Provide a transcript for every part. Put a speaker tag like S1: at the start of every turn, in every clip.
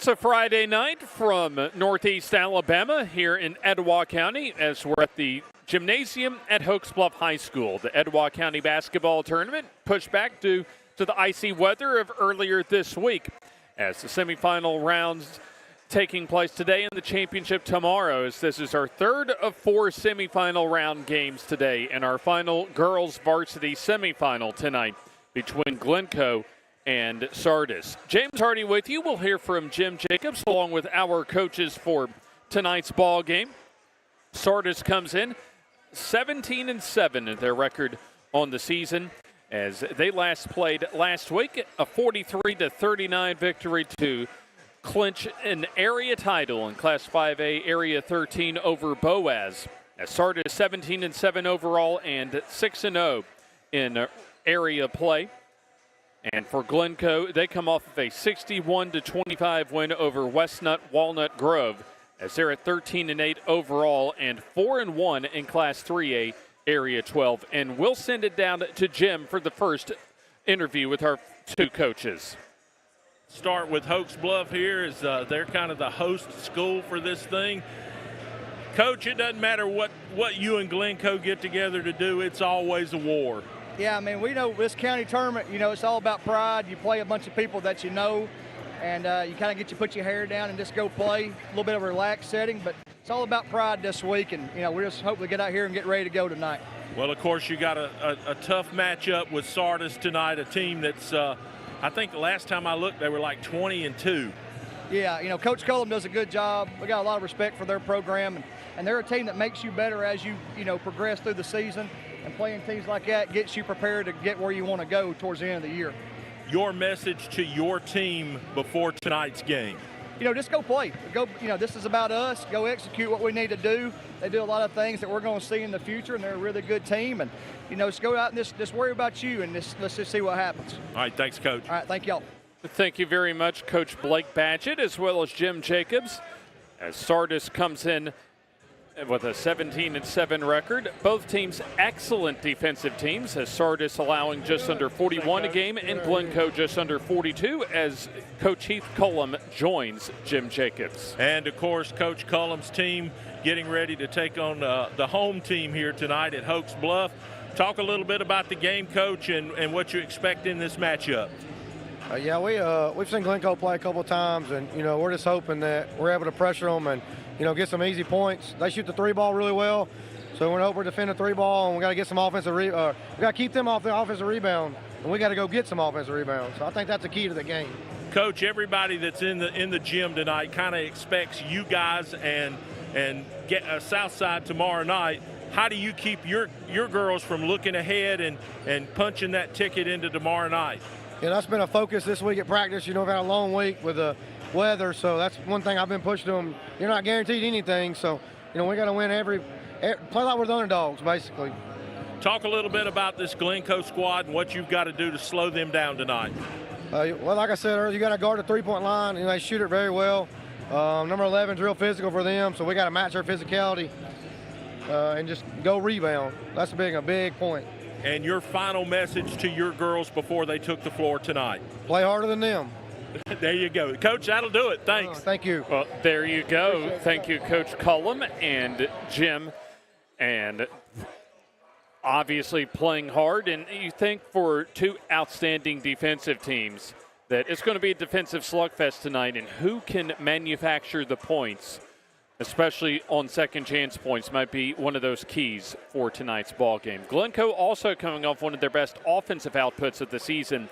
S1: It's a Friday night from Northeast Alabama here in Etowah County as we're at the gymnasium at Hokes Bluff High School. The Etowah County basketball tournament pushed back due to the icy weather of earlier this week as the semifinal rounds taking place today and the championship tomorrow, as this is our third of four semifinal round games today and our final girls varsity semifinal tonight between Glencoe and Sardis. James Hardy with you. We'll hear from Jim Jacobs along with our coaches for tonight's ball game. Sardis comes in 17-7 in their record on the season as they last played last week, a 43-39 victory to clinch an area title in Class 5A Area 13 over Boaz. As Sardis 17-7 overall and 6-0 in area play. And for Glencoe, they come off of a 61-25 win over Westnut Walnut Grove as they're at 13-8 overall and 4-1 in Class 3A Area 12. And we'll send it down to Jim for the first interview with our two coaches.
S2: Start with Hokes Bluff here as they're kind of the host school for this thing. Coach, it doesn't matter what you and Glencoe get together to do, it's always a war.
S3: Yeah, I mean, we know this county tournament, it's all about pride. You play a bunch of people that you know, and you kind of put your hair down and just go play. A little bit of a relaxed setting, but it's all about pride this week, and, we just hope we get out here and get ready to go tonight.
S2: Well, of course, you got a tough matchup with Sardis tonight, a team that's, I think the last time I looked, they were like 20-2.
S3: Yeah, Coach Cullum does a good job. We got a lot of respect for their program, and they're a team that makes you better as you, progress through the season. And playing teams like that gets you prepared to get where you want to go towards the end of the year.
S2: Your message to your team before tonight's game?
S3: Just go play. This is about us. Go execute what we need to do. They do a lot of things that we're going to see in the future, and they're a really good team. And, just go out and just worry about you, and let's just see what happens.
S2: All right, thanks, Coach.
S3: All right, thank y'all.
S1: Thank you very much, Coach Blake Badgett, as well as Jim Jacobs, as Sardis comes in with a 17-7 record. Both teams excellent defensive teams, as Sardis allowing just under 41 a game and Glencoe just under 42, as Coach Heath Cullum joins Jim Jacobs.
S2: And, of course, Coach Cullum's team getting ready to take on the home team here tonight at Hokes Bluff. Talk a little bit about the game, Coach, and what you expect in this matchup.
S4: We've seen Glencoe play a couple of times, and, we're just hoping that we're able to pressure them and, get some easy points. They shoot the three ball really well, so we're hoping to defend the three ball, and we got to get some offensive we got to keep them off the offensive rebound, and we got to go get some offensive rebounds. So I think that's the key to the game.
S2: Coach, everybody that's in the gym tonight kind of expects you guys and get Southside tomorrow night. How do you keep your girls from looking ahead and punching that ticket into tomorrow night?
S4: That's been a focus this week at practice. We've had a long week with the weather, so that's one thing I've been pushing them. You're not guaranteed anything, so we got to win play like we're the underdogs, basically.
S2: Talk a little bit about this Glencoe squad and what you've got to do to slow them down tonight.
S4: Well, like I said earlier, you got to guard the three-point line. They shoot it very well. Number 11 is real physical for them, so we got to match their physicality and just go rebound. That's a big point.
S2: And your final message to your girls before they took the floor tonight?
S4: Play harder than them.
S2: There you go. Coach, that'll do it. Thanks.
S4: Thank you.
S1: Well, there you go. Thank you, Coach Cullum and Jim. And obviously playing hard. And you think for two outstanding defensive teams that it's going to be a defensive slugfest tonight. And who can manufacture the points, especially on second chance points, might be one of those keys for tonight's ball game. Glencoe also coming off one of their best offensive outputs of the season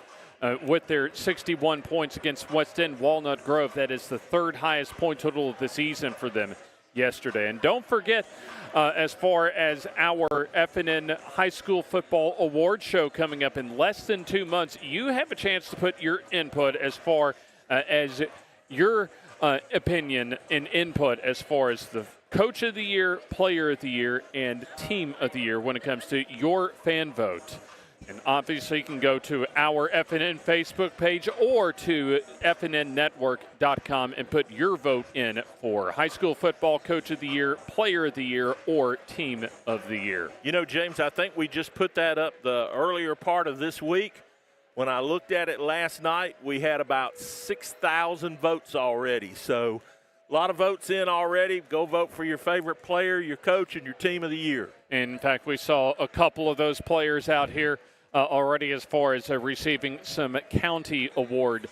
S1: with their 61 points against West End Walnut Grove. That is the third highest point total of the season for them yesterday. And don't forget, as far as our FNN High School Football Award Show coming up in less than 2 months, you have a chance to put your input as far as your opinion and input as far as the Coach of the Year, Player of the Year, and Team of the Year when it comes to your fan vote. And obviously you can go to our FNN Facebook page or to FNNnetwork.com and put your vote in for High School Football Coach of the Year, Player of the Year, or Team of the Year.
S2: James, I think we just put that up the earlier part of this week. When I looked at it last night, we had about 6,000 votes already. So a lot of votes in already. Go vote for your favorite player, your coach, and your team of the year.
S1: In fact, we saw a couple of those players out here already as far as receiving some county award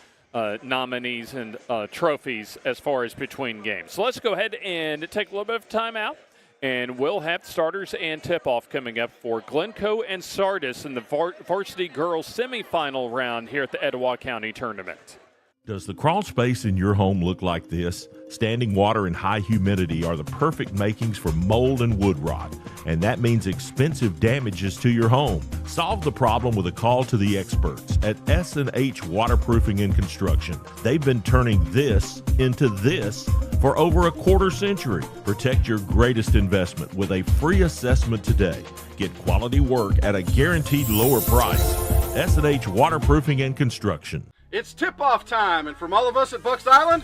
S1: nominees and trophies as far as between games. So let's go ahead and take a little bit of time out, and we'll have starters and tip-off coming up for Glencoe and Sardis in the varsity girls semifinal round here at the Etowah County Tournament.
S5: Does the crawl space in your home look like this? Standing water and high humidity are the perfect makings for mold and wood rot, and that means expensive damages to your home. Solve the problem with a call to the experts at S&H Waterproofing and Construction. They've been turning this into this for over a quarter century. Protect your greatest investment with a free assessment today. Get quality work at a guaranteed lower price. S&H Waterproofing and Construction.
S6: It's tip-off time, and from all of us at Bucks Island,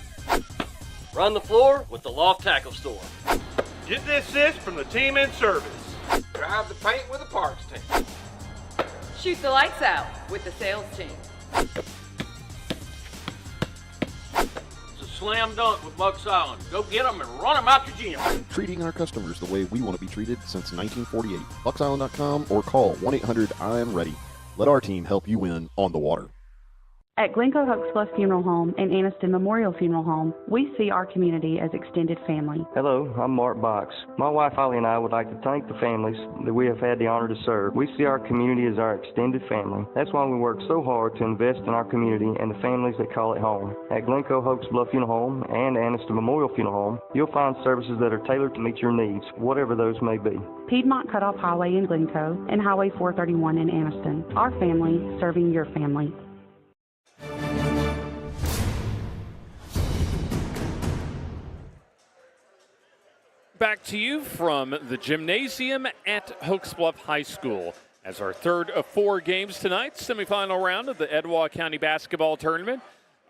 S7: run the floor with the Loft Tackle Store.
S2: Get the assist from the team in service.
S6: drive the paint with the parts team.
S8: Shoot the lights out with the sales team.
S7: It's a slam dunk with Bucks Island. Go get them and run them out your gym.
S9: Treating our customers the way we want to be treated since 1948. BucksIsland.com or call 1-800-I-AM-READY. Let our team help you win on the water.
S10: At Glencoe Hokes Bluff Funeral Home and Anniston Memorial Funeral Home, we see our community as extended family.
S11: Hello, I'm Mark Box. My wife Holly and I would like to thank the families that we have had the honor to serve. We see our community as our extended family. That's why we work so hard to invest in our community and the families that call it home. At Glencoe Hokes Bluff Funeral Home and Anniston Memorial Funeral Home, you'll find services that are tailored to meet your needs, whatever those may be.
S10: Piedmont Cutoff Highway in Glencoe and Highway 431 in Anniston. Our family serving your family.
S1: Back to you from the gymnasium at Hokes Bluff High School as our third of four games tonight, semifinal round of the Etowah County Basketball Tournament.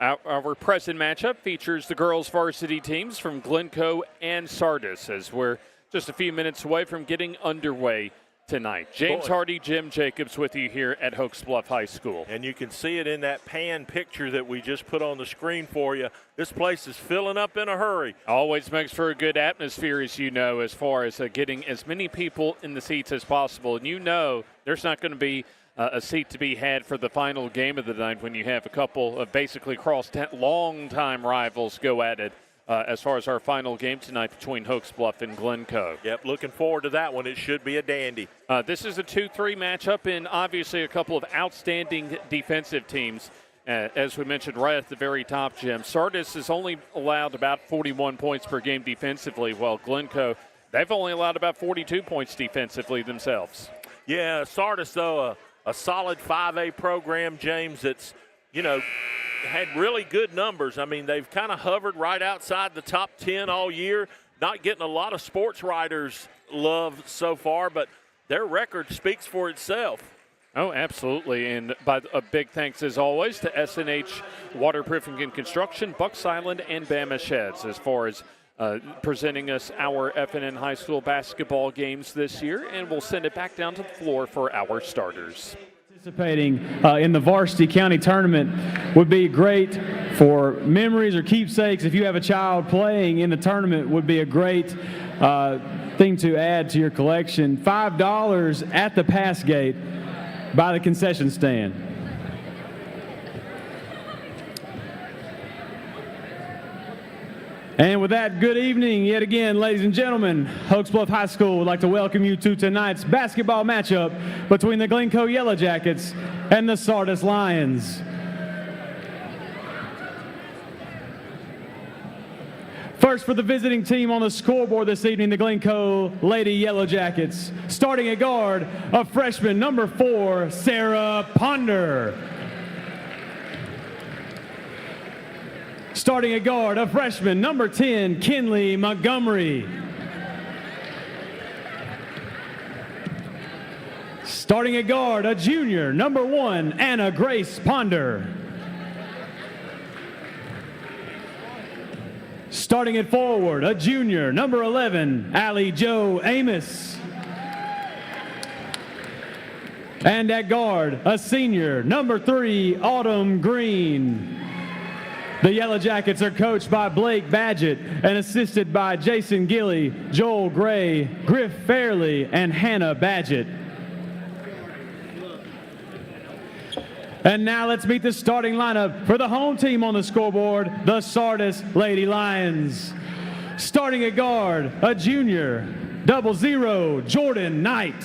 S1: Our present matchup features the girls varsity teams from Glencoe and Sardis as we're just a few minutes away from getting underway tonight. James Hardy, Jim Jacobs with you here at Hokes Bluff High School.
S2: And you can see it in that pan picture that we just put on the screen for you. This place is filling up in a hurry.
S1: Always makes for a good atmosphere, as you know, as far as getting as many people in the seats as possible. And you know there's not going to be a seat to be had for the final game of the night when you have a couple of basically long-time rivals go at it. As far as our final game tonight between Hokes Bluff and Glencoe.
S2: Yep, looking forward to that one. It should be a dandy.
S1: This is a 2-3 matchup, and obviously a couple of outstanding defensive teams. As we mentioned right at the very top, Jim, Sardis has only allowed about 41 points per game defensively, while Glencoe, they've only allowed about 42 points defensively themselves.
S2: Yeah, Sardis, though, a solid 5A program, James, that's, had really good numbers. I mean, they've kind of hovered right outside the top 10 all year, not getting a lot of sports writers love so far, but their record speaks for itself.
S1: Oh, absolutely. And a big thanks, as always, to S&H Waterproofing and Construction, Bucks Island, and Bama Sheds as far as presenting us our FNN High School basketball games this year, and we'll send it back down to the floor for our starters.
S12: Participating in the varsity county tournament would be great for memories or keepsakes. If you have a child playing in the tournament, would be a great thing to add to your collection. $5 at the pass gate by the concession stand. And with that, good evening yet again, ladies and gentlemen. Hokes Bluff High School would like to welcome you to tonight's basketball matchup between the Glencoe Yellow Jackets and the Sardis Lions. First for the visiting team on the scoreboard this evening, the Glencoe Lady Yellow Jackets. Starting at guard, a freshman, number 4, Sarah Ponder. Starting at guard, a freshman, number 10, Kinley Montgomery. Starting at guard, a junior, number 1, Anna Grace Ponder. Starting at forward, a junior, number 11, Allie Jo Amos. And at guard, a senior, number 3, Autumn Green. The Yellow Jackets are coached by Blake Badgett and assisted by Jason Gilly, Joel Gray, Griff Fairley, and Hannah Badgett. And now let's meet the starting lineup for the home team on the scoreboard, the Sardis Lady Lions. Starting at guard, a junior, 00, Jordan Knight.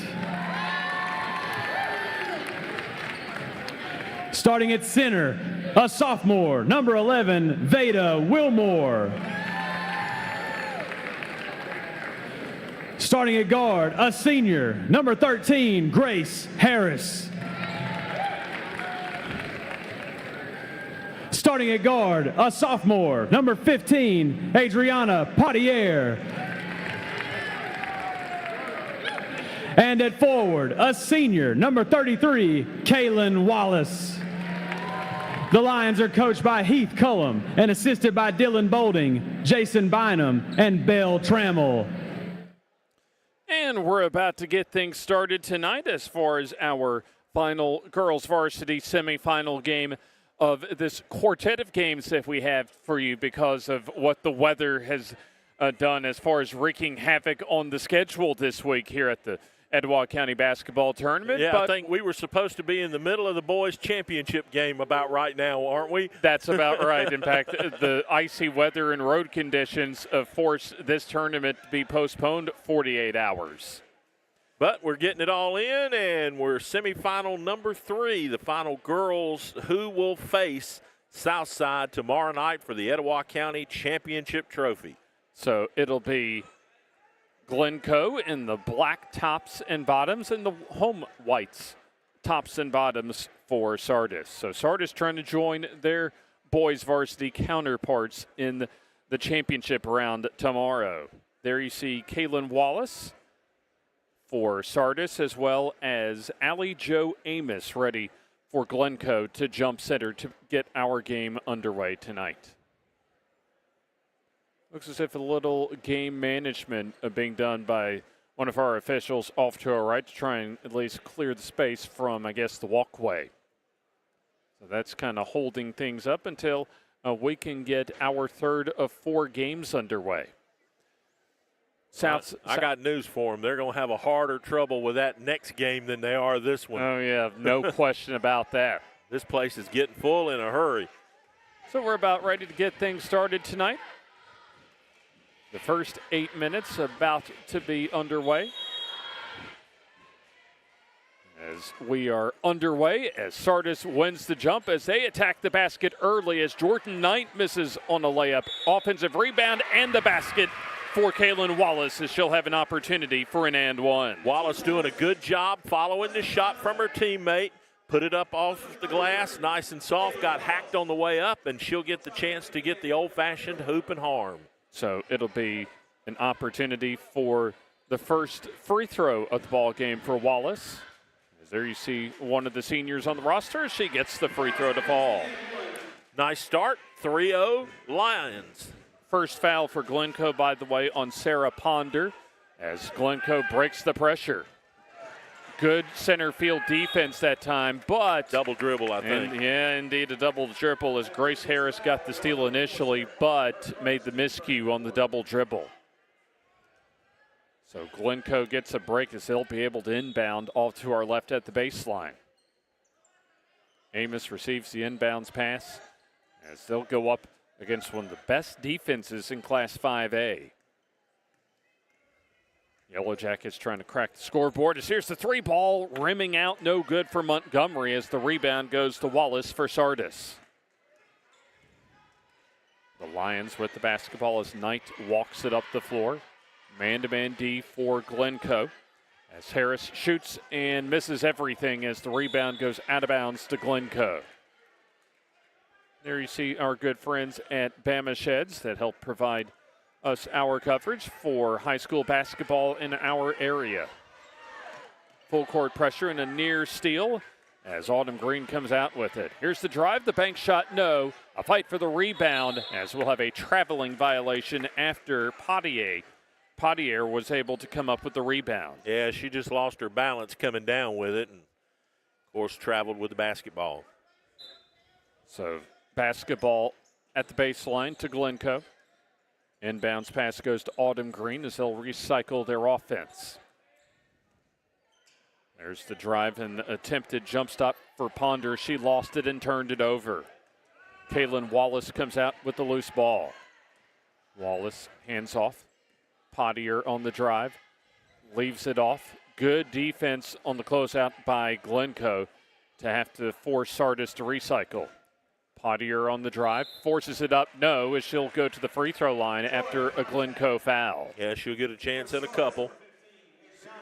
S12: Starting at center, a sophomore, number 11, Veda Wilmore. Starting at guard, a senior, number 13, Grace Harris. Starting at guard, a sophomore, number 15, Adriana Potier. And at forward, a senior, number 33, Kaylin Wallace. The Lions are coached by Heath Cullum and assisted by Dylan Bolding, Jason Bynum, and Belle Trammell.
S1: And we're about to get things started tonight as far as our final girls varsity semifinal game of this quartet of games that we have for you because of what the weather has done as far as wreaking havoc on the schedule this week here at the Etowah County basketball tournament.
S2: Yeah,
S1: but
S2: I think we were supposed to be in the middle of the boys' championship game about right now, aren't we?
S1: That's about right. In fact, the icy weather and road conditions forced this tournament to be postponed 48 hours.
S2: But we're getting it all in, and we're semifinal number 3, the final girls who will face Southside tomorrow night for the Etowah County Championship Trophy.
S1: So it'll be Glencoe in the black tops and bottoms and the home whites tops and bottoms for Sardis. So Sardis trying to join their boys varsity counterparts in the championship round tomorrow. There you see Kaylin Wallace for Sardis, as well as Allie Jo Amos ready for Glencoe to jump center to get our game underway tonight. Looks as if a little game management being done by one of our officials off to our right to try and at least clear the space from, I guess, the walkway. So that's kind of holding things up until we can get our third of 4 games underway.
S2: I got news for them. They're going to have a harder trouble with that next game than they are this one.
S1: Oh, yeah, no question about that.
S2: This place is getting full in a hurry.
S1: So we're about ready to get things started tonight. The first 8 minutes about to be underway. As we are underway, as Sardis wins the jump as they attack the basket early as Jordan Knight misses on a layup. Offensive rebound and the basket for Kaylin Wallace as she'll have an opportunity for an and one.
S2: Wallace doing a good job following the shot from her teammate. Put it up off the glass, nice and soft, got hacked on the way up, and she'll get the chance to get the old-fashioned hoop and harm.
S1: So it'll be an opportunity for the first free throw of the ball game for Wallace. As there you see one of the seniors on the roster. She gets the free throw to fall.
S2: Nice start, 3-0 Lions.
S1: First foul for Glencoe, by the way, on Sarah Ponder as Glencoe breaks the pressure. Good center field defense that time, but
S2: double dribble, I think.
S1: Yeah, indeed, a double dribble as Grace Harris got the steal initially, but made the miscue on the double dribble. So Glencoe gets a break as they'll be able to inbound off to our left at the baseline. Amos receives the inbounds pass as they'll go up against one of the best defenses in Class 5A. Yellow Jackets trying to crack the scoreboard as here's the 3 ball rimming out, no good for Montgomery as the rebound goes to Wallace for Sardis. The Lions with the basketball as Knight walks it up the floor. Man-to-man D for Glencoe as Harris shoots and misses everything as the rebound goes out of bounds to Glencoe. There you see our good friends at Bama Sheds that help provide us our coverage for high school basketball in our area. Full court pressure and a near steal as Autumn Green comes out with it. Here's the drive, the bank shot, no. A fight for the rebound as we'll have a traveling violation after Potier. Potier was able to come up with the rebound.
S2: Yeah, she just lost her balance coming down with it and Of course, traveled with the basketball.
S1: So basketball at the baseline to Glencoe. Inbounds pass goes to Autumn Green as they'll recycle their offense. There's the drive and attempted jump stop for Ponder. She lost it and turned it over. Kaylin Wallace comes out with the loose ball. Wallace hands off. Pottier on the drive. Leaves it off. Good defense on the closeout by Glencoe to have to force Sardis to recycle. Pottier on the drive. Forces it up. No, as she'll go to the free throw line after a Glencoe foul.
S2: Yeah, she'll get a chance at a couple.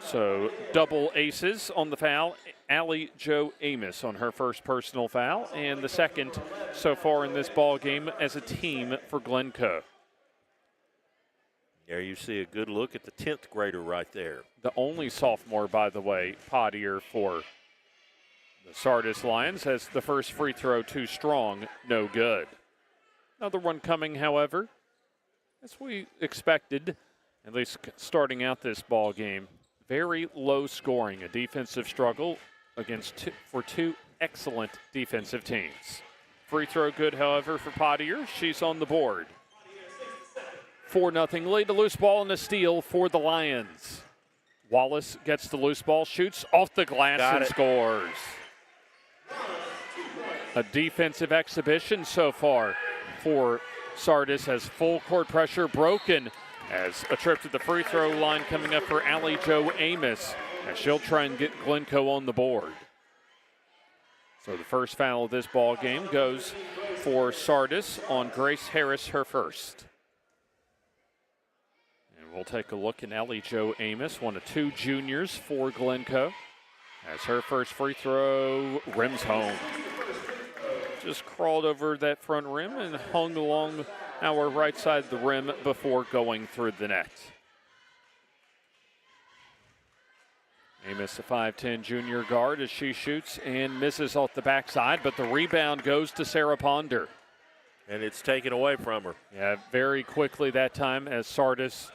S1: So double aces on the foul. Allie Jo Amos on her first personal foul, and the second so far in this ball game as a team for Glencoe.
S2: There you see a good look at the 10th grader right there.
S1: The only sophomore, by the way, Pottier for the Sardis Lions, has the first free throw too strong, no good. Another one coming, however, as we expected, at least starting out this ball game. Very low scoring, a defensive struggle for two excellent defensive teams. Free throw good, however, for Pottier. She's on the board. 4-0 lead. A loose ball and a steal for the Lions. Wallace gets the loose ball, shoots off the glass and scores. A defensive exhibition so far for Sardis has full court pressure broken. As a trip to the free throw line coming up for Allie Jo Amos, as she'll try and get Glencoe on the board. So the first foul of this ball game goes for Sardis on Grace Harris, her first. And we'll take a look at Allie Jo Amos, one of two juniors for Glencoe, as her first free throw rims home. Just crawled over that front rim and hung along our right side of the rim before going through the net. Amos, a 5'10 junior guard, as she shoots and misses off the backside, but the rebound goes to Sarah Ponder.
S2: And it's taken away from her.
S1: Yeah, very quickly that time as Sardis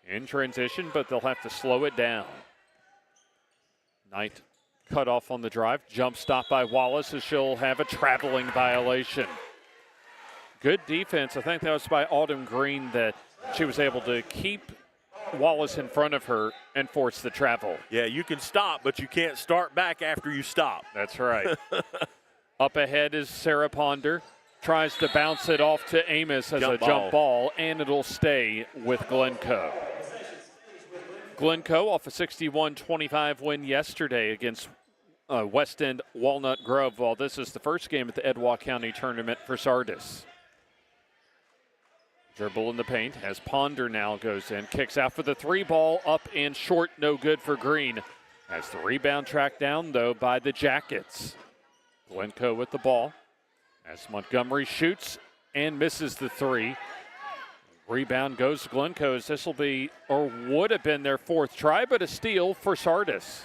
S1: in transition, but they'll have to slow it down. Knight cut off on the drive. Jump stop by Wallace as she'll have a traveling violation. Good defense. I think that was by Autumn Green that she was able to keep Wallace in front of her and force the travel.
S2: Yeah, you can stop, but you can't start back after you stop.
S1: That's right. Up ahead is Sarah Ponder. Tries to bounce it off to Amos as a jump ball, and it'll stay with Glencoe. Glencoe off a 61-25 win yesterday against West End Walnut Grove. Well, this is the first game at the Etowah County Tournament for Sardis. Dribble in the paint as Ponder now goes in. Kicks out for the three ball, up and short, no good for Green. As the rebound tracked down, though, by the Jackets. Glencoe with the ball. As Montgomery shoots and misses the three. Rebound goes to Glencoe as this will be, or would have been, their fourth try, but a steal for Sardis.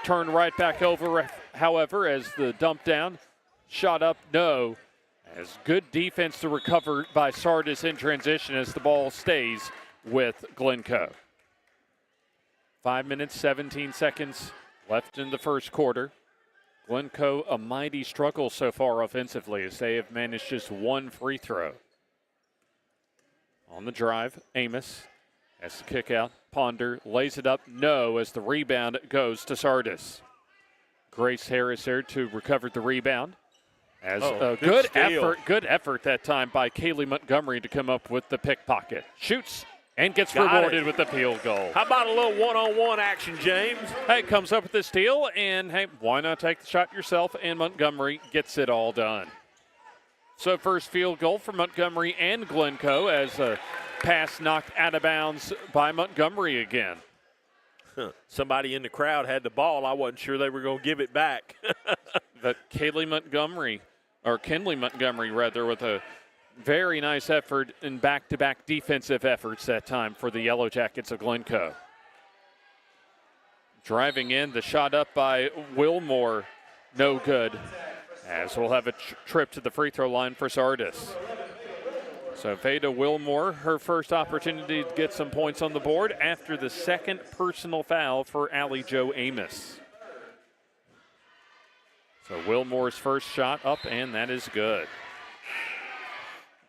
S1: Turned right back over, however, as the dump down. Shot up, no. As good defense to recover by Sardis in transition as the ball stays with Glencoe. 5 minutes, 17 seconds left in the first quarter. Glencoe, a mighty struggle so far offensively as they have managed just one free throw. On the drive, Amos has the kick out. Ponder lays it up, no, as the rebound goes to Sardis. Grace Harris there to recover the rebound. As a good effort that time by Kaylee Montgomery to come up with the pickpocket. Shoots and gets rewarded with the field goal.
S2: How about a little one-on-one action, James?
S1: Hey, comes up with the steal, and hey, why not take the shot yourself? And Montgomery gets it all done. So first field goal for Montgomery and Glencoe as a pass knocked out of bounds by Montgomery again.
S2: Somebody in the crowd had the ball. I wasn't sure they were going to give it back.
S1: But Kinley Montgomery, rather, with a very nice effort in back-to-back defensive efforts that time for the Yellow Jackets of Glencoe. Driving in, the shot up by Wilmore, no good. As we'll have a trip to the free throw line for Sardis. So Veda Wilmore, her first opportunity to get some points on the board after the second personal foul for Allie Jo Amos. So Wilmore's first shot up, and that is good.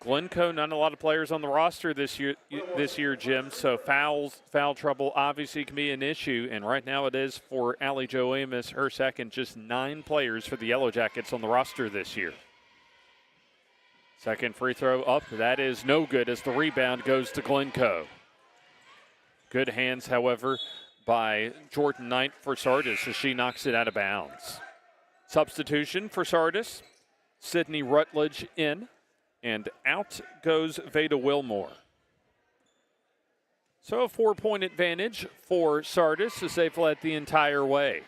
S1: Glencoe, not a lot of players on the roster this year, Jim, so foul trouble obviously can be an issue, and right now it is for Allie Jo Amos, her second, just 9 players for the Yellow Jackets on the roster this year. Second free throw up, that is no good as the rebound goes to Glencoe. Good hands, however, by Jordan Knight for Sardis as she knocks it out of bounds. Substitution for Sardis, Sydney Rutledge in. And out goes Veda Wilmore. So a 4-point advantage for Sardis as they've led the entire way.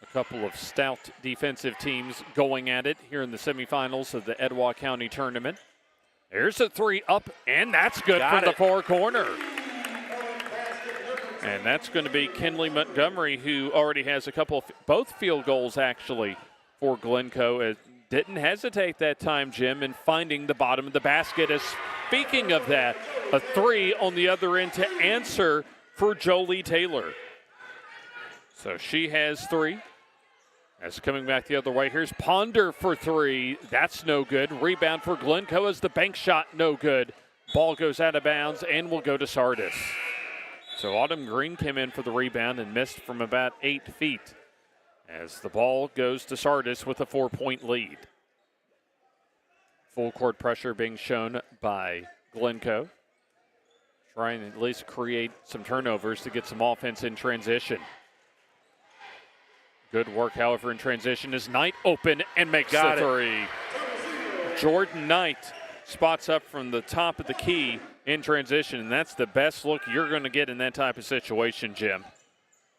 S1: A couple of stout defensive teams going at it here in the semifinals of the Etowah County Tournament. There's a 3 up, and that's good from the far corner. And that's going to be Kinley Montgomery, who already has both field goals actually for Glencoe. Didn't hesitate that time, Jim, in finding the bottom of the basket. As speaking of that, a 3 on the other end to answer for Jolie Taylor. So she has 3. As coming back the other way, here's Ponder for 3. That's no good. Rebound for Glencoe as the bank shot no good. Ball goes out of bounds and will go to Sardis. So Autumn Green came in for the rebound and missed from about 8 feet. As the ball goes to Sardis with a 4-point lead. Full court pressure being shown by Glencoe. Trying to at least create some turnovers to get some offense in transition. Good work, however, in transition as Knight open and makes the 3. Jordan Knight spots up from the top of the key in transition, and that's the best look you're going to get in that type of situation, Jim.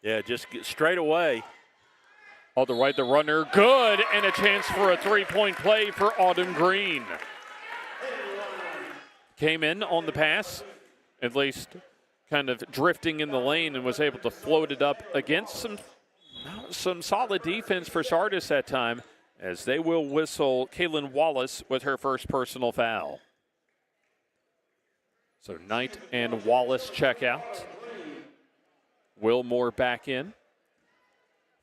S2: Yeah, just get straight away.
S1: All the right, the runner, good, and a chance for a 3-point play for Autumn Green. Came in on the pass, at least kind of drifting in the lane, and was able to float it up against some solid defense for Sardis that time, as they will whistle Kaylin Wallace with her first personal foul. So Knight and Wallace check out. Wilmore back in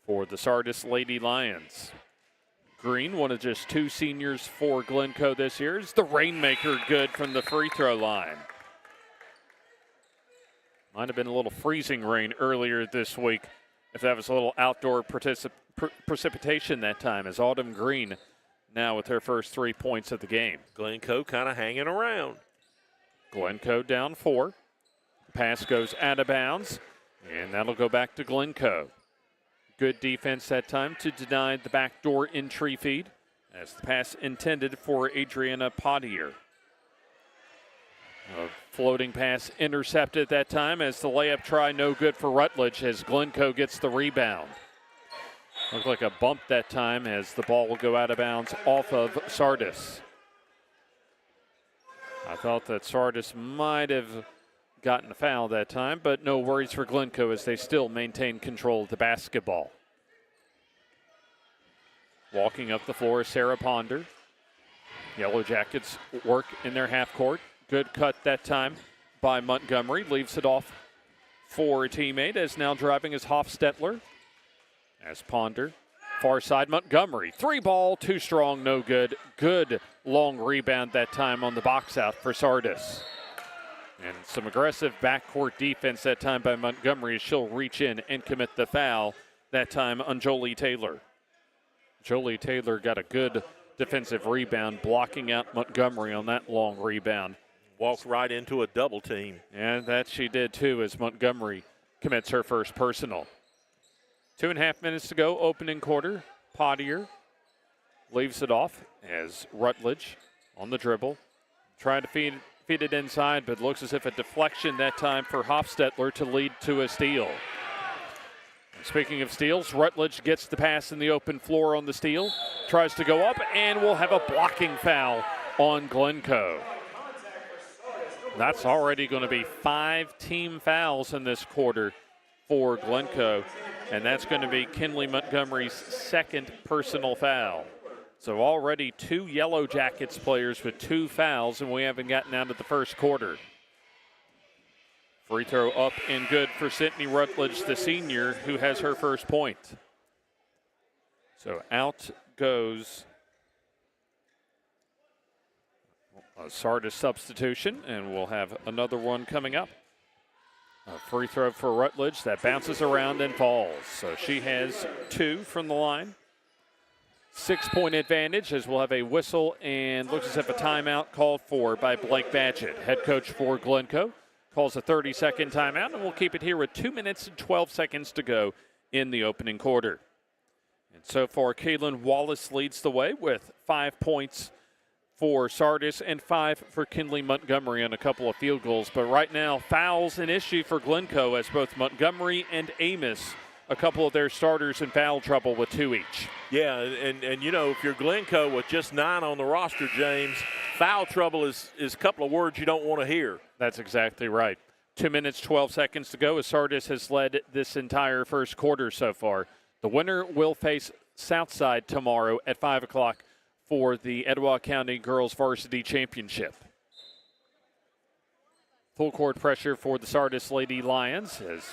S1: for the Sardis Lady Lions. Green, one of just 2 seniors for Glencoe this year, is the rainmaker good from the free throw line. Might have been a little freezing rain earlier this week if that was a little outdoor precipitation that time, as Autumn Green now with her first 3 points of the game.
S2: Glencoe kind of hanging around.
S1: Glencoe down 4. Pass goes out of bounds, and that'll go back to Glencoe. Good defense that time to deny the backdoor entry feed, as the pass intended for Adriana Pottier. A floating pass intercepted that time as the layup try no good for Rutledge as Glencoe gets the rebound. Looked like a bump that time as the ball will go out of bounds off of Sardis. I thought that Sardis might have gotten a foul that time, but no worries for Glencoe as they still maintain control of the basketball. Walking up the floor is Sarah Ponder. Yellow Jackets work in their half court. Good cut that time by Montgomery. Leaves it off for a teammate as now driving is Hofstetler. As Ponder, far side Montgomery. 3 ball, too strong, no good. Good long rebound that time on the box out for Sardis. And some aggressive backcourt defense that time by Montgomery as she'll reach in and commit the foul that time on Jolie Taylor. Jolie Taylor got a good defensive rebound, blocking out Montgomery on that long rebound.
S2: Walks right into a double team.
S1: And that she did too as Montgomery commits her first personal. 2.5 minutes to go, opening quarter. Pottier leaves it off as Rutledge on the dribble. Trying to feed it inside, but looks as if a deflection that time for Hofstetler to lead to a steal. Speaking of steals, Rutledge gets the pass in the open floor on the steal. Tries to go up and will have a blocking foul on Glencoe. That's already going to be 5 team fouls in this quarter for Glencoe. And that's going to be Kinley Montgomery's second personal foul. So already 2 Yellow Jackets players with 2 fouls, and we haven't gotten out of the first quarter. Free throw up and good for Sydney Rutledge, the senior, who has her first point. So out goes a Sardis substitution, and we'll have another one coming up. A free throw for Rutledge that bounces around and falls. So she has 2 from the line. 6-point advantage as we'll have a whistle and looks as if a timeout called for by Blake Batchett. Head coach for Glencoe calls a 30-second timeout, and we'll keep it here with 2 minutes and 12 seconds to go in the opening quarter. And so far, Kaylin Wallace leads the way with 5 points for Sardis and 5 for Kinley Montgomery on a couple of field goals. But right now, fouls an issue for Glencoe as both Montgomery and Amos, a couple of their starters in foul trouble with 2 each.
S2: Yeah, and you know, if you're Glencoe with just 9 on the roster, James, foul trouble is a couple of words you don't want to hear.
S1: That's exactly right. 2 minutes, 12 seconds to go as Sardis has led this entire first quarter so far. The winner will face Southside tomorrow at 5 o'clock for the Etowah County Girls Varsity Championship. Full court pressure for the Sardis Lady Lions as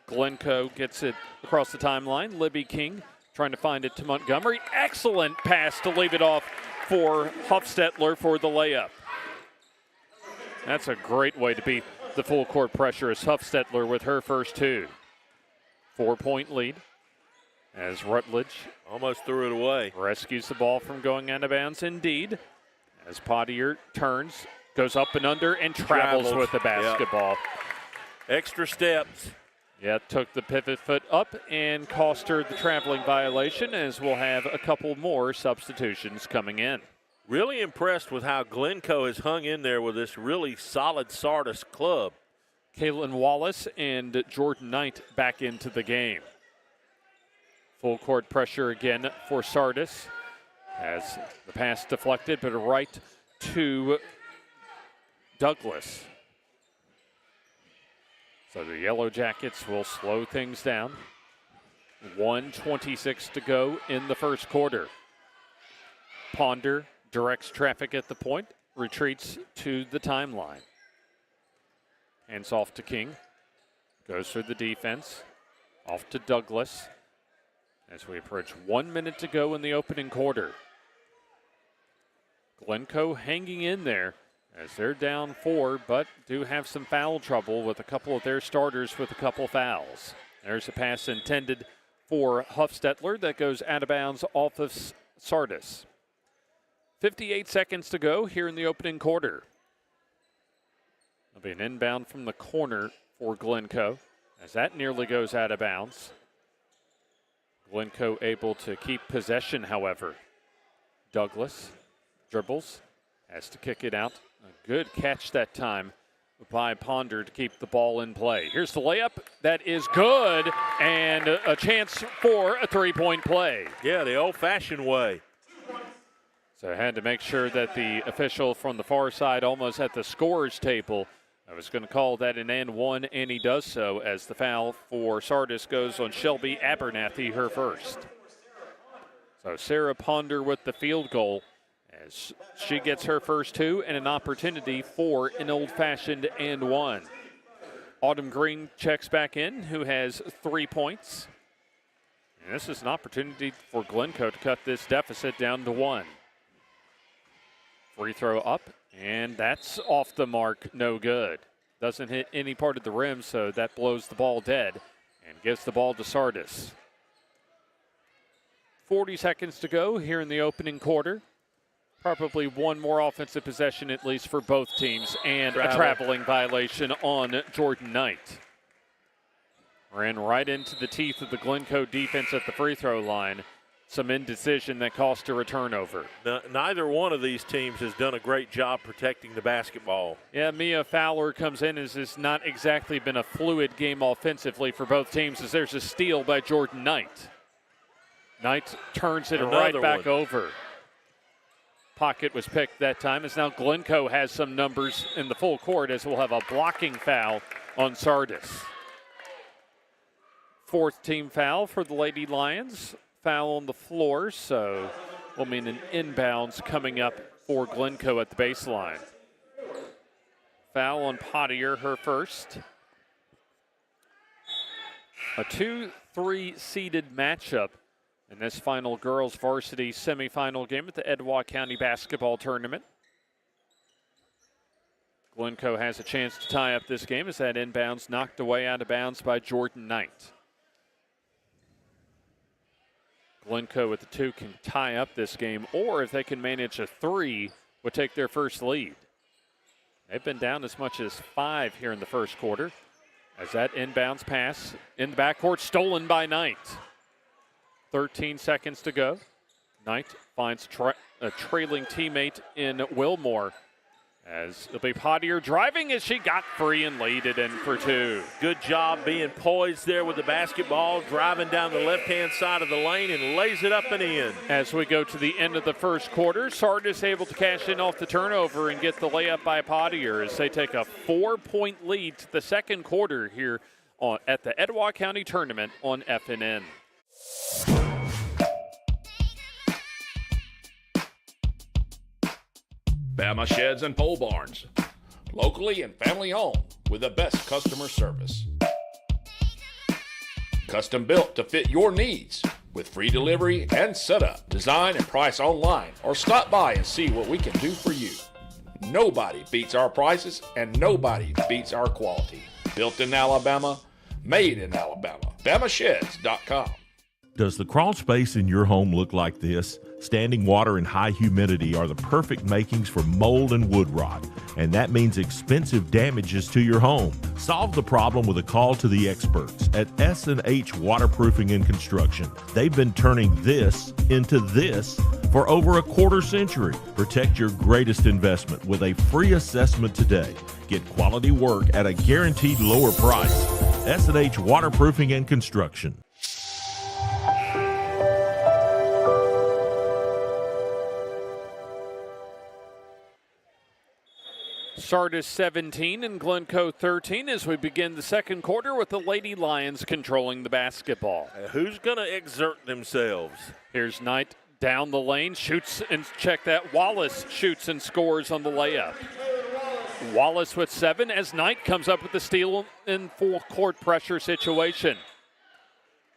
S1: Glencoe gets it across the timeline. Libby King trying to find it to Montgomery. Excellent pass to leave it off for Huffstetler for the layup. That's a great way to beat the full court pressure as Huffstetler with her first 2. 4-point lead as Rutledge
S2: almost threw it away.
S1: Rescues the ball from going out of bounds indeed. As Pottier turns, goes up and under, and travels with the basketball.
S2: Yep. Extra steps.
S1: Yeah, took the pivot foot up and cost her the traveling violation, as we'll have a couple more substitutions coming in.
S2: Really impressed with how Glencoe has hung in there with this really solid Sardis club.
S1: Kaylin Wallace and Jordan Knight back into the game. Full court pressure again for Sardis as the pass deflected, but right to Douglas. So the Yellow Jackets will slow things down. 1:26 to go in the first quarter. Ponder directs traffic at the point, retreats to the timeline. Hands off to King. Goes through the defense. Off to Douglas. As we approach 1 minute to go in the opening quarter. Glencoe hanging in there as they're down 4, but do have some foul trouble with a couple of their starters with a couple fouls. There's a pass intended for Huffstetler that goes out of bounds off of Sardis. 58 seconds to go here in the opening quarter. There'll be an inbound from the corner for Glencoe as that nearly goes out of bounds. Glencoe able to keep possession, however. Douglas dribbles, has to kick it out. A good catch that time by Ponder to keep the ball in play. Here's the layup. That is good, and a chance for a 3-point play.
S2: Yeah, the old-fashioned way.
S1: So I had to make sure that the official from the far side, almost at the scorer's table, I was going to call that an and one, and he does so as the foul for Sardis goes on Shelby Abernathy, her first. So Sarah Ponder with the field goal as she gets her first 2 and an opportunity for an old-fashioned and one. Autumn Green checks back in, who has 3 points. And this is an opportunity for Glencoe to cut this deficit down to 1. Free throw up, and that's off the mark, no good. Doesn't hit any part of the rim, so that blows the ball dead and gives the ball to Sardis. 40 seconds to go here in the opening quarter. Probably one more offensive possession at least for both teams, and a traveling violation on Jordan Knight. Ran right into the teeth of the Glencoe defense at the free throw line. Some indecision that cost her a turnover.
S2: Neither one of these teams has done a great job protecting the basketball.
S1: Yeah, Mia Fowler comes in as it's not exactly been a fluid game offensively for both teams, as there's a steal by Jordan Knight. Knight turns it right back over. Pocket was picked that time, as now Glencoe has some numbers in the full court, as we'll have a blocking foul on Sardis. 4th team foul for the Lady Lions. Foul on the floor, so will mean an inbounds coming up for Glencoe at the baseline. Foul on Pottier, her first. A 2-3 seeded matchup in this final girls varsity semifinal game at the Etowah County Basketball Tournament. Glencoe has a chance to tie up this game as that inbounds knocked away out of bounds by Jordan Knight. Glencoe with the 2 can tie up this game, or if they can manage a 3, would take their first lead. They've been down as much as 5 here in the first quarter as that inbounds pass in the backcourt stolen by Knight. 13 seconds to go. Knight finds a trailing teammate in Wilmore. As it'll be Pottier driving as she got free and laid it in for 2.
S2: Good job being poised there with the basketball, driving down the left-hand side of the lane and lays it up and in.
S1: As we go to the end of the first quarter, Sardis able to cash in off the turnover and get the layup by Pottier as they take a 4-point lead to the second quarter here at the Etowah County Tournament on FNN.
S13: Bama Sheds and Pole Barns, locally and family owned with the best customer service. Custom built to fit your needs with free delivery and setup. Design and price online or stop by and see what we can do for you. Nobody beats our prices and nobody beats our quality. Built in Alabama, made in Alabama. BamaSheds.com.
S5: Does the crawl space in your home look like this? Standing water and high humidity are the perfect makings for mold and wood rot, and that means expensive damages to your home. Solve the problem with a call to the experts at S&H Waterproofing and Construction. They've been turning this into this for over a quarter century. Protect your greatest investment with a free assessment today. Get quality work at a guaranteed lower price. S&H Waterproofing and Construction.
S1: Sardis 17 and Glencoe 13 as we begin the second quarter with the Lady Lions controlling the basketball.
S2: Who's going to exert themselves?
S1: Here's Knight down the lane, shoots and check that. Wallace shoots and scores on the layup. Wallace with 7 as Knight comes up with the steal in full court pressure situation.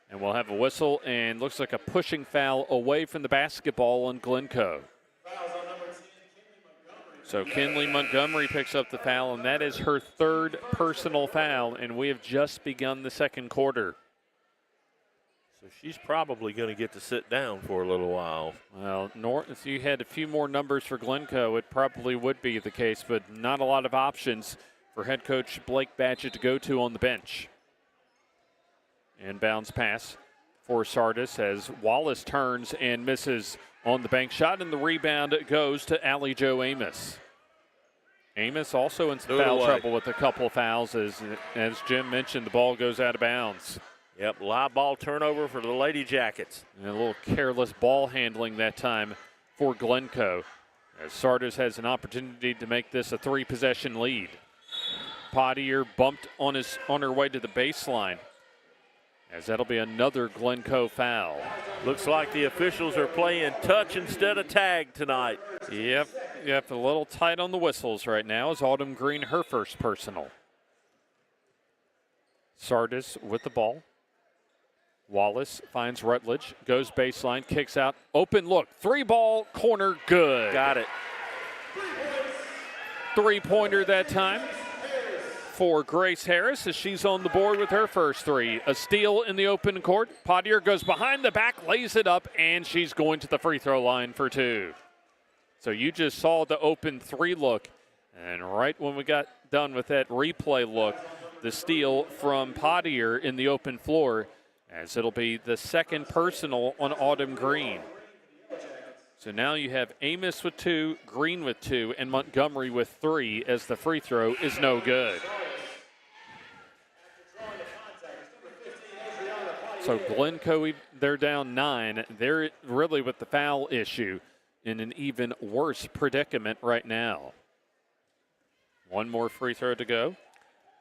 S1: And we'll have a whistle and looks like a pushing foul away from the basketball on Glencoe. So Kinley Montgomery picks up the foul, and that is her 3rd personal foul, and we have just begun the second quarter.
S2: So she's probably going to get to sit down for a little while.
S1: Well, if you had a few more numbers for Glencoe, it probably would be the case, but not a lot of options for head coach Blake Badgett to go to on the bench. Inbounds pass for Sardis as Wallace turns and misses on the bank shot, and the rebound goes to Allie Jo Amos. Amos also in some foul trouble with a couple of fouls. As Jim mentioned, the ball goes out of bounds.
S2: Yep, live ball turnover for the Lady Jackets.
S1: And a little careless ball handling that time for Glencoe. As Sardis has an opportunity to make this a 3-possession lead. Pottier bumped on her way to the baseline, as that'll be another Glencoe foul.
S2: Looks like the officials are playing touch instead of tag tonight.
S1: Yep, a little tight on the whistles right now as Autumn Green her first personal. Sardis with the ball. Wallace finds Rutledge, goes baseline, kicks out, open look, 3-ball, corner, good.
S2: Got it.
S1: 3-pointer that time for Grace Harris as she's on the board with her first 3. A steal in the open court. Pottier goes behind the back, lays it up, and she's going to the free throw line for 2. So you just saw the open 3 look, and right when we got done with that replay look, the steal from Pottier in the open floor, as it'll be the 2nd personal on Autumn Green. So now you have Amos with 2, Green with 2, and Montgomery with 3 as the free throw is no good. So Glencoe, they're down 9. They're really with the foul issue in an even worse predicament right now. 1 more free throw to go.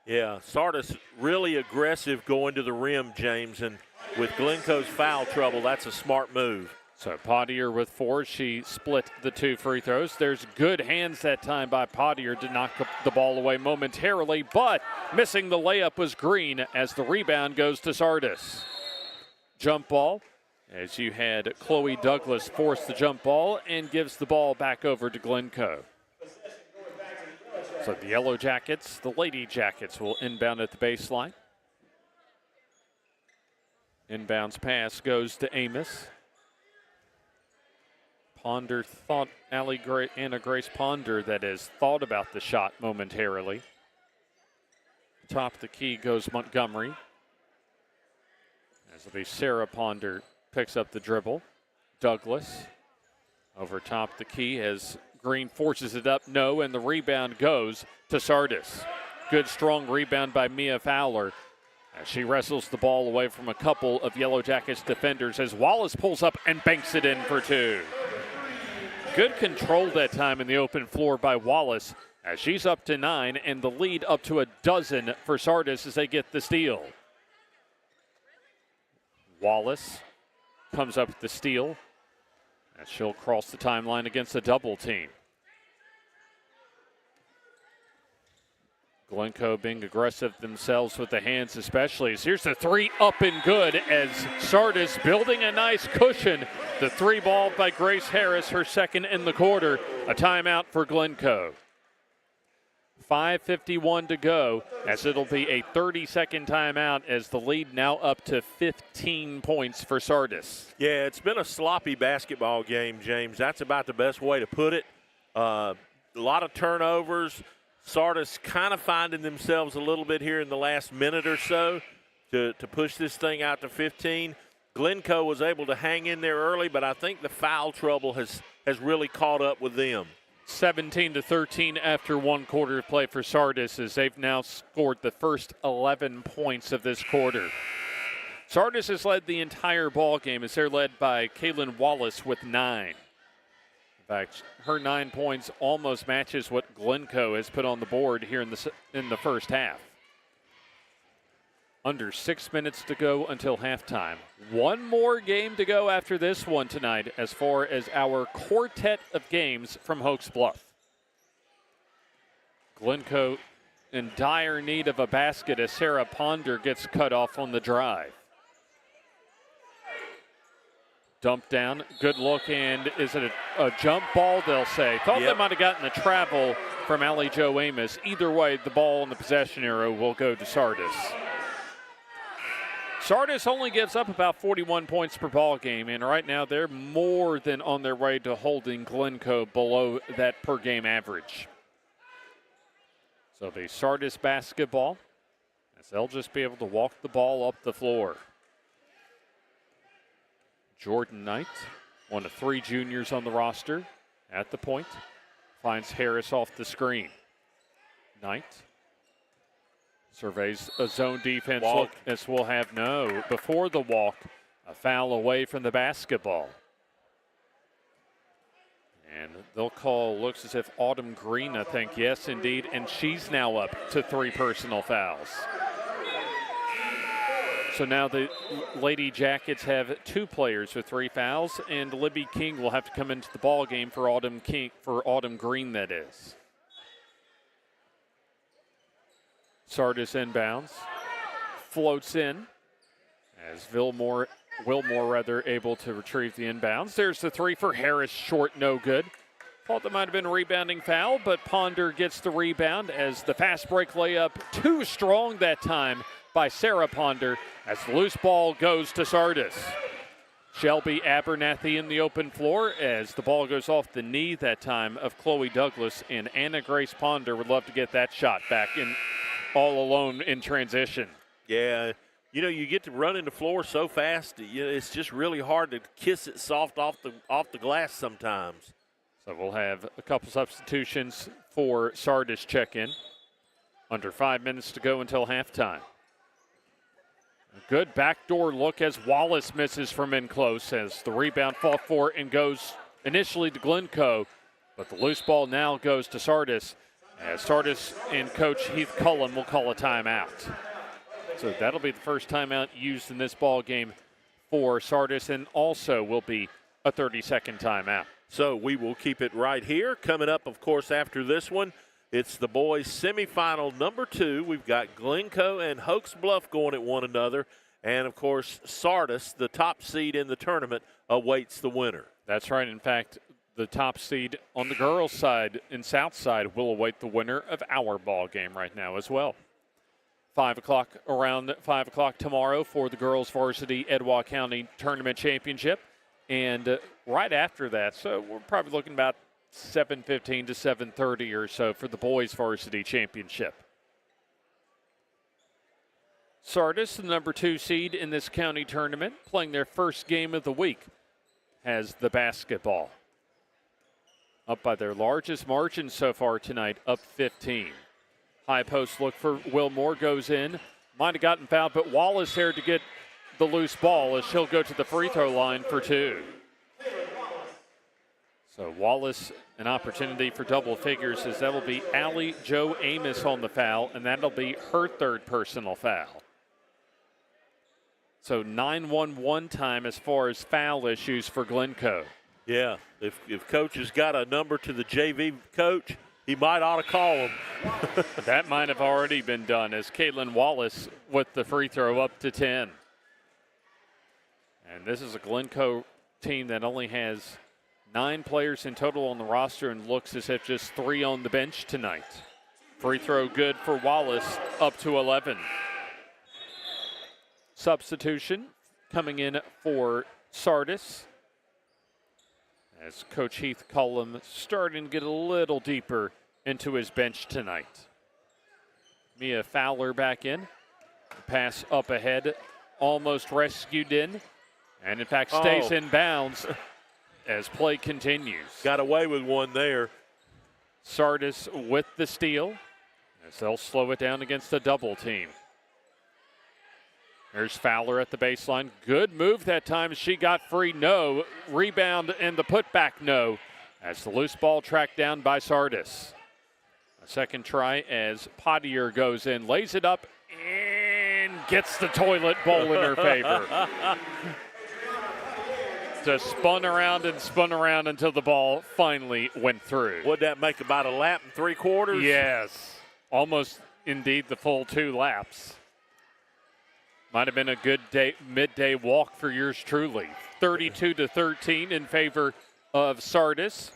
S2: Yeah, Sardis really aggressive going to the rim, James, and with Glencoe's foul trouble, that's a smart move.
S1: So Pottier with 4. She split the 2 free throws. There's good hands that time by Pottier to knock the ball away momentarily, but missing the layup was Green as the rebound goes to Sardis. Jump ball, as you had Chloe Douglas force the jump ball and gives the ball back over to Glencoe. So the Yellow Jackets, the Lady Jackets, will inbound at the baseline. Inbounds pass goes to Amos. Ponder thought, Anna Grace Ponder, that is, thought about the shot momentarily. Top of the key goes Montgomery. As it'll be Sarah Ponder picks up the dribble. Douglas over top the key as Green forces it up. No, and the rebound goes to Sardis. Good, strong rebound by Mia Fowler as she wrestles the ball away from a couple of Yellow Jackets defenders as Wallace pulls up and banks it in for two. Good control that time in the open floor by Wallace as she's up to 9 and the lead up to a dozen for Sardis as they get the steal. Wallace comes up with the steal as she'll cross the timeline against a double team. Glencoe being aggressive themselves with the hands especially. Here's the three up and good as Sardis building a nice cushion. The three ball by Grace Harris, her second in the quarter. A timeout for Glencoe. 5:51 to go as it'll be a 30-second timeout as the lead now up to 15 points for Sardis.
S2: Yeah, it's been a sloppy basketball game, James. That's about the best way to put it. A lot of turnovers. Sardis kind of finding themselves a little bit here in the last minute or so to push this thing out to 15. Glencoe was able to hang in there early, but I think the foul trouble has really caught up with them.
S1: 17-13 after one quarter of play for Sardis as they've now scored the first 11 points of this quarter. Sardis has led the entire ball game as they're led by Kaylin Wallace with 9. In fact, her 9 points almost matches what Glencoe has put on the board here in the first half. Under 6 minutes to go until halftime. One more game to go after this one tonight as far as our quartet of games from Hokes Bluff. Glencoe in dire need of a basket as Sarah Ponder gets cut off on the drive. Dump down, good look, and is it a jump ball, they'll say. Thought they might have gotten the travel from Allie Jo Amos. Either way, the ball in the possession arrow will go to Sardis. Sardis only gives up about 41 points per ball game, and right now they're more than on their way to holding Glencoe below that per game average. So it'll be Sardis basketball as they'll just be able to walk the ball up the floor. Jordan Knight, one of 3 juniors on the roster at the point, finds Harris off the screen. Knight surveys a zone defense look as we'll have before the walk, a foul away from the basketball. And they'll call, looks as if Autumn Green, I think, yes indeed, and she's now up to 3 personal fouls. So now the Lady Jackets have 2 players with 3 fouls, and Libby King will have to come into the ball game for Autumn Green, that is. Sardis inbounds, floats in as Wilmore able to retrieve the inbounds. There's the 3 for Harris, short, no good. Thought that might have been a rebounding foul, but Ponder gets the rebound as the fast break layup, too strong that time by Sarah Ponder as the loose ball goes to Sardis. Shelby Abernathy in the open floor as the ball goes off the knee that time of Chloe Douglas, and Anna Grace Ponder would love to get that shot back in all alone in transition.
S2: Yeah, you get to run in the floor so fast, it's just really hard to kiss it soft off the glass sometimes.
S1: So we'll have a couple substitutions for Sardis check-in. Under 5 minutes to go until halftime. A good backdoor look as Wallace misses from in close as the rebound fought for and goes initially to Glencoe, but the loose ball now goes to Sardis as Sardis and Coach Heath Cullen will call a timeout. So that'll be the first timeout used in this ball game for Sardis, and also will be a 30-second timeout.
S2: So we will keep it right here. Coming up, of course, after this one, it's the boys' semifinal number 2. We've got Glencoe and Hokes Bluff going at one another.
S14: And, of course, Sardis, the top seed in the tournament, awaits the winner.
S1: That's right. In fact, the top seed on the girls' side and south side will await the winner of our ball game right now as well. 5 o'clock, around 5 o'clock tomorrow for the girls varsity Etowah County Tournament Championship. And right after that, so we're probably looking about 7:15 to 7:30 or so for the boys varsity championship. Sardis, the number 2 seed in this county tournament, playing their first game of the week, has the basketball. Up by their largest margin so far tonight, up 15. High post look for Wilmore goes in. Might have gotten fouled, but Wallace there to get the loose ball as she'll go to the free throw line for 2. So Wallace, an opportunity for double figures as that will be Allie Jo Amos on the foul, and that'll be her 3rd personal foul. So 9-1-1 time as far as foul issues for Glencoe.
S14: Yeah, if coach has got a number to the JV coach, he might ought to call him.
S1: That might have already been done as Caitlin Wallace with the free throw up to 10. And this is a Glencoe team that only has 9 players in total on the roster and looks as if just 3 on the bench tonight. Free throw good for Wallace, up to 11. Substitution coming in for Sardis as Coach Heath Cullum starting to get a little deeper into his bench tonight. Mia Fowler back in. Pass up ahead, almost rescued in, and in fact stays in bounds as play continues.
S14: Got away with one there.
S1: Sardis with the steal as they'll slow it down against a double team. There's Fowler at the baseline. Good move that time. She got free. No. Rebound and the putback. No. As the loose ball tracked down by Sardis. A second try as Pottier goes in, lays it up, and gets the toilet bowl in her favor. Just spun around until the ball finally went through.
S14: Would that make about a lap and 3/4?
S1: Yes. Almost indeed the full 2 laps. Might have been a good midday walk for yours truly. 32-13 in favor of Sardis.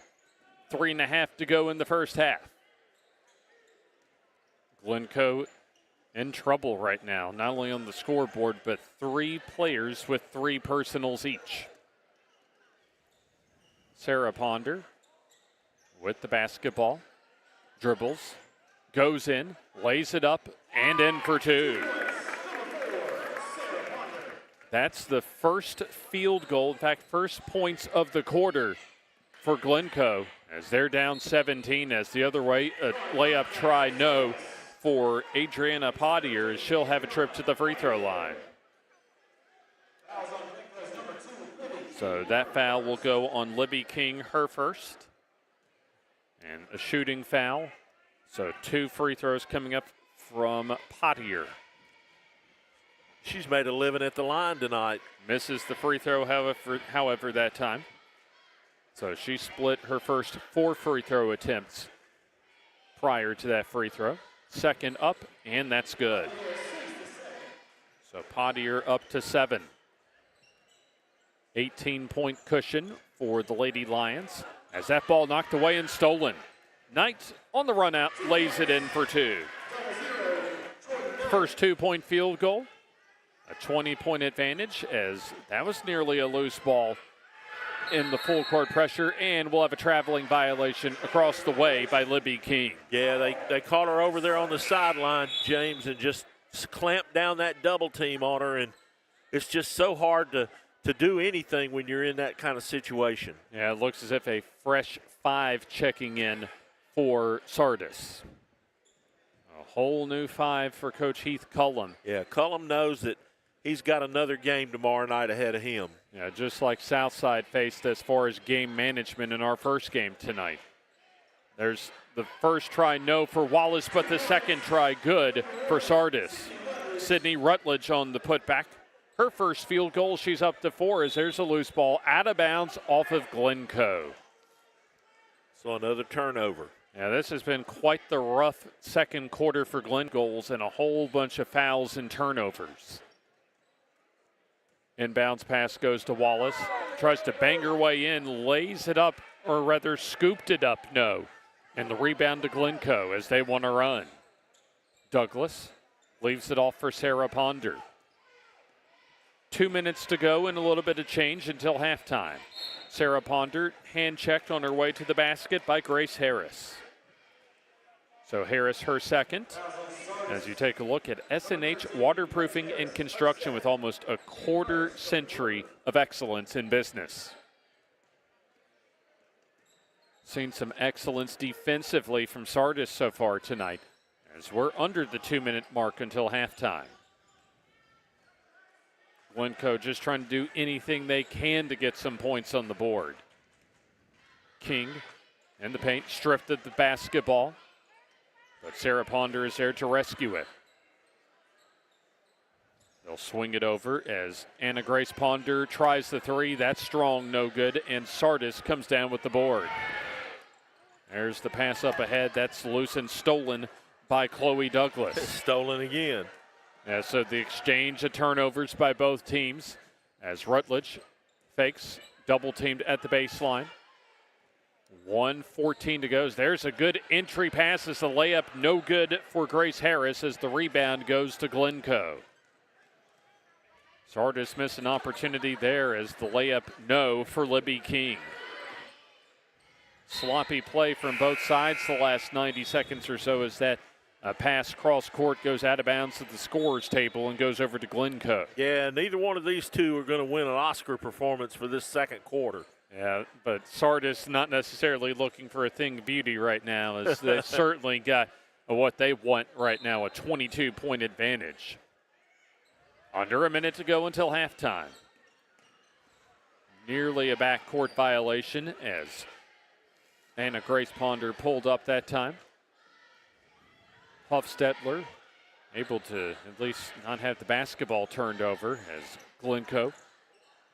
S1: 3.5 to go in the first half. Glencoe in trouble right now, not only on the scoreboard, but 3 players with 3 personals each. Sarah Ponder with the basketball, dribbles, goes in, lays it up, and in for 2. That's the first field goal, in fact, first points of the quarter for Glencoe as they're down 17. As the other way, a layup try, no, for Adriana Pottier as she'll have a trip to the free throw line. So that foul will go on Libby King, her first. And a shooting foul. So 2 free throws coming up from Pottier.
S14: She's made a living at the line tonight.
S1: Misses the free throw, however that time. So she split her first 4 free throw attempts prior to that free throw. Second up, and that's good. So Pottier up to 7. 18-point cushion for the Lady Lions as that ball knocked away and stolen. Knight on the run out, lays it in for 2. First 2-point field goal. A 20-point advantage as that was nearly a loose ball in the full court pressure, and we'll have a traveling violation across the way by Libby King.
S14: Yeah, they caught her over there on the sideline, James, and just clamped down that double team on her, and it's just so hard to do anything when you're in that kind of situation.
S1: Yeah, it looks as if a fresh 5 checking in for Sardis. A whole new 5 for Coach Heath Cullum.
S14: Yeah, Cullum knows that he's got another game tomorrow night ahead of him.
S1: Yeah, just like Southside faced as far as game management in our first game tonight. There's the first try, no for Wallace, but the second try, good for Sardis. Sydney Rutledge on the putback. Her first field goal, she's up to 4 as there's a loose ball out of bounds off of Glencoe.
S14: So another turnover.
S1: Yeah, this has been quite the rough second quarter for Glencoe and a whole bunch of fouls and turnovers. Inbounds pass goes to Wallace. Tries to bang her way in, lays it up, or rather scooped it up, no. And the rebound to Glencoe as they want to run. Douglas leaves it off for Sarah Ponder. 2 minutes to go and a little bit of change until halftime. Sarah Ponder hand-checked on her way to the basket by Grace Harris. So Harris, her second. As you take a look at S&H Waterproofing and Construction with almost a quarter century of excellence in business. Seen some excellence defensively from Sardis so far tonight as we're under the 2-minute mark until halftime. Glencoe just trying to do anything they can to get some points on the board. King in the paint, stripped at the basketball. But Sarah Ponder is there to rescue it. They'll swing it over as Anna Grace Ponder tries the three. That's strong, no good, and Sardis comes down with the board. There's the pass up ahead. That's loose and stolen by Chloe Douglas.
S14: Stolen again.
S1: Yeah, so the exchange of turnovers by both teams as Rutledge fakes, double teamed at the baseline. 1:14 to go. There's a good entry pass as the layup no good for Grace Harris as the rebound goes to Glencoe. Sardis missed an opportunity there as the layup no for Libby King. Sloppy play from both sides the last 90 seconds or so as that pass cross court goes out of bounds at the scorer's table and goes over to Glencoe.
S14: Yeah, neither one of these two are going to win an Oscar performance for this second quarter.
S1: Yeah, but Sardis not necessarily looking for a thing of beauty right now as they certainly got what they want right now, a 22-point advantage. Under a minute to go until halftime. Nearly a backcourt violation as Anna Grace Ponder pulled up that time. Huffstetler able to at least not have the basketball turned over as Glencoe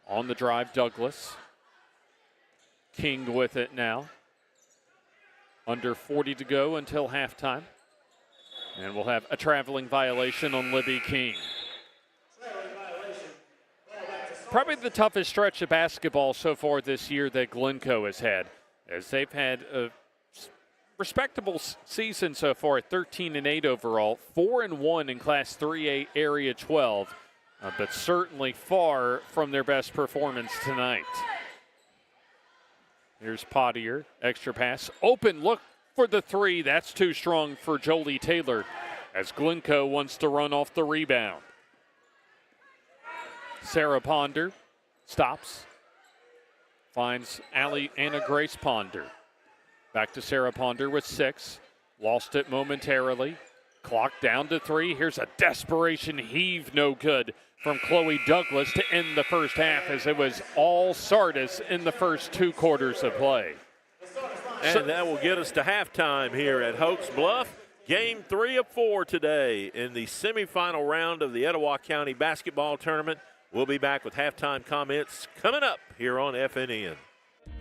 S1: on the drive. Douglas. King with it now. Under 40 to go until halftime. And we'll have a traveling violation on Libby King. Probably the toughest stretch of basketball so far this year that Glencoe has had, as they've had a respectable season so far at 13-8 overall, 4-1 in Class 3A Area 12, but certainly far from their best performance tonight. Here's Pottier, extra pass, open look for the three. That's too strong for Jolie Taylor as Glencoe wants to run off the rebound. Sarah Ponder stops, finds Anna Grace Ponder. Back to Sarah Ponder with 6, lost it momentarily. Clock down to 3. Here's a desperation heave, no good from Chloe Douglas to end the first half as it was all Sardis in the first 2 quarters of play.
S14: And that will get us to halftime here at Hokes Bluff. Game 3 of 4 today in the semifinal round of the Etowah County Basketball Tournament. We'll be back with halftime comments coming up here on FNN.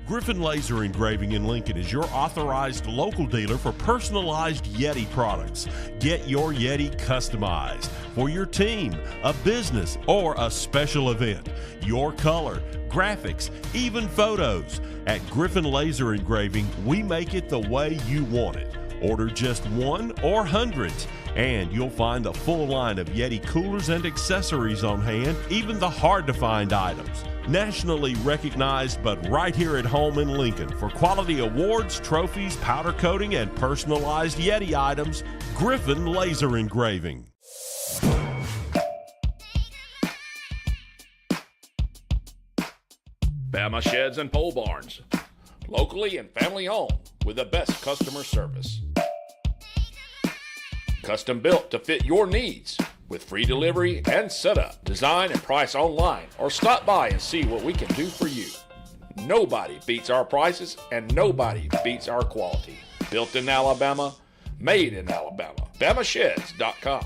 S5: Griffin Laser Engraving in Lincoln is your authorized local dealer for personalized Yeti products. Get your Yeti customized for your team, a business, or a special event. Your color, graphics, even photos. At Griffin Laser Engraving, we make it the way you want it. Order just one or hundreds, and you'll find a full line of Yeti coolers and accessories on hand, even the hard-to-find items. Nationally recognized, but right here at home in Lincoln for quality awards, trophies, powder coating, and personalized Yeti items, Griffin Laser Engraving.
S13: Bama Sheds and Pole Barns. Locally and family owned with the best customer service. Custom built to fit your needs with free delivery and setup. Design and price online or stop by and see what we can do for you. Nobody beats our prices and nobody beats our quality. Built in Alabama, made in Alabama. BamaSheds.com.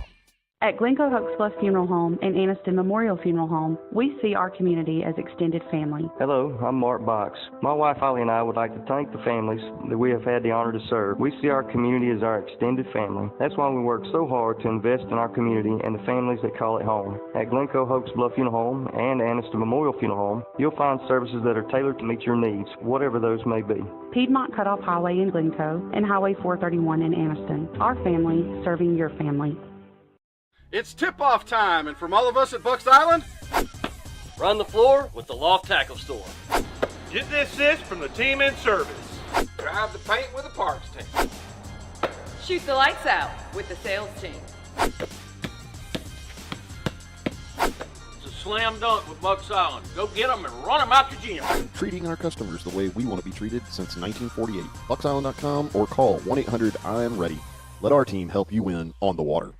S10: At Glencoe Hokes Bluff Funeral Home and Anniston Memorial Funeral Home, we see our community as extended family.
S11: Hello, I'm Mark Box. My wife Holly and I would like to thank the families that we have had the honor to serve. We see our community as our extended family. That's why we work so hard to invest in our community and the families that call it home. At Glencoe Hokes Bluff Funeral Home and Anniston Memorial Funeral Home, you'll find services that are tailored to meet your needs, whatever those may be.
S10: Piedmont Cutoff Highway in Glencoe and Highway 431 in Anniston. Our family serving your family.
S6: It's tip-off time, and from all of us at Bucks Island,
S7: Run the floor with the Loft Tackle Store.
S2: Get the assist from the team in service.
S6: drive the paint with the parts team.
S8: Shoot the lights out with the sales team.
S7: It's a slam dunk with Bucks Island. Go get them and run them out your gym.
S9: Treating our customers the way we want to be treated since 1948. BucksIsland.com or call 1-800-I-AM-READY. Let our team help you win on the water.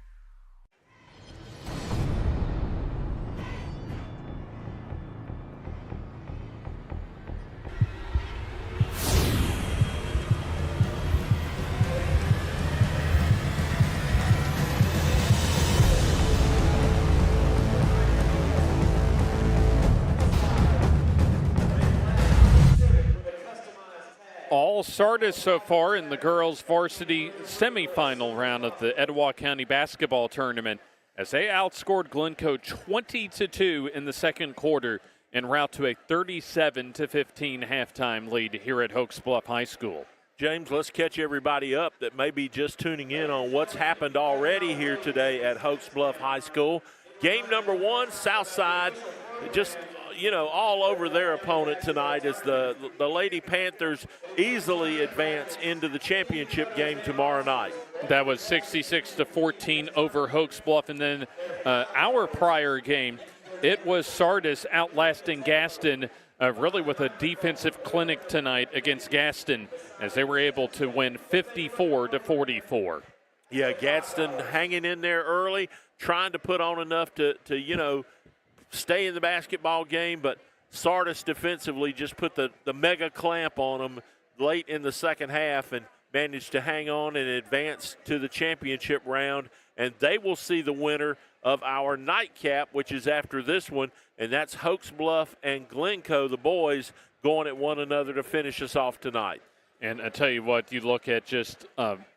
S1: All Sardis so far in the girls' varsity semifinal round of the Etowah County basketball tournament as they outscored Glencoe 20-2 in the second quarter en route to a 37-15 halftime lead here at Hokes Bluff High School.
S14: James, let's catch everybody up that may be just tuning in on what's happened already here today at Hokes Bluff High School. Game number one, Southside, just all over their opponent tonight as the Lady Panthers easily advance into the championship game tomorrow night.
S1: That was 66-14 over Hokes Bluff. And then our prior game, it was Sardis outlasting Gaston really with a defensive clinic tonight against Gaston as they were able to win 54-44.
S14: Yeah, Gaston hanging in there early, trying to put on enough to stay in the basketball game, but Sardis defensively just put the mega clamp on them late in the second half and managed to hang on and advance to the championship round. And they will see the winner of our nightcap, which is after this one, and that's Hokes Bluff and Glencoe, the boys, going at one another to finish us off tonight.
S1: And I tell you what, you look at just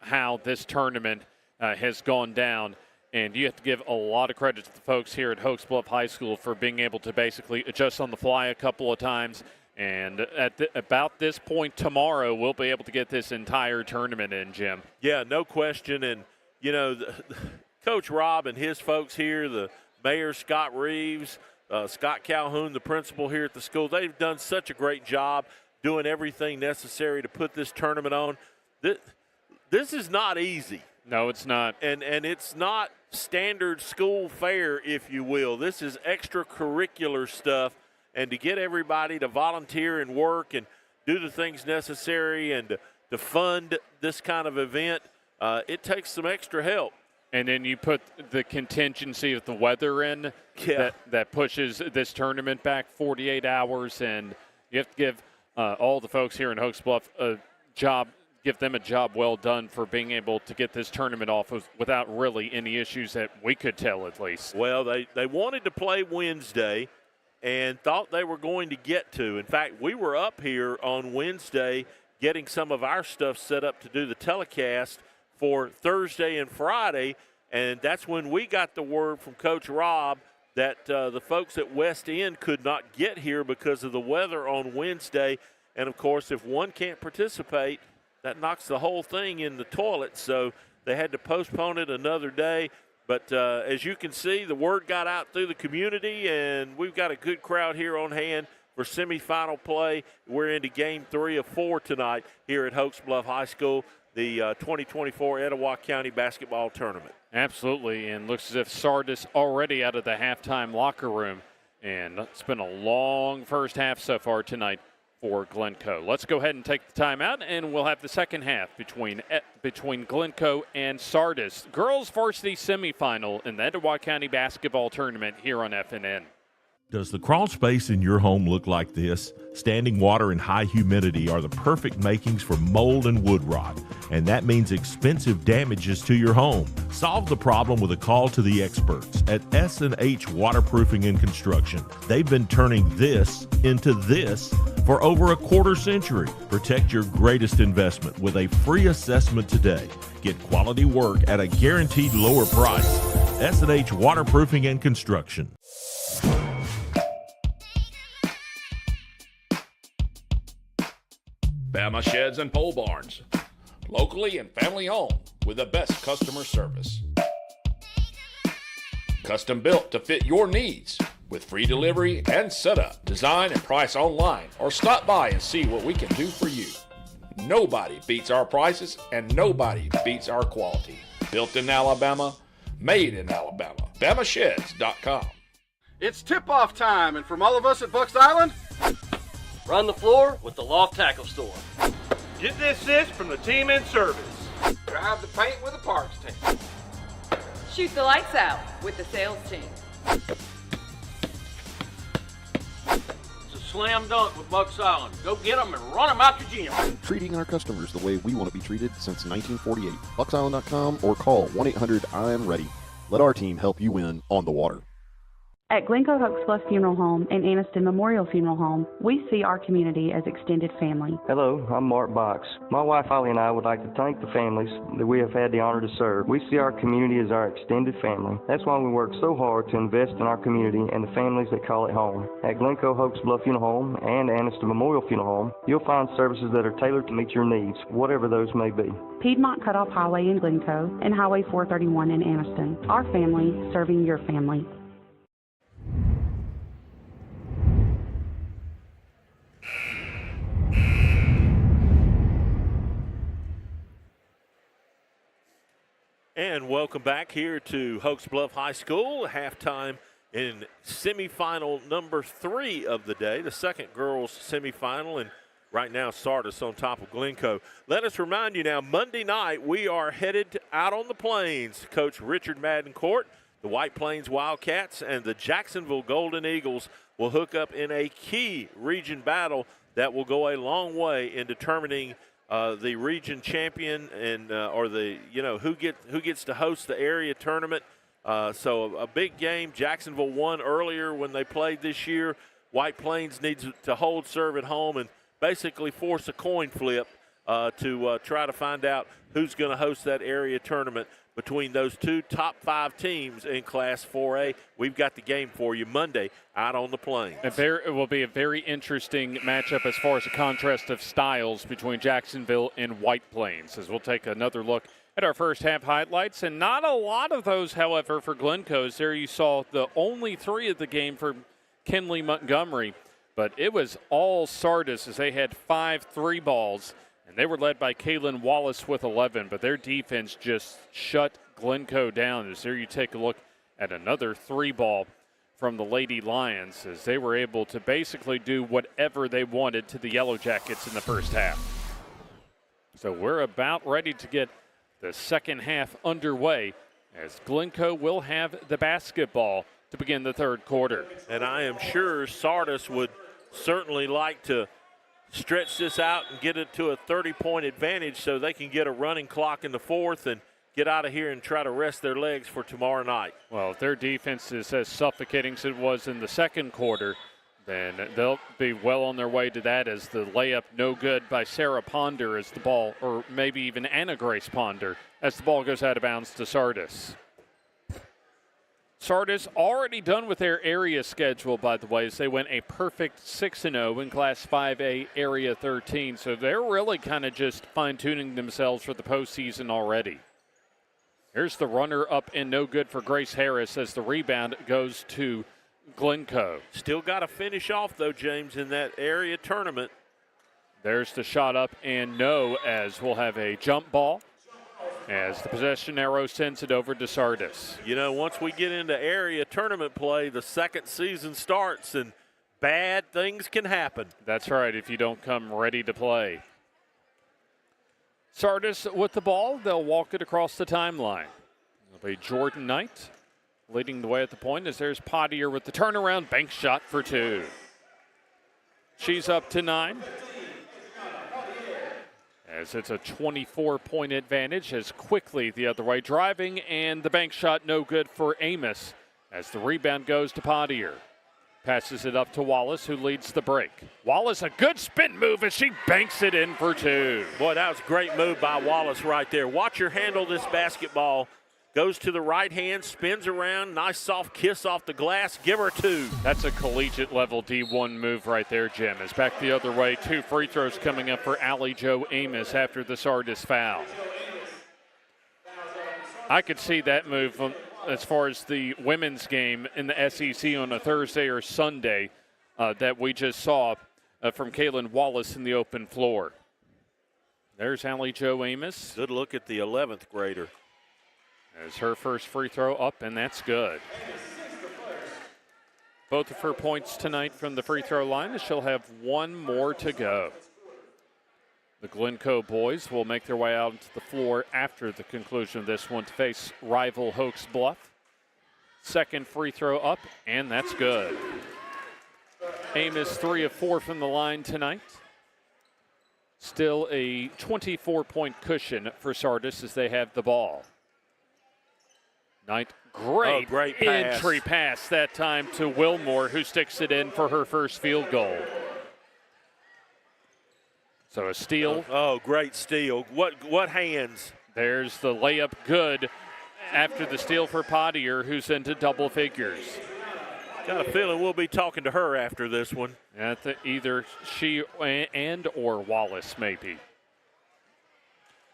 S1: how this tournament has gone down, and you have to give a lot of credit to the folks here at Hokes Bluff High School for being able to basically adjust on the fly a couple of times. And at about this point tomorrow, we'll be able to get this entire tournament in, Jim.
S14: Yeah, no question. And, Coach Rob and his folks here, the mayor, Scott Reeves, Scott Calhoun, the principal here at the school, they've done such a great job doing everything necessary to put this tournament on. This is not easy.
S1: No, it's not.
S14: And it's not standard school fare, if you will. This is extracurricular stuff, and to get everybody to volunteer and work and do the things necessary and to fund this kind of event, it takes some extra help.
S1: And then you put the contingency of the weather in that pushes this tournament back 48 hours, and you have to give all the folks here in Hokes Bluff a job. Give them a job well done for being able to get this tournament off without really any issues that we could tell, at least.
S14: Well, they wanted to play Wednesday and thought they were going to get to. In fact, we were up here on Wednesday getting some of our stuff set up to do the telecast for Thursday and Friday, and that's when we got the word from Coach Rob that the folks at West End could not get here because of the weather on Wednesday. And, of course, if one can't participate, that knocks the whole thing in the toilet, so they had to postpone it another day. But as you can see, the word got out through the community, and we've got a good crowd here on hand for semifinal play. We're into Game 3 of 4 tonight here at Hokes Bluff High School, the 2024 Etowah County Basketball Tournament.
S1: Absolutely, and looks as if Sardis already out of the halftime locker room, and it's been a long first half so far tonight for Glencoe. Let's go ahead and take the timeout, and we'll have the second half between Glencoe and Sardis. Girls varsity semifinal in the Etowah County basketball tournament here on FNN.
S5: Does the crawl space in your home look like this? Standing water and high humidity are the perfect makings for mold and wood rot, and that means expensive damages to your home. Solve the problem with a call to the experts at S&H Waterproofing and Construction. They've been turning this into this for over a quarter century. Protect your greatest investment with a free assessment today. Get quality work at a guaranteed lower price. S&H Waterproofing and Construction.
S13: Bama Sheds and Pole Barns, locally and family owned with the best customer service. Custom built to fit your needs with free delivery and setup. Design and price online or stop by and see what we can do for you. Nobody beats our prices and nobody beats our quality. Built in Alabama, made in Alabama. BamaSheds.com.
S6: It's tip-off time, and from all of us at Bucks Island,
S7: Run the floor with the Loft Tackle Store.
S2: Get the assist from the team in service.
S6: drive the paint with the parts team.
S8: Shoot the lights out with the sales team.
S7: It's a slam dunk with Bucks Island. Go get them and run them out your gym.
S9: Treating our customers the way we want to be treated since 1948. BucksIsland.com or call 1-800-I-AM-READY. Let our team help you win on the water.
S10: At Glencoe Hokes Bluff Funeral Home and Anniston Memorial Funeral Home, we see our community as extended family.
S11: Hello, I'm Mark Box. My wife Holly and I would like to thank the families that we have had the honor to serve. We see our community as our extended family. That's why we work so hard to invest in our community and the families that call it home. At Glencoe Hokes Bluff Funeral Home and Anniston Memorial Funeral Home, you'll find services that are tailored to meet your needs, whatever those may be.
S10: Piedmont Cutoff Highway in Glencoe and Highway 431 in Anniston. Our family serving your family.
S14: And welcome back here to Hokes Bluff High School, halftime in semifinal number 3 of the day, the second girls semifinal, and right now Sardis on top of Glencoe. Let us remind you now, Monday night we are headed out on the plains. Coach Richard Maddencourt, the White Plains Wildcats, and the Jacksonville Golden Eagles will hook up in a key region battle that will go a long way in determining the region champion and or the who gets to host the area tournament. So a big game. Jacksonville won earlier when they played this year. White Plains needs to hold serve at home and basically force a coin flip to try to find out who's going to host that area tournament between those two top 5 teams in Class 4A. We've got the game for you Monday out on the plains.
S1: It will be a very interesting matchup as far as a contrast of styles between Jacksonville and White Plains, as we'll take another look at our first half highlights. And not a lot of those, however, for Glencoe's. There you saw the only 3 of the game for Kinley Montgomery, but it was all Sardis as they had 5 3-balls. And they were led by Kaylin Wallace with 11, but their defense just shut Glencoe down. As there you take a look at another 3-ball from the Lady Lions, as they were able to basically do whatever they wanted to the Yellow Jackets in the first half. So we're about ready to get the second half underway, as Glencoe will have the basketball to begin the third quarter.
S14: And I am sure Sardis would certainly like to stretch this out and get it to a 30-point advantage so they can get a running clock in the fourth and get out of here and try to rest their legs for tomorrow night.
S1: Well, if their defense is as suffocating as it was in the second quarter, then they'll be well on their way to that, as the layup no good by Sarah Ponder as the ball, or maybe even Anna Grace Ponder, as the ball goes out of bounds to Sardis. Sardis already done with their area schedule, by the way, as they went a perfect 6-0 in Class 5A Area 13. So they're really kind of just fine-tuning themselves for the postseason already. Here's the runner up and no good for Grace Harris as the rebound goes to Glencoe.
S14: Still got to finish off, though, James, in that area tournament.
S1: There's the shot up and no, as we'll have a jump ball, as the possession arrow sends it over to Sardis.
S14: You know, once we get into area tournament play, the second season starts and bad things can happen.
S1: That's right, if you don't come ready to play. Sardis with the ball. They'll walk it across the timeline. It'll be Jordan Knight Leading the way at the point as there's Pottier with the turnaround bank shot for 2. She's up to 9. As it's a 24-point advantage as quickly the other way driving, and the bank shot no good for Amos as the rebound goes to Pottier. Passes it up to Wallace, who leads the break. Wallace, a good spin move as she banks it in for 2.
S14: Boy, that was a great move by Wallace right there. Watch her handle this basketball. Goes to the right hand, spins around, nice soft kiss off the glass, give her 2.
S1: That's a collegiate level D1 move right there, Jim. Is back the other way. 2 free throws coming up for Allie Jo Amos after the Sardis foul. I could see that move as far as the women's game in the SEC on a Thursday or Sunday that we just saw from Kaylin Wallace in the open floor. There's Allie Jo Amos.
S14: Good look at the 11th grader.
S1: As her first free throw up, and that's good. Both of her points tonight from the free throw line, and she'll have 1 more to go. The Glencoe boys will make their way out onto the floor after the conclusion of this one to face rival Hokes Bluff. Second free throw up, and that's good. Amos 3 of 4 from the line tonight. Still a 24-point cushion for Sardis as they have the ball. Knight, great entry pass that time to Wilmore, who sticks it in for her first field goal. So a steal.
S14: Oh, great steal. What hands?
S1: There's the layup good after the steal for Pottier, who's into double figures.
S14: Got a feeling we'll be talking to her after this one.
S1: Either she and or Wallace, maybe.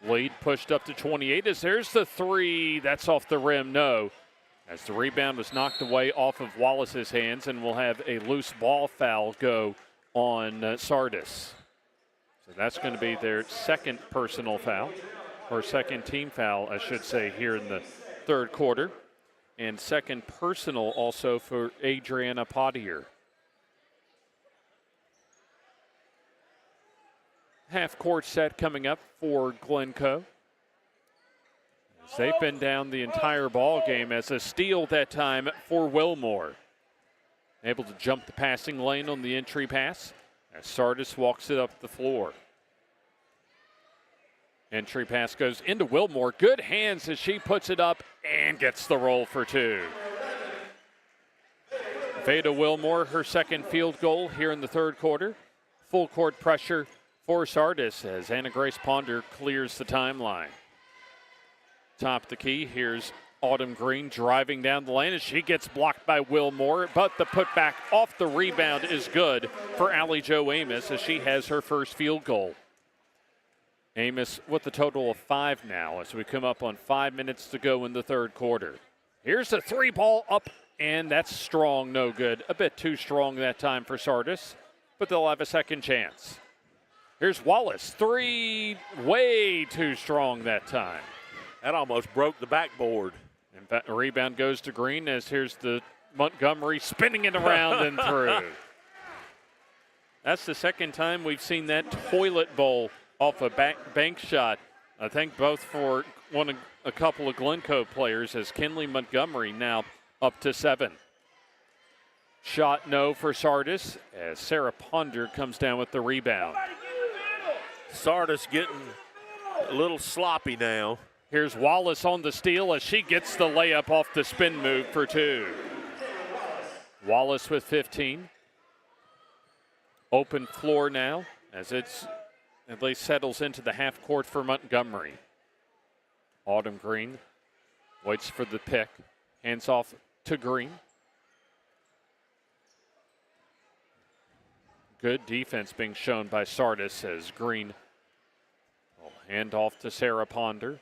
S1: Lead pushed up to 28 as there's the 3. That's off the rim, no. As the rebound was knocked away off of Wallace's hands, and we'll have a loose ball foul go on Sardis. So that's going to be their second personal foul, or second team foul, I should say, here in the third quarter. And second personal also for Adriana Pottier. Half-court set coming up for Glencoe. As they've been down the entire ball game as a steal that time for Wilmore. Able to jump the passing lane on the entry pass as Sardis walks it up the floor. Entry pass goes into Wilmore. Good hands as she puts it up and gets the roll for 2. Veda Wilmore, her second field goal here in the third quarter. Full court pressure for Sardis as Anna Grace Ponder clears the timeline. Top of the key, here's Autumn Green driving down the lane as she gets blocked by Wilmore, but the putback off the rebound is good for Allie Jo Amos as she has her first field goal. Amos with a total of 5 now as we come up on 5 minutes to go in the third quarter. Here's the 3 ball up, and that's strong, no good. A bit too strong that time for Sardis, but they'll have a second chance. Here's Wallace, 3, way too strong that time.
S14: That almost broke the backboard.
S1: In fact, a rebound goes to Green as here's the Montgomery spinning it around and through. That's the second time we've seen that toilet bowl off a bank shot. I think both for a couple of Glencoe players as Kinley Montgomery now up to 7. Shot no for Sardis as Sarah Ponder comes down with the rebound.
S14: Sardis getting a little sloppy now.
S1: Here's Wallace on the steal as she gets the layup off the spin move for 2. Wallace with 15. Open floor now as it's at least settles into the half court for Montgomery. Autumn Green waits for the pick. Hands off to Green. Good defense being shown by Sardis as Green will hand off to Sarah Ponder.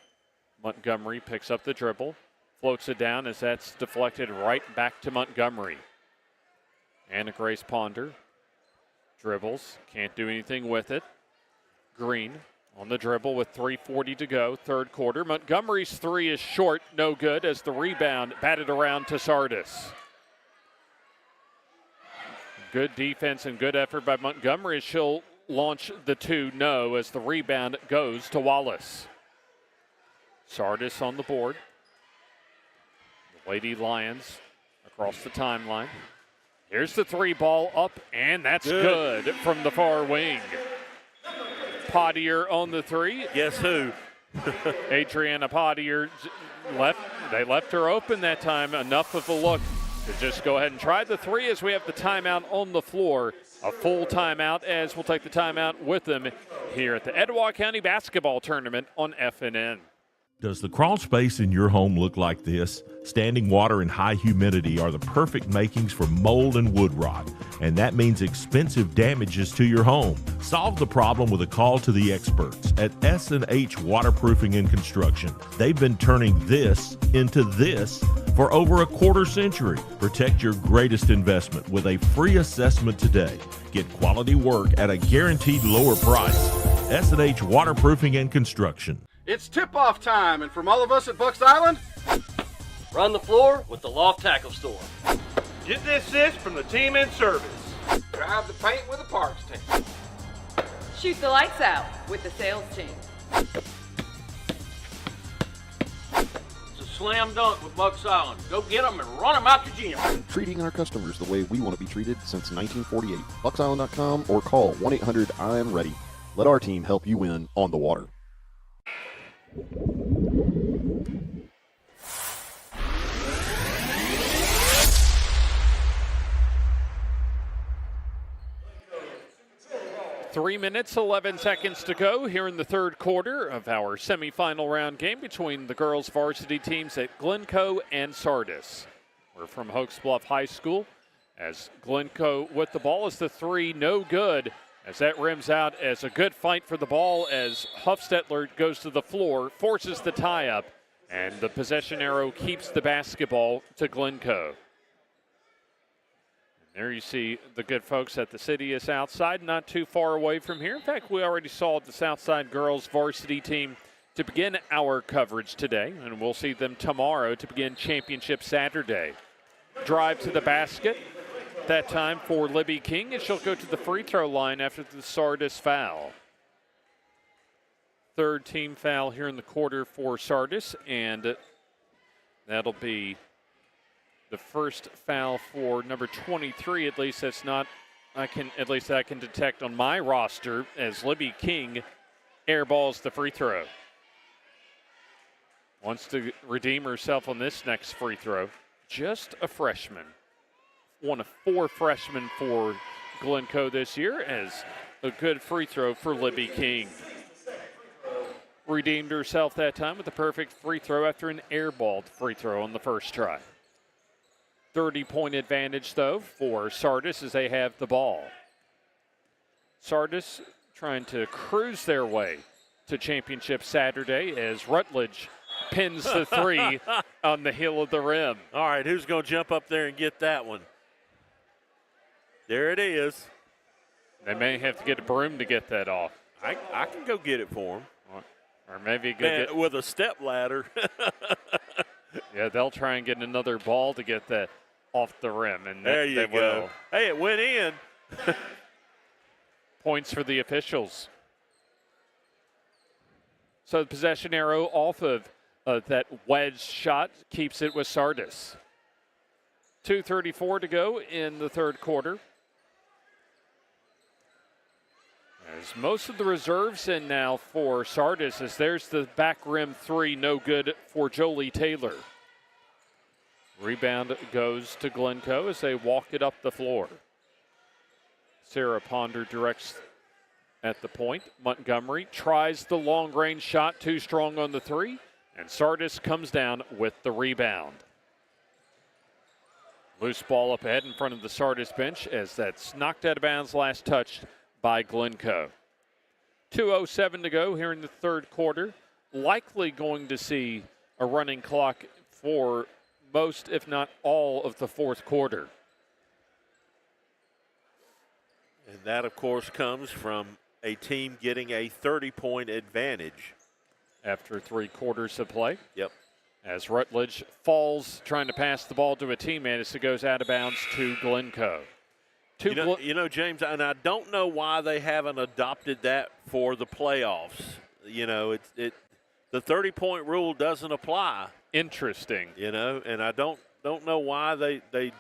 S1: Montgomery picks up the dribble, floats it down as that's deflected right back to Montgomery. Anna Grace Ponder dribbles, can't do anything with it. Green on the dribble with 3:40 to go, third quarter. Montgomery's 3 is short, no good as the rebound batted around to Sardis. Good defense and good effort by Montgomery as she'll launch the 2, no, as the rebound goes to Wallace. Sardis on the board. Lady Lions across the timeline. Here's the 3-ball up, and that's good from the far wing. Pottier on the 3.
S14: Guess who?
S1: Adriana Pottier they left her open that time. Enough of a look to just go ahead and try the 3 as we have the timeout on the floor. A full timeout as we'll take the timeout with them here at the Etowah County Basketball Tournament on FNN.
S5: Does the crawl space in your home look like this? Standing water and high humidity are the perfect makings for mold and wood rot, and that means expensive damages to your home. Solve the problem with a call to the experts at S&H Waterproofing and Construction. They've been turning this into this for over a quarter century. Protect your greatest investment with a free assessment today. Get quality work at a guaranteed lower price. S&H Waterproofing and Construction.
S6: It's tip-off time, and from all of us at Bucks Island,
S7: Run the floor with the Loft Tackle Store.
S2: Get the assist from the team in service.
S15: Drive the paint with the parts team.
S8: Shoot the lights out with the sales team.
S7: It's a slam dunk with Bucks Island. Go get them and run them out your gym.
S9: Treating our customers the way we want to be treated since 1948. BucksIsland.com or call 1-800-I'm-READY. Let our team help you win on the water.
S1: Three minutes, 11 seconds to go here in the third quarter of our semifinal round game between the girls varsity teams at Glencoe and Sardis. We're from Hokes Bluff High School as Glencoe with the ball is the 3, no good. As that rims out as a good fight for the ball as Huffstetler goes to the floor, forces the tie-up, and the possession arrow keeps the basketball to Glencoe. There you see the good folks at the City is outside, not too far away from here. In fact, we already saw the Southside girls varsity team to begin our coverage today, and we'll see them tomorrow to begin Championship Saturday. Drive to the basket, that time for Libby King, and she'll go to the free throw line after the Sardis foul. Third team foul here in the quarter for Sardis, and that'll be the first foul for number 23, at least that's not, I can detect on my roster as Libby King airballs the free throw. Wants to redeem herself on this next free throw. Just a freshman. One of 4 freshmen for Glencoe this year as a good free throw for Libby King. Redeemed herself that time with a perfect free throw after an airballed free throw on the first try. 30-point advantage, though, for Sardis as they have the ball. Sardis trying to cruise their way to Championship Saturday as Rutledge pins the 3 on the heel of the rim.
S14: All right, who's going to jump up there and get that one? There it is.
S1: They may have to get a broom to get that off.
S14: I can go get it for them.
S1: Or maybe get
S14: with a step ladder.
S1: Yeah, they'll try and get another ball to get that off the rim. And
S14: there you go.
S1: Will.
S14: Hey, it went in.
S1: Points for the officials. So the possession arrow off of that wedge shot keeps it with Sardis. 2:34 to go in the third quarter. As most of the reserves in now for Sardis as there's the back rim 3, no good for Jolie Taylor. Rebound goes to Glencoe as they walk it up the floor. Sarah Ponder directs at the point. Montgomery tries the long-range shot, too strong on the 3, and Sardis comes down with the rebound. Loose ball up ahead in front of the Sardis bench as that's knocked out of bounds, last touched by Glencoe. 2:07 to go here in the third quarter. Likely going to see a running clock for most, if not all, of the fourth quarter.
S14: And that, of course, comes from a team getting a 30-point advantage.
S1: After 3 quarters of play.
S14: Yep.
S1: As Rutledge falls trying to pass the ball to a teammate as it goes out of bounds to Glencoe.
S14: You know, James, and I don't know why they haven't adopted that for the playoffs. You know, the 30-point rule doesn't apply
S1: Interesting.
S14: And I don't know why they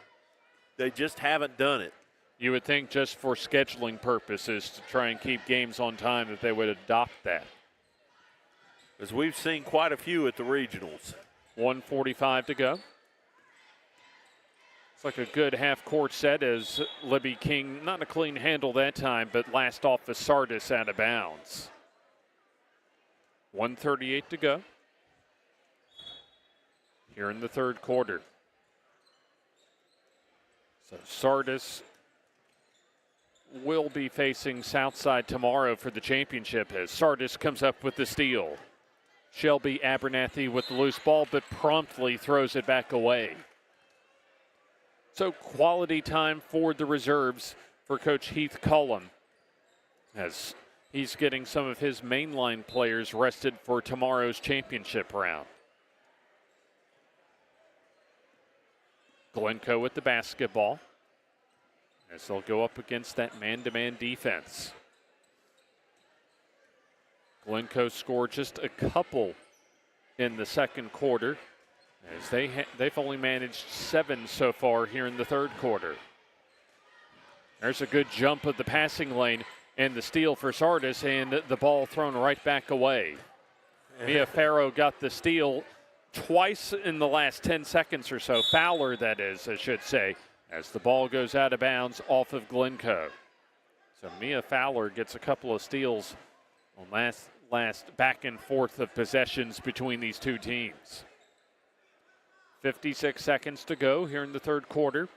S14: just haven't done it.
S1: You would think just for scheduling purposes to try and keep games on time that they would adopt that.
S14: As we've seen quite a few at the regionals.
S1: 1:45 to go. It's like a good half-court set as Libby King, not a clean handle that time, but last off the Sardis out of bounds. 1:38 to go here in the third quarter. So Sardis will be facing Southside tomorrow for the championship as Sardis comes up with the steal. Shelby Abernathy with the loose ball, but promptly throws it back away. So quality time for the reserves for Coach Heath Cullum as he's getting some of his mainline players rested for tomorrow's championship round. Glencoe with the basketball as they'll go up against that man-to-man defense. Glencoe scored just a couple in the second quarter as they've only managed 7 so far here in the third quarter. There's a good jump of the passing lane and the steal for Sardis, and the ball thrown right back away. Mia Farrow got the steal twice in the last 10 seconds or so. Fowler, that is, I should say, as the ball goes out of bounds off of Glencoe. So Mia Fowler gets a couple of steals on last back and forth of possessions between these two teams. 56 seconds to go here in the third quarter.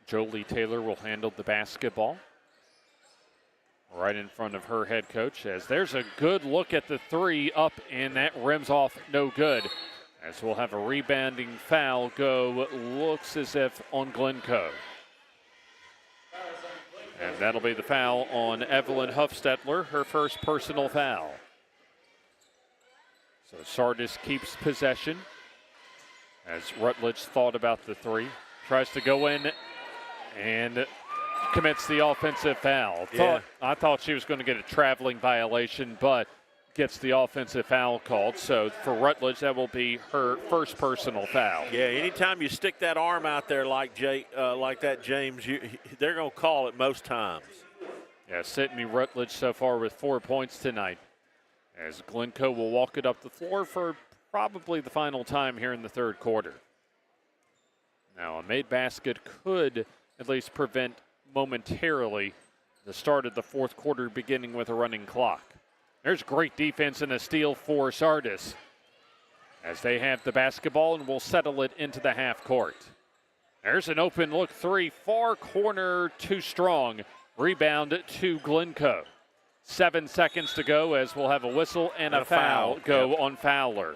S1: Jolie Taylor will handle the basketball right in front of her head coach as there's a good look at the three up, and that rims off no good as we'll have a rebounding foul go, looks as if on Glencoe. And that'll be the foul on Evelyn Huffstetler, her first personal foul. So Sardis keeps possession as Rutledge thought about the three, tries to go in and commits the offensive foul. I thought she was going to get a traveling violation, but gets the offensive foul called. So for Rutledge, that will be her first personal foul.
S14: Yeah, anytime you stick that arm out there like that, James, they're going to call it most times.
S1: Yeah, Sydney Rutledge so far with 4 points tonight, as Glencoe will walk it up the floor for probably the final time here in the third quarter. Now, a made basket could at least prevent momentarily the start of the fourth quarter, beginning with a running clock. There's great defense and a steal for Sardis as they have the basketball and will settle it into the half court. There's an open look three, far corner, too strong. Rebound to Glencoe. 7 seconds to go as we'll have a whistle and a foul go on Fowler.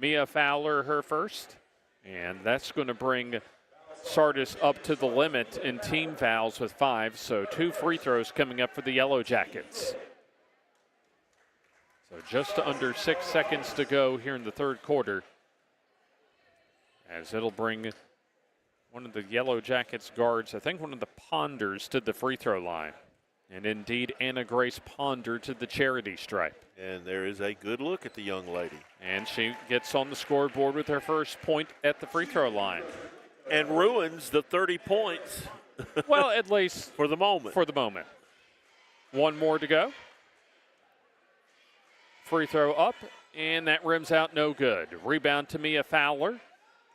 S1: Mia Fowler, her first, and that's going to bring Sardis up to the limit in team fouls with 5, so 2 free throws coming up for the Yellow Jackets. So just under 6 seconds to go here in the third quarter, as it'll bring one of the Yellow Jackets guards, I think one of the Ponders, to the free throw line. And indeed, Anna Grace Ponder to the charity stripe.
S14: And there is a good look at the young lady.
S1: And she gets on the scoreboard with her first point at the free throw line.
S14: And ruins the 30 points.
S1: Well, at least
S14: for the moment.
S1: For the moment. 1 more to go. Free throw up, and that rims out no good. Rebound to Mia Fowler.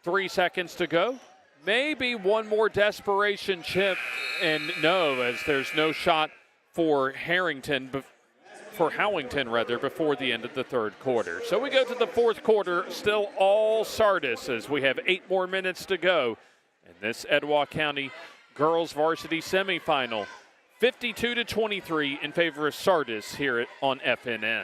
S1: 3 seconds to go. Maybe one more desperation chip, and no, as there's no shot for Howington before the end of the third quarter. So we go to the fourth quarter, still all Sardis as we have 8 more minutes to go in this Etowah County girls varsity semifinal. 52-23 in favor of Sardis here on FNN.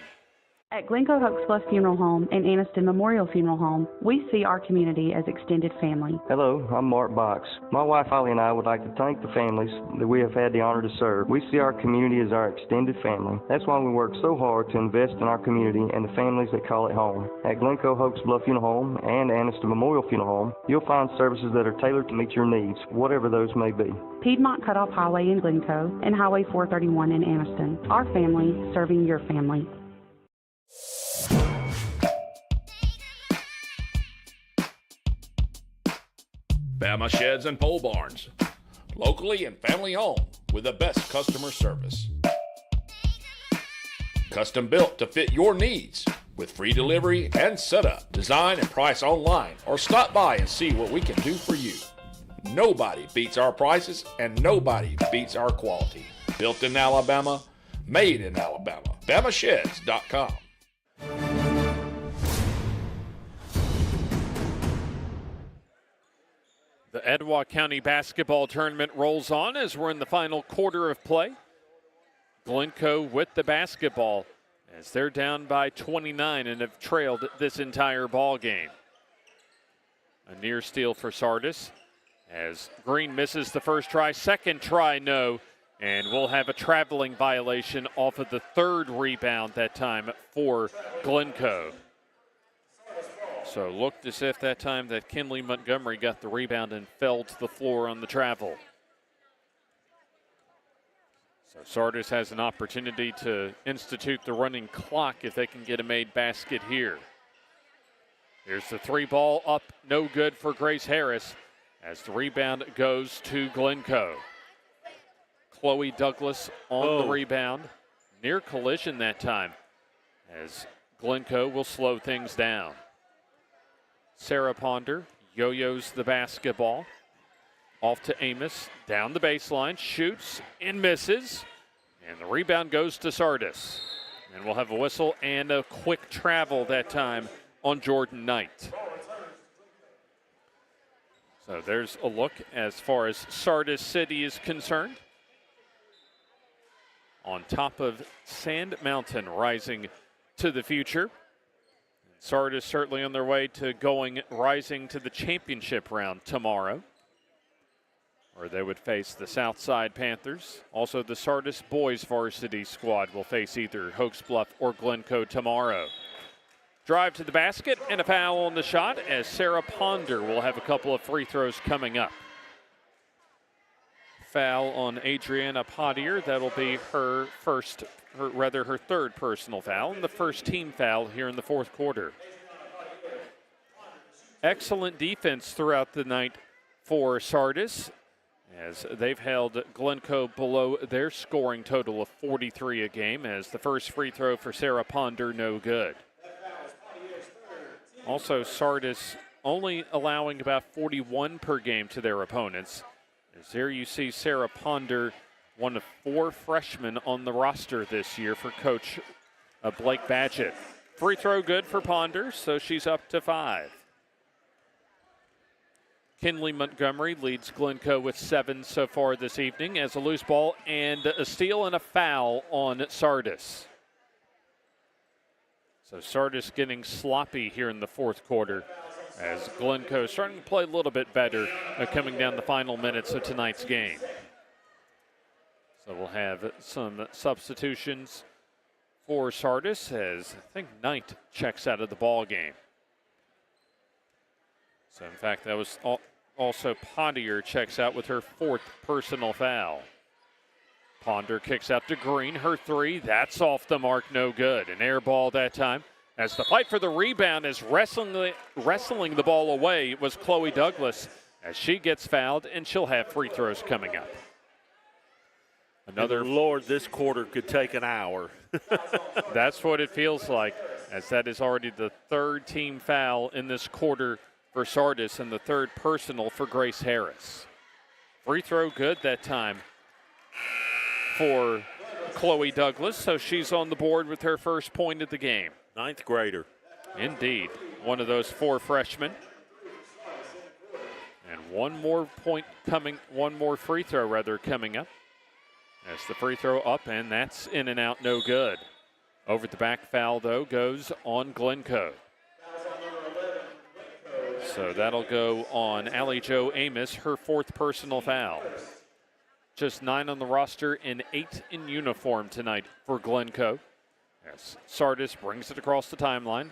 S10: At Glencoe Hokes Bluff Funeral Home and Anniston Memorial Funeral Home, we see our community as extended family.
S11: Hello, I'm Mark Box. My wife Holly and I would like to thank the families that we have had the honor to serve. We see our community as our extended family. That's why we work so hard to invest in our community and the families that call it home. At Glencoe Hokes Bluff Funeral Home and Anniston Memorial Funeral Home, you'll find services that are tailored to meet your needs, whatever those may be.
S10: Piedmont Cutoff Highway in Glencoe and Highway 431 in Anniston. Our family serving your family.
S13: Bama Sheds and Pole Barns. Locally and family owned with the best customer service. Custom built to fit your needs with free delivery and setup. Design and price online or stop by and see what we can do for you. Nobody beats our prices and nobody beats our quality. Built in Alabama, made in Alabama. BamaSheds.com.
S1: The Etowah County basketball tournament rolls on as we're in the final quarter of play. Glencoe with the basketball as they're down by 29 and have trailed this entire ball game. A near steal for Sardis as Green misses the first try. Second try, no. And we'll have a traveling violation off of the third rebound that time for Glencoe. So looked as if that time that Kinley Montgomery got the rebound and fell to the floor on the travel. So Sardis has an opportunity to institute the running clock if they can get a made basket here. Here's the three ball up, no good for Grace Harris as the rebound goes to Glencoe. Chloe Douglas on the rebound. Near collision that time as Glencoe will slow things down. Sarah Ponder yo-yos the basketball. Off to Amos, down the baseline, shoots and misses. And the rebound goes to Sardis. And we'll have a whistle and a quick travel that time on Jordan Knight. So there's a look as far as Sardis City is concerned. On top of Sand Mountain rising to the future. Sardis certainly on their way to rising to the championship round tomorrow, where they would face the Southside Panthers. Also, the Sardis boys varsity squad will face either Hokes Bluff or Glencoe tomorrow. Drive to the basket and a foul on the shot as Sarah Ponder will have a couple of free throws coming up. Foul on Adriana Pottier. That'll be her third personal foul and the first team foul here in the fourth quarter. Excellent defense throughout the night for Sardis as they've held Glencoe below their scoring total of 43 a game as the first free throw for Sarah Ponder no good. Also, Sardis only allowing about 41 per game to their opponents. As there you see Sarah Ponder, one of 4 freshmen on the roster this year for Coach Blake Badgett. Free throw good for Ponder, so she's up to 5. Kinley Montgomery leads Glencoe with 7 so far this evening as a loose ball and a steal and a foul on Sardis. So Sardis getting sloppy here in the fourth quarter as Glencoe starting to play a little bit better coming down the final minutes of tonight's game. So we'll have some substitutions for Sardis as I think Knight checks out of the ball game. So in fact, that was also Pottier checks out with her 4th personal foul. Ponder kicks out to Green, her 3, that's off the mark, no good. An air ball that time. As the fight for the rebound is wrestling the ball away was Chloe Douglas as she gets fouled and she'll have free throws coming up.
S14: Lord, this quarter could take an hour.
S1: That's what it feels like, as that is already the 3rd team foul in this quarter for Sardis and the 3rd personal for Grace Harris. Free throw good that time for Chloe Douglas, so she's on the board with her first point of the game.
S14: 9th grader.
S1: Indeed, one of those 4 freshmen. And one more free throw coming up. As the free throw up, and that's in and out, no good. Over the back foul, though, goes on Glencoe. So that'll go on Allie Jo Amos, her 4th personal foul. Just 9 on the roster and 8 in uniform tonight for Glencoe. As Sardis brings it across the timeline,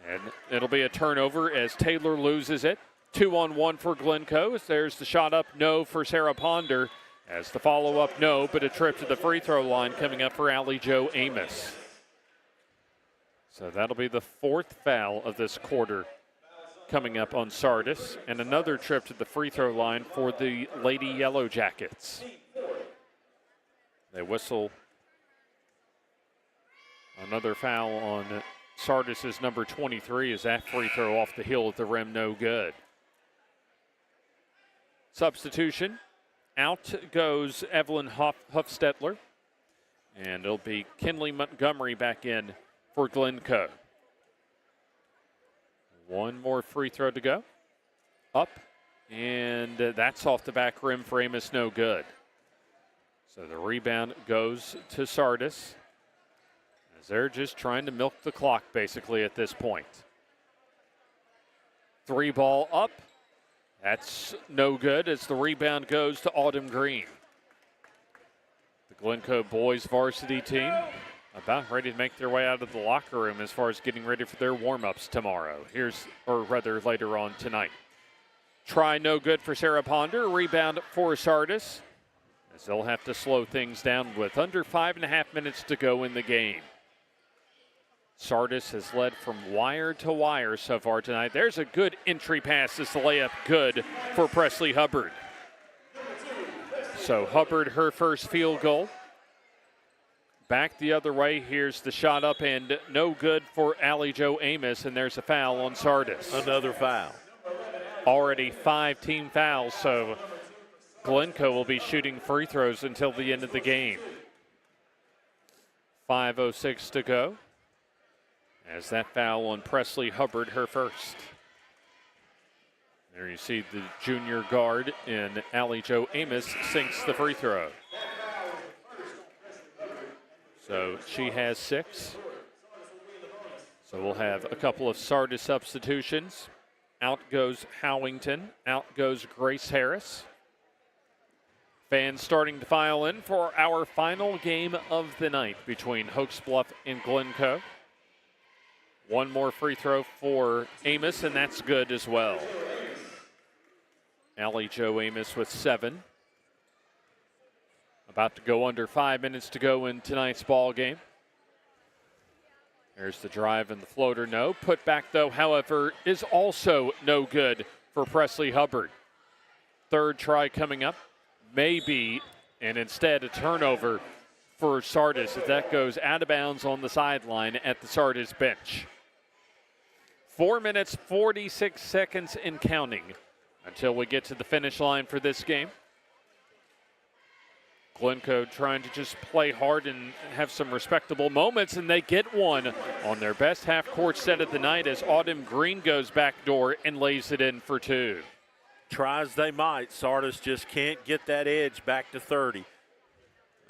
S1: and it'll be a turnover as Taylor loses it. 2-on-1 for Glencoe. There's the shot up, no for Sarah Ponder. As the follow-up, no, but a trip to the free throw line coming up for Allie Jo Amos. So that'll be the 4th foul of this quarter coming up on Sardis, and another trip to the free throw line for the Lady Yellow Jackets. They whistle another foul on Sardis's number 23 as that free throw off the heel at the rim, no good. Substitution. Out goes Evelyn Huffstetler, and it'll be Kinley Montgomery back in for Glencoe. One more free throw to go. Up, and that's off the back rim for Amos, no good. So the rebound goes to Sardis, as they're just trying to milk the clock basically at this point. 3 ball up. That's no good as the rebound goes to Autumn Green. The Glencoe boys varsity team about ready to make their way out of the locker room as far as getting ready for their warm-ups tomorrow. Later on tonight. Try no good for Sarah Ponder. Rebound for Sardis, as they'll have to slow things down with under 5.5 minutes to go in the game. Sardis has led from wire to wire so far tonight. There's a good entry pass. This layup good for Presley Hubbard. So Hubbard, her first field goal. Back the other way. Here's the shot up and no good for Allie Jo Amos, and there's a foul on Sardis.
S14: Another foul.
S1: Already 5 team fouls, so Glencoe will be shooting free throws until the end of the game. 5:06 to go. As that foul on Presley Hubbard, her first. There you see the junior guard in Allie Jo Amos sinks the free throw. So she has 6. So we'll have a couple of Sardis substitutions. Out goes Howington. Out goes Grace Harris. Fans starting to file in for our final game of the night between Hokes Bluff and Glencoe. One more free throw for Amos, and that's good as well. Allie Jo Amos with 7. About to go under 5 minutes to go in tonight's ball game. There's the drive and the floater, no. Put back, though, however, is also no good for Presley Hubbard. Third try coming up, maybe, and instead a turnover for Sardis as that goes out of bounds on the sideline at the Sardis bench. 4 minutes, 46 seconds and counting until we get to the finish line for this game. Glencoe trying to just play hard and have some respectable moments, and they get one on their best half-court set of the night as Autumn Green goes backdoor and lays it in for 2.
S14: Try as they might, Sardis just can't get that edge back to 30.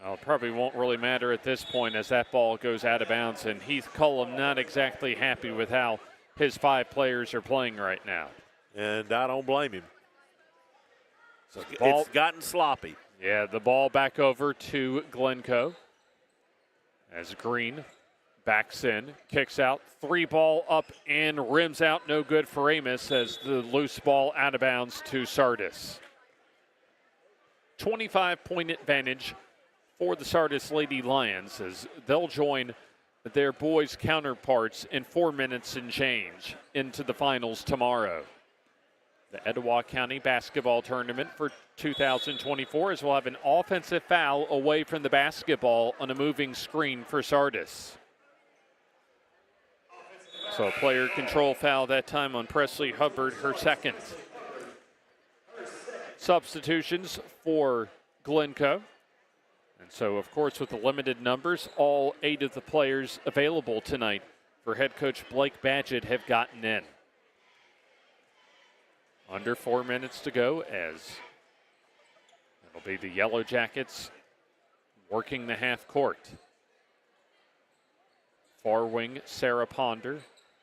S1: Well, it probably won't really matter at this point as that ball goes out of bounds, and Heath Cullum not exactly happy with how his 5 players are playing right now.
S14: And I don't blame him.
S1: So
S14: it's gotten sloppy.
S1: Yeah, the ball back over to Glencoe as Green backs in, kicks out, 3 ball up and rims out, no good for Amos as the loose ball out of bounds to Sardis. 25-point advantage for the Sardis Lady Lions as they'll join their boys' counterparts in 4 minutes and change into the finals tomorrow. The Etowah County Basketball Tournament for 2024 as we'll have an offensive foul away from the basketball on a moving screen for Sardis. So a player control foul that time on Presley Hubbard, her second. Substitutions for Glencoe. And so, of course, with the limited numbers, all 8 of the players available tonight for head coach Blake Badgett have gotten in. Under 4 minutes to go as it'll be the Yellow Jackets working the half court. Far wing, Sarah Ponder.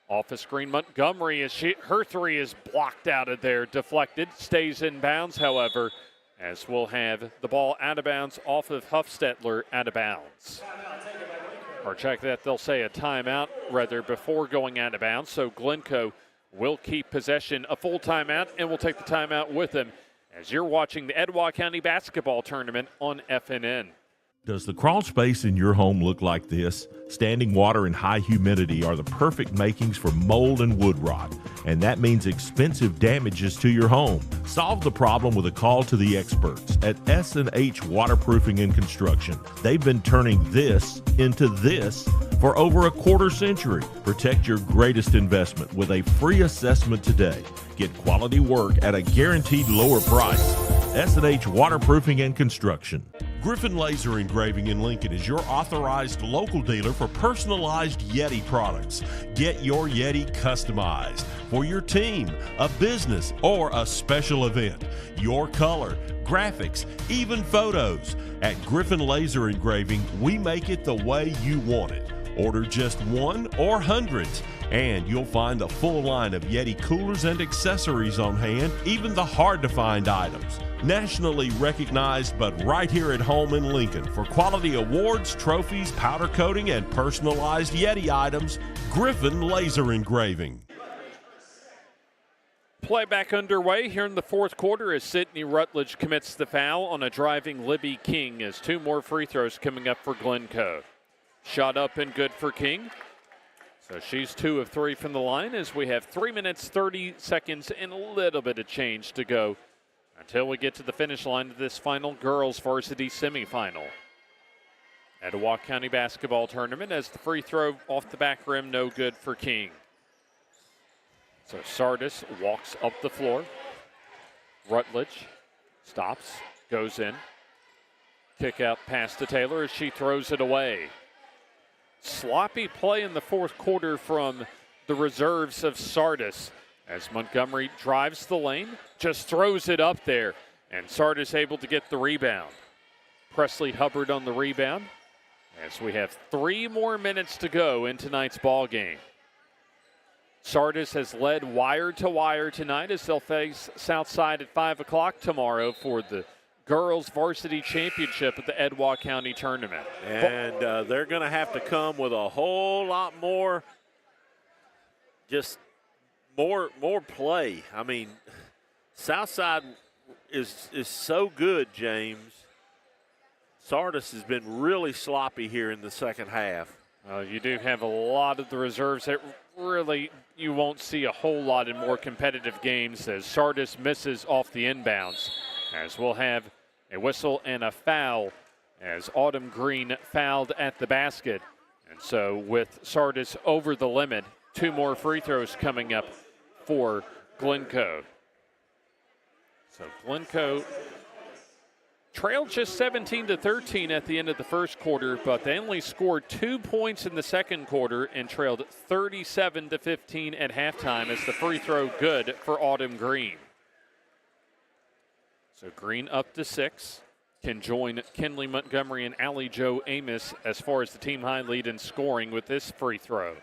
S1: Off a screen, Montgomery, her 3 is blocked out of there, deflected, stays in bounds, however, as we'll have the ball out of bounds off of Huffstetler out of bounds. Or check that, they'll say a timeout rather before going out of bounds, so Glencoe will keep possession, a full timeout, and we'll take the timeout with them as you're watching the Etowah County Basketball Tournament on FNN.
S5: Does the crawl space in your home look like this? Standing water and high humidity are the perfect makings for mold and wood rot, and that means expensive damages to your home. Solve the problem with a call to the experts at S&H Waterproofing and Construction. They've been turning this into this for over a quarter century. Protect your greatest investment with a free assessment today. Get quality work at a guaranteed lower price. S&H Waterproofing and Construction.
S16: Griffin Laser Engraving in Lincoln is your authorized local dealer for personalized Yeti products. Get your Yeti customized for your team, a business, or a special event. Your color, graphics, even photos. At Griffin Laser Engraving, we make it the way you want it. Order just one or hundreds, and you'll find a full line of Yeti coolers and accessories on hand, even the hard-to-find items. Nationally recognized, but right here at home in Lincoln for quality awards, trophies, powder coating, and personalized Yeti items, Griffin Laser Engraving.
S1: Play back underway here in the fourth quarter as Sydney Rutledge commits the foul on a driving Libby King as two more free throws coming up for Glencoe. Shot up and good for King. So she's 2 of 3 from the line as we have 3 minutes, 30 seconds, and a little bit of change to go until we get to the finish line of this final girls varsity semifinal. Etowah County basketball tournament as the free throw off the back rim, no good for King. So Sardis walks up the floor. Rutledge stops, goes in. Kick out pass to Taylor as she throws it away. Sloppy play in the fourth quarter from the reserves of Sardis as Montgomery drives the lane, just throws it up there, and Sardis able to get the rebound. Presley Hubbard on the rebound as we have 3 more minutes to go in tonight's ball game. Sardis has led wire to wire tonight as they'll face Southside at 5 o'clock tomorrow for the girls varsity championship at the Etowah County tournament.
S14: And they're going to have to come with a whole lot more, just more play. I mean, Southside is so good, James. Sardis has been really sloppy here in the second half.
S1: You do have a lot of the reserves that really you won't see a whole lot in more competitive games as Sardis misses off the inbounds. As we'll have a whistle and a foul as Autumn Green fouled at the basket. And so with Sardis over the limit, 2 more free throws coming up for Glencoe. So Glencoe trailed just 17-13 at the end of the first quarter, but they only scored 2 points in the second quarter and trailed 37-15 at halftime as the free throw good for Autumn Green. So Green up to 6, can join Kinley Montgomery and Allie Jo Amos as far as the team high lead in scoring with this free throw.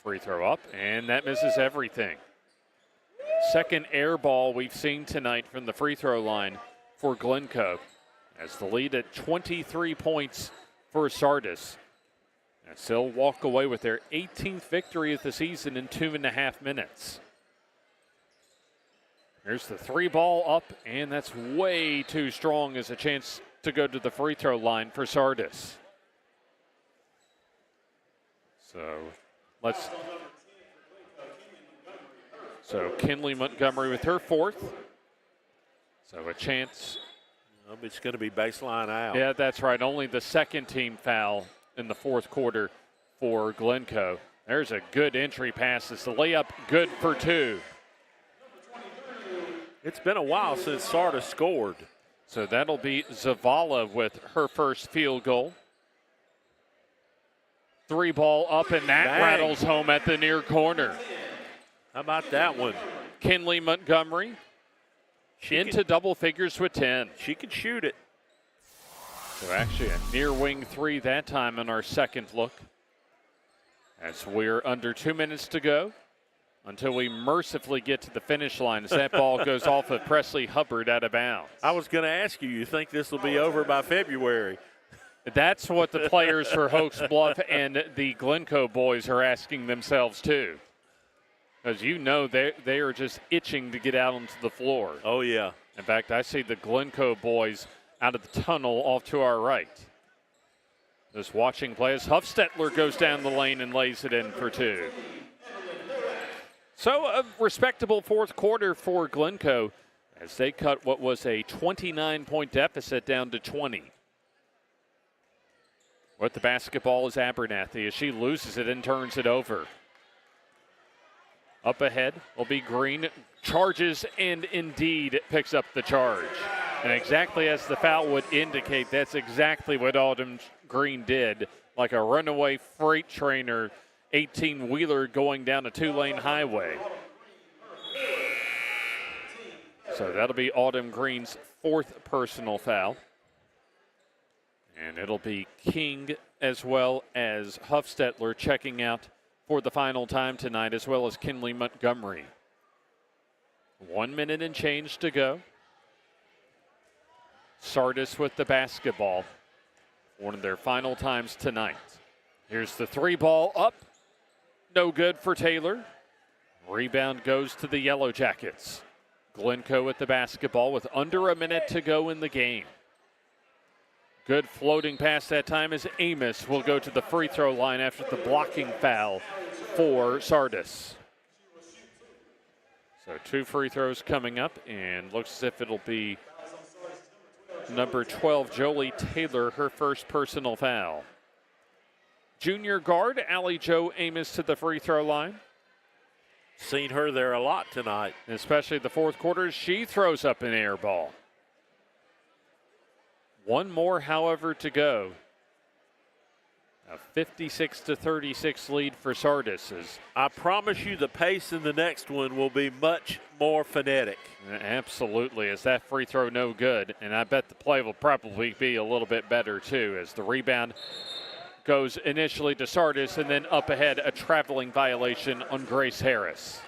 S1: Free throw up, and that misses everything. Second air ball we've seen tonight from the free throw line for Glencoe as the lead at 23 points for Sardis. As they'll walk away with their 18th victory of the season in 2.5 minutes. Here's the 3 ball up, and that's way too strong as a chance to go to the free throw line for Sardis. So Kinley Montgomery with her 4th. So a chance.
S14: It's going to be baseline out.
S1: Yeah, that's right. Only the second team foul in the fourth quarter for Glencoe. There's a good entry pass. It's the layup good for 2.
S14: It's been a while since Sardis scored.
S1: So that'll be Zavala with her first field goal. 3 ball up, and that rattles home at the near corner.
S14: How about that one?
S1: Kinley Montgomery into double figures with 10.
S14: She can shoot it.
S1: So actually a near wing 3 that time in our second look. As we're under 2 minutes to go until we mercifully get to the finish line as that ball goes off of Presley Hubbard out of bounds.
S14: I was going to ask you think this will be over by February?
S1: That's what the players for Hokes Bluff and the Glencoe boys are asking themselves too. As you know, they are just itching to get out onto the floor.
S14: Oh, yeah.
S1: In fact, I see the Glencoe boys out of the tunnel off to our right. This watching play as Huffstetler goes down the lane and lays it in for 2. So a respectable fourth quarter for Glencoe as they cut what was a 29-point deficit down to 20. With the basketball is Abernathy as she loses it and turns it over. Up ahead will be Green, charges and indeed picks up the charge. And exactly as the foul would indicate, that's exactly what Autumn Green did, like a runaway freight trainer 18-wheeler going down a 2-lane highway. So that'll be Autumn Green's 4th personal foul. And it'll be King as well as Huffstetler checking out for the final time tonight, as well as Kinley Montgomery. 1 minute and change to go. Sardis with the basketball. One of their final times tonight. Here's the 3 ball up. No good for Taylor. Rebound goes to the Yellow Jackets. Glencoe with the basketball with under a minute to go in the game. Good floating pass that time as Amos will go to the free throw line after the blocking foul for Sardis. So 2 free throws coming up, and looks as if it'll be number 12, Jolie Taylor, her first personal foul. Junior guard, Allie Jo Amos to the free throw line.
S14: Seen her there a lot tonight.
S1: Especially the fourth quarter, she throws up an air ball. 1 more, however, to go. A 56-36 lead for Sardis.
S14: I promise you the pace in the next one will be much more phonetic.
S1: Absolutely, as that free throw no good. And I bet the play will probably be a little bit better, too, as the rebound goes initially to Sardis and then up ahead, a traveling violation on Grace Harris.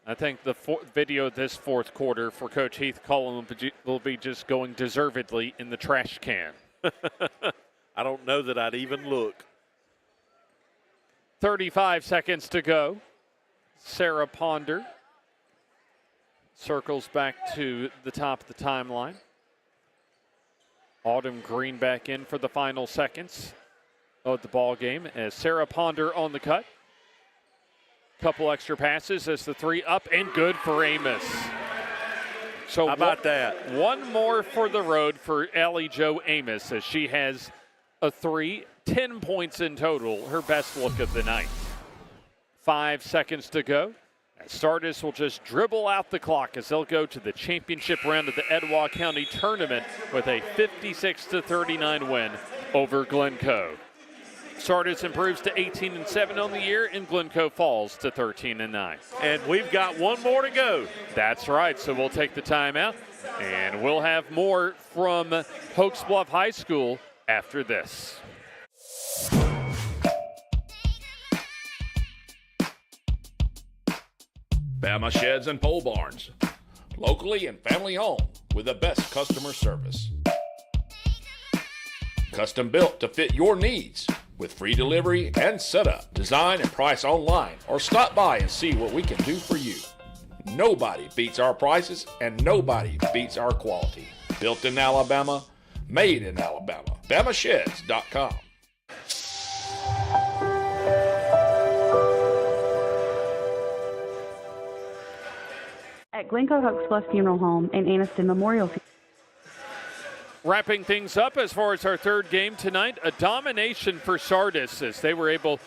S1: I think the video this fourth quarter for Coach Heath Cullen will be just going deservedly in the trash can.
S14: I don't know that I'd even look.
S1: 35 seconds to go. Sarah Ponder circles back to the top of the timeline. Autumn Green back in for the final seconds of the ball game as Sarah Ponder on the cut. Couple extra passes as the 3 up and good for Amos. So
S14: how about that?
S1: 1 more for the road for Allie Jo Amos as she has a 3, 10 points in total, her best look of the night. 5 seconds to go. Sardis will just dribble out the clock as they'll go to the championship round of the Etowah County Tournament with a 56-39 win over Glencoe. Sardis improves to 18-7 on the year, and Glencoe falls to 13-9.
S14: And we've got 1 more to go.
S1: That's right, so we'll take the timeout, and we'll have more from Hokes Bluff High School after this.
S13: Bama Sheds and Pole Barns, locally and family owned with the best customer service. Custom built to fit your needs with free delivery and setup. Design and price online or stop by and see what we can do for you. Nobody beats our prices and nobody beats our quality. Built in Alabama, made in Alabama. BamaSheds.com.
S10: At Glencoe Hokes Bluff Funeral Home and Aniston Memorial.
S1: Wrapping things up as far as our third game tonight, a domination for Sardis as they were able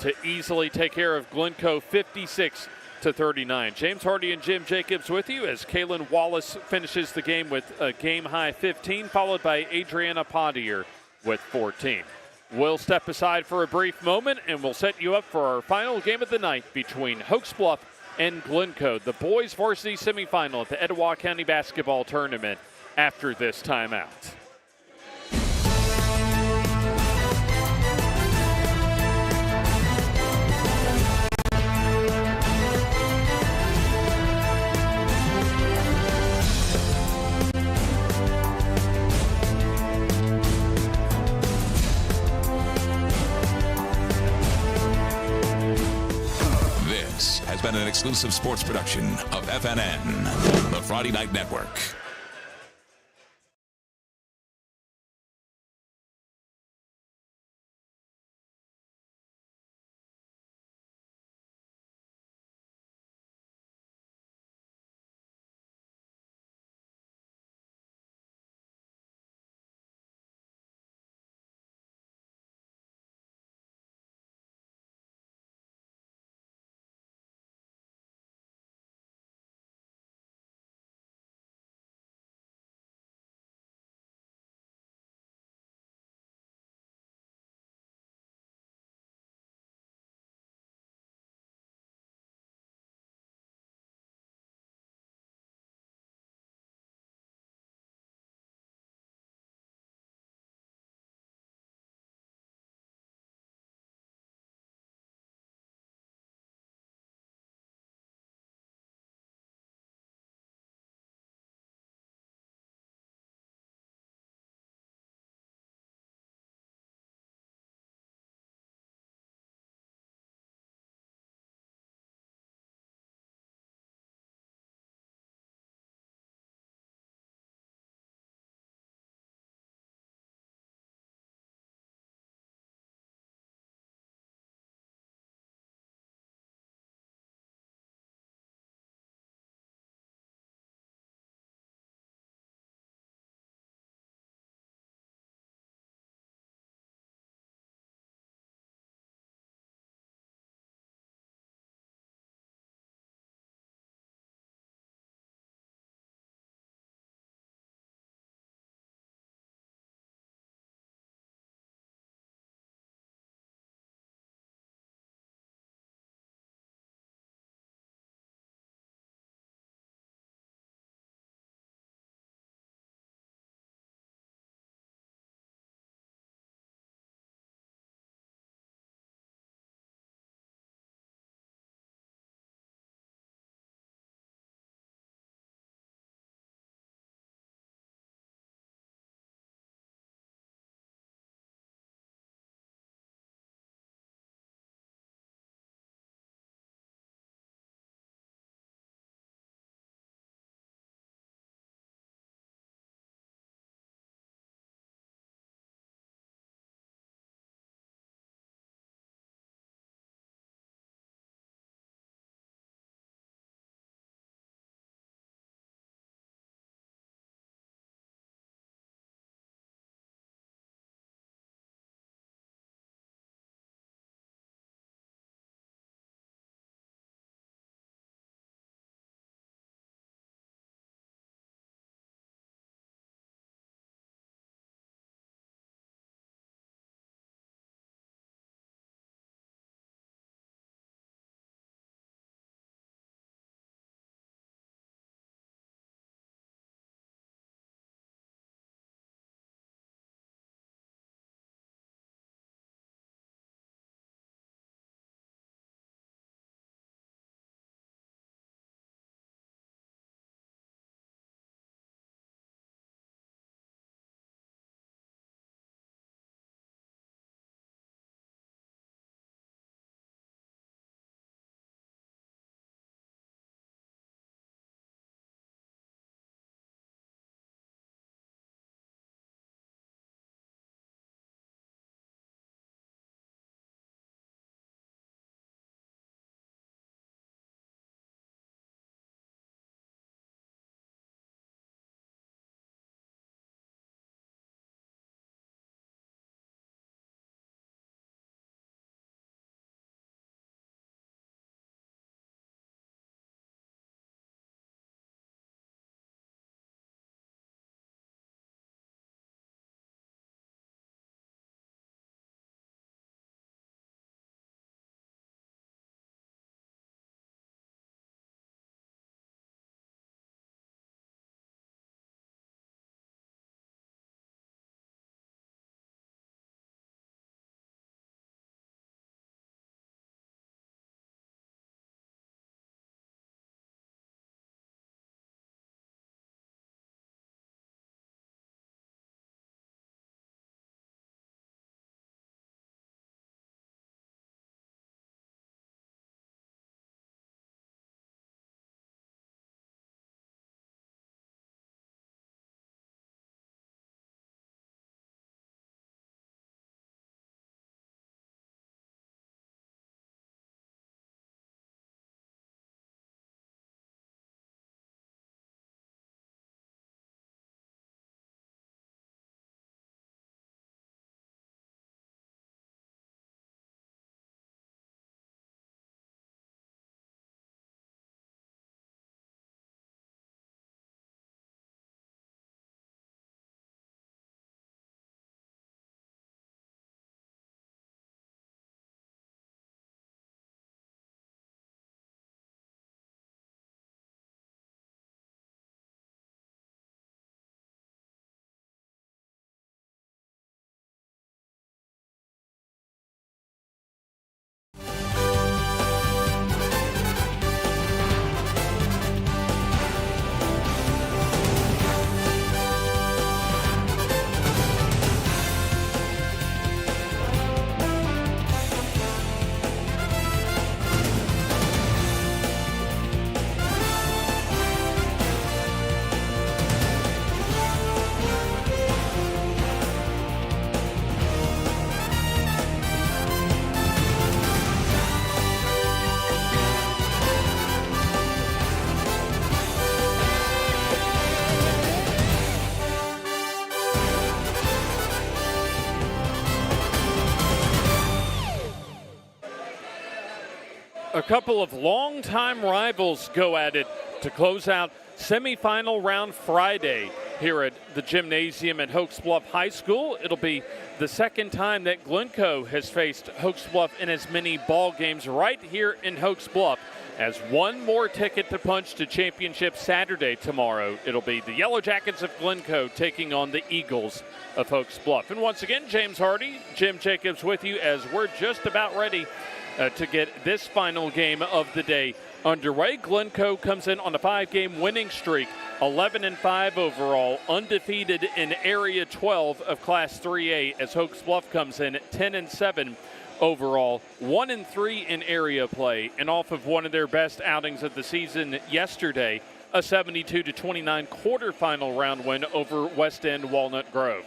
S1: to easily take care of Glencoe 56-39. James Hardy and Jim Jacobs with you as Kaylin Wallace finishes the game with a game-high 15, followed by Adriana Padier with 14. We'll step aside for a brief moment, and we'll set you up for our final game of the night between Hokes Bluff and Glencoe, the boys varsity semifinal at the Etowah County Basketball Tournament after this timeout.
S17: This has been an exclusive sports production of FNN, the Friday Night Network.
S1: couple of longtime rivals go at it to close out semifinal round Friday here at the gymnasium at Hokes Bluff High School. It'll be the second time that Glencoe has faced Hokes Bluff in as many ball games right here in Hokes Bluff. As one more ticket to punch to championship Saturday tomorrow, it'll be the Yellow Jackets of Glencoe taking on the Eagles of Hokes Bluff. And once again, James Hardy, Jim Jacobs with you as we're just about ready to get this final game of the day underway. Glencoe comes in on a 5-game winning streak, 11-5 overall, undefeated in Area 12 of Class 3A, as Hokes Bluff comes in 10-7 overall, 1-3 in area play, and off of one of their best outings of the season yesterday, a 72-29 quarterfinal round win over West End Walnut Grove.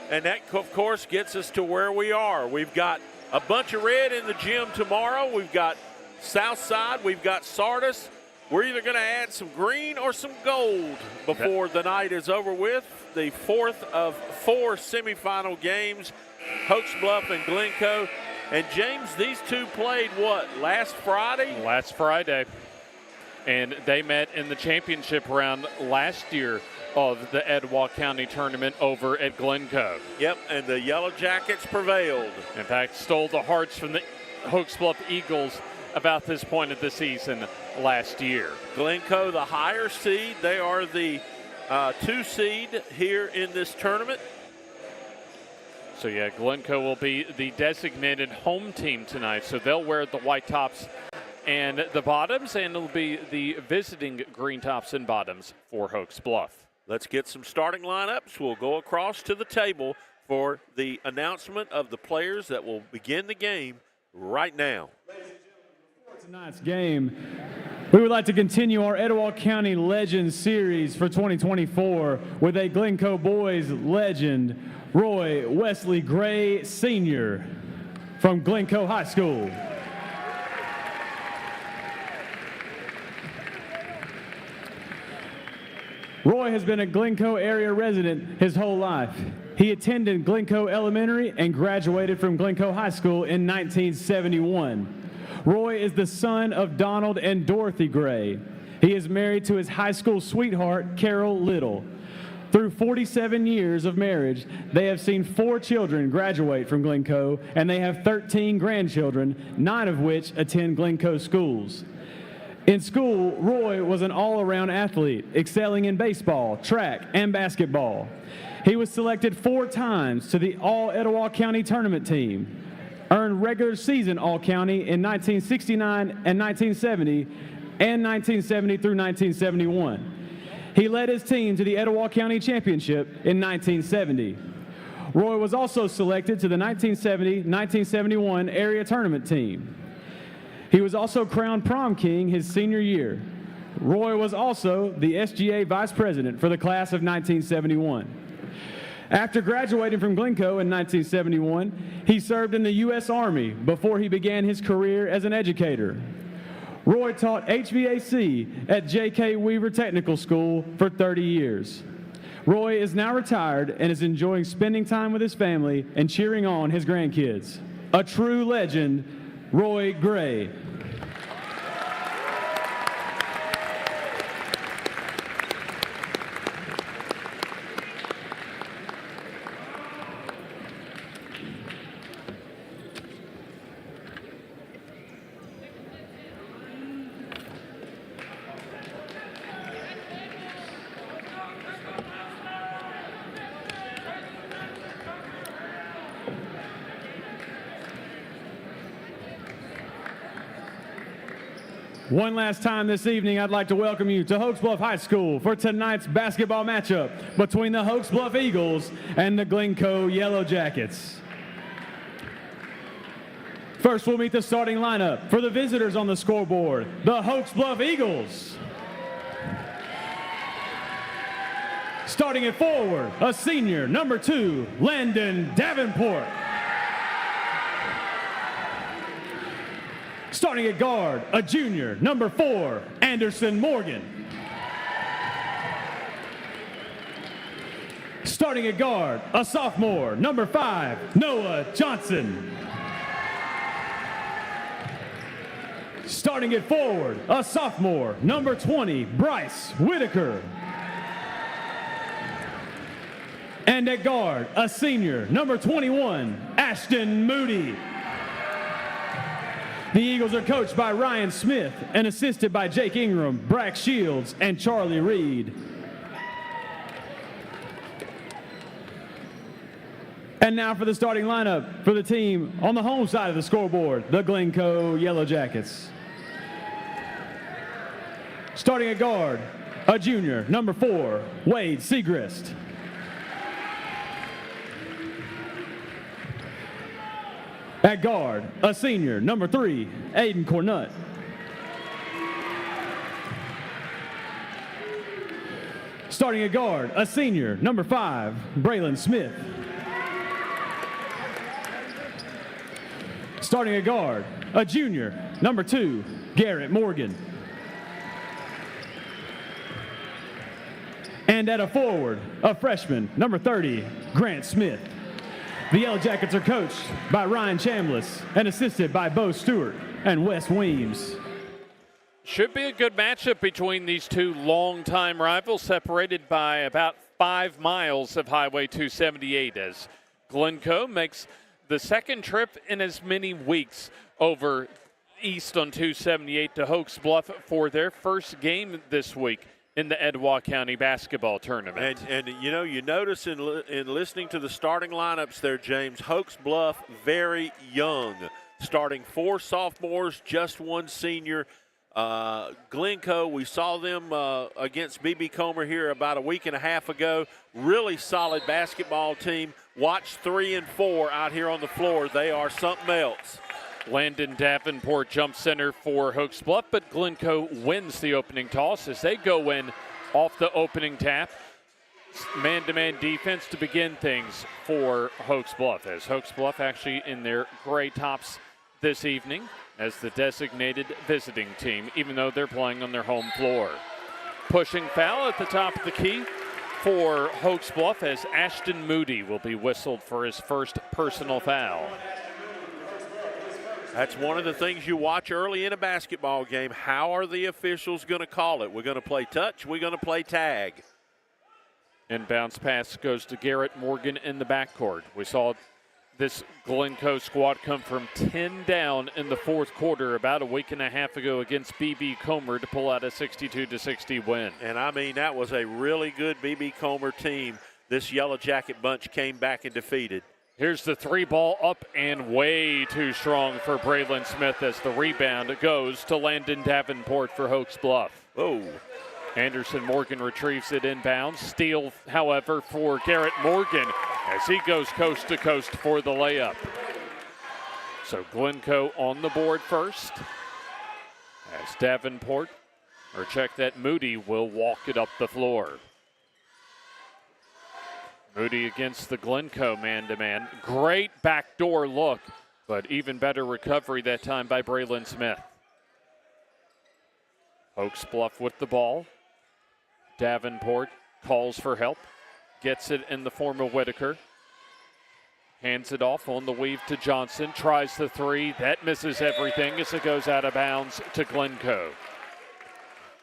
S14: And that, of course, gets us to where we are. We've got a bunch of red in the gym tomorrow. We've got Southside. We've got Sardis. We're either going to add some green or some gold before the night is over with. The fourth of 4 semifinal games, Hokes Bluff and Glencoe. And James, these two played what, last Friday?
S1: Last Friday. And they met in the championship round last year of the Etowah County tournament over at Glencoe.
S14: Yep, and the Yellow Jackets prevailed.
S1: In fact, stole the hearts from the Hokes Bluff Eagles about this point of the season last year.
S14: Glencoe, the higher seed. They are the 2 seed here in this tournament.
S1: So, yeah, Glencoe will be the designated home team tonight. So they'll wear the white tops and the bottoms, and it'll be the visiting green tops and bottoms for Hokes Bluff.
S14: Let's get some starting lineups. We'll go across to the table for the announcement of the players that will begin the game right now.
S12: Tonight's game, we would like to continue our Etowah County Legends Series for 2024 with a Glencoe boys legend, Roy Wesley Gray Sr. from Glencoe High School. Roy has been a Glencoe area resident his whole life. He attended Glencoe Elementary and graduated from Glencoe High School in 1971. Roy is the son of Donald and Dorothy Gray. He is married to his high school sweetheart, Carol Little. Through 47 years of marriage, they have seen 4 children graduate from Glencoe, and they have 13 grandchildren, 9 of which attend Glencoe schools. In school, Roy was an all-around athlete, excelling in baseball, track, and basketball. He was selected 4 times to the All-Etowah County Tournament team, earned regular season All-County in 1969 and 1970, and 1970 through 1971. He led his team to the Etowah County Championship in 1970. Roy was also selected to the 1970-1971 area tournament team. He was also crowned prom king his senior year. Roy was also the SGA vice president for the class of 1971. After graduating from Glencoe in 1971, he served in the U.S. Army before he began his career as an educator. Roy taught HVAC at J.K. Weaver Technical School for 30 years. Roy is now retired and is enjoying spending time with his family and cheering on his grandkids. A true legend, Roy Gray. One last time this evening, I'd like to welcome you to Hokes Bluff High School for tonight's basketball matchup between the Hokes Bluff Eagles and the Glencoe Yellow Jackets. First, we'll meet the starting lineup for the visitors on the scoreboard, the Hokes Bluff Eagles. Starting at forward, a senior, number 2, Landon Davenport. Starting at guard, a junior, number 4, Anderson Morgan. Starting at guard, a sophomore, number 5, Noah Johnson. Starting at forward, a sophomore, number 20, Bryce Whitaker. And at guard, a senior, number 21, Ashton Moody. The Eagles are coached by Ryan Smith and assisted by Jake Ingram, Brack Shields, and Charlie Reed. And now for the starting lineup for the team on the home side of the scoreboard, the Glencoe Yellow Jackets. Starting at guard, a junior, number 4, Wade Segrist. At guard, a senior, number 3, Aiden Cornutt. Starting at guard, a senior, number 5, Braylon Smith. Starting at guard, a junior, number 2, Garrett Morgan. And at a forward, a freshman, number 30, Grant Smith. The Yellow Jackets are coached by Ryan Chambliss and assisted by Bo Stewart and Wes Weems.
S1: Should be a good matchup between these two longtime rivals, separated by about 5 miles of Highway 278, as Glencoe makes the second trip in as many weeks over east on 278 to Hokes Bluff for their first game this week in the Etowah County basketball tournament.
S14: And you know, you notice in listening to the starting lineups there, James, Hokes Bluff very young, starting 4 sophomores, just 1 senior. Glencoe, we saw them against B.B. Comer here about a week and a half ago. Really solid basketball team. Watch 3 and 4 out here on the floor. They are something else.
S1: Landon Davenport jump center for Hokes Bluff, but Glencoe wins the opening toss as they go in off the opening tap. Man-to-man defense to begin things for Hokes Bluff, as Hokes Bluff actually in their gray tops this evening as the designated visiting team, even though they're playing on their home floor. Pushing foul at the top of the key for Hokes Bluff, as Ashton Moody will be whistled for his first personal foul.
S14: That's one of the things you watch early in a basketball game. How are the officials going to call it? We're going to play touch. We're going to play tag.
S1: Inbounds pass goes to Garrett Morgan in the backcourt. We saw this Glencoe squad come from 10 down in the fourth quarter about a week and a half ago against B.B. Comer to pull out a 62-60 win.
S14: And, I mean, that was a really good B.B. Comer team. This Yellow Jacket bunch came back and defeated.
S1: Here's the 3 ball up and way too strong for Braylon Smith as the rebound goes to Landon Davenport for Hokes Bluff.
S14: Oh.
S1: Anderson Morgan retrieves it inbounds. Steal, however, for Garrett Morgan as he goes coast to coast for the layup. So Glencoe on the board first as Davenport, or check that, Moody will walk it up the floor. Moody against the Glencoe man-to-man. Great backdoor look, but even better recovery that time by Braylon Smith. Hokes Bluff with the ball. Davenport calls for help. Gets it in the form of Whitaker. Hands it off on the weave to Johnson. Tries the 3. That misses everything as it goes out of bounds to Glencoe.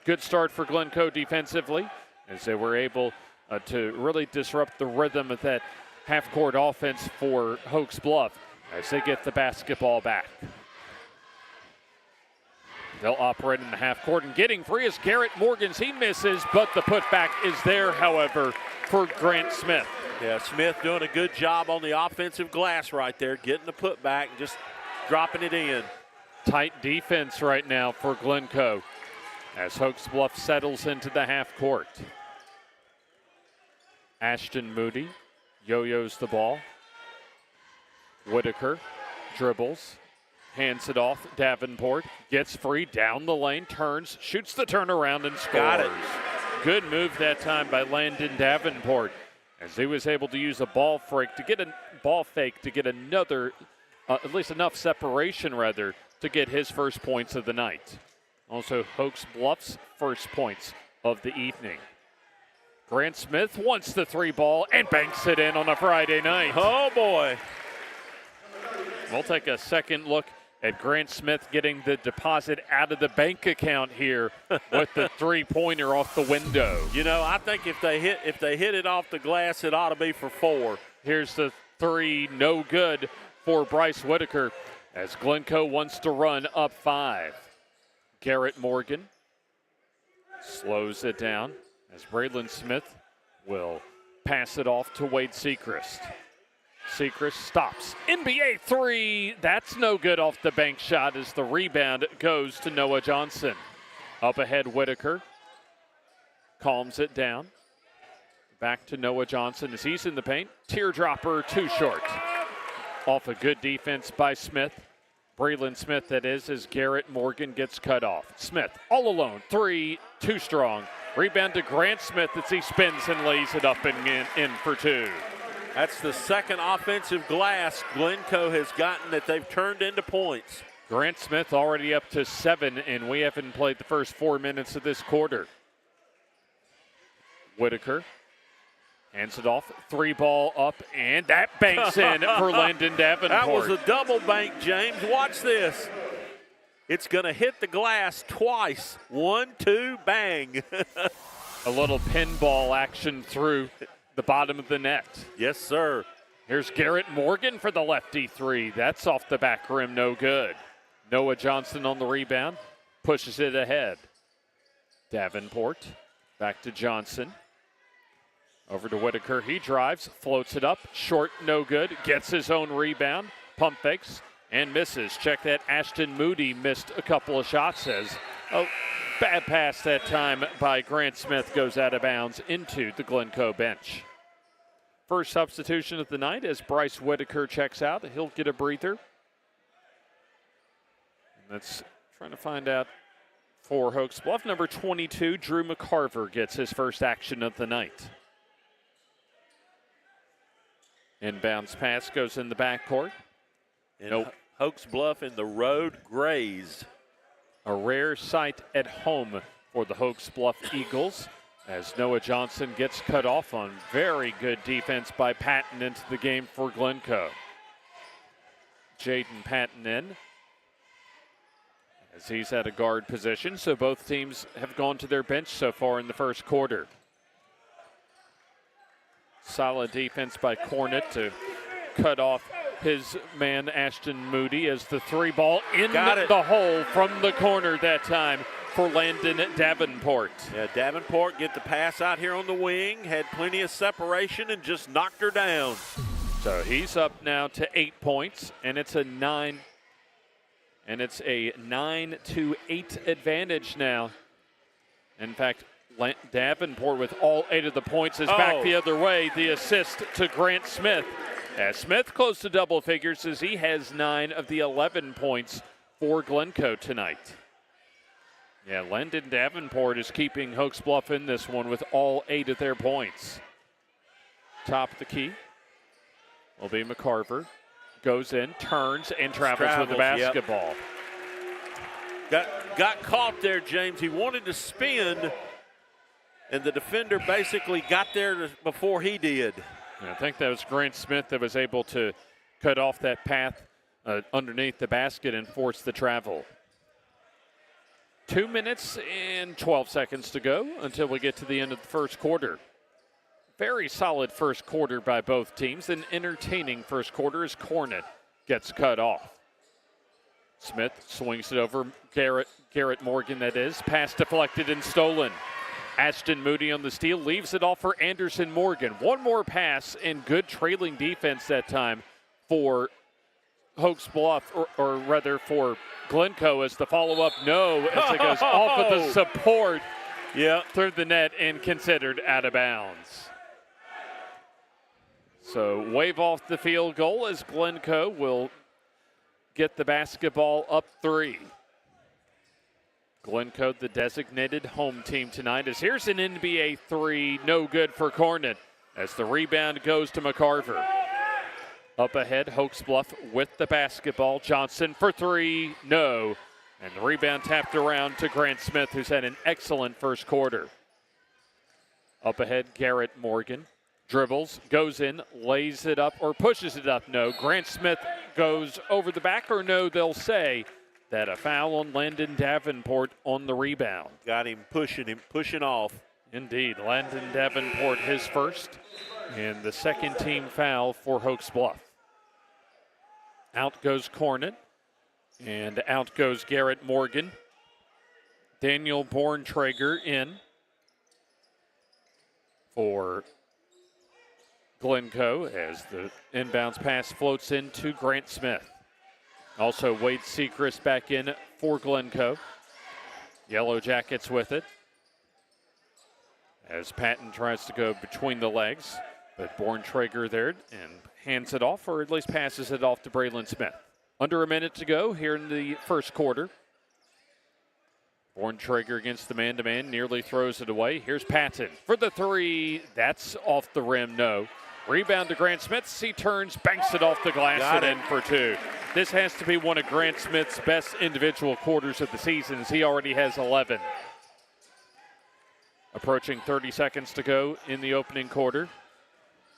S1: Good start for Glencoe defensively as they were able to really disrupt the rhythm of that half-court offense for Hokes Bluff as they get the basketball back. They'll operate in the half-court, and getting free is Garrett Morgan's. He misses, but the putback is there, however, for Grant Smith.
S14: Yeah, Smith doing a good job on the offensive glass right there, getting the putback and just dropping it in.
S1: Tight defense right now for Glencoe as Hokes Bluff settles into the half-court. Ashton Moody yo-yos the ball. Whitaker dribbles, hands it off. Davenport gets free down the lane, turns, shoots the turnaround, and scores.
S14: Got it.
S1: Good move that time by Landon Davenport as he was able to use a ball fake to get another, at least enough separation rather, to get his first points of the night. Also Hokes Bluff's first points of the evening. Grant Smith wants the 3 ball and banks it in on a Friday night.
S14: Oh, boy.
S1: We'll take a second look And Grant Smith getting the deposit out of the bank account here with the three-pointer off the window.
S14: You know, I think if they hit it off the glass, it ought to be for 4.
S1: Here's the three, no good for Bryce Whitaker as Glencoe wants to run up 5. Garrett Morgan slows it down as Braylon Smith will pass it off to Wade Sechrist. Sechrist stops. NBA 3. That's no good off the bank shot as the rebound goes to Noah Johnson. Up ahead, Whitaker calms it down. Back to Noah Johnson as he's in the paint. Teardropper too short. Off a good defense by Smith. Braylon Smith, that is, as Garrett Morgan gets cut off. Smith all alone. 3, too strong. Rebound to Grant Smith as he spins and lays it up and in for 2.
S14: That's the second offensive glass Glencoe has gotten that they've turned into points.
S1: Grant Smith already up to 7, and we haven't played the first 4 minutes of this quarter. Whitaker hands it off, 3-ball up, and that banks in for Landon Davenport.
S14: That was a double bank, James. Watch this. It's going to hit the glass twice. 1, 2, bang.
S1: A little pinball action through the bottom of the net.
S14: Yes, sir.
S1: Here's Garrett Morgan for the lefty 3. That's off the back rim, no good. Noah Johnson on the rebound, pushes it ahead. Davenport back to Johnson. Over to Whitaker. He drives, floats it up, short, no good. Gets his own rebound, pump fakes, and misses. Check that. Ashton Moody missed a couple of shots as bad pass that time by Grant Smith goes out of bounds into the Glencoe bench. First substitution of the night as Bryce Whitaker checks out. He'll get a breather. And that's trying to find out for Hokes Bluff. Number 22, Drew McCarver, gets his first action of the night. Inbounds pass goes in the backcourt.
S14: Nope. Hokes Bluff in the road grazed.
S1: A rare sight at home for the Hokes Bluff Eagles as Noah Johnson gets cut off on very good defense by Patton into the game for Glencoe. Jaden Patton in as he's at a guard position, so both teams have gone to their bench so far in the first quarter. Solid defense by Cornett to cut off his man Ashton Moody as the 3-ball in the hole from the corner that time for Landon Davenport.
S14: Yeah, Davenport get the pass out here on the wing, had plenty of separation and just knocked her down.
S1: So he's up now to 8 points, and it's a 9 to 8 advantage now. In fact, Davenport with all 8 of the points is back the other way. The assist to Grant Smith. As Smith close to double figures as he has 9 of the 11 points for Glencoe tonight. Yeah, Landon Davenport is keeping Hokes Bluff in this one with all 8 of their points. Top of the key will be McCarver. Goes in, turns, and travels with the basketball.
S14: Yep. Got caught there, James. He wanted to spin, and the defender basically got there before he did.
S1: I think that was Grant Smith that was able to cut off that path underneath the basket and force the travel. 2 minutes and 12 seconds to go until we get to the end of the first quarter. Very solid first quarter by both teams. An entertaining first quarter as Cornett gets cut off. Smith swings it over Garrett Morgan, that is. Pass deflected and stolen. Ashton Moody on the steal, leaves it off for Anderson Morgan. One more pass and good trailing defense that time for Hokes Bluff, or rather for Glencoe as the follow-up as it goes off of the support through the net and considered out of bounds. So wave off the field goal as Glencoe will get the basketball up 3. Glencoe, the designated home team tonight, as here's an NBA 3, no good for Cornett as the rebound goes to McCarver. Up ahead, Hokes Bluff with the basketball. Johnson for 3, no. And the rebound tapped around to Grant Smith, who's had an excellent first quarter. Up ahead, Garrett Morgan. Dribbles, goes in, lays it up, or pushes it up. No. Grant Smith goes over the back, or no, they'll say that a foul on Landon Davenport on the rebound.
S14: Got him pushing off.
S1: Indeed, Landon Davenport his first, and the second team foul for Hokes Bluff. Out goes Cornett, and out goes Garrett Morgan. Daniel Borntrager in for Glencoe as the inbounds pass floats into Grant Smith. Also Wade Sechrist back in for Glencoe. Yellow Jackets with it as Patton tries to go between the legs, but Borntrager there and hands it off, or at least passes it off to Braylon Smith. Under a minute to go here in the first quarter. Borntrager against the man-to-man, nearly throws it away. Here's Patton for the three. That's off the rim, no. Rebound to Grant Smith. He turns, banks it off the glass, and in for two. This has to be one of Grant Smith's best individual quarters of the season, as he already has 11. Approaching 30 seconds to go in the opening quarter.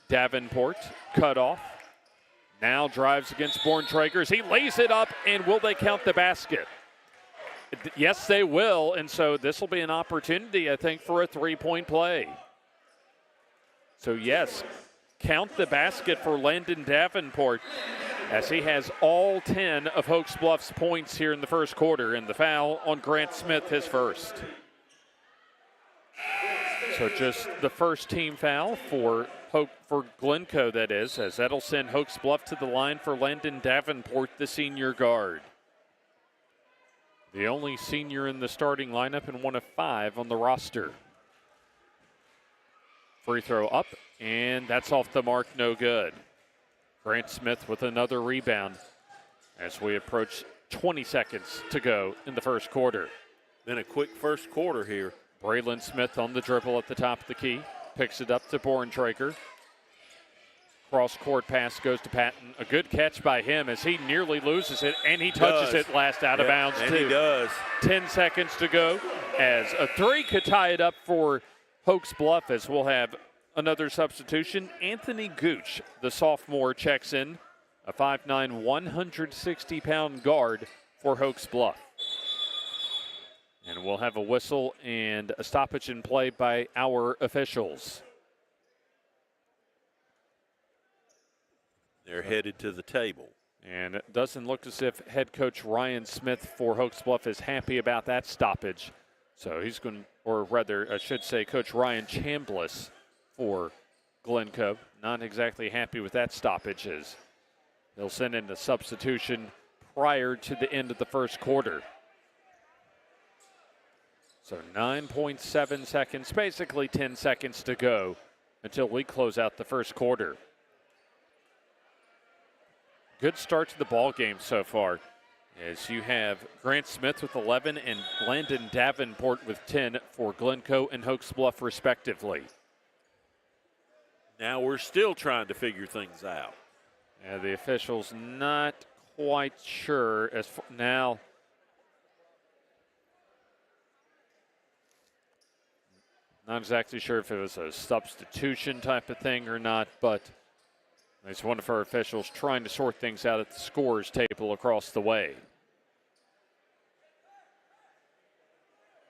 S1: Davenport cut off. Now drives against Borntrager. He lays it up, and will they count the basket? Yes, they will, and so this will be an opportunity, I think, for a three-point play. So, yes, count the basket for Landon Davenport as he has all 10 of Hokes Bluff's points here in the first quarter, and the foul on Grant Smith, his first. So just the first team foul for Glencoe, that is, as that'll send Hokes Bluff to the line for Landon Davenport, the senior guard. The only senior in the starting lineup and one of 5 on the roster. Free throw up, and that's off the mark, no good. Grant Smith with another rebound as we approach 20 seconds to go in the first quarter.
S14: Been a quick first quarter here.
S1: Braylon Smith on the dribble at the top of the key. Picks it up to Borntrager. Cross-court pass goes to Patton. A good catch by him as he nearly loses it, and he touches it last out of bounds,
S14: and
S1: too.
S14: He does.
S1: 10 seconds to go as a three could tie it up for Hokes Bluff, as we'll have another substitution. Anthony Gooch, the sophomore, checks in, a 5'9", 160-pound guard for Hokes Bluff. And we'll have a whistle and a stoppage in play by our officials.
S14: They're headed to the table.
S1: And it doesn't look as if head coach Ryan Smith for Hokes Bluff is happy about that stoppage. So he's going, or rather, I should say, Coach Ryan Chambliss for Glencoe, not exactly happy with that stoppage, as they'll send in a substitution prior to the end of the first quarter. So 9.7 seconds, basically 10 seconds to go until we close out the first quarter. Good start to the ball game so far, as you have Grant Smith with 11 and Landon Davenport with 10 for Glencoe and Hokes Bluff respectively.
S14: Now we're still trying to figure things out.
S1: The officials not quite sure as now. Not exactly sure if it was a substitution type of thing or not, but it's one of our officials trying to sort things out at the scorers table across the way.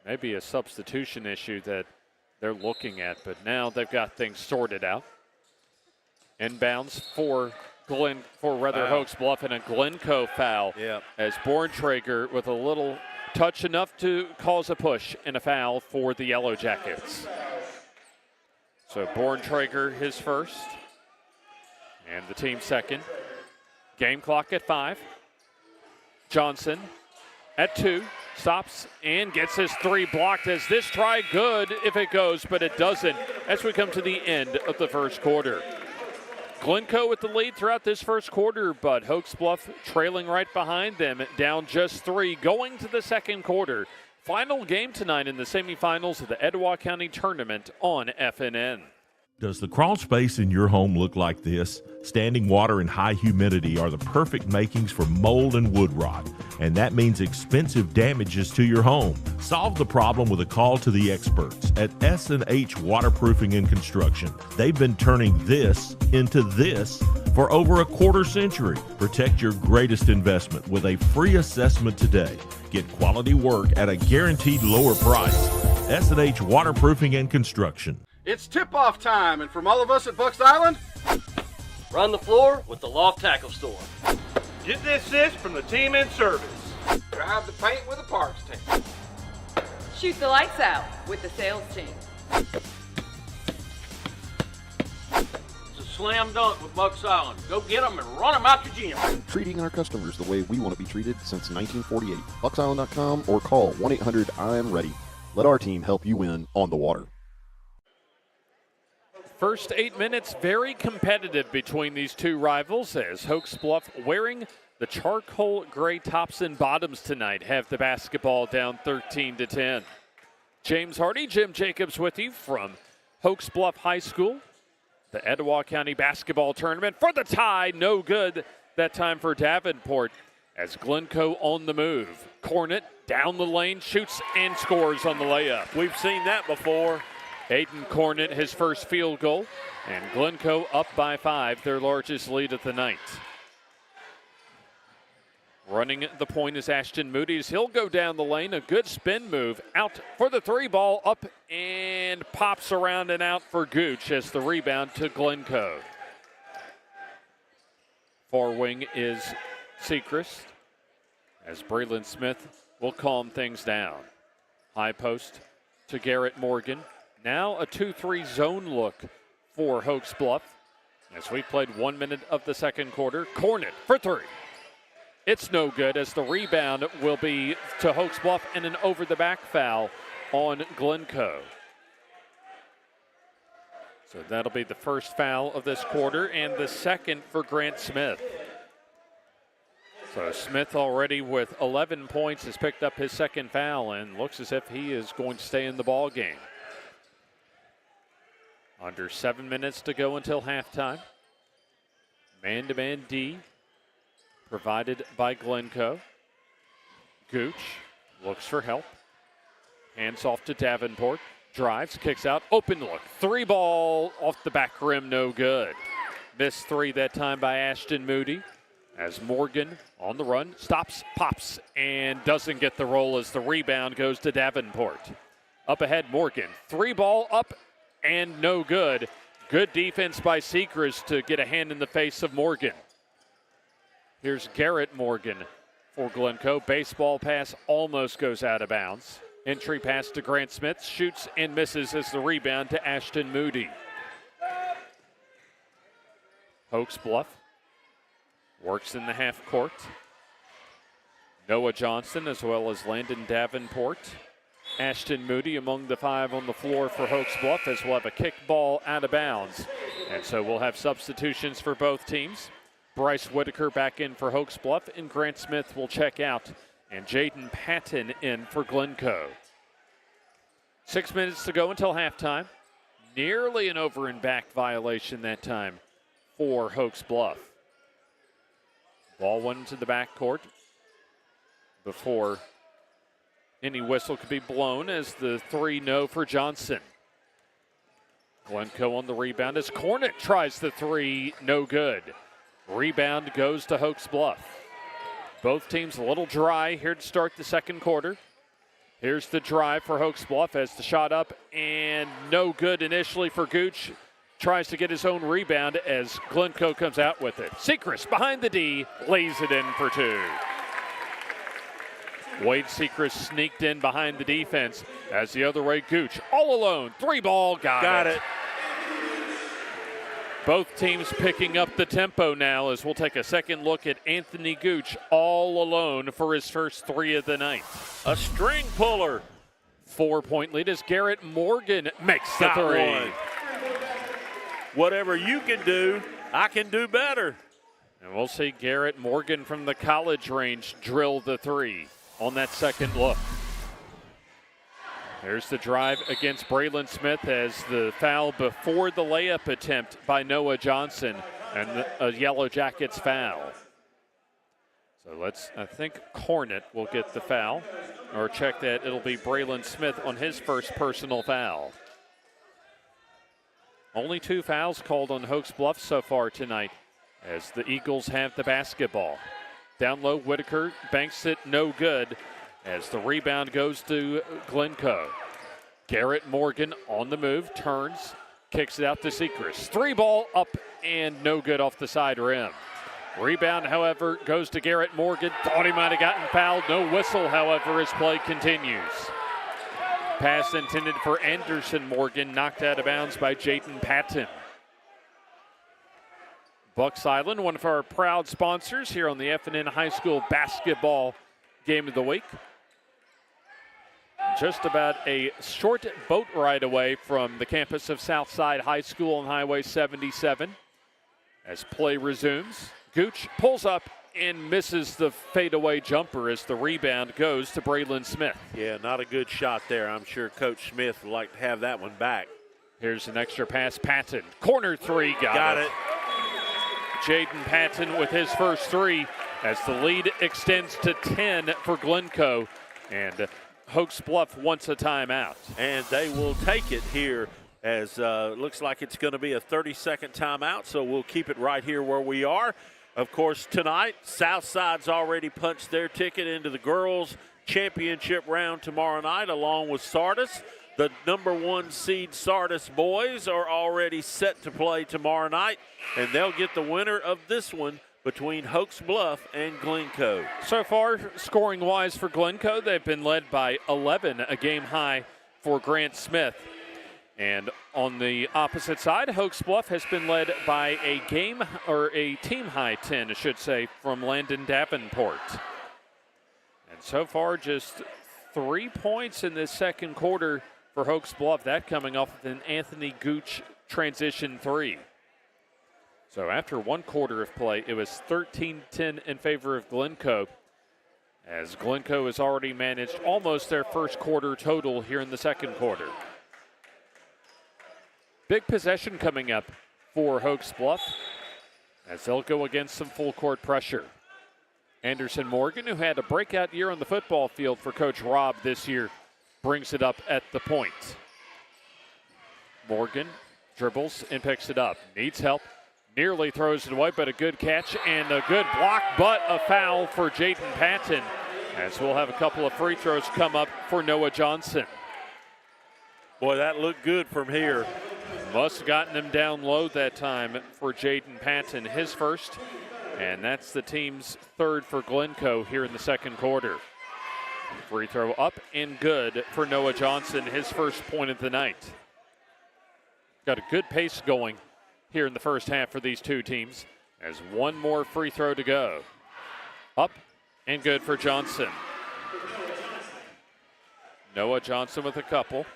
S1: Maybe a substitution issue that they're looking at, but now they've got things sorted out. Inbounds for Hokes Bluff, and a Glencoe foul.
S14: Yep.
S1: As Borntrager with a little touch enough to cause a push and a foul for the Yellow Jackets. So Borntrager his first, and the team second. Game clock at 5. Johnson at 2, stops and gets his three blocked, as this try good if it goes, but it doesn't as we come to the end of the first quarter. Glencoe with the lead throughout this first quarter, but Hokes Bluff trailing right behind them, down just 3 going to the second quarter. Final game tonight in the semifinals of the Etowah County Tournament on FNN.
S5: Does the crawl space in your home look like this? Standing water and high humidity are the perfect makings for mold and wood rot, and that means expensive damages to your home. Solve the problem with a call to the experts at S&H Waterproofing and Construction. They've been turning this into this for over a quarter century. Protect your greatest investment with a free assessment today. Get quality work at a guaranteed lower price. S&H Waterproofing and Construction.
S6: It's tip-off time, and from all of us at Bucks Island,
S7: Run the floor with the Loft Tackle Store.
S2: Get the assist from the team in service.
S15: Drive the paint with the parts team.
S8: Shoot the lights out with the sales team.
S7: It's a slam dunk with Bucks Island. Go get them and run them out your gym.
S9: Treating our customers the way we want to be treated since 1948. BucksIsland.com or call 1-800-I'm-READY. Let our team help you win on the water.
S1: First 8 minutes, very competitive between these two rivals as Hokes Bluff, wearing the charcoal gray tops and bottoms tonight, have the basketball down 13-10. James Hardy, Jim Jacobs with you from Hokes Bluff High School. The Etowah County basketball tournament for the tie, no good that time for Davenport as Glencoe on the move. Cornet down the lane, shoots and scores on the layup.
S14: We've seen that before.
S1: Aiden Cornet, his first field goal, and Glencoe up by 5, their largest lead of the night. Running the point is Ashton Moody. He'll go down the lane, a good spin move, out for the three ball, up and pops around and out for Gooch as the rebound to Glencoe. Far wing is Sechrist as Braylon Smith will calm things down. High post to Garrett Morgan. Now a 2-3 zone look for Hokes Bluff as we played 1 minute of the second quarter. Cornet for three. It's no good as the rebound will be to Hokes Bluff and an over-the-back foul on Glencoe. So that'll be the first foul of this quarter and the second for Grant Smith. So Smith already with 11 points has picked up his second foul and looks as if he is going to stay in the ball game. Under 7 minutes to go until halftime. Man-to-man D provided by Glencoe. Gooch looks for help. Hands off to Davenport. Drives, kicks out, open look. Three ball off the back rim, no good. Missed three that time by Ashton Moody. As Morgan on the run, stops, pops, and doesn't get the roll as the rebound goes to Davenport. Up ahead, Morgan. Three ball up and no good. Good defense by Sechrist to get a hand in the face of Morgan. Here's Garrett Morgan for Glencoe. Baseball pass almost goes out of bounds. Entry pass to Grant Smith. Shoots and misses as the rebound to Ashton Moody. Hokes Bluff works in the half court. Noah Johnston as well as Landon Davenport. Ashton Moody among the five on the floor for Hokes Bluff as we'll have a kick ball out of bounds. And so we'll have substitutions for both teams. Bryce Whitaker back in for Hokes Bluff and Grant Smith will check out. And Jaden Patton in for Glencoe. 6 minutes to go until halftime. Nearly an over and back violation that time for Hokes Bluff. Ball went into the backcourt before any whistle could be blown as the 3-no for Johnson. Glencoe on the rebound as Cornet tries the three, no good. Rebound goes to Hokes Bluff. Both teams a little dry here to start the second quarter. Here's the drive for Hokes Bluff as the shot up and no good initially for Gooch. Tries to get his own rebound as Glencoe comes out with it. Sechrist behind the D, lays it in for two. Wade Sechrist sneaked in behind the defense as the other way Gooch all alone. Three ball, got it. Both teams picking up the tempo now as we'll take a second look at Anthony Gooch all alone for his first three of the night.
S14: A string puller.
S1: 4-point lead as Garrett Morgan makes the three.
S14: One. Whatever you can do, I can do better.
S1: And we'll see Garrett Morgan from the college range drill the three on that second look. Here's the drive against Braylon Smith as the foul before the layup attempt by Noah Johnson, and a Yellow Jackets foul. So I think Cornett will get the foul, or check that it'll be Braylon Smith on his first personal foul. Only 2 fouls called on Hokes Bluff so far tonight as the Eagles have the basketball. Down low, Whitaker banks it no good as the rebound goes to Glencoe. Garrett Morgan on the move, turns, kicks it out to Sechrist. 3-ball up and no good off the side rim. Rebound, however, goes to Garrett Morgan. Thought he might have gotten fouled. No whistle, however, as play continues. Pass intended for Anderson Morgan, knocked out of bounds by Jaden Patton. Bucks Island, one of our proud sponsors here on the F&N High School Basketball Game of the Week. Just about a short boat ride away from the campus of Southside High School on Highway 77. As play resumes, Gooch pulls up and misses the fadeaway jumper as the rebound goes to Braylon Smith.
S14: Yeah, not a good shot there. I'm sure Coach Smith would like to have that one back.
S1: Here's an extra pass, Patton. Corner 3, got it. Jaden Patton with his first 3 as the lead extends to 10 for Glencoe. And Hokes Bluff wants a timeout.
S14: And they will take it here as looks like it's going to be a 30-second timeout, so we'll keep it right here where we are. Of course, tonight, Southside's already punched their ticket into the girls' championship round tomorrow night, along with Sardis. The number 1 seed Sardis boys are already set to play tomorrow night, and they'll get the winner of this one between Hokes Bluff and Glencoe.
S1: So far, scoring-wise for Glencoe, they've been led by 11, a game high for Grant Smith. And on the opposite side, Hokes Bluff has been led by a team high 10, I should say, from Landon Davenport. And so far, just 3 points in this second quarter for Hokes Bluff, that coming off of an Anthony Gooch transition 3. So after 1 quarter of play, it was 13-10 in favor of Glencoe, as Glencoe has already managed almost their first quarter total here in the second quarter. Big possession coming up for Hokes Bluff as they'll go against some full court pressure. Anderson Morgan, who had a breakout year on the football field for Coach Robb this year, brings it up at the point. Morgan dribbles and picks it up. Needs help. Nearly throws it away, but a good catch and a good block, but a foul for Jaden Patton, as we'll have a couple of free throws come up for Noah Johnson.
S14: Boy, that looked good from here.
S1: Must have gotten him down low that time for Jaden Patton, his first, and that's the team's 3rd for Glencoe here in the second quarter. Free throw up and good for Noah Johnson, his first point of the night. Got a good pace going here in the first half for these two teams, as 1 more free throw to go. Up and good for Johnson. Noah Johnson with a couple.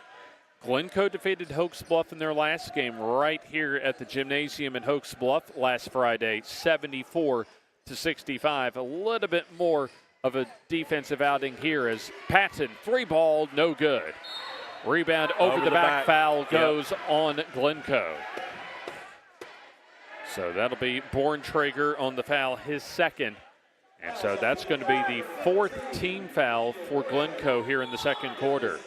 S1: Glencoe defeated Hokes Bluff in their last game right here at the gymnasium in Hokes Bluff last Friday, 74-65. A little bit more of a defensive outing here as Patton, 3-ball, no good. Rebound over the back. Foul goes on Glencoe. So that'll be Borntrager on the foul, his second. And so that's going to be the 4th team foul for Glencoe here in the second quarter.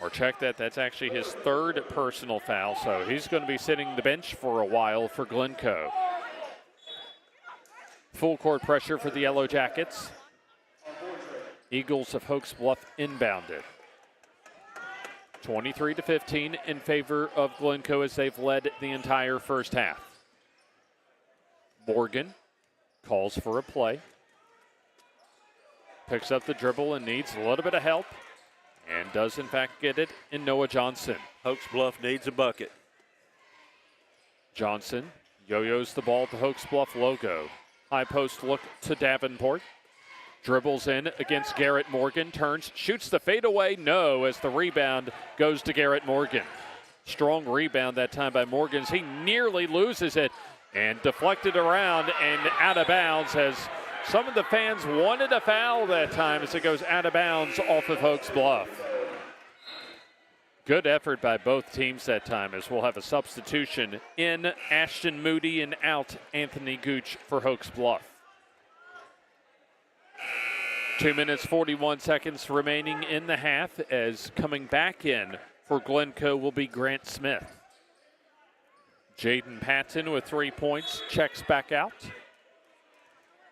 S1: Or check that, that's actually his 3rd personal foul, so he's going to be sitting the bench for a while for Glencoe. Full court pressure for the Yellow Jackets. Eagles of Hokes Bluff inbounded. 23-15 in favor of Glencoe as they've led the entire first half. Morgan calls for a play. Picks up the dribble and needs a little bit of help. And does, in fact, get it in Noah Johnson.
S14: Hokes Bluff needs a bucket.
S1: Johnson yo-yos the ball to Hokes Bluff logo. High post look to Davenport. Dribbles in against Garrett Morgan. Turns, shoots the fadeaway. No, as the rebound goes to Garrett Morgan. Strong rebound that time by Morgan. He nearly loses it and deflected around and out of bounds as some of the fans wanted a foul that time as it goes out of bounds off of Hokes Bluff. Good effort by both teams that time, as we'll have a substitution in Ashton Moody and out Anthony Gooch for Hokes Bluff. 2 minutes, 41 seconds remaining in the half, as coming back in for Glencoe will be Grant Smith. Jaden Patton with 3 points checks back out,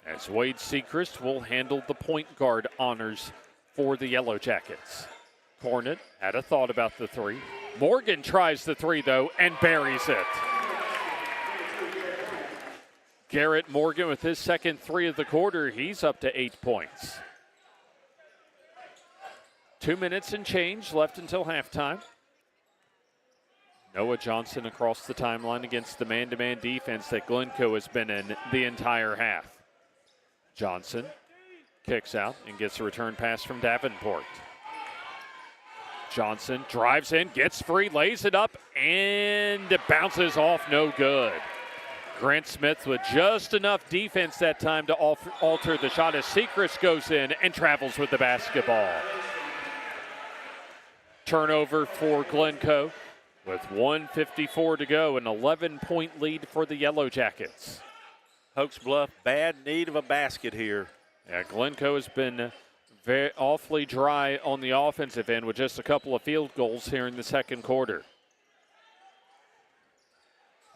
S1: as Wade Sechrist will handle the point guard honors for the Yellow Jackets. Cornet had a thought about the three. Morgan tries the three, though, and buries it. Garrett Morgan with his second three of the quarter. He's up to 8 points. 2 minutes and change left until halftime. Noah Johnson across the timeline against the man-to-man defense that Glencoe has been in the entire half. Johnson kicks out and gets a return pass from Davenport. Johnson drives in, gets free, lays it up, and it bounces off, no good. Grant Smith with just enough defense that time to alter the shot as Sechrist goes in and travels with the basketball. Turnover for Glencoe with 1:54 to go, an 11-point lead for the Yellow Jackets.
S14: Hokes Bluff, bad need of a basket here.
S1: Yeah, Glencoe has been awfully dry on the offensive end with just a couple of field goals here in the second quarter.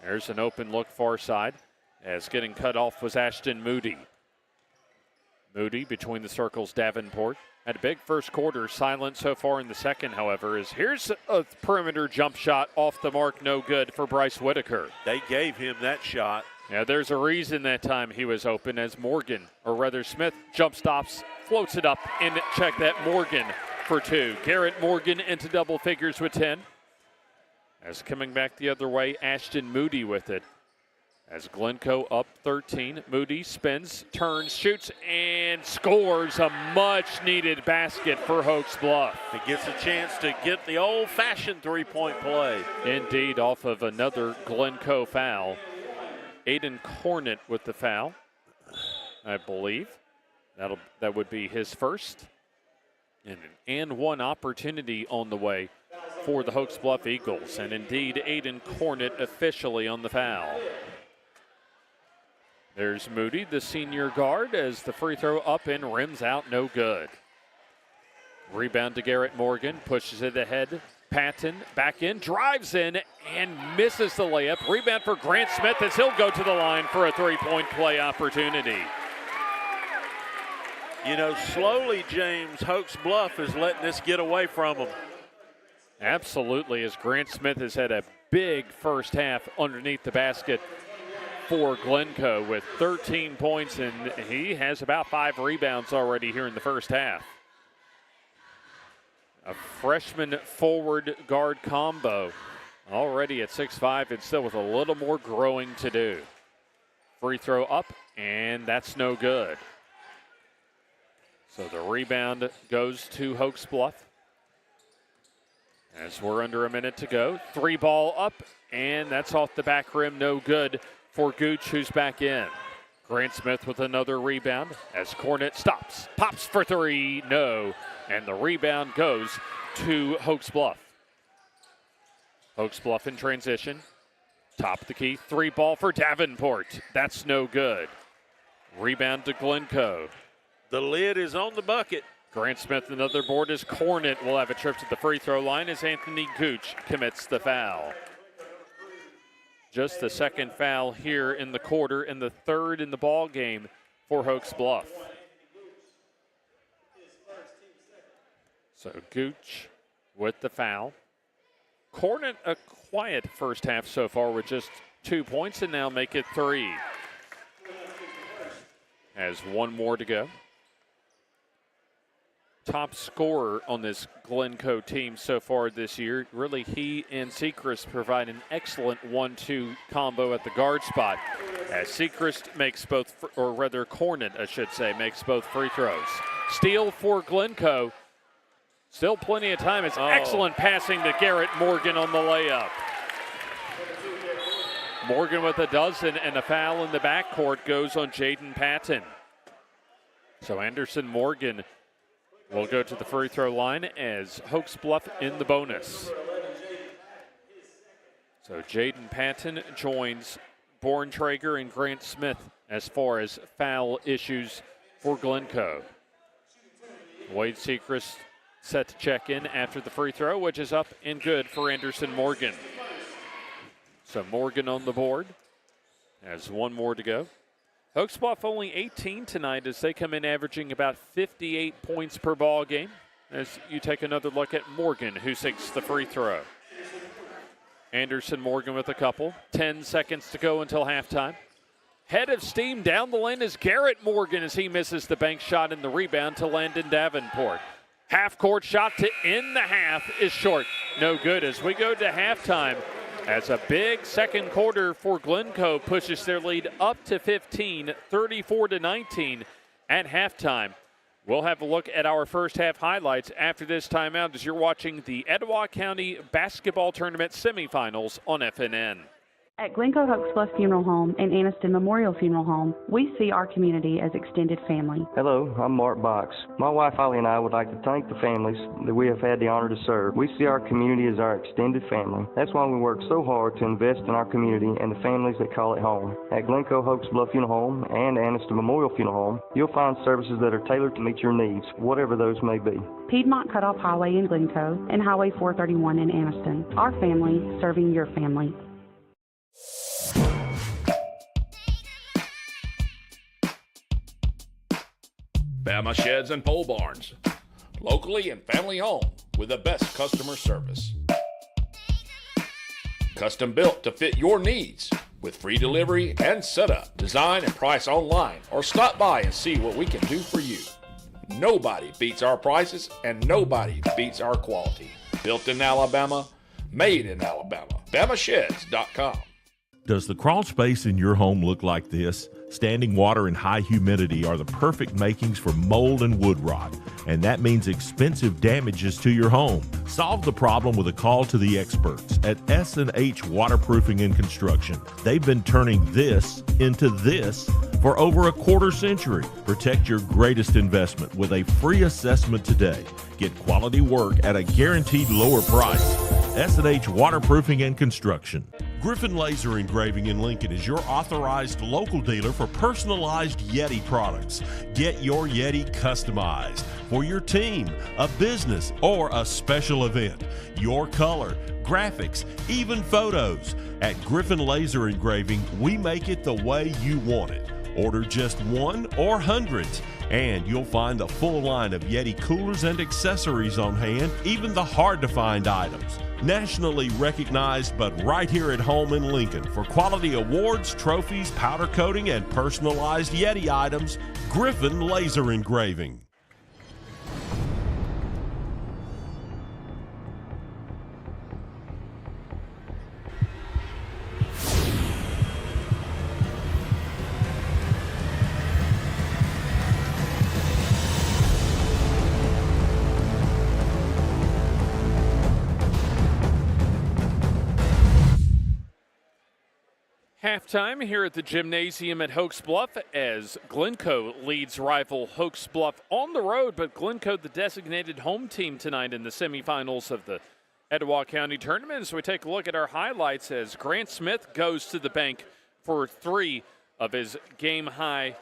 S1: There's an open look far side, as getting cut off was Ashton Moody. Moody between the circles, Davenport. Had a big first quarter, silent so far in the second, however, as here's a perimeter jump shot off the mark, no good for Bryce Whitaker.
S14: They gave him that shot.
S1: Yeah, there's a reason that time he was open, as Morgan, or rather Smith, jump stops, floats it up, and check that Morgan for two. Garrett Morgan into double figures with 10. As coming back the other way, Ashton Moody with it. As Glencoe up 13, Moody spins, turns, shoots, and scores a much-needed basket for Hokes Bluff.
S14: He gets a chance to get the old-fashioned three-point play.
S1: Indeed, off of another Glencoe foul. Aiden Cornet with the foul, I believe. That would be his first. And one opportunity on the way for the Hokes Bluff Eagles. And indeed, Aiden Cornet officially on the foul. There's Moody, the senior guard, as the free throw up and rims out, no good. Rebound to Garrett Morgan, pushes it ahead. Patton back in, drives in, and misses the layup. Rebound for Grant Smith as he'll go to the line for a three-point play opportunity.
S14: You know, slowly, James, Hokes Bluff is letting this get away from them.
S1: Absolutely, as Grant Smith has had a big first half underneath the basket for Glencoe with 13 points, and he has about 5 rebounds already here in the first half. A freshman forward guard combo already at 6'5", and still with a little more growing to do. Free throw up, and that's no good. So the rebound goes to Hokes Bluff. As we're under a minute to go, 3 ball up, and that's off the back rim, no good for Gooch, who's back in. Grant Smith with another rebound as Cornet stops, pops for 3, no, and the rebound goes to Hokes Bluff. Hokes Bluff in transition, top of the key, 3 ball for Davenport, that's no good. Rebound to Glencoe.
S14: The lid is on the bucket.
S1: Grant Smith, another board as Cornet will have a trip to the free throw line as Anthony Gooch commits the foul. Just the second foul here in the quarter and the third in the ball game for Hokes Bluff. So Gooch with the foul. Cornet a quiet first half so far with just 2 points, and now make it 3. Has 1 more to go. Top scorer on this Glencoe team so far this year. Really, he and Sechrist provide an excellent 1-2 combo at the guard spot. As Sechrist makes both, or rather Cornet, I should say, makes both free throws. Steal for Glencoe. Still plenty of time. It's excellent passing to Garrett Morgan on the layup. Morgan with a dozen, and a foul in the backcourt goes on Jaden Patton. So Anderson Morgan will go to the free throw line as Hokes Bluff in the bonus. So Jaden Patton joins Borntrager and Grant Smith as far as foul issues for Glencoe. Wade Sechrist set to check in after the free throw, which is up and good for Anderson Morgan. So Morgan on the board. Has one more to go. Hokes Bluff only 18 tonight as they come in averaging about 58 points per ball game. As you take another look at Morgan, who sinks the free throw. Anderson Morgan with a couple. 10 seconds to go until halftime. Head of steam down the lane is Garrett Morgan as he misses the bank shot and the rebound to Landon Davenport. Half-court shot to end the half is short. No good as we go to halftime. As a big second quarter for Glencoe pushes their lead up to 15, 34-19 at halftime. We'll have a look at our first half highlights after this timeout as you're watching the Etowah County Basketball Tournament semifinals on FNN.
S10: At Glencoe Hokes Bluff Funeral Home and Anniston Memorial Funeral Home, we see our community as extended family.
S11: Hello, I'm Mark Box. My wife Holly and I would like to thank the families that we have had the honor to serve. We see our community as our extended family. That's why we work so hard to invest in our community and the families that call it home. At Glencoe Hokes Bluff Funeral Home and Anniston Memorial Funeral Home, you'll find services that are tailored to meet your needs, whatever those may be.
S10: Piedmont Cutoff Highway in Glencoe and Highway 431 in Anniston. Our family serving your family.
S13: Bama Sheds and Pole Barns, locally and family owned with the best customer service. Custom built to fit your needs with free delivery and setup. Design and price online or stop by and see what we can do for you. Nobody beats our prices and nobody beats our quality. Built in Alabama, made in Alabama. BamaSheds.com.
S5: Does the crawl space in your home look like this? Standing water and high humidity are the perfect makings for mold and wood rot, and that means expensive damages to your home. Solve the problem with a call to the experts at S&H Waterproofing and Construction. They've been turning this into this for over a quarter century. Protect your greatest investment with a free assessment today. Get quality work at a guaranteed lower price. S&H Waterproofing and Construction.
S16: Griffin Laser Engraving in Lincoln is your authorized local dealer for personalized Yeti products. Get your Yeti customized for your team, a business, or a special event. Your color, graphics, even photos. At Griffin Laser Engraving, we make it the way you want it. Order just one or hundreds, and you'll find a full line of Yeti coolers and accessories on hand, even the hard-to-find items. Nationally recognized, but right here at home in Lincoln for quality awards, trophies, powder coating, and personalized Yeti items, Griffin Laser Engraving.
S1: Halftime here at the gymnasium at Hokes Bluff as Glencoe leads rival Hokes Bluff on the road, but Glencoe the designated home team tonight in the semifinals of the Etowah County Tournament. So we take a look at our highlights as Grant Smith goes to the bank for 3 of his game-high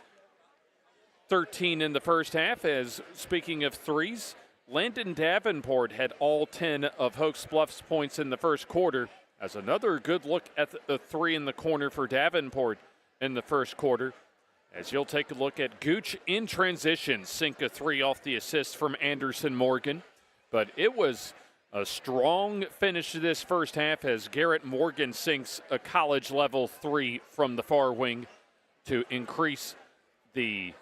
S1: 13 in the first half. As speaking of threes, Landon Davenport had all 10 of Hokes Bluff's points in the first quarter. As another good look at the 3 in the corner for Davenport in the first quarter. As you'll take a look at Gooch in transition, sink a 3 off the assist from Anderson Morgan. But it was a strong finish to this first half as Garrett Morgan sinks a college-level 3 from the far wing to increase the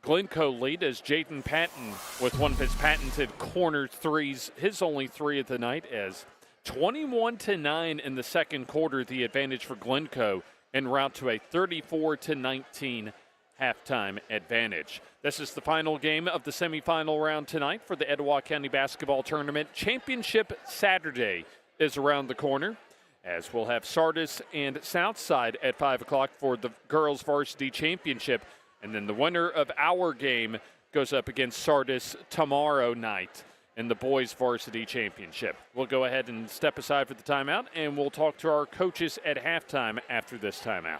S1: Glencoe lead as Jaden Patton with one of his patented corner threes, his only 3 of the night, as 21-9 in the second quarter, the advantage for Glencoe en route to a 34-19 halftime advantage. This is the final game of the semifinal round tonight for the Etowah County Basketball Tournament. Championship Saturday is around the corner, as we'll have Sardis and Southside at 5 o'clock for the girls varsity championship. And then the winner of our game goes up against Sardis tomorrow night in the boys varsity championship. We'll go ahead and step aside for the timeout, and we'll talk to our coaches at halftime after this timeout.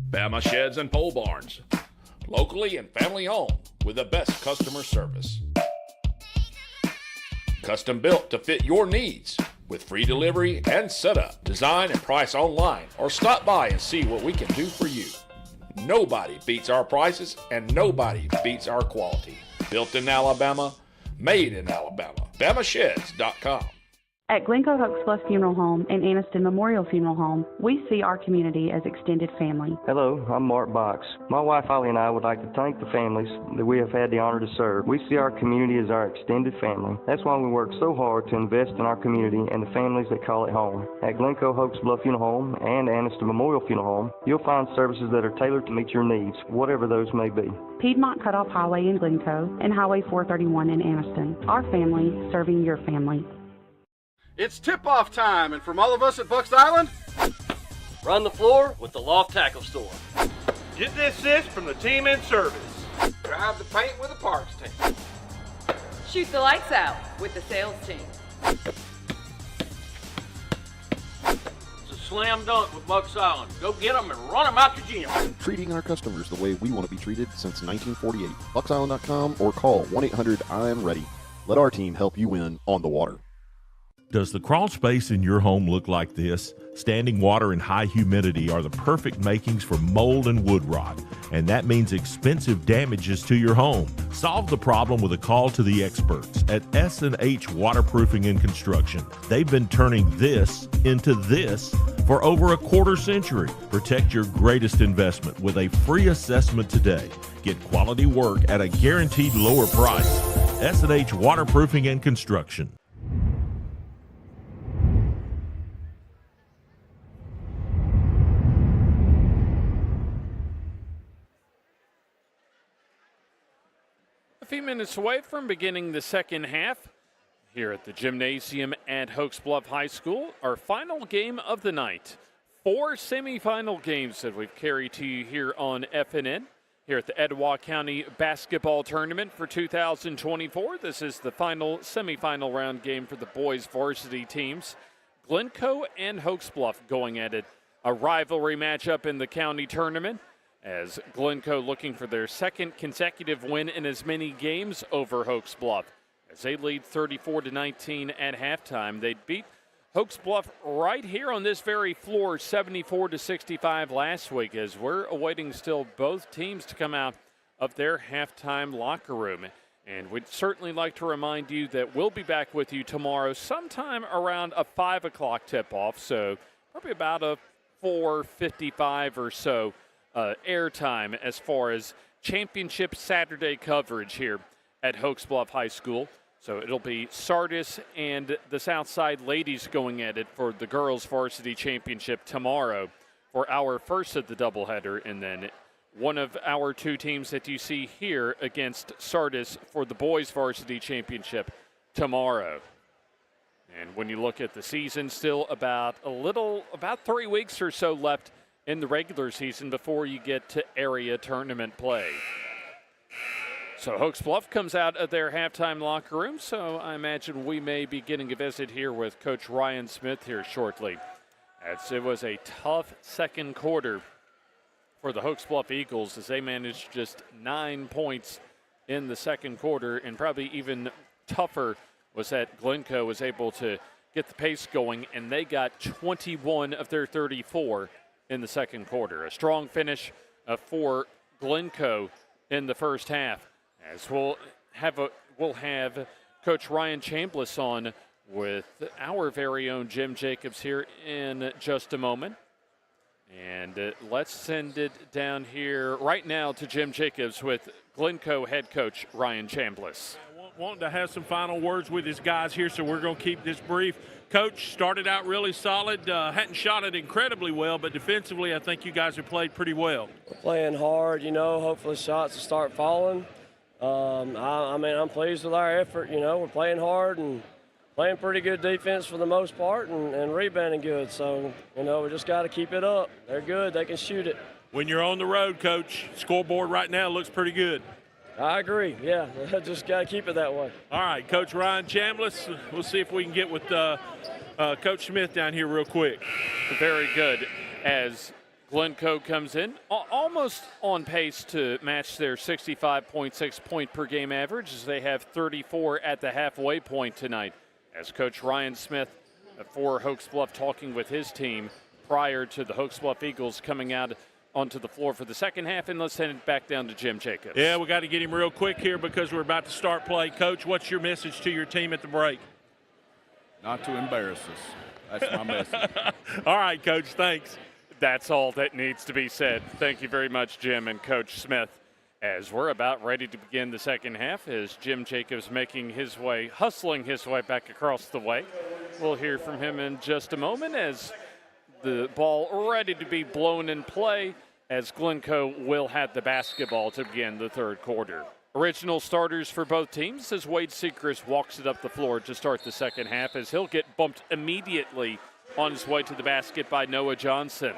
S13: Bama Sheds and Pole Barns, locally and family owned with the best customer service. Custom built to fit your needs with free delivery and setup. Design and price online or stop by and see what we can do for you. Nobody beats our prices and nobody beats our quality. Built in Alabama, made in Alabama. BamaSheds.com.
S10: At Glencoe Hokes Bluff Funeral Home and Anniston Memorial Funeral Home, we see our community as extended family.
S11: Hello, I'm Mark Box. My wife Holly and I would like to thank the families that we have had the honor to serve. We see our community as our extended family. That's why we work so hard to invest in our community and the families that call it home. At Glencoe Hokes Bluff Funeral Home and Anniston Memorial Funeral Home, you'll find services that are tailored to meet your needs, whatever those may be.
S10: Piedmont Cutoff Highway in Glencoe and Highway 431 in Anniston. Our family serving your family.
S6: It's tip-off time, and from all of us at Bucks Island,
S7: Run the floor with the Loft Tackle Store.
S2: Get the assist from the team in service.
S15: Drive the paint with the parts team.
S8: Shoot the lights out with the sales team.
S7: It's a slam dunk with Bucks Island. Go get them and run them out your gym.
S9: Treating our customers the way we want to be treated since 1948. BucksIsland.com or call 1-800-I'm-READY. Let our team help you win on the water.
S5: Does the crawl space in your home look like this? Standing water and high humidity are the perfect makings for mold and wood rot, and that means expensive damages to your home. Solve the problem with a call to the experts at S&H Waterproofing and Construction. They've been turning this into this for over a quarter century. Protect your greatest investment with a free assessment today. Get quality work at a guaranteed lower price. S&H Waterproofing and Construction.
S1: A few minutes away from beginning the second half here at the gymnasium at Hokes Bluff High School. Our final game of the night. 4 semifinal games that we've carried to you here on FNN here at the Etowah County Basketball Tournament for 2024. This is the final semifinal round game for the boys varsity teams. Glencoe and Hokes Bluff going at it. A rivalry matchup in the county tournament, as Glencoe looking for their second consecutive win in as many games over Hokes Bluff. As they lead 34-19 at halftime, they beat Hokes Bluff right here on this very floor, 74-65 last week, as we're awaiting still both teams to come out of their halftime locker room. And we'd certainly like to remind you that we'll be back with you tomorrow sometime around a 5 o'clock tip-off, so probably about a 4:55 or so airtime as far as championship Saturday coverage here at Hokes Bluff High School. So it'll be Sardis and the Southside Ladies going at it for the girls varsity championship tomorrow for our first of the doubleheader, and then one of our 2 teams that you see here against Sardis for the boys varsity championship tomorrow. And when you look at the season, still about 3 weeks or so left in the regular season before you get to area tournament play. So Hokes Bluff comes out of their halftime locker room, so I imagine we may be getting a visit here with Coach Ryan Smith here shortly. As it was a tough second quarter for the Hokes Bluff Eagles, as they managed just 9 points in the second quarter, and probably even tougher was that Glencoe was able to get the pace going, and they got 21 of their 34 in the second quarter. A strong finish for Glencoe in the first half. As we'll have Coach Ryan Chambliss on with our very own Jim Jacobs here in just a moment. And let's send it down here right now to Jim Jacobs with Glencoe head coach Ryan Chambliss.
S2: Wanting to have some final words with his guys here, so we're going to keep this brief. Coach, started out really solid, hadn't shot it incredibly well, but defensively I think you guys have played pretty well.
S17: We're playing hard, hopefully shots will start falling. I'm pleased with our effort, we're playing hard and playing pretty good defense for the most part and rebounding good. So, we just got to keep it up. They're good. They can shoot it.
S2: when you're on the road, Coach, scoreboard right now looks pretty good.
S17: I agree. Yeah, just got to keep it that way.
S2: All right, Coach Ryan Chambliss, we'll see if we can get with Coach Smith down here real quick.
S1: Very good. As Glencoe comes in, almost on pace to match their 65.6 point per game average, as they have 34 at the halfway point tonight. As Coach Ryan Smith for Hokes Bluff talking with his team prior to the Hokes Bluff Eagles coming out onto the floor for the second half, and let's send it back down to Jim Jacobs.
S2: Yeah, we got to get him real quick here because we're about to start play. Coach, what's your message to your team at the break?
S6: Not to embarrass us. That's my message.
S2: All right, Coach, thanks.
S1: That's all that needs to be said. Thank you very much, Jim and Coach Smith. As we're about ready to begin the second half, as Jim Jacobs hustling his way back across the way. We'll hear from him in just a moment as the ball ready to be blown in play, as Glencoe will have the basketball to begin the third quarter. Original starters for both teams as Wade Sechrist walks it up the floor to start the second half, as he'll get bumped immediately on his way to the basket by Noah Johnson.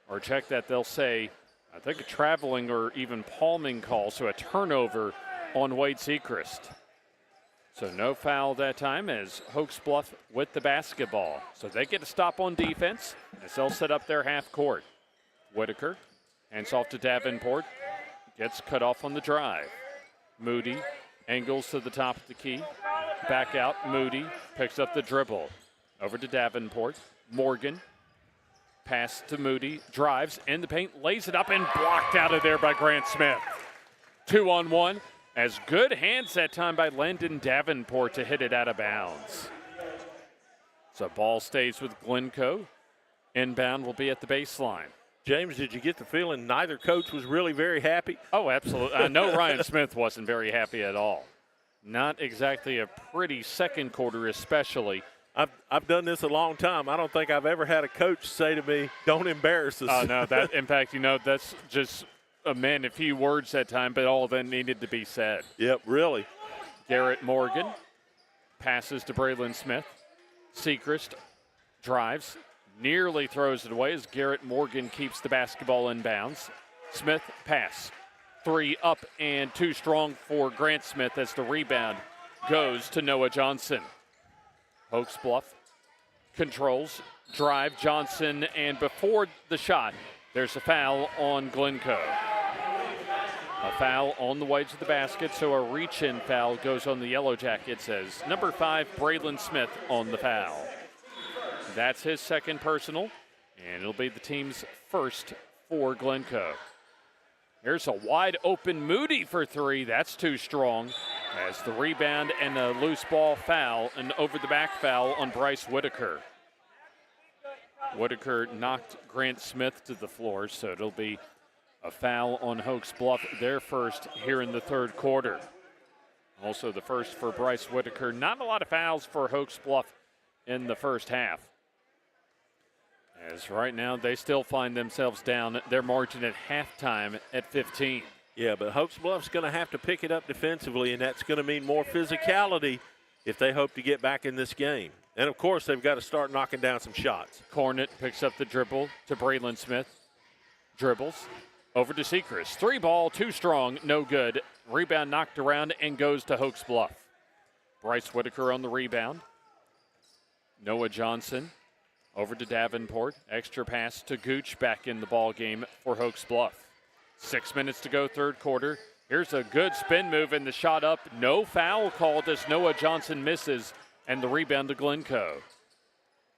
S1: Or check that, they'll say, I think a traveling or even palming call, so a turnover on Wade Sechrist. So no foul that time as Hokes Bluff with the basketball. So they get a stop on defense as they'll set up their half court. Whitaker hands off to Davenport. Gets cut off on the drive. Moody angles to the top of the key. Back out, Moody picks up the dribble. Over to Davenport. Morgan. Pass to Moody. Drives in the paint. Lays it up and blocked out of there by Grant Smith. 2-on-1. As good hands that time by Landon Davenport to hit it out of bounds. So ball stays with Glencoe. Inbound will be at the baseline.
S14: James, did you get the feeling neither coach was really very happy?
S1: Oh, absolutely. I know Ryan Smith wasn't very happy at all. Not exactly a pretty second quarter, especially.
S14: I've done this a long time. I don't think I've ever had a coach say to me, don't embarrass us.
S1: Oh, no, in fact, that's just a few words that time, but all of them needed to be said.
S14: Yep, really.
S1: Garrett Morgan passes to Braylon Smith. Sechrist drives, nearly throws it away as Garrett Morgan keeps the basketball in bounds. Smith pass. 3 up and too strong for Grant Smith as the rebound goes to Noah Johnson. Hokes Bluff controls, drive, Johnson, and before the shot, there's a foul on Glencoe. A foul on the way to the basket, so a reach-in foul goes on the Yellow Jackets as number 5, Braylon Smith, on the foul. That's his second personal, and it'll be the team's first for Glencoe. Here's a wide open Moody for 3. That's too strong as the rebound and a loose ball foul, an over-the-back foul on Bryce Whitaker. Whitaker knocked Grant Smith to the floor, so it'll be a foul on Hokes Bluff, their first here in the third quarter. Also the first for Bryce Whitaker. Not a lot of fouls for Hokes Bluff in the first half. As right now they still find themselves down their margin at halftime at 15.
S14: Yeah, but Hokes Bluff's going to have to pick it up defensively, and that's going to mean more physicality if they hope to get back in this game. And, of course, they've got to start knocking down some shots.
S1: Cornett picks up the dribble to Braylon Smith. Dribbles over to Sechrist. 3 ball, too strong, no good. Rebound knocked around and goes to Hokes Bluff. Bryce Whitaker on the rebound. Noah Johnson over to Davenport. Extra pass to Gooch back in the ball game for Hokes Bluff. 6 minutes to go, third quarter. Here's a good spin move and the shot up. No foul called as Noah Johnson misses. And the rebound to Glencoe.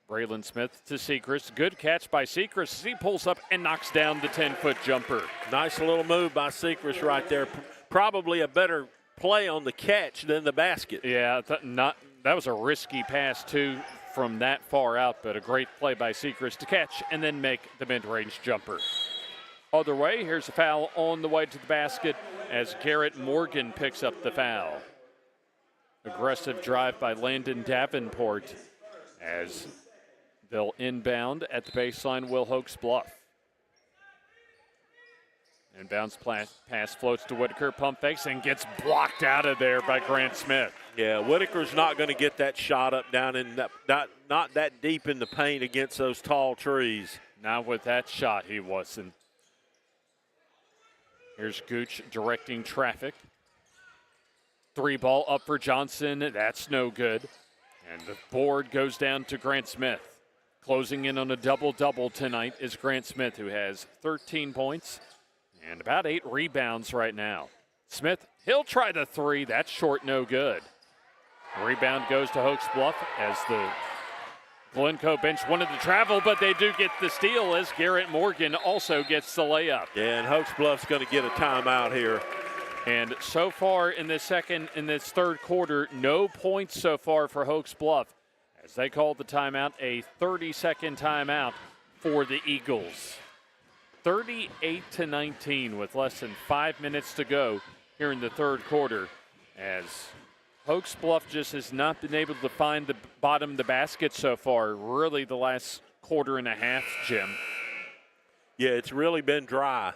S1: Braylon Smith to Sechrist. Good catch by Sechrist. He pulls up and knocks down the 10-foot jumper.
S14: Nice little move by Sechrist right there. Probably a better play on the catch than the basket.
S1: Yeah, that was a risky pass, too, from that far out, but a great play by Sechrist to catch and then make the mid-range jumper. Other way, here's a foul on the way to the basket as Garrett Morgan picks up the foul. Aggressive drive by Landon Davenport as they'll inbound at the baseline, will Hokes Bluff. Inbounds pass floats to Whitaker, pump fakes, and gets blocked out of there by Grant Smith.
S14: Yeah, Whitaker's not going to get that shot up down in that, not that deep in the paint against those tall trees.
S1: Not with that shot, he wasn't. Here's Gooch directing traffic. 3-ball up for Johnson. That's no good. And the board goes down to Grant Smith. Closing in on a double-double tonight is Grant Smith, who has 13 points and about 8 rebounds right now. Smith, he'll try the 3. That's short, no good. Rebound goes to Hokes Bluff as the Glencoe bench wanted to travel, but they do get the steal as Garrett Morgan also gets the layup.
S14: Yeah, and Hokes Bluff's going to get a timeout here.
S1: And so far in this third quarter, no points so far for Hokes Bluff as they called the timeout a 30-second timeout for the Eagles. 38-19 with less than 5 minutes to go here in the third quarter as Hokes Bluff just has not been able to find the bottom of the basket so far, really the last quarter and a half, Jim.
S14: Yeah, it's really been dry.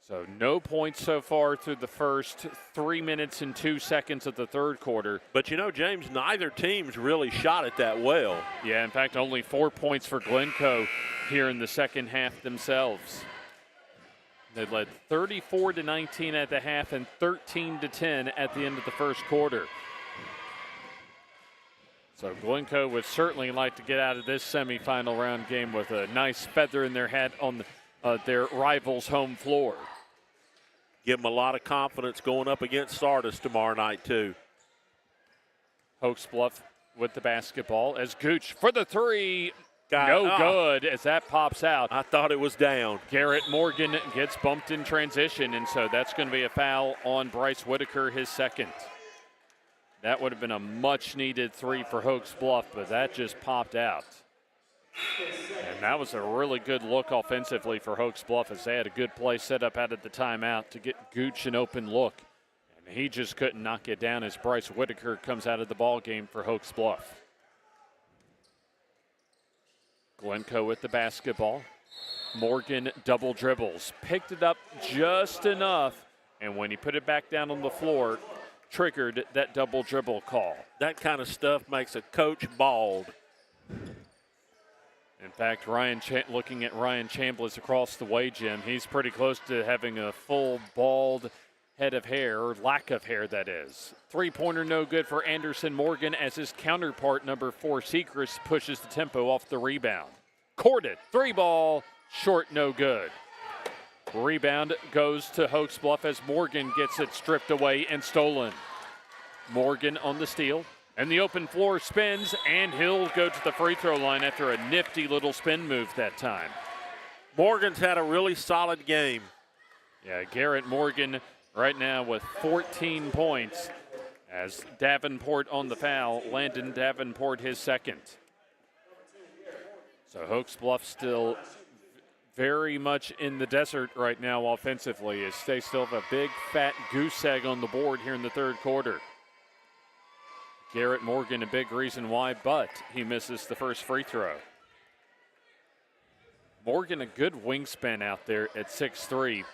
S1: So no points so far through the first 3 minutes and 2 seconds of the third quarter.
S14: But you know, James, neither team's really shot it that well.
S1: Yeah, in fact, only 4 points for Glencoe here in the second half themselves. They led 34-19 at the half and 13-10 at the end of the first quarter. So Glencoe would certainly like to get out of this semifinal round game with a nice feather in their hat on their rivals' home floor.
S14: Give them a lot of confidence going up against Sardis tomorrow night, too.
S1: Hokes Bluff with the basketball as Gooch for the 3. No good as that pops out.
S14: I thought it was down.
S1: Garrett Morgan gets bumped in transition, and so that's going to be a foul on Bryce Whitaker, his second. That would have been a much-needed 3 for Hokes Bluff, but that just popped out. And that was a really good look offensively for Hokes Bluff as they had a good play set up out of the timeout to get Gooch an open look. And he just couldn't knock it down as Bryce Whitaker comes out of the ball game for Hokes Bluff. Glencoe with the basketball. Morgan double dribbles. Picked it up just enough, and when he put it back down on the floor, triggered that double dribble call.
S14: That kind of stuff makes a coach bald.
S1: In fact, looking at Ryan Chambliss across the way, Jim, he's pretty close to having a full bald head of hair, or lack of hair, that is. 3-pointer no good for Anderson Morgan as his counterpart, number 4, Sechrist, pushes the tempo off the rebound. Courted, 3-ball, short, no good. Rebound goes to Hokes Bluff as Morgan gets it stripped away and stolen. Morgan on the steal. And the open floor spins, and he'll go to the free throw line after a nifty little spin move that time.
S14: Morgan's had a really solid game.
S1: Yeah, Garrett Morgan right now with 14 points as Davenport on the foul. Landon Davenport his second. So Hokes Bluff still very much in the desert right now offensively as they still have a big fat goose egg on the board here in the third quarter. Garrett Morgan, a big reason why, but he misses the first free throw. Morgan, a good wingspan out there at 6'3". Can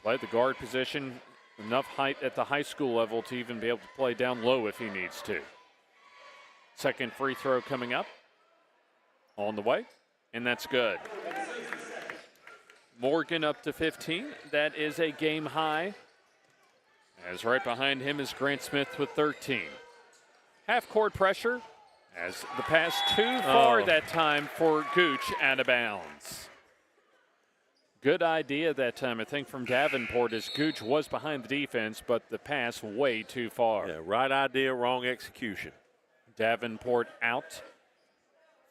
S1: play the guard position, enough height at the high school level to even be able to play down low if he needs to. Second free throw coming up. On the way, and that's good. Morgan up to 15. That is a game high. As right behind him is Grant Smith with 13. Half-court pressure as the pass too far that time for Gooch out of bounds. Good idea that time, I think, from Davenport as Gooch was behind the defense, but the pass way too far.
S14: Yeah, right idea, wrong execution.
S1: Davenport out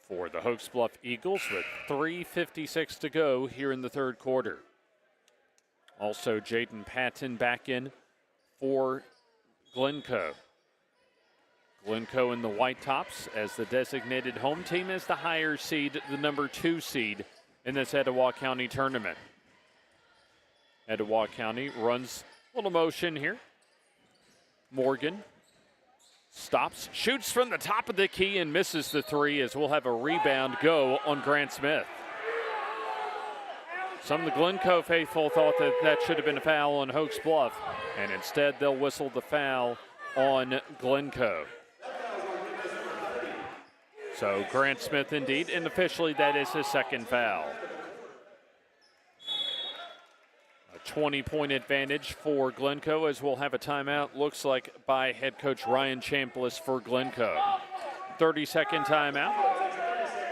S1: for the Hokes Bluff Eagles with 3:56 to go here in the third quarter. Also, Jaden Patton back in for Glencoe. Glencoe in the white tops as the designated home team as the higher seed, the number 2 seed in this Etowah County tournament. Etowah County runs a little motion here. Morgan stops, shoots from the top of the key and misses the 3 as we'll have a rebound go on Grant Smith. Some of the Glencoe faithful thought that that should have been a foul on Hokes Bluff, and instead they'll whistle the foul on Glencoe. So Grant Smith indeed, and officially that is his second foul. A 20-point advantage for Glencoe as we'll have a timeout, looks like, by head coach Ryan Chambliss for Glencoe. 30-second timeout.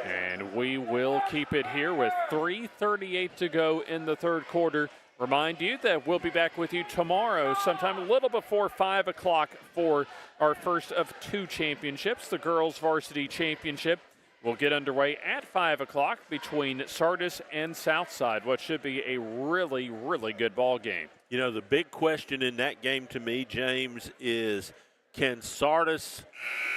S1: And we will keep it here with 3:38 to go in the third quarter. Remind you that we'll be back with you tomorrow sometime a little before 5 o'clock for our first of two championships. The girls varsity championship will get underway at 5 o'clock between Sardis and Southside, what should be a really, really good ball game.
S14: You know, the big question in that game to me, James, is can Sardis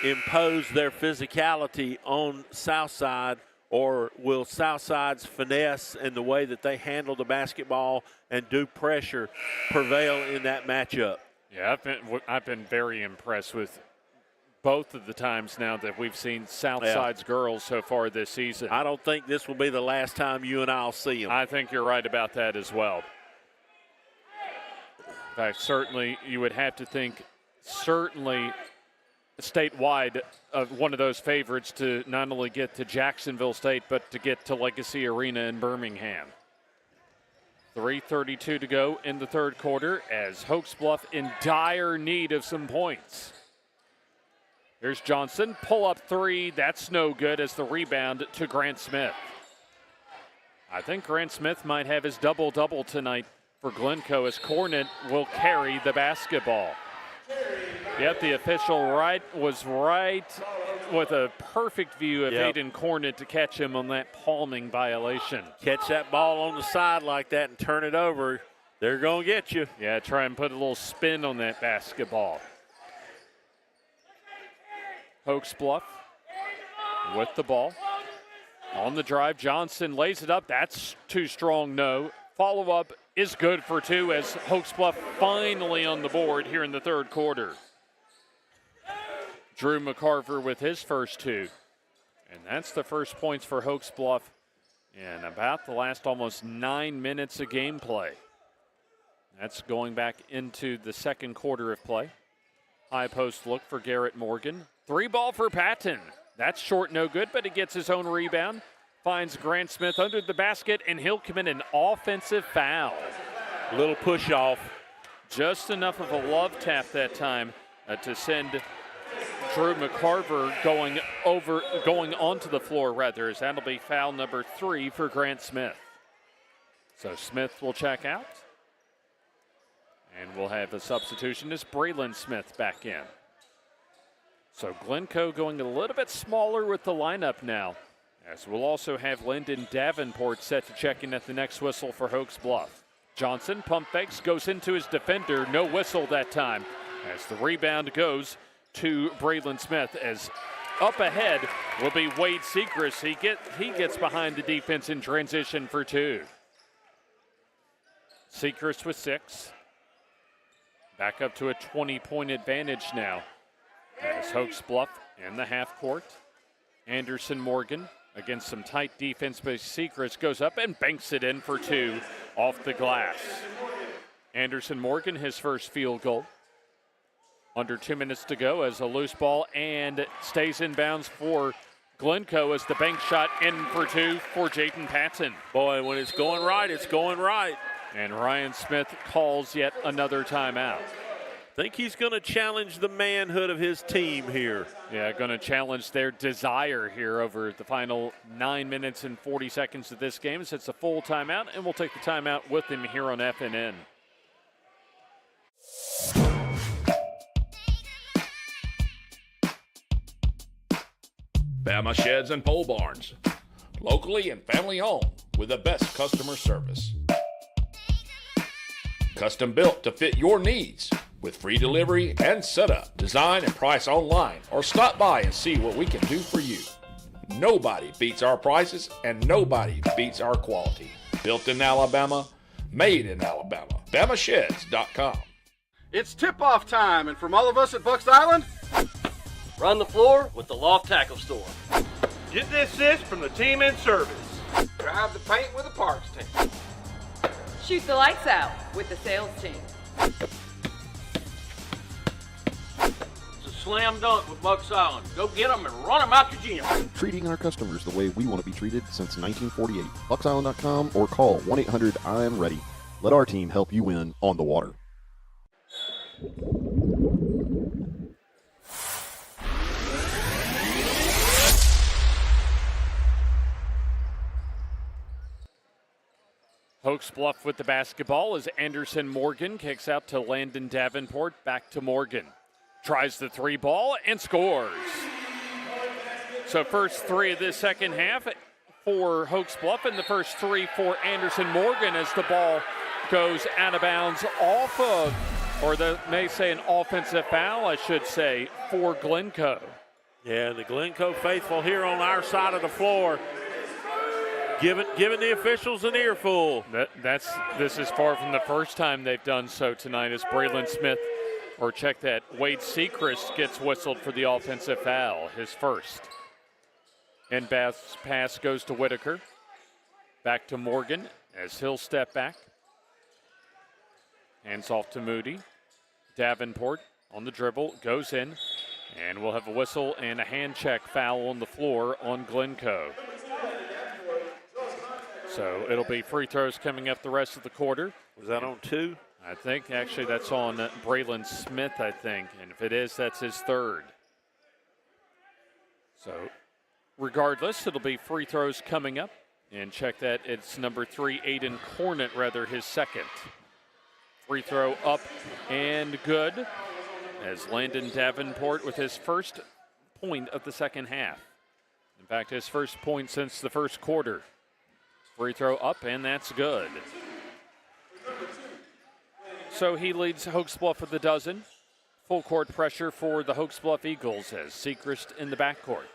S14: impose their physicality on Southside, or will Southside's finesse and the way that they handle the basketball and do pressure prevail in that matchup?
S1: Yeah, I've been very impressed with both of the times now that we've seen Southside's girls so far this season.
S14: I don't think this will be the last time you and I will see them.
S1: I think you're right about that as well. In fact, certainly you would have to think, certainly statewide, one of those favorites to not only get to Jacksonville State, but to get to Legacy Arena in Birmingham. 3:32 to go in the third quarter as Hokes Bluff in dire need of some points. Here's Johnson, pull-up three. That's no good as the rebound to Grant Smith. I think Grant Smith might have his double-double tonight for Glencoe as Cornett will carry the basketball. Yep, the official was right with a perfect view of Aiden Cornett to catch him on that palming violation.
S14: Catch that ball on the side like that and turn it over, they're going to get you.
S1: Yeah, try and put a little spin on that basketball. Hokes Bluff with the ball. On the drive, Johnson lays it up. That's too strong, no. Follow-up is good for two as Hokes Bluff finally on the board here in the third quarter. Drew McCarver with his first two. And that's the first points for Hokes Bluff in about the last almost 9 minutes of gameplay. That's going back into the second quarter of play. High post look for Garrett Morgan. Three ball for Patton. That's short, no good, but he gets his own rebound. Finds Grant Smith under the basket, and he'll commit an offensive foul.
S14: A little push off.
S1: Just enough of a love tap that time to send Drew McCarver going onto the floor, rather, as that'll be foul number 3 for Grant Smith. So Smith will check out. And we'll have a substitution as Braylon Smith back in. So Glencoe going a little bit smaller with the lineup now, as we'll also have Lyndon Davenport set to check in at the next whistle for Hokes Bluff. Johnson pump fakes, goes into his defender, no whistle that time, as the rebound goes to Braylon Smith, as up ahead will be Wade Sechrist. He gets behind the defense in transition for two. Sechrist with 6. Back up to a 20-point advantage now as Hokes Bluff in the half court. Anderson Morgan against some tight defense, but Sechrist goes up and banks it in for 2 off the glass. Anderson Morgan, his first field goal. Under 2 minutes to go as a loose ball and stays in bounds for Glencoe as the bank shot in for 2 for Jaden Patton.
S14: Boy, when it's going right, it's going right.
S1: And Ryan Smith calls yet another timeout.
S14: Think he's going to challenge the manhood of his team here.
S1: Yeah, going to challenge their desire here over the final 9 minutes and 40 seconds of this game. So it's a full timeout, and we'll take the timeout with him here on FNN.
S13: Bama Sheds and Pole Barns. Locally and family owned with the best customer service. Custom built to fit your needs with free delivery and setup. Design and price online or stop by and see what we can do for you. Nobody beats our prices and nobody beats our quality. Built in Alabama, made in Alabama. BamaSheds.com.
S6: It's tip-off time, and from all of us at Bucks Island,
S7: Run the floor with the Loft Tackle Store.
S2: Get the assist from the team in service.
S15: Drive the paint with the parts team.
S8: Shoot the lights out with the sales team.
S7: It's a slam dunk with Bucks Island. Go get them and run them out your gym.
S9: Treating our customers the way we want to be treated since 1948. BucksIsland.com or call 1-800-I-AM-READY. Let our team help you win on the water.
S1: Hokes Bluff with the basketball as Anderson Morgan kicks out to Landon Davenport. Back to Morgan. Tries the three ball and scores. So first three of the second half for Hokes Bluff and the first three for Anderson Morgan as the ball goes out of bounds off of, or they may say an offensive foul, I should say, for Glencoe.
S14: Yeah, the Glencoe faithful here on our side of the floor. Giving the officials an earful.
S1: This is far from the first time they've done so tonight as Braylon Smith, or check that, Wade Sechrist gets whistled for the offensive foul, his first. And pass goes to Whitaker. Back to Morgan as he'll step back. Hands off to Moody. Davenport on the dribble, goes in, and we'll have a whistle and a hand check foul on the floor on Glencoe. So it'll be free throws coming up the rest of the quarter.
S14: Was that on two?
S1: I think actually that's on Braylon Smith, I think. And if it is, that's his third. So regardless, it'll be free throws coming up. And check that, it's number 3, Aiden Cornett, his second. Free throw up and good as Landon Davenport with his first point of the second half. In fact, his first point since the first quarter. Free throw up, and that's good. So he leads Hokes Bluff with a dozen. Full court pressure for the Hokes Bluff Eagles as Sechrist in the backcourt.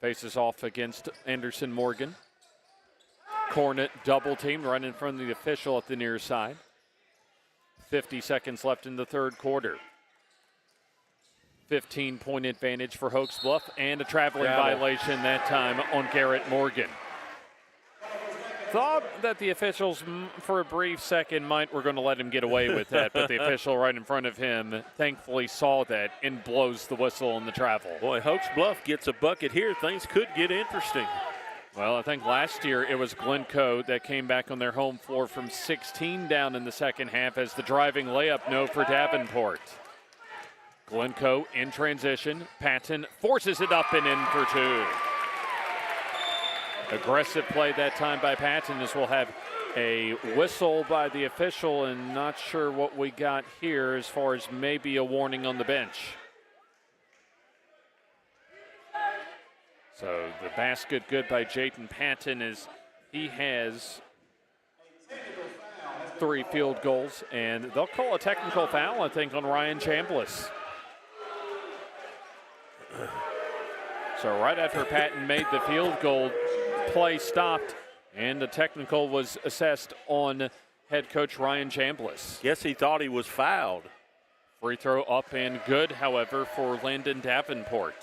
S1: Faces off against Anderson Morgan. Cornett double team right in front of the official at the near side. 50 seconds left in the third quarter. 15-point advantage for Hokes Bluff and a traveling violation that time on Garrett Morgan. Thought that the officials, for a brief second, were going to let him get away with that, but the official right in front of him thankfully saw that and blows the whistle on the travel.
S14: Boy, Hokes Bluff gets a bucket here. Things could get interesting.
S1: Well, I think last year it was Glencoe that came back on their home floor from 16 down in the second half as the driving layup no for Davenport. Glencoe in transition. Patton forces it up and in for two. Aggressive play that time by Patton as we'll have a whistle by the official, and not sure what we got here as far as maybe a warning on the bench. So the basket good by Jayden Patton as he has 3 field goals, and they'll call a technical foul, I think, on Ryan Chambliss. So right after Patton made the field goal, play stopped, and the technical was assessed on head coach Ryan Chambliss.
S14: Guess he thought he was fouled.
S1: Free throw up and good, however, for Landon Davenport.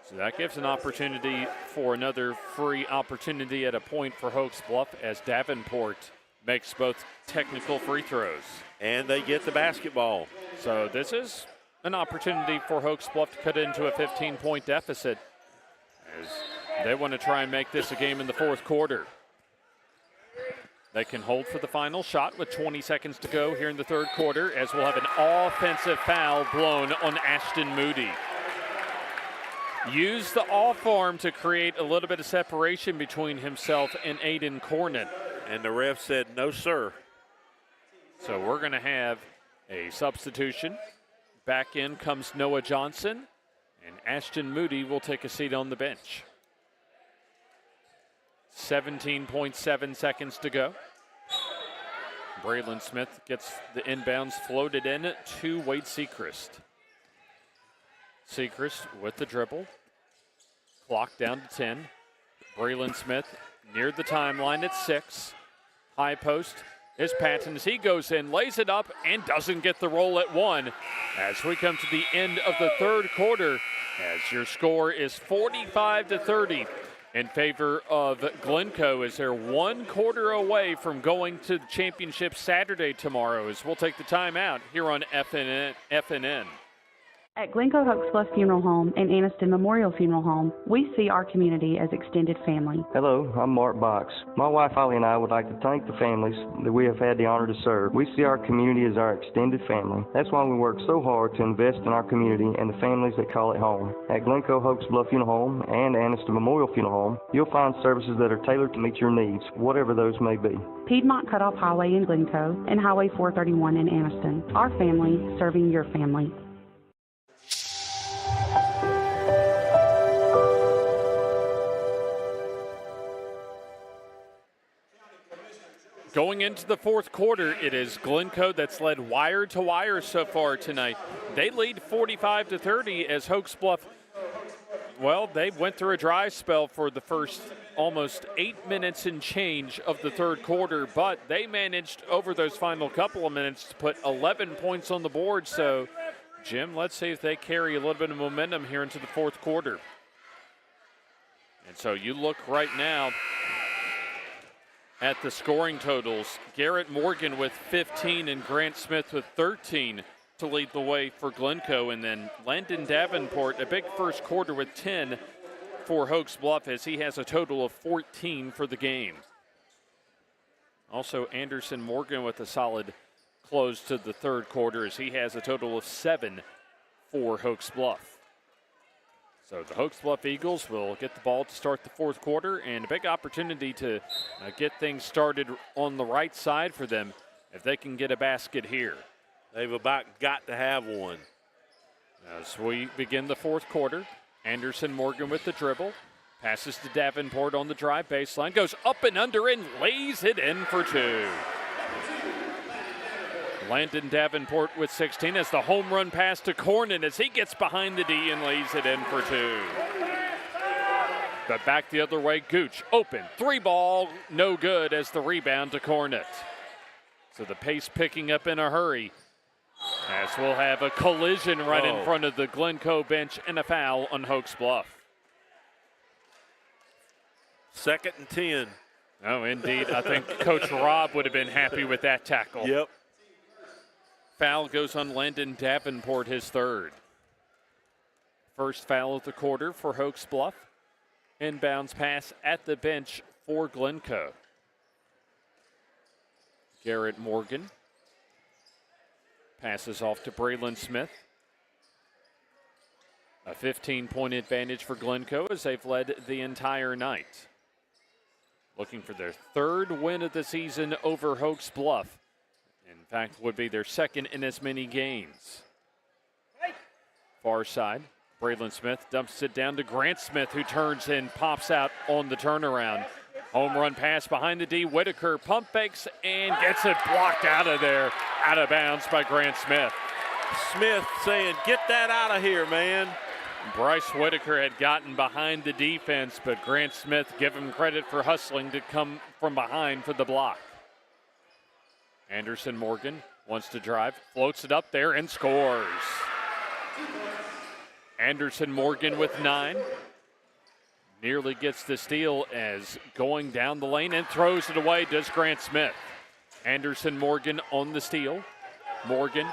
S1: So that gives an opportunity for another free opportunity at a point for Hokes Bluff as Davenport makes both technical free throws.
S14: And they get the basketball.
S1: So this is an opportunity for Hokes Bluff to cut into a 15-point deficit as they want to try and make this a game in the fourth quarter. They can hold for the final shot with 20 seconds to go here in the third quarter as we'll have an offensive foul blown on Ashton Moody. Used the off arm to create a little bit of separation between himself and Aiden Cornett.
S14: And the ref said, no, sir.
S1: So we're going to have a substitution. Back in comes Noah Johnson, and Ashton Moody will take a seat on the bench. 17.7 seconds to go. Braylon Smith gets the inbounds floated in to Wade Sechrist. Sechrist with the dribble. Clock down to 10. Braylon Smith near the timeline at 6. High post is Patton as he goes in, lays it up, and doesn't get the roll at 1. As we come to the end of the third quarter, as your score is 45-30. in favor of Glencoe as they're 1 quarter away from going to the championship Saturday tomorrow, as we'll take the timeout here on FNN.
S10: At Glencoe Hokes Bluff Funeral Home and Anniston Memorial Funeral Home, we see our community as extended family.
S11: Hello, I'm Mark Box. My wife Holly and I would like to thank the families that we have had the honor to serve. We see our community as our extended family. That's why we work so hard to invest in our community and the families that call it home. At Glencoe Hokes Bluff Funeral Home and Anniston Memorial Funeral Home, you'll find services that are tailored to meet your needs, whatever those may be.
S10: Piedmont Cutoff Highway in Glencoe and Highway 431 in Anniston. Our family serving your family.
S1: Going into the fourth quarter, it is Glencoe that's led wire to wire so far tonight. They lead 45-30 as Hokes Bluff, well, they went through a dry spell for the first almost 8 minutes and change of the third quarter, but they managed over those final couple of minutes to put 11 points on the board. So, Jim, let's see if they carry a little bit of momentum here into the fourth quarter. And so you look right now at the scoring totals. Garrett Morgan with 15 and Grant Smith with 13 to lead the way for Glencoe. And then Landon Davenport, a big first quarter with 10 for Hokes Bluff as he has a total of 14 for the game. Also Anderson Morgan with a solid close to the third quarter as he has a total of 7 for Hokes Bluff. So the Hokes Bluff Eagles will get the ball to start the fourth quarter, and a big opportunity to get things started on the right side for them if they can get a basket here.
S14: They've about got to have one.
S1: As we begin the fourth quarter, Anderson Morgan with the dribble, passes to Davenport on the drive baseline, goes up and under and lays it in for 2. Landon Davenport with 16 as the home run pass to Cornyn as he gets behind the D and lays it in for 2. But back the other way, Gooch open, 3-ball, no good as the rebound to Cornyn. So the pace picking up in a hurry as we'll have a collision right in front of the Glencoe bench and a foul on Hokes Bluff.
S14: 2nd and 10.
S1: Oh, indeed. I think Coach Robb would have been happy with that tackle.
S14: Yep.
S1: Foul goes on Landon Davenport, his third. First foul of the quarter for Hokes Bluff. Inbounds pass at the bench for Glencoe. Garrett Morgan passes off to Braylon Smith. A 15-point advantage for Glencoe as they've led the entire night. Looking for their third win of the season over Hokes Bluff. In fact, would be their second in as many games. Far side, Braylon Smith dumps it down to Grant Smith, who turns and pops out on the turnaround. Home run pass behind the D. Whitaker pump fakes and gets it blocked out of there, out of bounds by Grant Smith.
S14: Smith saying, get that out of here, man.
S1: Bryce Whitaker had gotten behind the defense, but Grant Smith, give him credit for hustling to come from behind for the block. Anderson Morgan wants to drive, floats it up there and scores. Anderson Morgan with 9. Nearly gets the steal as going down the lane and throws it away does Grant Smith. Anderson Morgan on the steal. Morgan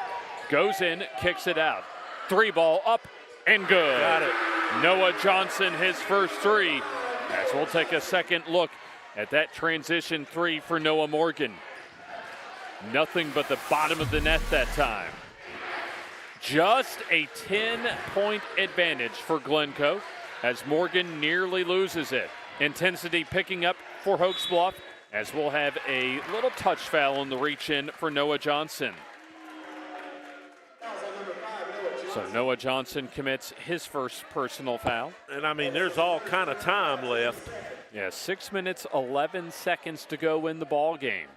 S1: goes in, kicks it out. 3-ball up and good.
S14: Got it.
S1: Noah Johnson, his first 3. As we'll take a second look at that transition 3 for Noah Morgan. Nothing but the bottom of the net that time. Just a 10-point advantage for Glencoe as Morgan nearly loses it. Intensity picking up for Hokes Bluff as we'll have a little touch foul on the reach in for Noah Johnson. So Noah Johnson commits his first personal foul.
S14: And I mean, there's all kind of time left.
S1: Yeah, 6 minutes, 11 seconds to go in the ball game.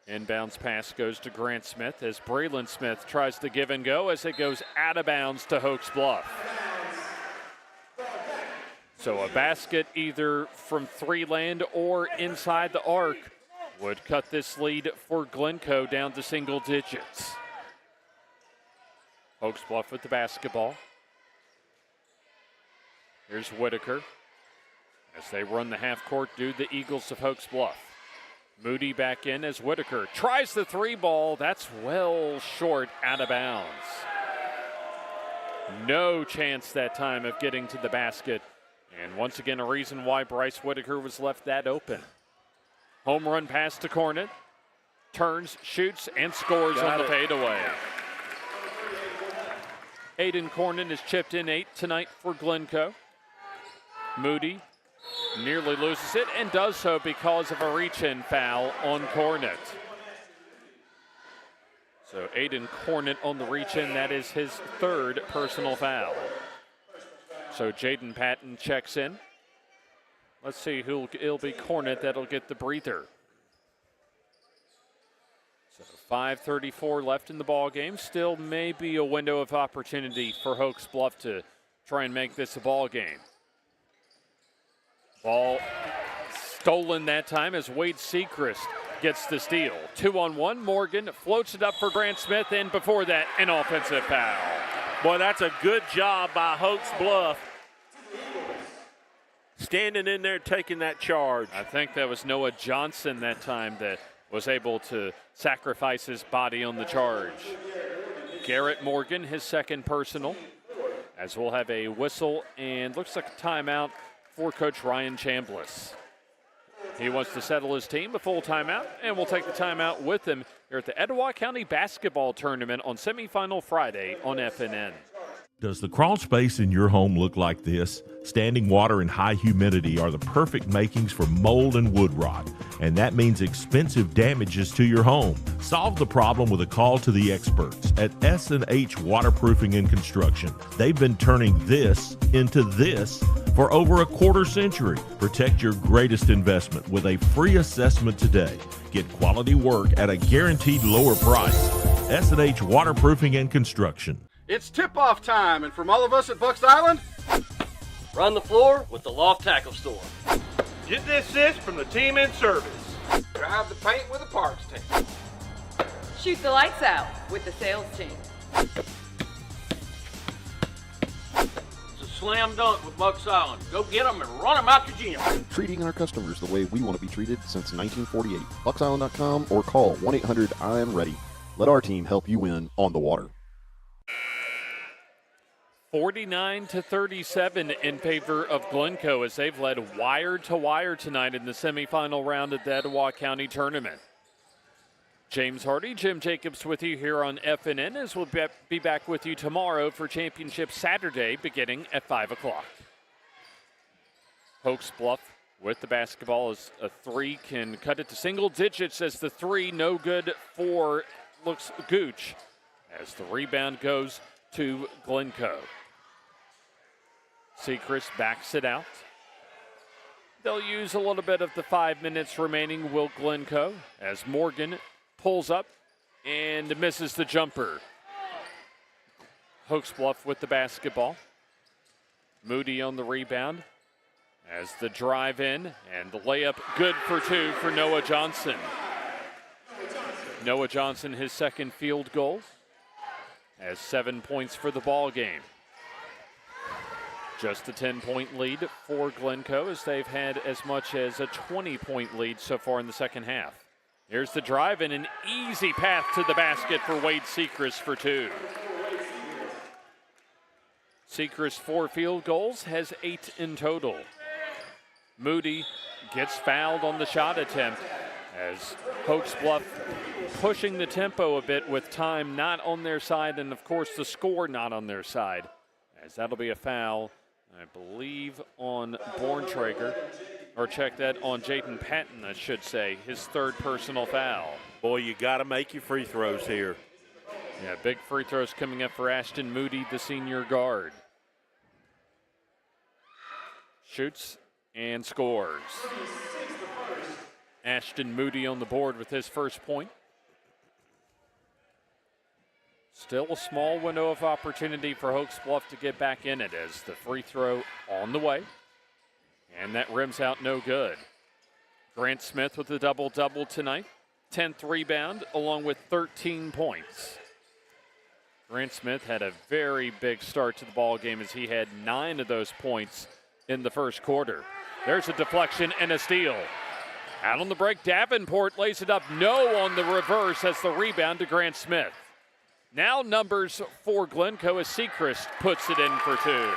S1: Inbounds pass goes to Grant Smith as Braylon Smith tries to give and go as it goes out of bounds to Hokes Bluff. So a basket either from 3 land or inside the arc would cut this lead for Glencoe down to single digits. Hokes Bluff with the basketball. Here's Whitaker as they run the half court, do the Eagles of Hokes Bluff. Moody back in as Whitaker tries the three ball. That's well short, out of bounds. No chance that time of getting to the basket. And once again, a reason why Bryce Whitaker was left that open. Home run pass to Cornet. Turns, shoots, and scores on the fadeaway. Aiden Cornet has chipped in 8 tonight for Glencoe. Moody nearly loses it and does so because of a reach-in foul on Cornet. So Aiden Cornet on the reach-in, that is his 3rd personal foul. So Jaden Patton checks in. Let's see who it'll be. Cornet that'll get the breather. So 5:34 left in the ball game. Still maybe a window of opportunity for Hokes Bluff to try and make this a ball game. Ball stolen that time as Wade Sechrist gets the steal. 2-on-1, Morgan floats it up for Grant Smith, and before that, an offensive foul.
S14: Boy, that's a good job by Hokes Bluff. Standing in there, taking that charge.
S1: I think that was Noah Johnson that time that was able to sacrifice his body on the charge. Garrett Morgan, his 2nd personal, as we'll have a whistle and looks like a timeout for Coach Ryan Chambliss. He wants to settle his team, a full timeout, and we'll take the timeout with him here at the Etowah County Basketball Tournament on semifinal Friday on FNN.
S5: Does the crawl space in your home look like this? Standing water and high humidity are the perfect makings for mold and wood rot, and that means expensive damages to your home. Solve the problem with a call to the experts at S&H Waterproofing and Construction. They've been turning this into this for over a quarter century. Protect your greatest investment with a free assessment today. Get quality work at a guaranteed lower price. S&H Waterproofing and Construction.
S6: It's tip-off time, and from all of us at Bucks Island,
S7: Run the floor with the Loft Tackle Store.
S2: Get the assist from the team in service.
S15: Drive the paint with the parts team.
S8: Shoot the lights out with the sales team.
S7: It's a slam dunk with Bucks Island. Go get them and run them out your gym.
S9: Treating our customers the way we want to be treated since 1948. BucksIsland.com or call 1-800-I-AM-READY. Let our team help you win on the water.
S1: 49-37 in favor of Glencoe as they've led wire to wire tonight in the semifinal round of the Etowah County Tournament. James Hardy, Jim Jacobs with you here on FNN, as we'll be back with you tomorrow for Championship Saturday beginning at 5 o'clock. Hokes Bluff with the basketball as a 3 can cut it to single digits as the 3 no good for looks Gooch as the rebound goes to Glencoe. Sechrist backs it out. They'll use a little bit of the 5 minutes remaining, will Glencoe, as Morgan pulls up and misses the jumper. Hokes Bluff with the basketball. Moody on the rebound as the drive in and the layup good for 2 for Noah Johnson. Noah Johnson, his 2nd field goal, has 7 points for the ball game. Just a 10-point lead for Glencoe as they've had as much as a 20-point lead so far in the second half. Here's the drive and an easy path to the basket for Wade Sechrist for 2. Sechrist 4 field goals, has 8 in total. Moody gets fouled on the shot attempt as Hokes Bluff pushing the tempo a bit with time not on their side and, of course, the score not on their side, as that'll be a foul, I believe, on Borntrager, or check that, on Jaden Patton, I should say, his 3rd personal foul.
S14: Boy, you got to make your free throws here.
S1: Yeah, big free throws coming up for Ashton Moody, the senior guard. Shoots and scores. Ashton Moody on the board with his 1st point. Still a small window of opportunity for Hokes Bluff to get back in it as the free throw on the way. And that rims out no good. Grant Smith with a double-double tonight. 10th rebound along with 13 points. Grant Smith had a very big start to the ball game as he had 9 of those points in the first quarter. There's a deflection and a steal. Out on the break, Davenport lays it up. No on the reverse as the rebound to Grant Smith. Now numbers for Glencoe as Sechrist puts it in for 2.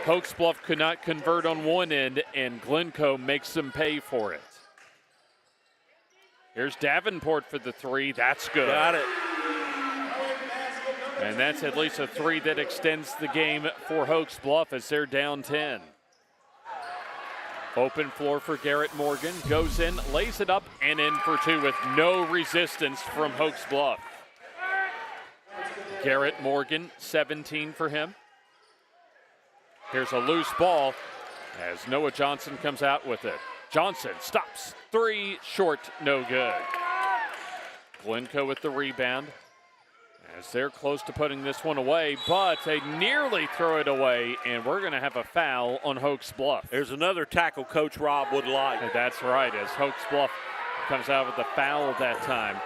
S1: Hokes Bluff could not convert on one end, and Glencoe makes them pay for it. Here's Davenport for the 3. That's good.
S14: Got it.
S1: And that's at least a 3 that extends the game for Hokes Bluff as they're down 10. Open floor for Garrett Morgan. Goes in, lays it up, and in for 2 with no resistance from Hokes Bluff. Garrett Morgan, 17 for him. Here's a loose ball as Noah Johnson comes out with it. Johnson stops. 3 short, no good. Glencoe with the rebound as they're close to putting this one away, but they nearly throw it away, and we're going to have a foul on Hokes Bluff.
S14: There's another tackle Coach Rob would like.
S1: And that's right, as Hokes Bluff comes out with the foul that time,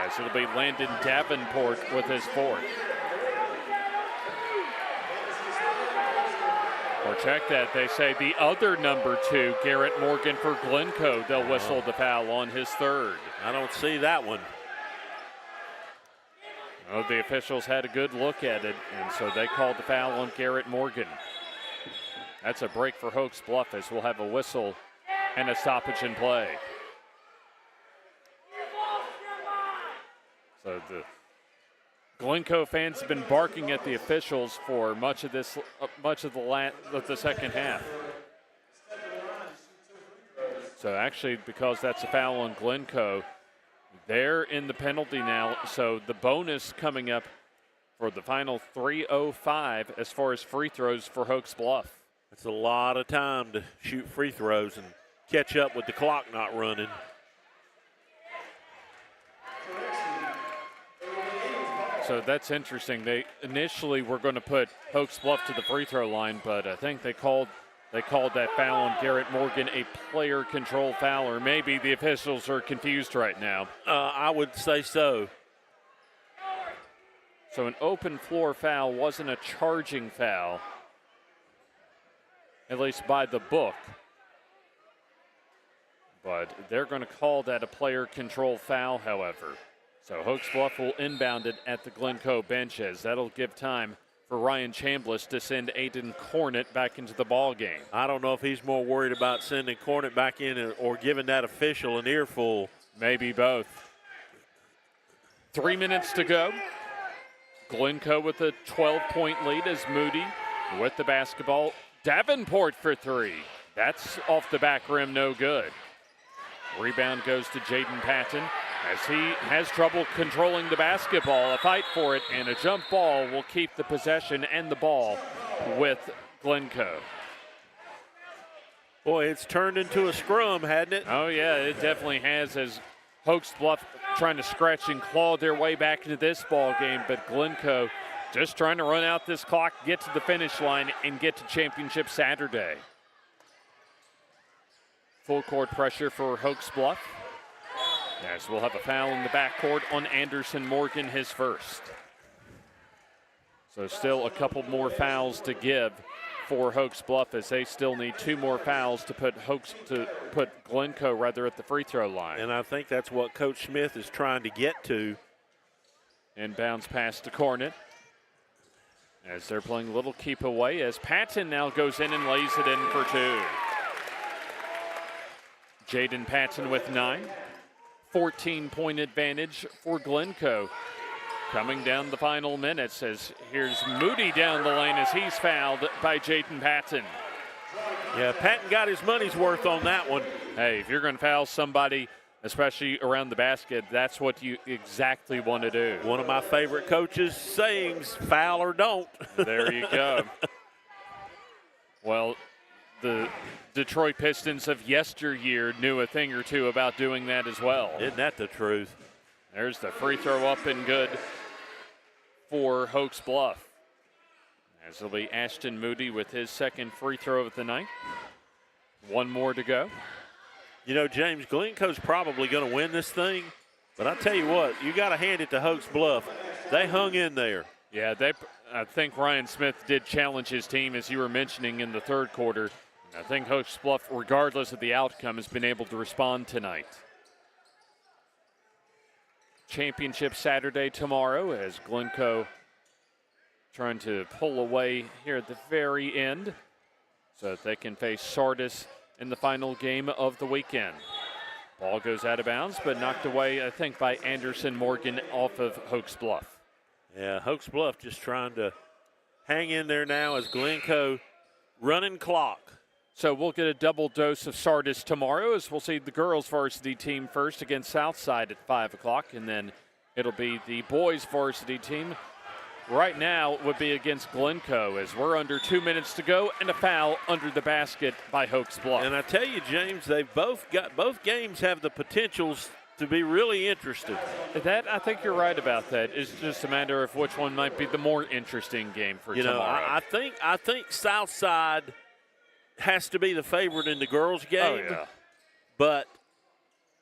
S1: as it'll be Landon Davenport with his 4th. Or check that, they say the other number 2, Garrett Morgan for Glencoe, they'll whistle the foul on his 3rd.
S14: I don't see that one.
S1: Oh, the officials had a good look at it, and so they called the foul on Garrett Morgan. That's a break for Hokes Bluff as we'll have a whistle and a stoppage in play. So the Glencoe fans have been barking at the officials for much of the second half. So actually, because that's a foul on Glencoe, they're in the penalty now, so the bonus coming up for the final 3:05 as far as free throws for Hokes Bluff.
S14: That's a lot of time to shoot free throws and catch up with the clock not running.
S1: So that's interesting. They initially were going to put Hokes Bluff to the free throw line, but I think they called that foul on Garrett Morgan a player control foul, or maybe the officials are confused right now.
S14: I would say so.
S1: So an open floor foul wasn't a charging foul, at least by the book. But they're going to call that a player control foul, however. So Hokes Bluff will inbound it at the Glencoe benches. That'll give time for Ryan Chambliss to send Aiden Cornett back into the ball game.
S14: I don't know if he's more worried about sending Cornett back in or giving that official an earful.
S1: Maybe both. 3 minutes to go. Glencoe with a 12-point lead as Moody with the basketball. Davenport for 3. That's off the back rim, no good. Rebound goes to Jaden Patton as he has trouble controlling the basketball. A fight for it, and a jump ball will keep the possession and the ball with Glencoe.
S14: Boy, it's turned into a scrum, hadn't it?
S1: Oh, yeah, it definitely has, as Hokes Bluff trying to scratch and claw their way back into this ball game, but Glencoe just trying to run out this clock, get to the finish line, and get to championship Saturday. Full court pressure for Hokes Bluff. As we'll have a foul in the backcourt on Anderson Morgan, his first. So still a couple more fouls to give for Hokes Bluff, as they still need 2 more fouls to put Glencoe at the free throw line.
S14: And I think that's what Coach Smith is trying to get to.
S1: Inbounds pass to Cornett, as they're playing a little keep away, as Patton now goes in and lays it in for 2. Jaden Patton with 9. 14-point advantage for Glencoe. Coming down the final minutes, as here's Moody down the lane as he's fouled by Jaden Patton.
S14: Yeah, Patton got his money's worth on that one.
S1: Hey, if you're going to foul somebody, especially around the basket, that's what you exactly want to do.
S14: One of my favorite coaches' sayings, foul or don't.
S1: There you go. Well, the Detroit Pistons of yesteryear knew a thing or two about doing that as well.
S14: Isn't that the truth?
S1: There's the free throw up and good for Hokes Bluff. As it'll be Ashton Moody with his second free throw of the night. 1 more to go.
S14: You know, James, Glencoe's probably going to win this thing, but I tell you what, you got to hand it to Hokes Bluff. They hung in there.
S1: Yeah, I think Ryan Smith did challenge his team, as you were mentioning, in the third quarter. I think Hokes Bluff, regardless of the outcome, has been able to respond tonight. Championship Saturday tomorrow as Glencoe trying to pull away here at the very end so that they can face Sardis in the final game of the weekend. Ball goes out of bounds, but knocked away, I think, by Anderson Morgan off of Hokes Bluff.
S14: Yeah, Hokes Bluff just trying to hang in there now as Glencoe running clock.
S1: So we'll get a double dose of Sardis tomorrow as we'll see the girls varsity team first against Southside at 5 o'clock, and then it'll be the boys varsity team. Right now it would be against Glencoe as we're under 2 minutes to go and a foul under the basket by Hokes Bluff.
S14: And I tell you, James, both games have the potentials to be really interesting.
S1: That, I think you're right about that. It's just a matter of which one might be the more interesting game for tomorrow.
S14: I think Southside has to be the favorite in the girls' game.
S1: Oh, yeah.
S14: But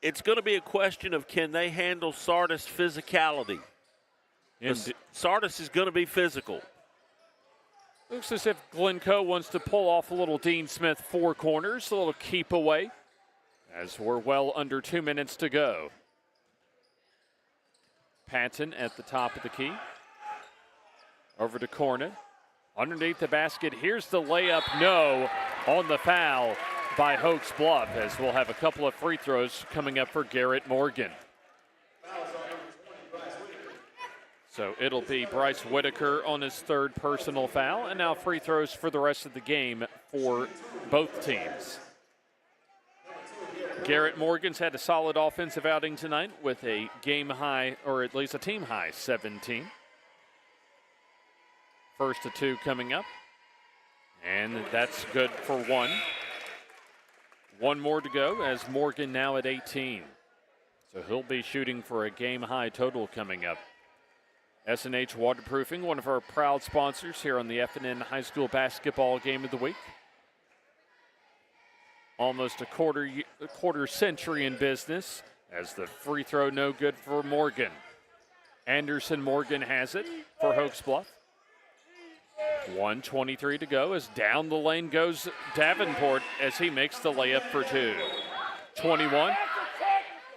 S14: it's going to be a question of can they handle Sardis' physicality. Sardis is going to be physical.
S1: Looks as if Glencoe wants to pull off a little Dean Smith four corners, a little keep away, as we're well under 2 minutes to go. Patton at the top of the key. Over to Cornet. Underneath the basket, here's the layup, no, on the foul by Hokes Bluff, as we'll have a couple of free throws coming up for Garrett Morgan. So it'll be Bryce Whitaker on his third personal foul, and now free throws for the rest of the game for both teams. Garrett Morgan's had a solid offensive outing tonight with a game high, or at least a team high, 17. First of two coming up, and that's good for one. One more to go as Morgan now at 18. So he'll be shooting for a game high total coming up. S&H Waterproofing, one of our proud sponsors here on the FNN High School Basketball Game of the Week. Almost a quarter century in business as the free throw no good for Morgan. Anderson Morgan has it for Hokes Bluff. 1:23 to go as down the lane goes Davenport as he makes the layup for two. 21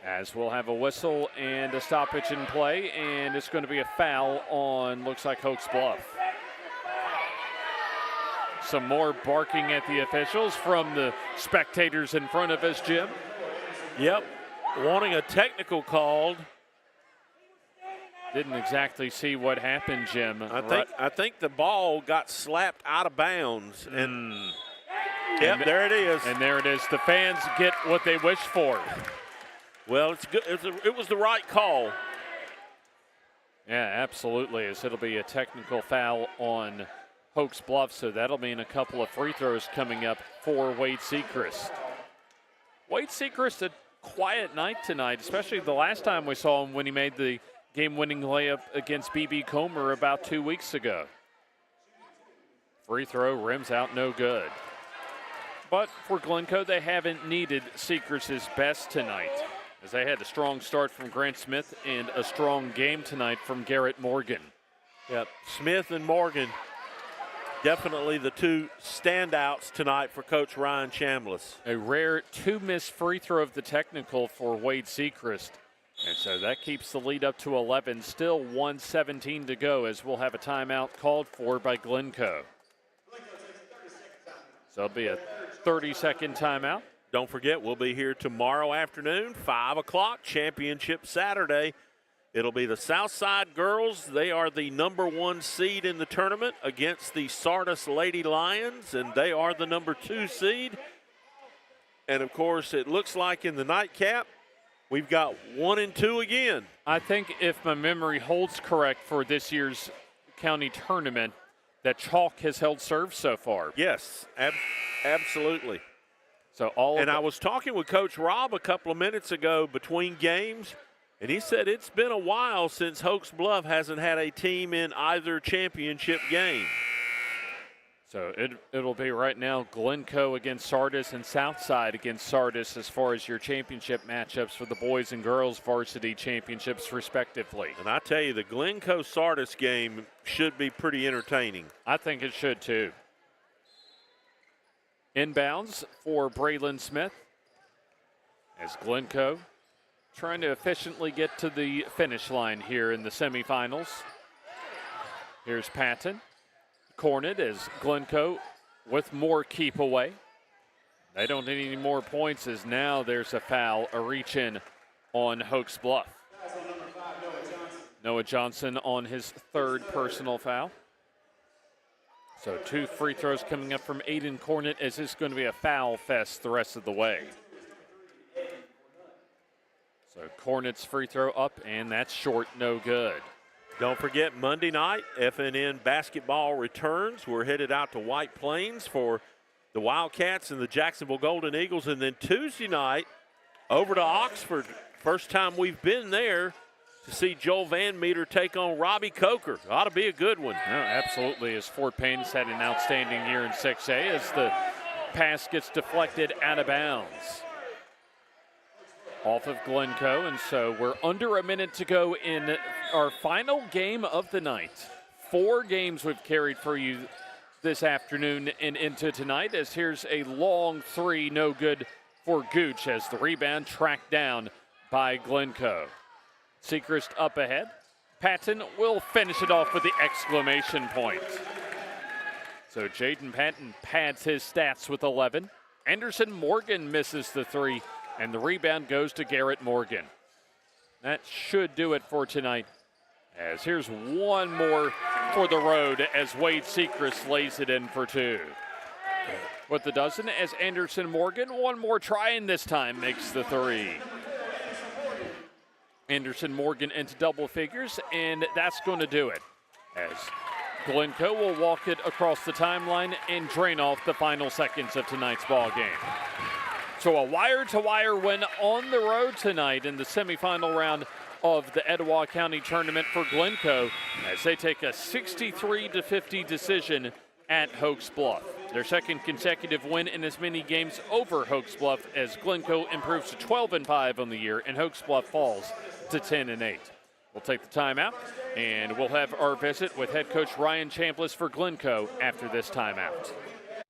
S1: as we'll have a whistle and a stoppage in play, and it's going to be a foul on, looks like, Hokes Bluff. Some more barking at the officials from the spectators in front of us, Jim.
S14: Yep, wanting a technical called.
S1: Didn't exactly see what happened, Jim.
S14: I think the ball got slapped out of bounds, and yep, there it is.
S1: And there it is. The fans get what they wish for.
S14: Well, it's good. It was the right call.
S1: Yeah, absolutely. As it'll be a technical foul on Hokes Bluff, so that'll mean a couple of free throws coming up for Wade Sechrist. Wade Sechrist, a quiet night tonight, especially the last time we saw him when he made the game-winning layup against B.B. Comer about 2 weeks ago. Free throw, rims out, no good. But for Glencoe, they haven't needed Sechrist's best tonight, as they had a strong start from Grant Smith and a strong game tonight from Garrett Morgan.
S14: Yep, Smith and Morgan, definitely the two standouts tonight for Coach Ryan Chambliss.
S1: A rare two missed free throw of the technical for Wade Sechrist. And so that keeps the lead up to 11. Still 1:17 to go as we'll have a timeout called for by Glencoe. So it'll be a 30-second timeout.
S14: Don't forget, we'll be here tomorrow afternoon, 5 o'clock, Championship Saturday. It'll be the Southside girls. They are the #1 seed in the tournament against the Sardis Lady Lions, and they are the #2 seed. And, of course, it looks like in the nightcap, we've got 1 and 2 again.
S1: I think if my memory holds correct for this year's county tournament, that Chalk has held serve so far.
S14: Yes, absolutely.
S1: So
S14: I was talking with Coach Rob a couple of minutes ago between games, and he said it's been a while since Hokes Bluff hasn't had a team in either championship game.
S1: So it'll be right now Glencoe against Sardis and Southside against Sardis as far as your championship matchups for the boys and girls varsity championships respectively.
S14: And I tell you, the Glencoe-Sardis game should be pretty entertaining.
S1: I think it should too. Inbounds for Braylon Smith as Glencoe trying to efficiently get to the finish line here in the semifinals. Here's Patton. Cornered as Glencoe with more keep away. They don't need any more points as now there's a foul, a reach in on Hokes Bluff. Noah Johnson on his third personal foul. So 2 free throws coming up from Aiden Cornett as this is going to be a foul fest the rest of the way. So Cornett's free throw up, and that's short, no good.
S14: Don't forget Monday night, FNN basketball returns. We're headed out to White Plains for the Wildcats and the Jacksonville Golden Eagles. And then Tuesday night, over to Oxford. First time we've been there to see Joel Van Meter take on Robbie Coker. Ought to be a good one.
S1: No, absolutely, as Fort Payne's had an outstanding year in 6A as the pass gets deflected out of bounds. Off of Glencoe, and so we're under a minute to go in our final game of the night. 4 games we've carried for you this afternoon and into tonight, as here's a long 3, no good for Gooch as the rebound tracked down by Glencoe. Sechrist up ahead. Patton will finish it off with the exclamation point. So Jaden Patton pads his stats with 11. Anderson Morgan misses the 3. And the rebound goes to Garrett Morgan. That should do it for tonight. As here's one more for the road as Wade Sechrist lays it in for 2. With the dozen as Anderson Morgan, one more try, and this time makes the 3. Anderson Morgan into double figures, and that's going to do it. As Glencoe will walk it across the timeline and drain off the final seconds of tonight's ball game. So a wire-to-wire win on the road tonight in the semifinal round of the Etowah County Tournament for Glencoe as they take a 63-50 decision at Hokes Bluff. Their second consecutive win in as many games over Hokes Bluff as Glencoe improves to 12-5 on the year and Hokes Bluff falls to 10-8. We'll take the timeout and we'll have our visit with head coach Ryan Chambliss for Glencoe after this timeout.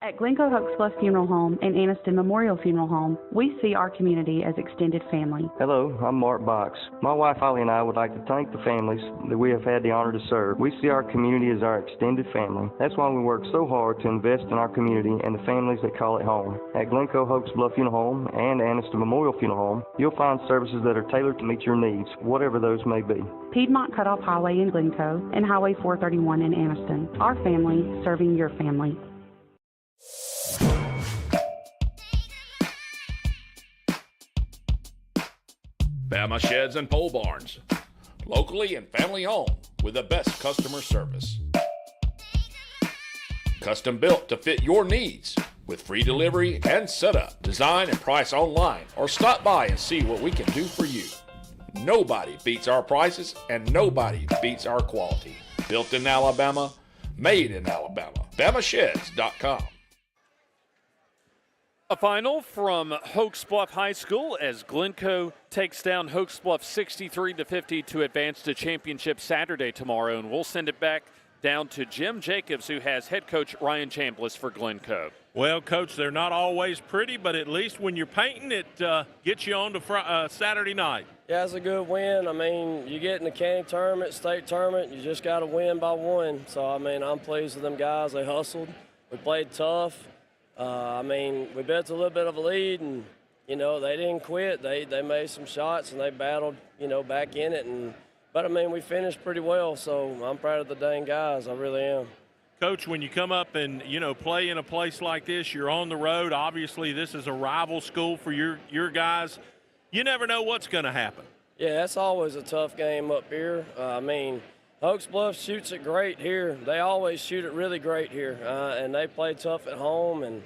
S10: At Glencoe Hokes Bluff Funeral Home and Anniston Memorial Funeral Home, we see our community as extended family.
S11: Hello, I'm Mark Box. My wife Holly and I would like to thank the families that we have had the honor to serve. We see our community as our extended family. That's why we work so hard to invest in our community and the families that call it home. At Glencoe Hokes Bluff Funeral Home and Anniston Memorial Funeral Home, you'll find services that are tailored to meet your needs, whatever those may be.
S10: Piedmont Cutoff Highway in Glencoe and Highway 431 in Anniston. Our family serving your family.
S13: Bama Sheds and Pole Barns, locally and family owned with the best customer service. Custom built to fit your needs with free delivery and setup. Design and price online or stop by and see what we can do for you. Nobody beats our prices and nobody beats our quality. Built in Alabama, made in Alabama. BamaSheds.com.
S1: A final from Hokes Bluff High School as Glencoe takes down Hokes Bluff 63-50 to advance to championship Saturday tomorrow. And we'll send it back down to Jim Jacobs, who has head coach Ryan Chambliss for Glencoe.
S2: Well, Coach, they're not always pretty, but at least when you're painting, it gets you on to Saturday night.
S17: Yeah, it's a good win. I mean, you get in the county tournament, state tournament, you just got to win by 1. So, I mean, I'm pleased with them guys. They hustled. We played tough. I mean, we built a little bit of a lead, and, you know, they didn't quit. They made some shots, and they battled, you know, back in it. But, I mean, we finished pretty well, so I'm proud of the dang guys. I really am.
S2: Coach, when you come up and, you know, play in a place like this, you're on the road. Obviously, this is a rival school for your guys. You never know what's going to happen.
S17: Yeah, that's always a tough game up here. I mean, Hokes Bluff shoots it great here. They always shoot it really great here, and they play tough at home. And,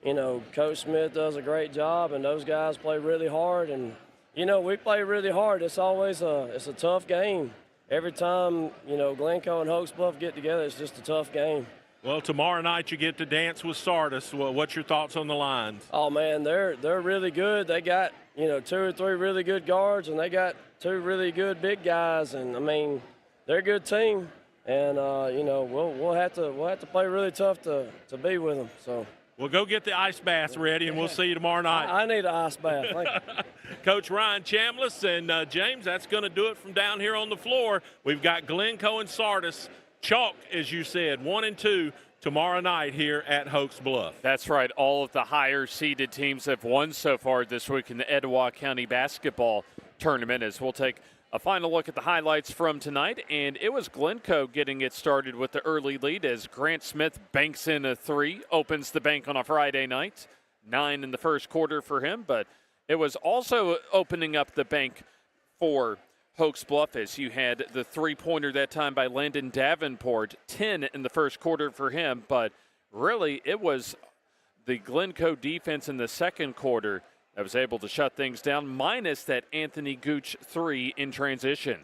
S17: you know, Coach Smith does a great job, and those guys play really hard. And, you know, we play really hard. It's always it's a tough game. Every time, you know, Glencoe and Hokes Bluff get together, it's just a tough game.
S2: Well, tomorrow night you get to dance with Sardis. Well, what's your thoughts on the Lions?
S17: Oh man, they're really good. They got 2 or 3 really good guards, and they got 2 really good big guys. And I mean, they're a good team. And we'll have to play really tough to be with them. So.
S2: Well, go get the ice bath ready, and we'll see you tomorrow night.
S17: I need an ice bath. Thank you.
S2: Coach Ryan Chambliss and James, that's going to do it from down here on the floor. We've got Glencoe and Sardis, chalk, as you said, 1 and 2 tomorrow night here at Hokes Bluff.
S1: That's right. All of the higher seeded teams have won so far this week in the Etowah County basketball tournament, as we'll take a final look at the highlights from tonight, and it was Glencoe getting it started with the early lead as Grant Smith banks in a 3, opens the bank on a Friday night. 9 in the first quarter for him, but it was also opening up the bank for Hokes Bluff as you had the 3-pointer that time by Landon Davenport, 10 in the first quarter for him, but really it was the Glencoe defense in the second quarter that was able to shut things down, minus that Anthony Gooch 3 in transition.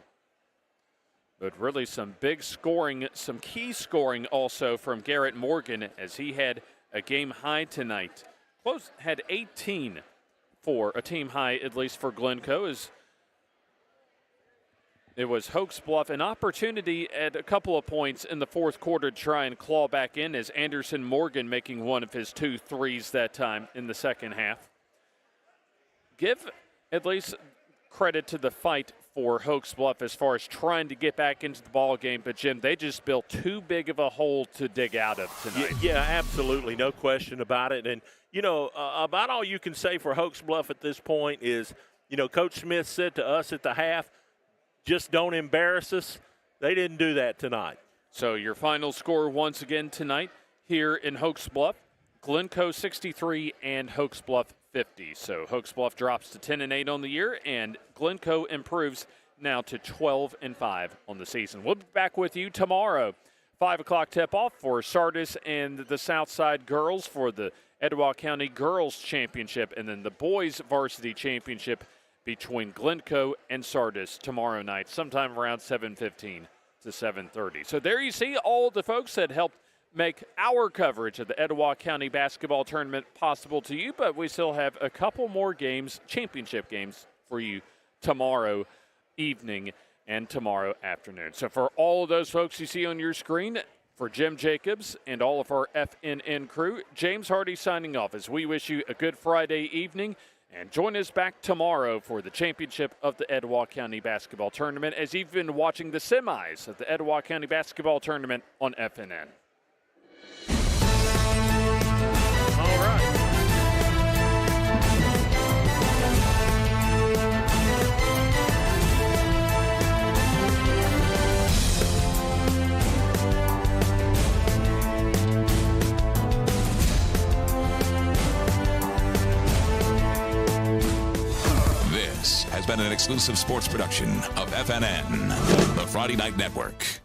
S1: But really some big scoring, some key scoring also from Garrett Morgan as he had a game high tonight. Close had 18 for a team high, at least for Glencoe, as it was Hokes Bluff, an opportunity at a couple of points in the fourth quarter to try and claw back in as Anderson Morgan making one of his 2 threes that time in the second half. Give at least credit to the fight for Hokes Bluff as far as trying to get back into the ball game, but Jim, they just built too big of a hole to dig out of tonight.
S14: Yeah, absolutely, no question about it. And about all you can say for Hokes Bluff at this point is, Coach Smith said to us at the half, just don't embarrass us. They didn't do that tonight.
S1: So your final score once again tonight here in Hokes Bluff, Glencoe 63 and Hokes Bluff 50. So Hokes Bluff drops to 10-8 on the year, and Glencoe improves now to 12-5 on the season. We'll be back with you tomorrow, 5 o'clock tip-off for Sardis and the Southside girls for the Etowah County Girls Championship, and then the Boys Varsity Championship between Glencoe and Sardis tomorrow night, sometime around 7:15 to 7:30. So there you see all the folks that helped make our coverage of the Etowah County basketball tournament possible to you, but we still have a couple more games, championship games, for you tomorrow evening and tomorrow afternoon. So for all of those folks you see on your screen, for Jim Jacobs and all of our FNN crew, James Hardy signing off as we wish you a good Friday evening, and join us back tomorrow for the championship of the Etowah County basketball tournament, as you've been watching the semis of the Etowah County basketball tournament on FNN.
S2: All right.
S18: This has been an exclusive sports production of FNN, the Friday Night Network.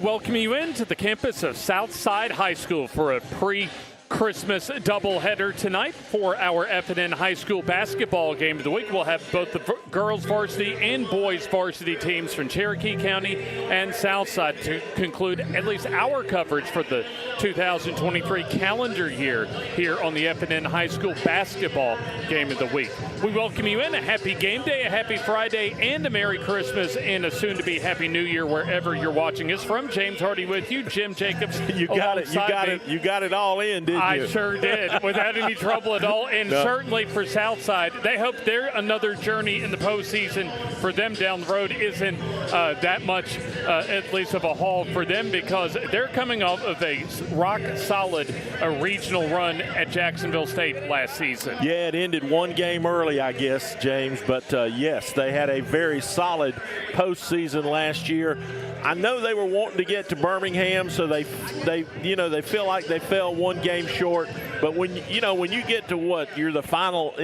S1: welcome you into the campus of Southside High School for a pre-Christmas doubleheader tonight for our F&N High School basketball game of the week. We'll have both the girls varsity and boys varsity teams from Cherokee County and Southside to conclude at least our coverage for the 2023 calendar year here on the F&N High School basketball game of the week. We welcome you in. A happy game day, a happy Friday, and a Merry Christmas, and a soon-to-be Happy New Year wherever you're watching us from. James Hardy with you, Jim Jacobs.
S14: You got it all in, didn't you?
S1: I sure did, without any trouble at all. And certainly for Southside, they hope another journey in the postseason for them down the road isn't that much, at least of a haul for them, because they're coming off of a rock-solid regional run at Jacksonville State last season.
S14: Yeah, it ended one game early, I guess, James. But, yes, they had a very solid postseason last year. I know they were wanting to get to Birmingham, so they feel like they fell one game short. But when you get to you're in the final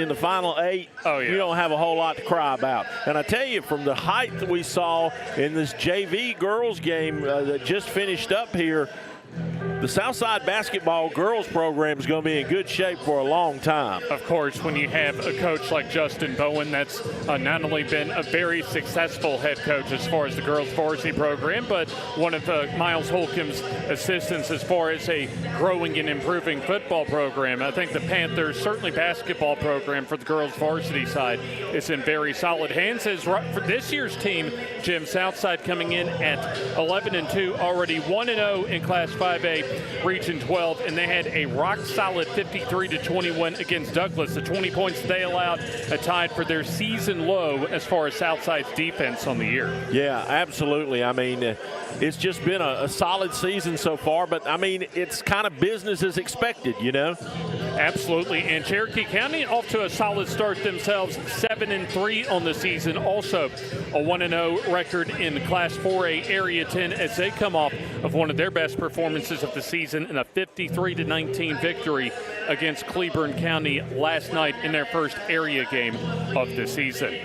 S14: 8, you don't have a whole lot to cry about. And I tell you, from the height that we saw in this JV girls game that just finished up here, the Southside basketball girls program is going to be in good shape for a long time.
S1: Of course, when you have a coach like Justin Bowen, that's not only been a very successful head coach as far as the girls varsity program, but one of Miles Holcomb's assistants as far as a growing and improving football program. I think the Panthers, certainly basketball program for the girls varsity side, is in very solid hands. As for this year's team, Jim, Southside coming in at 11-2, already 1-0 in Class 5A. Region 12, and they had a rock-solid 53-21 against Douglas. The 20 points they allowed tied for their season low as far as Southside's defense on the year.
S14: Yeah, absolutely. I mean, it's just been a solid season so far, but, I mean, it's kind of business as expected,
S1: Absolutely, and Cherokee County off to a solid start themselves, 7-3 on the season. Also, a 1-0 record in Class 4A Area 10 as they come off of one of their best performances of the season in a 53-19 victory against Cleburne County last night in their first area game of the season.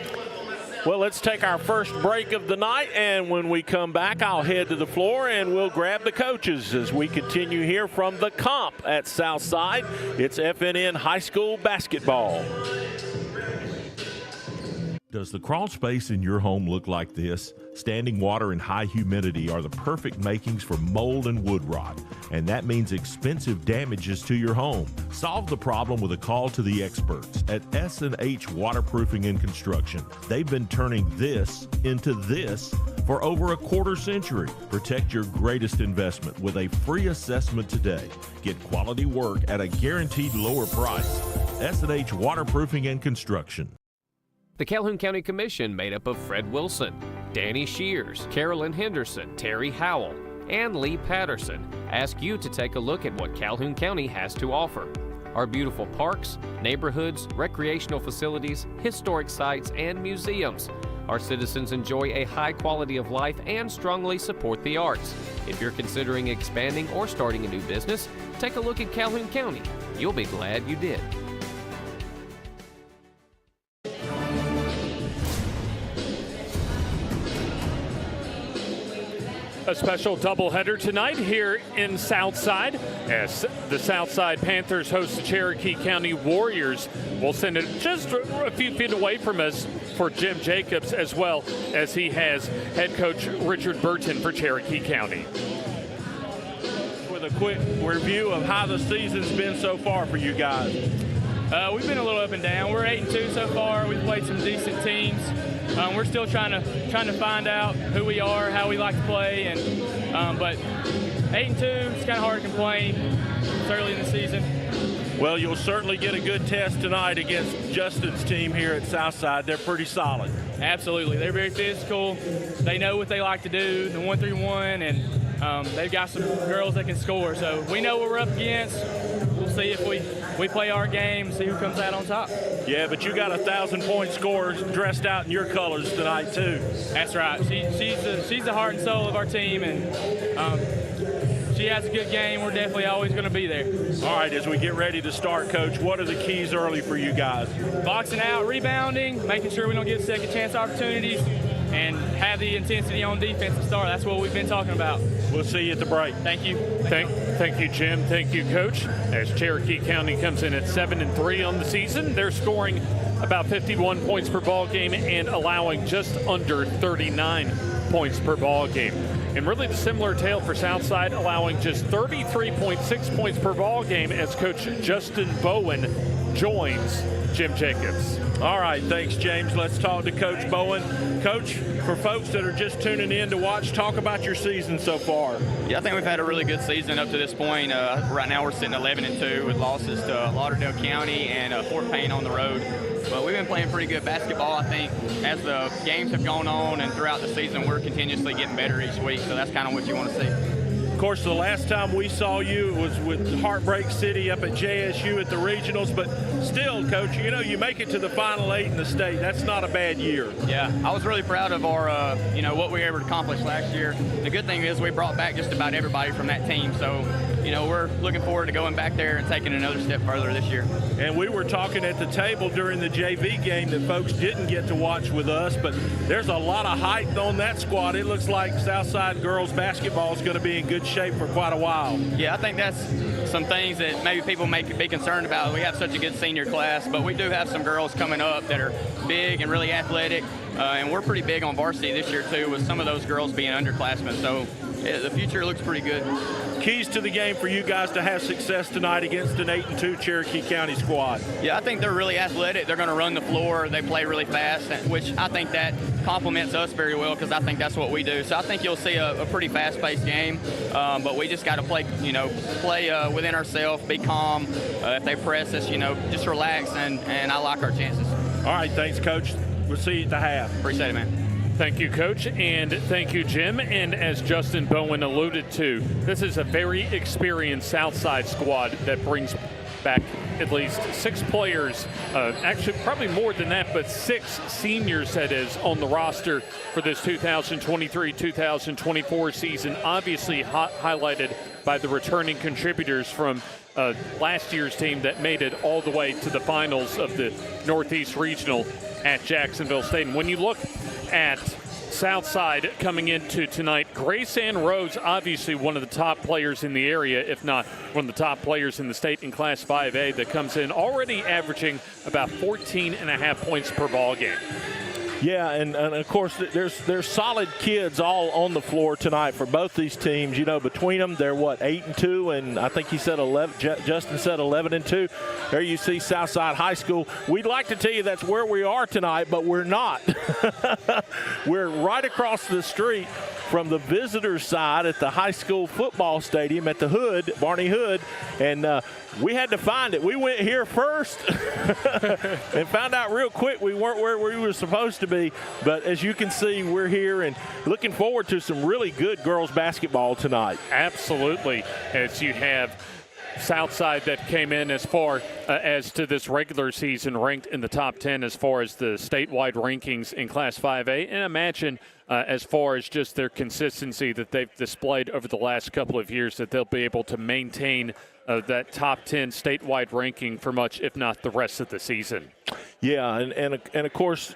S14: Well, let's take our first break of the night, and when we come back, I'll head to the floor and we'll grab the coaches as we continue here from the Comp at Southside. It's F&N High School basketball.
S5: Does the crawl space in your home look like this? Standing water and high humidity are the perfect makings for mold and wood rot, and that means expensive damages to your home. Solve the problem with a call to the experts at S&H Waterproofing and Construction. They've been turning this into this for over a quarter century. Protect your greatest investment with a free assessment today. Get quality work at a guaranteed lower price. S&H Waterproofing and Construction.
S19: The Calhoun County Commission, made up of Fred Wilson, Danny Shears, Carolyn Henderson, Terry Howell, and Lee Patterson, ask you to take a look at what Calhoun County has to offer. Our beautiful parks, neighborhoods, recreational facilities, historic sites, and museums. Our citizens enjoy a high quality of life and strongly support the arts. If you're considering expanding or starting a new business, take a look at Calhoun County. You'll be glad you did.
S1: A special doubleheader tonight here in Southside as the Southside Panthers host the Cherokee County Warriors. We'll send it just a few feet away from us for Jim Jacobs, as well as he has head coach Richard Burton for Cherokee County.
S2: With a quick review of how the season's been so far for you guys.
S20: We've been a little up and down. We're 8-2 so far. We've played some decent teams. We're still trying to find out who we are, how we like to play, and but 8-2, it's kind of hard to complain. It's early in the season.
S2: Well, you'll certainly get a good test tonight against Justin's team here at Southside. They're pretty solid.
S20: Absolutely. They're very physical. They know what they like to do, the 1-3-1, and they've got some girls that can score. So we know what we're up against. We'll see if we play our game, see who comes out on top.
S2: Yeah, but you got 1,000-point scorers dressed out in your colors tonight, too.
S20: That's right. She's the heart and soul of our team, and she has a good game. We're definitely always going to be there.
S2: All right, as we get ready to start, Coach, what are the keys early for you guys?
S20: Boxing out, rebounding, making sure we don't get second chance opportunities, and have the intensity on defense to start. That's what we've been talking about.
S2: We'll see you at the break.
S20: Thank you.
S1: Thank you, Jim. Thank you, Coach. As Cherokee County comes in at 7-3 on the season, they're scoring about 51 points per ball game and allowing just under 39 points per ball game. And really the similar tale for Southside, allowing just 33.6 points per ball game as Coach Justin Bowen joins Jim Jacobs.
S2: All right, thanks, James. Let's talk to Coach Bowen. Coach, for folks that are just tuning in to watch, talk about your season so far.
S21: Yeah, I think we've had a really good season up to this point. Right now we're sitting 11-2 with losses to Lauderdale County and Fort Payne on the road. But we've been playing pretty good basketball. I think as the games have gone on and throughout the season, we're continuously getting better each week. So that's kind of what you want to see.
S2: Of course, the last time we saw you was with Heartbreak City up at JSU at the regionals, but still, Coach, you know, you make it to the Final 8 in the state. That's not a bad year.
S21: Yeah, I was really proud of our, what we were able to accomplish last year. The good thing is we brought back just about everybody from that team, so, we're looking forward to going back there and taking another step further this year.
S2: And we were talking at the table during the JV game that folks didn't get to watch with us, but there's a lot of height on that squad. It looks like Southside girls basketball is going to be in good shape for quite a while.
S21: Yeah, I think that's some things that maybe people may be concerned about. We have such a good senior class, but we do have some girls coming up that are big and really athletic, and we're pretty big on varsity this year too, with some of those girls being underclassmen. So the future looks pretty good.
S2: Keys to the game for you guys to have success tonight against an 8-2 Cherokee County squad.
S21: Yeah, I think they're really athletic. They're going to run the floor. They play really fast, which I think that complements us very well because I think that's what we do. So I think you'll see a pretty fast-paced game, but we just got to play within ourselves, be calm. If they press us, just relax, and I like our chances.
S2: All right, thanks, Coach. We'll see you at the half.
S21: Appreciate it, man.
S1: Thank you, Coach, and thank you, Jim. And as Justin Bowen alluded to, this is a very experienced Southside squad that brings back at least 6 players, actually probably more than that, but 6 seniors, that is, on the roster for this 2023-2024 season, obviously highlighted by the returning contributors from last year's team that made it all the way to the finals of the Northeast Regional at Jacksonville State. And when you look at Southside coming into tonight, Grace Ann Rhodes, obviously one of the top players in the area, if not one of the top players in the state in Class 5A, that comes in already averaging about 14.5 points per ball game.
S2: Yeah, and of course, there's solid kids all on the floor tonight for both these teams. Between them, they're 8-2, and I think he said 11. Justin said 11-2. There you see Southside High School. We'd like to tell you that's where we are tonight, but we're not. We're right across the street from the visitors' side at the high school football stadium at the Hood, Barney Hood, and we had to find it. We went here first and found out real quick we weren't where we were supposed to be. But as you can see, we're here and looking forward to some really good girls basketball tonight.
S1: Absolutely. As you have Southside that came in as far as to this regular season ranked in the top 10 as far as the statewide rankings in Class 5A. And imagine as far as just their consistency that they've displayed over the last couple of years, that they'll be able to maintain that top 10 statewide ranking for much, if not the rest of the season.
S2: Yeah, and of course,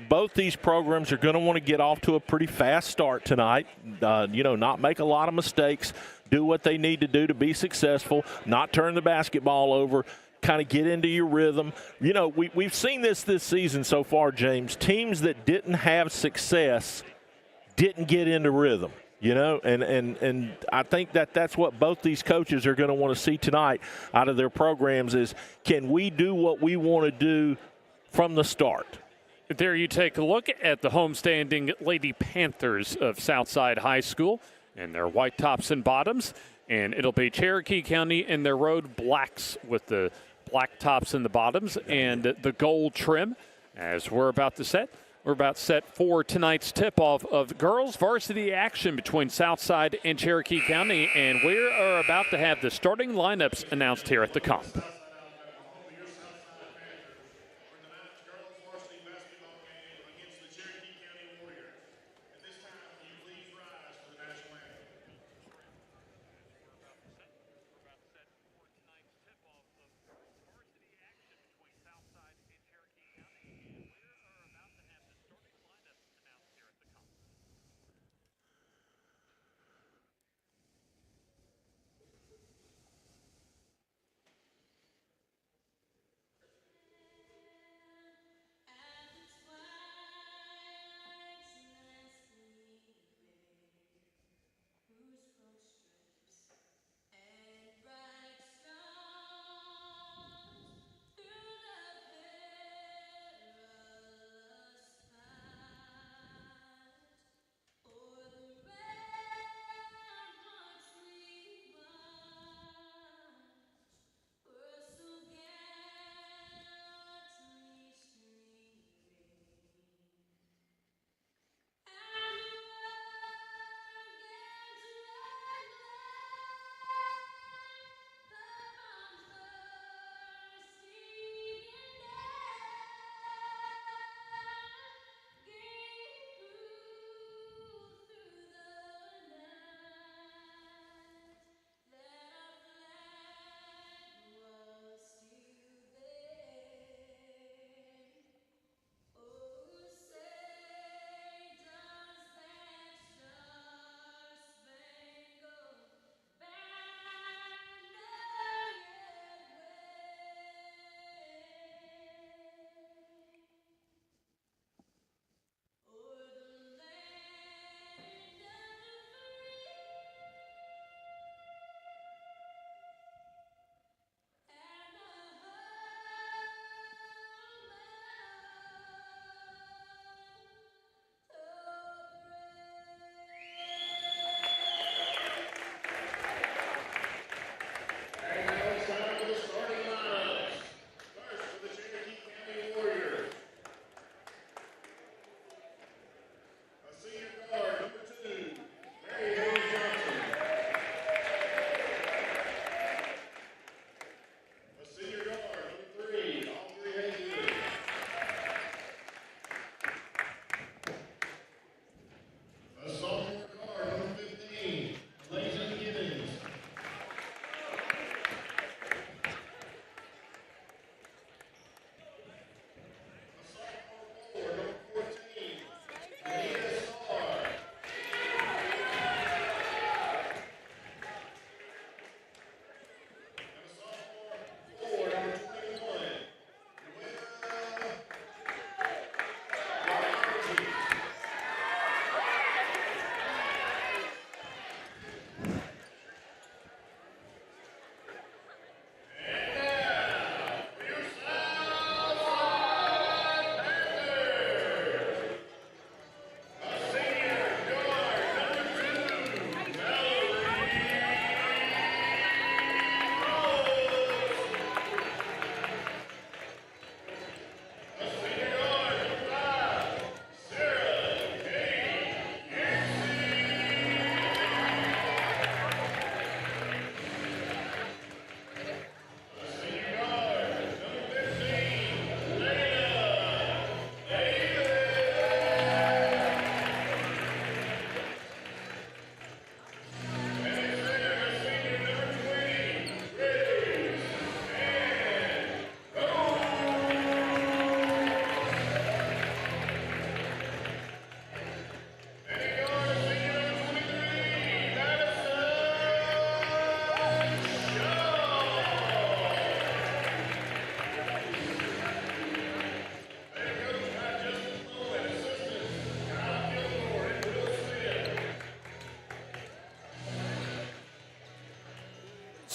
S2: both these programs are going to want to get off to a pretty fast start tonight, not make a lot of mistakes, do what they need to do to be successful, not turn the basketball over, kind of get into your rhythm. We've seen this season so far, James. Teams that didn't have success didn't get into rhythm. And I think that's what both these coaches are going to want to see tonight out of their programs is, can we do what we want to do from the start?
S1: There you take a look at the homestanding Lady Panthers of Southside High School and their white tops and bottoms. And it'll be Cherokee County and their road blacks with the black tops and the bottoms and the gold trim as we're about to set. We're about set for tonight's tip-off of girls varsity action between Southside and Cherokee County, and we are about to have the starting lineups announced here at the comp.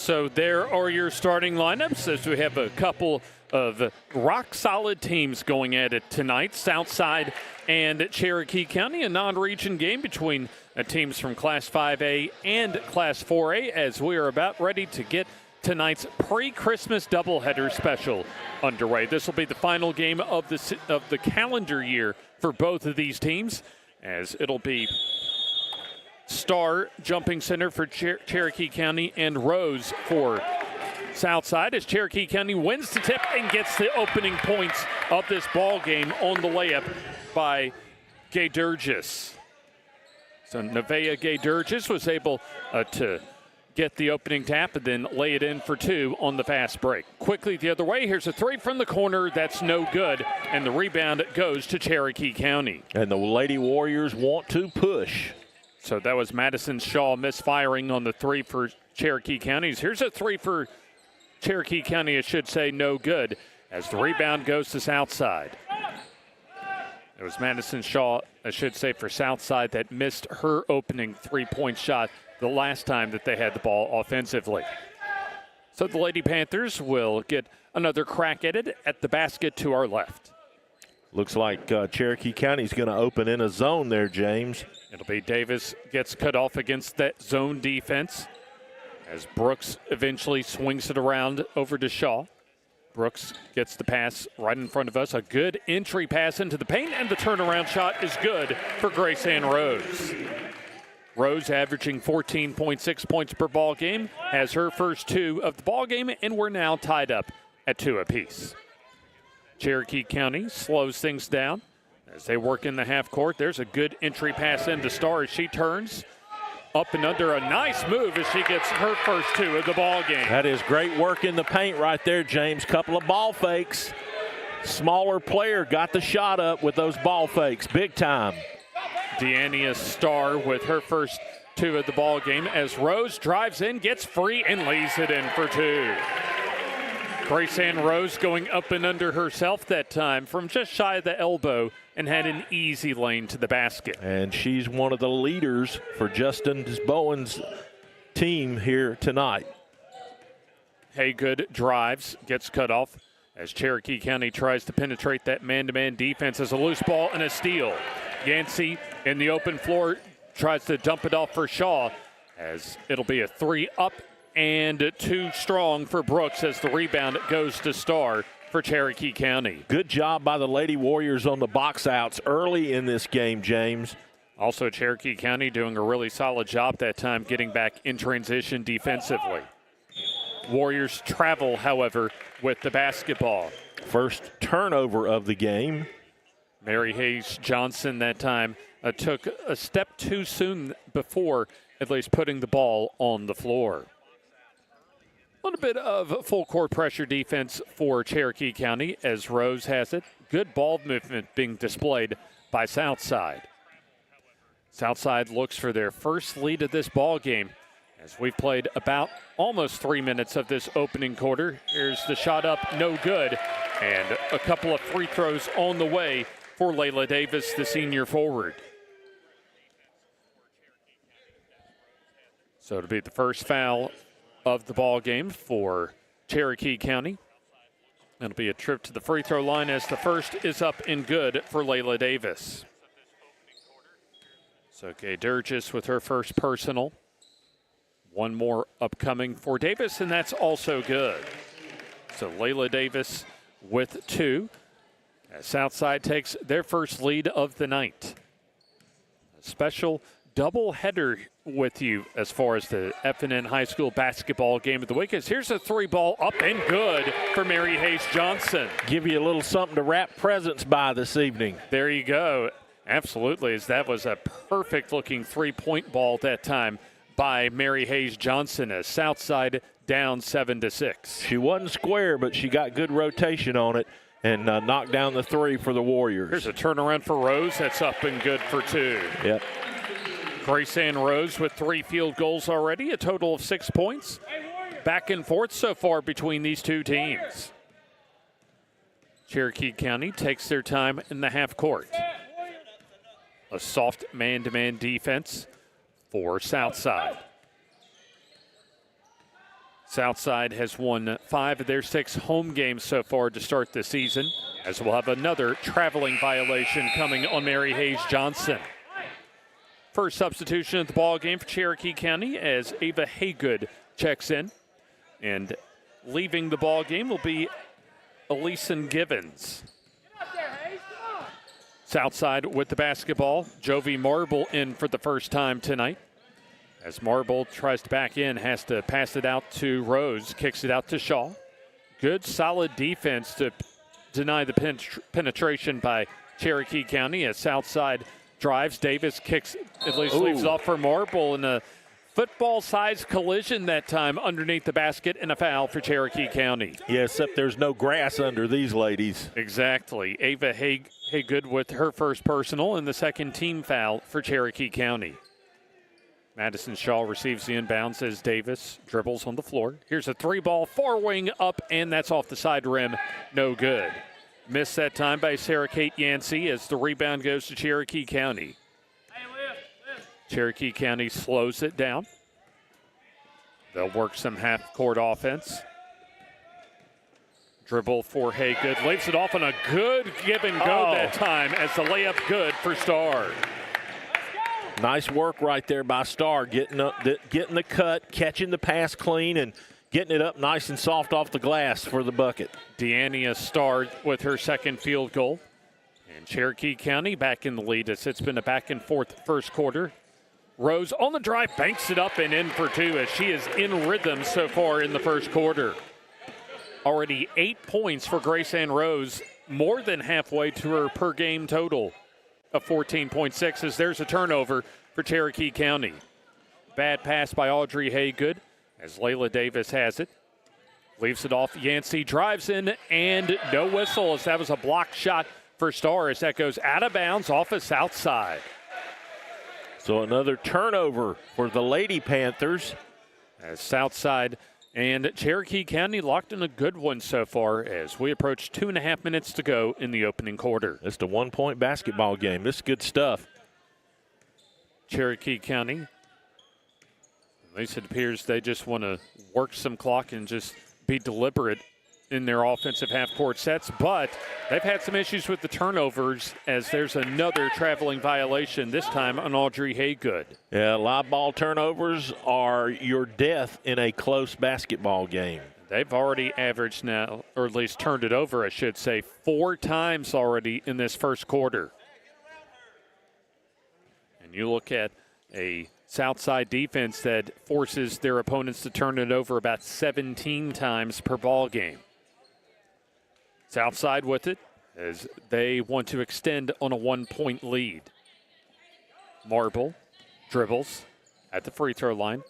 S1: So there are your starting lineups as we have a couple of rock-solid teams going at it tonight. Southside and Cherokee County, a non-region game between teams from Class 5A and Class 4A as we are about ready to get tonight's pre-Christmas doubleheader special underway. This will be the final game of the calendar year for both of these teams, as it'll be Star jumping center for Cherokee County and Rose for Southside as Cherokee County wins the tip and gets the opening points of this ball game on the layup by Gay Durgis. So Nevaeh Gay Durgis was able to get the opening tap and then lay it in for two on the fast break. Quickly the other way, here's a three from the corner. That's no good, and the rebound goes to Cherokee County.
S14: And the Lady Warriors want to push.
S1: So that was Madison Shaw misfiring on the three for Cherokee County. Here's a three for Cherokee County, I should say, no good, as the rebound goes to Southside. It was Madison Shaw, I should say, for Southside that missed her opening three-point shot the last time that they had the ball offensively. So the Lady Panthers will get another crack at it at the basket to our left.
S14: Looks like Cherokee County's going to open in a zone there, James.
S1: It'll be Davis gets cut off against that zone defense as Brooks eventually swings it around over to Shaw. Brooks gets the pass right in front of us. A good entry pass into the paint, and the turnaround shot is good for Grace Ann Rose. Rose averaging 14.6 points per ball game, has her first two of the ball game, and we're now tied up at 2 apiece. Cherokee County slows things down as they work in the half court. There's a good entry pass into Star as she turns up and under. A nice move as she gets her first two of the ball game.
S14: That is great work in the paint right there, James. Couple of ball fakes. Smaller player got the shot up with those ball fakes. Big time.
S1: Deania Star with her first two of the ball game as Rose drives in, gets free, and lays it in for two. Grace Ann Rose going up and under herself that time from just shy of the elbow and had an easy lane to the basket.
S14: And she's one of the leaders for Justin Bowen's team here tonight.
S1: Haygood drives, gets cut off as Cherokee County tries to penetrate that man-to-man defense as a loose ball and a steal. Yancey in the open floor tries to dump it off for Shaw as it'll be a three up and too strong for Brooks as the rebound goes to Star for Cherokee County.
S14: Good job by the Lady Warriors on the box outs early in this game, James.
S1: Also, Cherokee County doing a really solid job that time getting back in transition defensively. Warriors travel, however, with the basketball.
S14: First turnover of the game.
S1: Mary Hayes Johnson that time took a step too soon before at least putting the ball on the floor. A little bit of full court pressure defense for Cherokee County as Rose has it. Good ball movement being displayed by Southside. Southside looks for their first lead of this ball game as we've played about almost 3 minutes of this opening quarter. Here's the shot up, no good, and a couple of free throws on the way for Layla Davis, the senior forward. So it'll be the first foul of the ball game for Cherokee County. It'll be a trip to the free throw line as the first is up and good for Layla Davis. So Gay Durgis with her first personal. One more upcoming for Davis, and that's also good. So Layla Davis with two. As Southside takes their first lead of the night. A special doubleheader with you as far as the FNN High School basketball game of the week. As here's a three ball up and good for Mary Hayes Johnson.
S14: Give you a little something to wrap presents by this evening.
S1: There you go. Absolutely, as that was a perfect looking three-point ball that time by Mary Hayes Johnson as Southside down 7-6.
S14: She wasn't square, but she got good rotation on it and knocked down the three for the Warriors.
S1: Here's a turnaround for Rose. That's up and good for two.
S14: Yep.
S1: Grace Ann Rose with 3 field goals already, a total of 6 points. Back and forth so far between these two teams. Cherokee County takes their time in the half court. A soft man-to-man defense for Southside. Southside has won 5 of their 6 home games so far to start the season, as we'll have another traveling violation coming on Mary Hayes Johnson. First substitution at the ball game for Cherokee County as Ava Haygood checks in. And leaving the ball game will be Elyson Givens. Southside with the basketball. Jovi Marble in for the first time tonight. As Marble tries to back in, has to pass it out to Rose, kicks it out to Shaw. Good, solid defense to deny the penetration by Cherokee County as Southside drives. Davis kicks, at least leaves off for Marble in a football-sized collision that time underneath the basket, and a foul for Cherokee County.
S14: Yeah, except there's no grass under these ladies.
S1: Exactly. Ava Haygood with her first personal and the second team foul for Cherokee County. Madison Shaw receives the inbounds as Davis dribbles on the floor. Here's a 3-ball, 4-wing up, and that's off the side rim. No good. Missed that time by Sarah Kate Yancey as the rebound goes to Cherokee County. Cherokee County slows it down. They'll work some half-court offense. Dribble for Haygood. Leaves it off on a good give and go that time as the layup good for Starr.
S14: Nice work right there by Starr, getting the cut, catching the pass clean, and getting it up nice and soft off the glass for the bucket.
S1: Deania Starr with her second field goal. And Cherokee County back in the lead as it's been a back-and-forth first quarter. Rose on the drive, banks it up and in for 2 as she is in rhythm so far in the first quarter. Already 8 points for Grace Ann Rose, more than halfway to her per-game total of 14.6 as there's a turnover for Cherokee County. Bad pass by Audrey Haygood as Layla Davis has it. Leaves it off. Yancey drives in and no whistle as that was a blocked shot for Starr as that goes out of bounds off of Southside.
S14: So another turnover for the Lady Panthers.
S1: As Southside and Cherokee County locked in a good one so far as we approach 2.5 minutes to go in the opening quarter.
S14: It's a 1-point basketball game. This is good stuff.
S1: Cherokee County, at least it appears they just want to work some clock and just be deliberate in their offensive half-court sets, but they've had some issues with the turnovers as there's another traveling violation, this time on Audrey Haygood.
S14: Yeah, live ball turnovers are your death in a close basketball game.
S1: They've already averaged now, or at least turned it over, I should say, 4 times already in this first quarter. And you look at a Southside defense that forces their opponents to turn it over about 17 times per ball game. Southside with it as they want to extend on a 1-point lead. Marble dribbles at the free throw line.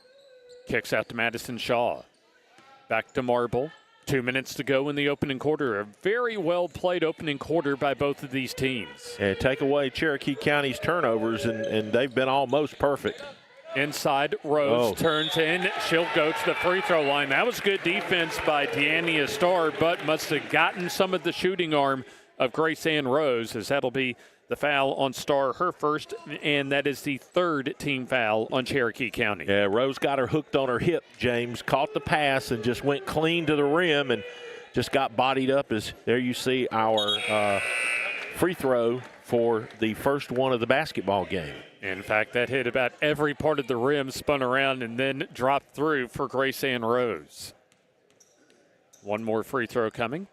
S1: Kicks out to Madison Shaw. Back to Marble. 2 minutes to go in the opening quarter. A very well played opening quarter by both of these teams.
S14: And take away Cherokee County's turnovers, and they've been almost perfect.
S1: Inside, Rose turns in. She'll go to the free throw line. That was good defense by Deania Starr, but must have gotten some of the shooting arm of Grace Ann Rose, as that'll be the foul on Starr, her first, and that is the 3rd team foul on Cherokee County.
S14: Yeah, Rose got her hooked on her hip, James. Caught the pass and just went clean to the rim and just got bodied up. As there you see our free throw for the first one of the basketball game.
S1: In fact, that hit about every part of the rim, spun around, and then dropped through for Grace Ann Rose. One more free throw coming.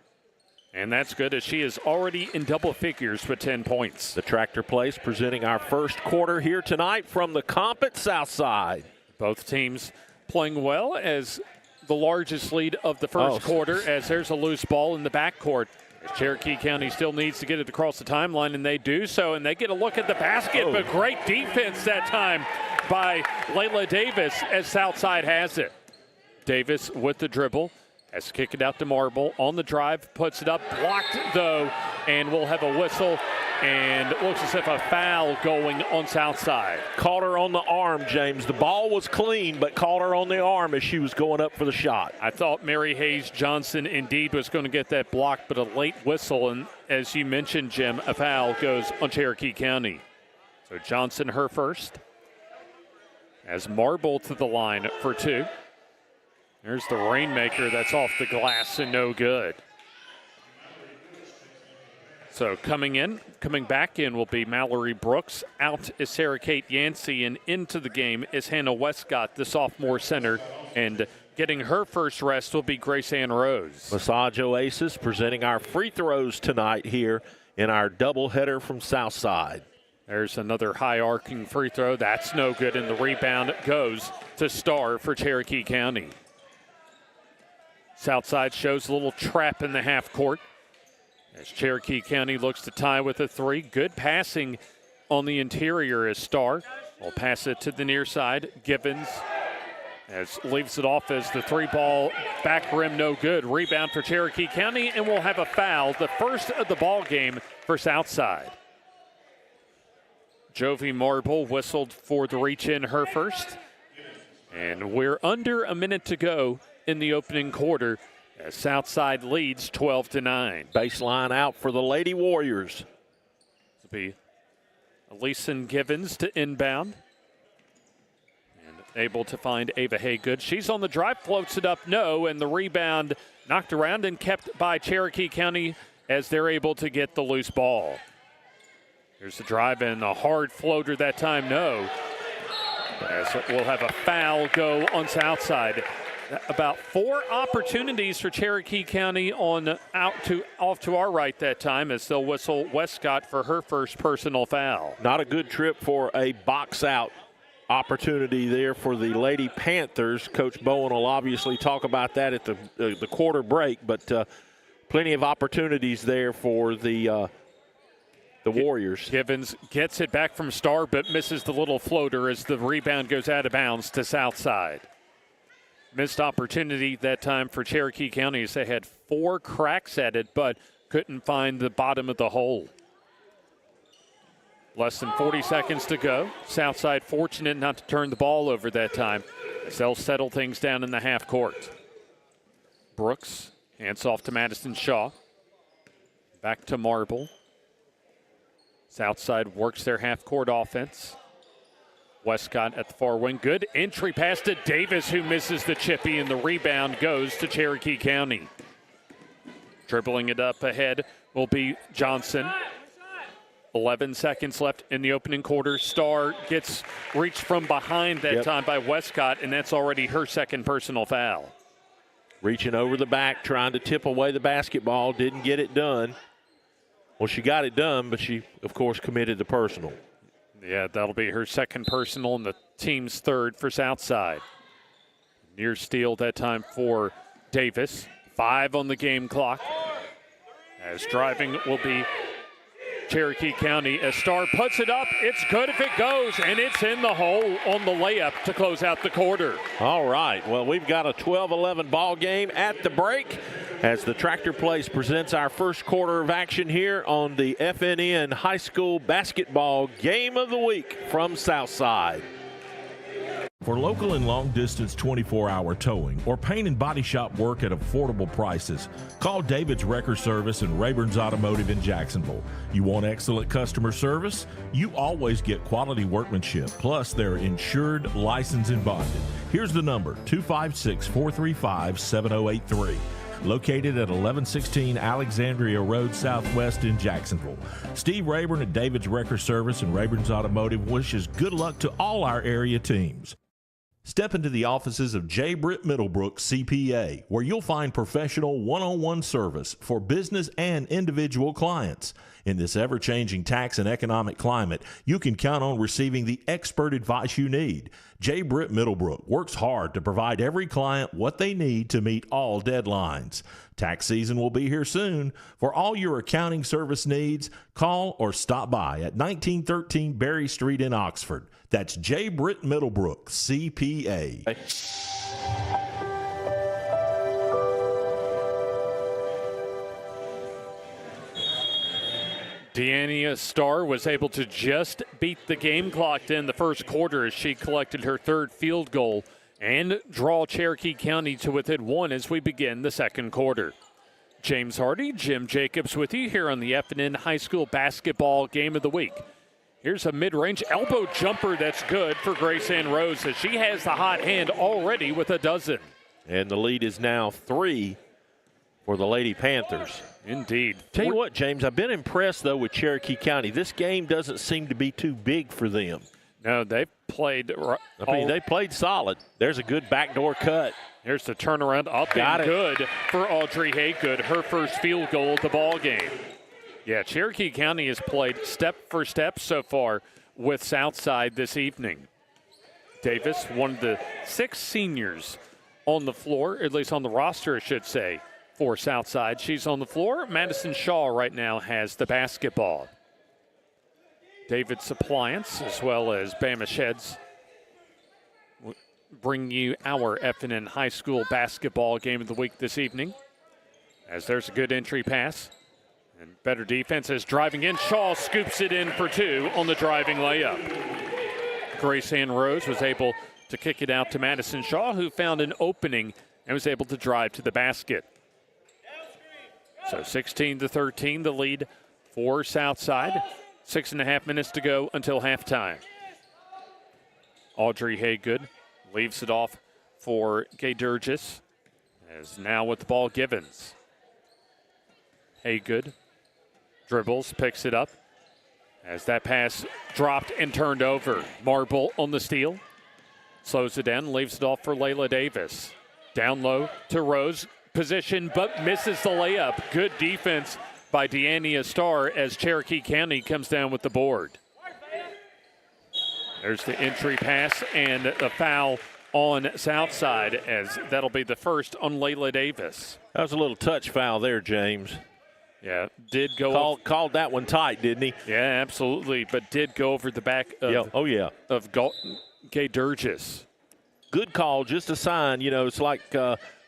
S1: And that's good as she is already in double figures with 10 points.
S14: The Tractor Place presenting our first quarter here tonight from the comp at Southside.
S1: Both teams playing well as the largest lead of the first quarter as there's a loose ball in the backcourt. Cherokee County still needs to get it across the timeline, and they do so, and they get a look at the basket, but great defense that time by Layla Davis as Southside has it. Davis with the dribble, has to kick it out to Marble. On the drive, puts it up, blocked though, and we'll have a whistle, and it looks as if a foul going on Southside.
S14: Caught her on the arm, James. The ball was clean, but caught her on the arm as she was going up for the shot.
S1: I thought Mary Hayes Johnson indeed was going to get that block, but a late whistle, and as you mentioned, Jim, a foul goes on Cherokee County. So Johnson, her first, as Marble to the line for 2. There's the rainmaker that's off the glass and no good. So coming back in will be Mallory Brooks. Out is Sarah Kate Yancey, and into the game is Hannah Westcott, the sophomore center. And getting her first rest will be Grace Ann Rose.
S14: Massage Oasis presenting our free throws tonight here in our doubleheader from Southside.
S1: There's another high arcing free throw. That's no good, and the rebound goes to Starr for Cherokee County. Southside shows a little trap in the half court as Cherokee County looks to tie with a three. Good passing on the interior as Starr will pass it to the near side. Givens leaves it off as the three ball back rim no good. Rebound for Cherokee County, and we'll have a foul, the first of the ball game for Southside. Jovi Marble whistled for the reach in, her first. And we're under a minute to go in the opening quarter as Southside leads 12-9.
S14: Baseline out for the Lady Warriors.
S1: It'll be Elyson Givens to inbound. And able to find Ava Haygood. She's on the drive, floats it up, no, and the rebound knocked around and kept by Cherokee County as they're able to get the loose ball. Here's the drive and a hard floater that time, no. As we'll have a foul go on Southside. About 4 opportunities for Cherokee County off to our right that time as they'll whistle Westcott for her first personal foul.
S14: Not a good trip for a box out opportunity there for the Lady Panthers. Coach Bowen will obviously talk about that at the quarter break, but plenty of opportunities there for the Warriors.
S1: Givens gets it back from Starr but misses the little floater as the rebound goes out of bounds to Southside. Missed opportunity that time for Cherokee County as they had 4 cracks at it but couldn't find the bottom of the hole. Less than 40 seconds to go. Southside fortunate not to turn the ball over that time as they'll settle things down in the half court. Brooks hands off to Madison Shaw. Back to Marble. Southside works their half court offense. Westcott at the far wing. Good entry pass to Davis, who misses the chippy, and the rebound goes to Cherokee County. Dribbling it up ahead will be Johnson. 11 seconds left in the opening quarter. Starr gets reached from behind that time by Westcott, and that's already her second personal foul.
S14: Reaching over the back, trying to tip away the basketball, didn't get it done. Well, she got it done, but she, of course, committed the personal.
S1: Yeah, that'll be her second personal and the team's third for Southside. Near steal that time for Davis. 5 on the game clock. As driving will be Cherokee County. As Starr puts it up, it's good if it goes, and it's in the hole on the layup to close out the quarter.
S14: All right, well, we've got a 12-11 ball game at the break as the Tractor Place presents our first quarter of action here on the FNN High School Basketball Game of the Week from Southside.
S5: For local and long-distance 24-hour towing or paint and body shop work at affordable prices, call David's Wrecker Service and Rayburn's Automotive in Jacksonville. You want excellent customer service? You always get quality workmanship, plus they're insured, licensed, and bonded. Here's the number, 256-435-7083. Located at 1116 Alexandria Road Southwest in Jacksonville. Steve Rayburn at David's Wrecker Service and Rayburn's Automotive wishes good luck to all our area teams. Step into the offices of J. Britt Middlebrook CPA, where you'll find professional one-on-one service for business and individual clients. In this ever-changing tax and economic climate, you can count on receiving the expert advice you need. J. Britt Middlebrook works hard to provide every client what they need to meet all deadlines. Tax season will be here soon. For all your accounting service needs, call or stop by at 1913 Berry Street in Oxford. That's J. Britt Middlebrook, CPA.
S1: Deania Starr was able to just beat the game clock in the first quarter as she collected her third field goal and draw Cherokee County to within 1 as we begin the second quarter. James Hardy, Jim Jacobs with you here on the FNN High School Basketball Game of the Week. Here's a mid-range elbow jumper that's good for Grace Ann Rose as she has the hot hand already with a dozen.
S14: And the lead is now 3 for the Lady Panthers.
S1: Indeed.
S14: Tell you what, James, I've been impressed, though, with Cherokee County. This game doesn't seem to be too big for them.
S1: No, they've played.
S14: They played solid. There's a good backdoor cut.
S1: Here's the turnaround up and good for Audrey Haygood, her first field goal of the ball game. Yeah, Cherokee County has played step for step so far with Southside this evening. Davis, one of the 6 seniors on the floor, at least on the roster, I should say, for Southside. She's on the floor. Madison Shaw right now has the basketball. David's Appliance, as well as Bama Sheds, bring you our FNN High School basketball game of the week this evening. As there's a good entry pass. And better defense is driving in. Shaw scoops it in for 2 on the driving layup. Grace Ann Rose was able to kick it out to Madison Shaw, who found an opening and was able to drive to the basket. So 16-13, the lead for Southside. 6.5 minutes to go until halftime. Audrey Haygood leaves it off for Gay Durgis. As now with the ball, Givens. Haygood dribbles, picks it up. As that pass dropped and turned over. Marble on the steal. Slows it down, leaves it off for Layla Davis. Down low to Rose. Position, but misses the layup. Good defense by Deania Starr as Cherokee County comes down with the board. There's the entry pass and a foul on Southside, as that'll be the first on Layla Davis.
S14: That was a little touch foul there, James.
S1: Yeah, did go
S14: called that one tight, didn't he?
S1: Yeah, absolutely, but did go over the back of of Gay Durgis.
S14: Good call, just a sign. You know, it's like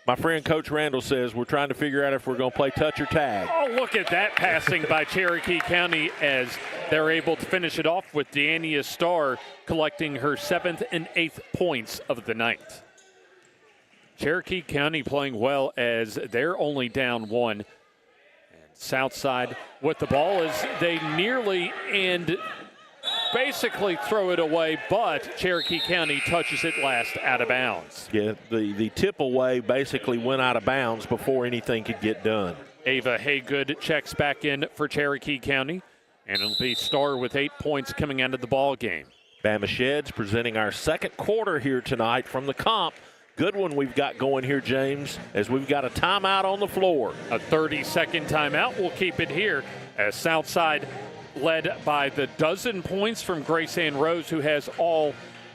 S14: my friend Coach Randall says, we're trying to figure out if we're going to play touch or tag.
S1: Oh, look at that passing by Cherokee County as they're able to finish it off with Deania Starr collecting her 7th and 8th points of the night. Cherokee County playing well as they're only down 1. Southside with the ball as they nearly and basically throw it away, but Cherokee County touches it last out of bounds.
S14: Yeah, the tip away basically went out of bounds before anything could get done.
S1: Ava Haygood checks back in for Cherokee County, and it'll be Starr with 8 points coming out of the ball game.
S14: Bama Sheds presenting our second quarter here tonight from the comp. Good one we've got going here, James, as we've got a timeout on the floor.
S1: A 30-second timeout. We'll keep it here as Southside led by the dozen points from Grace Ann Rose, who has all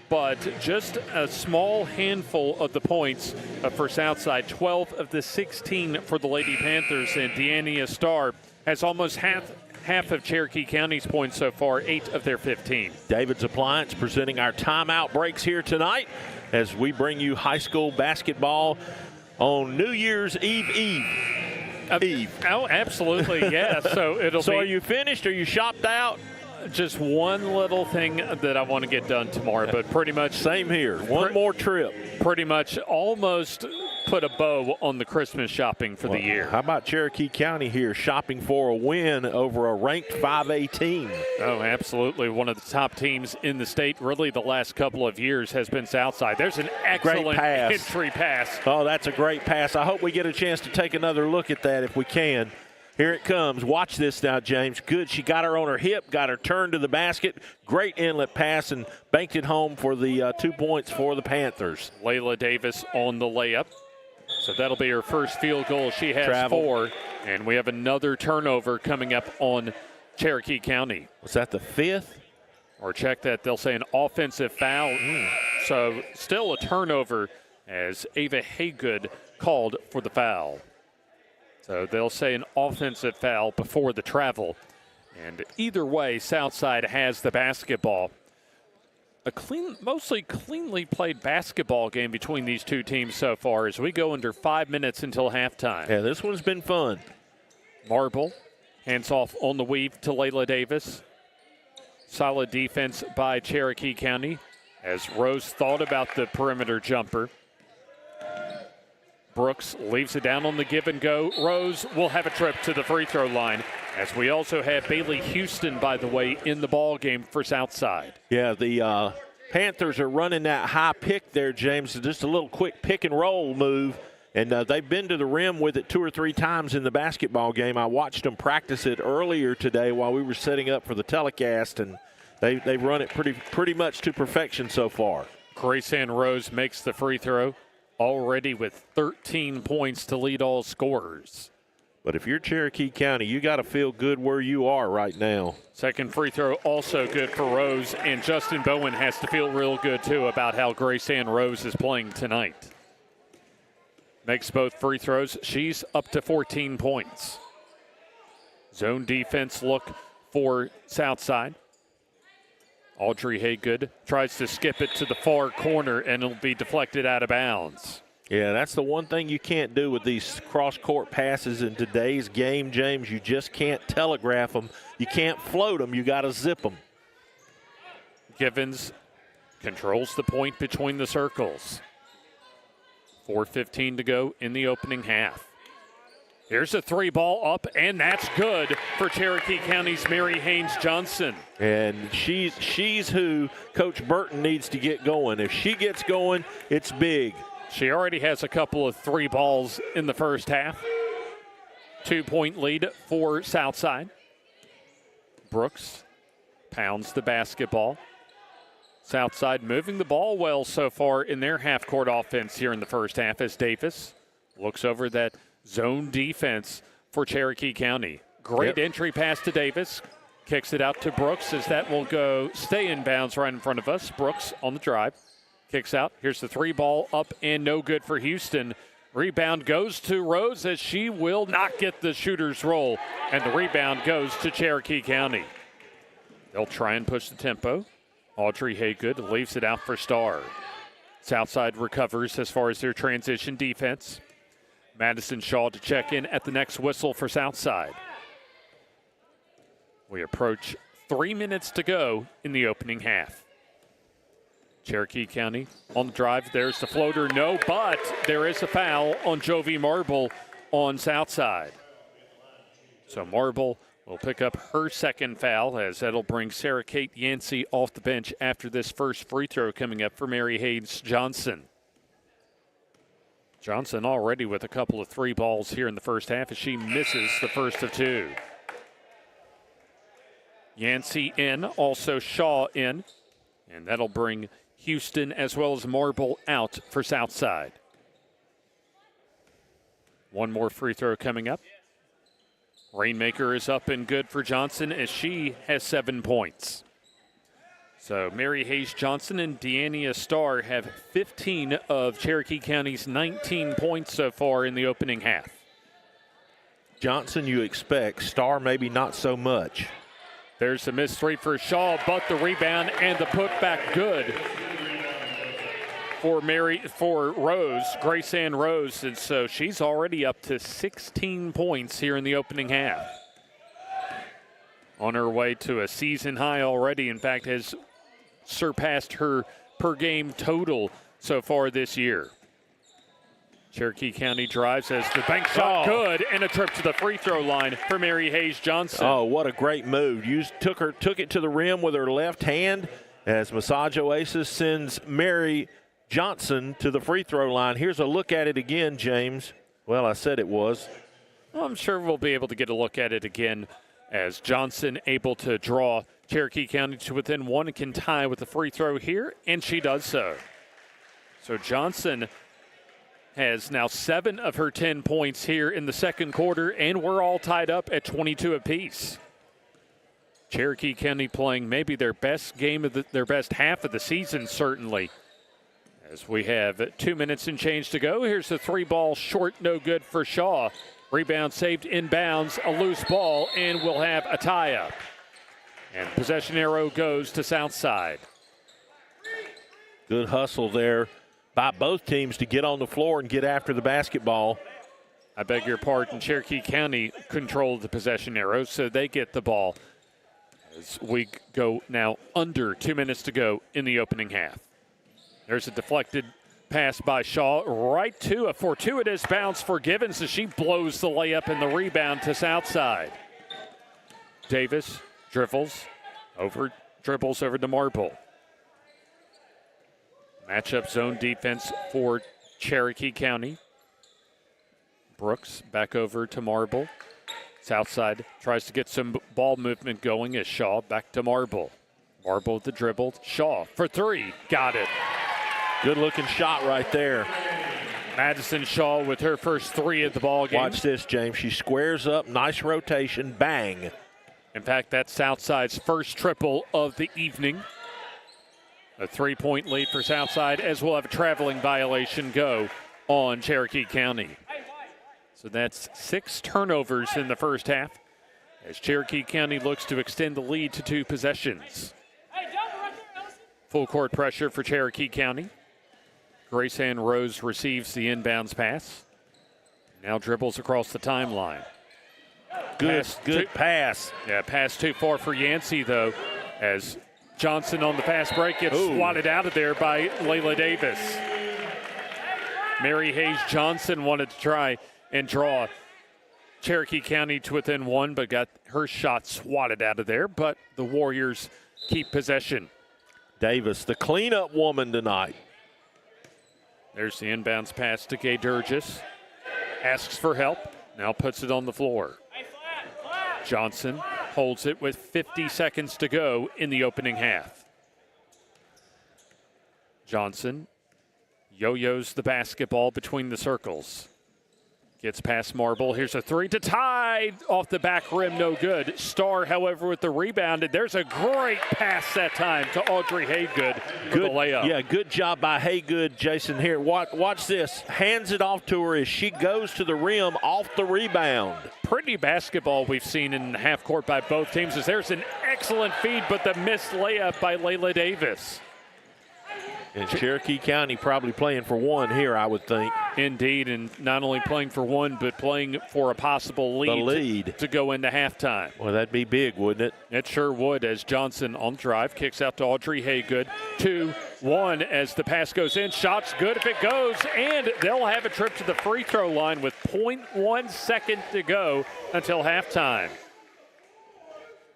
S1: but just a small handful of the points for Southside. 12 of the 16 for the Lady Panthers, and Deania Starr has almost half of Cherokee County's points so far, 8 of their 15.
S14: David's Appliance presenting our timeout breaks here tonight as we bring you high school basketball on New Year's Eve.
S1: Oh, absolutely, yeah. So
S14: are you finished? Are you shopped out?
S1: Just one little thing that I want to get done tomorrow, but pretty much
S14: same here. One more trip.
S1: Pretty much almost put a bow on the Christmas shopping for the year.
S14: How about Cherokee County here shopping for a win over a ranked 5A team?
S1: Oh, absolutely. One of the top teams in the state, really the last couple of years, has been Southside. There's an excellent entry pass.
S14: Oh, that's a great pass. I hope we get a chance to take another look at that if we can. Here it comes. Watch this now, James. Good. She got her on her hip, got her turned to the basket. Great inlet pass and banked it home for the 2 points for the Panthers.
S1: Layla Davis on the layup. So that'll be her first field goal. She has 4. And we have another turnover coming up on Cherokee County.
S14: Was that the 5th?
S1: Or check that. They'll say an offensive foul. So still a turnover as Ava Haygood called for the foul. So they'll say an offensive foul before the travel. And either way, Southside has the basketball. A mostly cleanly played basketball game between these two teams so far as we go under 5 minutes until halftime.
S14: Yeah, this one's been fun.
S1: Marble hands off on the weave to Layla Davis. Solid defense by Cherokee County as Rose thought about the perimeter jumper. Brooks leaves it down on the give and go. Rose will have a trip to the free throw line as we also have Bailey Houston, by the way, in the ball game for Southside.
S14: Yeah, the Panthers are running that high pick there, James, just a little quick pick and roll move. And they've been to the rim with it 2 or 3 times in the basketball game. I watched them practice it earlier today while we were setting up for the telecast, and they've run it pretty much to perfection so far.
S1: Grace Ann Rose makes the free throw, already with 13 points to lead all scorers.
S14: But if you're Cherokee County, you got to feel good where you are right now.
S1: Second free throw also good for Rose, and Justin Bowen has to feel real good, too, about how Grace Ann Rose is playing tonight. Makes both free throws. She's up to 14 points. Zone defense look for Southside. Audrey Haygood tries to skip it to the far corner, and it'll be deflected out of bounds.
S14: Yeah, that's the one thing you can't do with these cross-court passes in today's game, James. You just can't telegraph them. You can't float them. You got to zip them.
S1: Givens controls the point between the circles. 4:15 to go in the opening half. Here's a 3-ball up, and that's good for Cherokee County's Mary Haynes Johnson.
S14: And she's who Coach Burton needs to get going. If she gets going, it's big.
S1: She already has a couple of 3 balls in the first half. 2-point lead for Southside. Brooks pounds the basketball. Southside moving the ball well so far in their half-court offense here in the first half as Davis looks over that zone defense for Cherokee County. Great entry pass to Davis. Kicks it out to Brooks as that will stay in bounds right in front of us. Brooks on the drive. Kicks out. Here's the 3-ball up and no good for Houston. Rebound goes to Rose as she will not get the shooter's roll. And the rebound goes to Cherokee County. They'll try and push the tempo. Audrey Haygood leaves it out for Starr. Southside recovers as far as their transition defense. Madison Shaw to check in at the next whistle for Southside. We approach 3 minutes to go in the opening half. Cherokee County on the drive. There's the floater. No, but there is a foul on Jovi Marble on Southside. So Marble will pick up her second foul as that'll bring Sarah Kate Yancey off the bench after this first free throw coming up for Mary Haynes Johnson. Johnson already with a couple of 3 balls here in the first half as she misses the first of 2. Yancey in, also Shaw in, and that'll bring Houston as well as Marble out for Southside. One more free throw coming up. Rainmaker is up and good for Johnson as she has 7 points. So Mary Hayes Johnson and Deania Starr have 15 of Cherokee County's 19 points so far in the opening half.
S14: Johnson you expect, Starr maybe not so much.
S1: There's the missed 3 for Shaw, but the rebound and the putback good for Rose, Grace Ann Rose, and so she's already up to 16 points here in the opening half. On her way to a season high already, in fact, has surpassed her per game total so far this year. Cherokee County drives as the bank shot good, and a trip to the free throw line for Mary Hayes Johnson.
S14: Oh, what a great move. Took it to the rim with her left hand as Massage Oasis sends Mary Johnson to the free throw line. Here's a look at it again, James. Well, I said it was.
S1: Well, I'm sure we'll be able to get a look at it again as Johnson able to draw Cherokee County to within 1 and can tie with the free throw here, and she does so. So Johnson has now 7 of her 10 points here in the second quarter, and we're all tied up at 22 apiece. Cherokee County playing maybe their best game of their best half of the season, certainly. As we have 2 minutes and change to go. Here's the 3-ball short, no good for Shaw. Rebound saved inbounds, a loose ball, and we'll have a tie-up. And possession arrow goes to Southside.
S14: Good hustle there by both teams to get on the floor and get after the basketball.
S1: I beg your pardon, Cherokee County controlled the possession arrow, so they get the ball. As we go now under 2 minutes to go in the opening half. There's a deflected pass by Shaw right to a fortuitous bounce for Givens as she blows the layup and the rebound to Southside. Davis dribbles over to Marble. Matchup zone defense for Cherokee County. Brooks back over to Marble. Southside tries to get some ball movement going as Shaw back to Marble. Marble with the dribble. Shaw for three. Got it.
S14: Good looking shot right there.
S1: Madison Shaw with her first three of the ball game.
S14: Watch this, James. She squares up. Nice rotation. Bang.
S1: In fact, that's Southside's first triple of the evening. A 3-point lead for Southside, as we'll have a traveling violation go on Cherokee County. So that's 6 turnovers in the first half as Cherokee County looks to extend the lead to 2 possessions. Full court pressure for Cherokee County. Grace Ann Rose receives the inbounds pass. Now dribbles across the timeline.
S14: Good pass.
S1: Yeah, pass too far for Yancey, though, as Johnson on the fast break gets swatted out of there by Layla Davis. Mary Hayes Johnson wanted to try and draw Cherokee County to within 1, but got her shot swatted out of there. But the Warriors keep possession.
S14: Davis, the cleanup woman tonight.
S1: There's the inbounds pass to Gay Durgis. Asks for help. Now puts it on the floor. Johnson holds it with 50 seconds to go in the opening half. Johnson yo-yos the basketball between the circles. Gets past Marble. Here's a three to tie. Off the back rim, no good. Starr, however, with the rebound. And there's a great pass that time to Audrey Haygood for the layup.
S14: Yeah, good job by Haygood, Jason. Here, watch this. Hands it off to her as she goes to the rim off the rebound.
S1: Pretty basketball we've seen in the half court by both teams. As there's an excellent feed, but the missed layup by Layla Davis.
S14: And Cherokee County probably playing for 1 here, I would think.
S1: Indeed, and not only playing for 1, but playing for a possible lead, to go into halftime.
S14: Well, that'd be big, wouldn't it?
S1: It sure would, as Johnson on drive kicks out to Audrey Haygood. 2-1 as the pass goes in. Shot's good if it goes, and they'll have a trip to the free throw line with 0.1 second to go until halftime.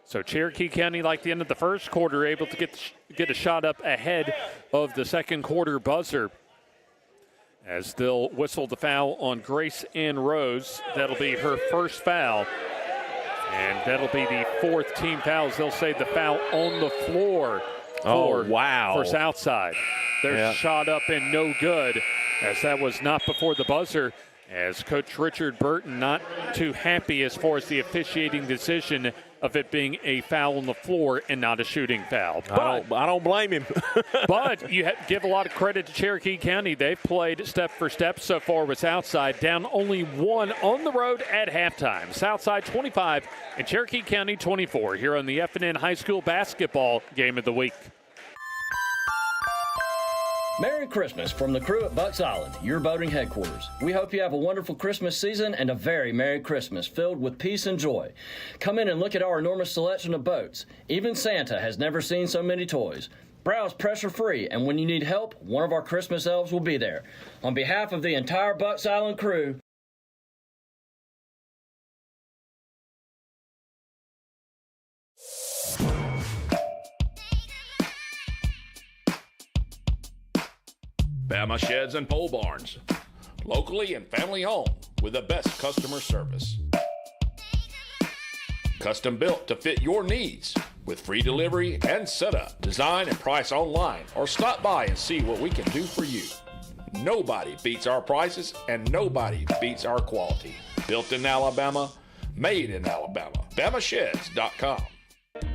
S1: So Cherokee County, like the end of the first quarter, able to get a shot up ahead of the second quarter buzzer. As they'll whistle the foul on Grace Ann Rose. That'll be her first foul. And that'll be the 4th team foul. They'll say the foul on the floor for Southside. Their shot up and no good, as that was not before the buzzer. As Coach Richard Burton not too happy as far as the officiating decision of it being a foul on the floor and not a shooting foul.
S14: I don't blame him.
S1: But you give a lot of credit to Cherokee County. They've played step for step so far with Southside, down only 1 on the road at halftime. Southside 25 and Cherokee County 24 here on the FNN High School Basketball Game of the Week.
S3: Merry Christmas from the crew at Bucks Island, your boating headquarters. We hope you have a wonderful Christmas season and a very Merry Christmas filled with peace and joy. Come in and look at our enormous selection of boats. Even Santa has never seen so many toys. Browse pressure-free, and when you need help, one of our Christmas elves will be there. On behalf of the entire Bucks Island crew,
S13: Bama Sheds and Pole Barns, locally and family owned with the best customer service. Custom built to fit your needs with free delivery and setup. Design and price online or stop by and see what we can do for you. Nobody beats our prices and nobody beats our quality. Built in Alabama, made in Alabama. BamaSheds.com.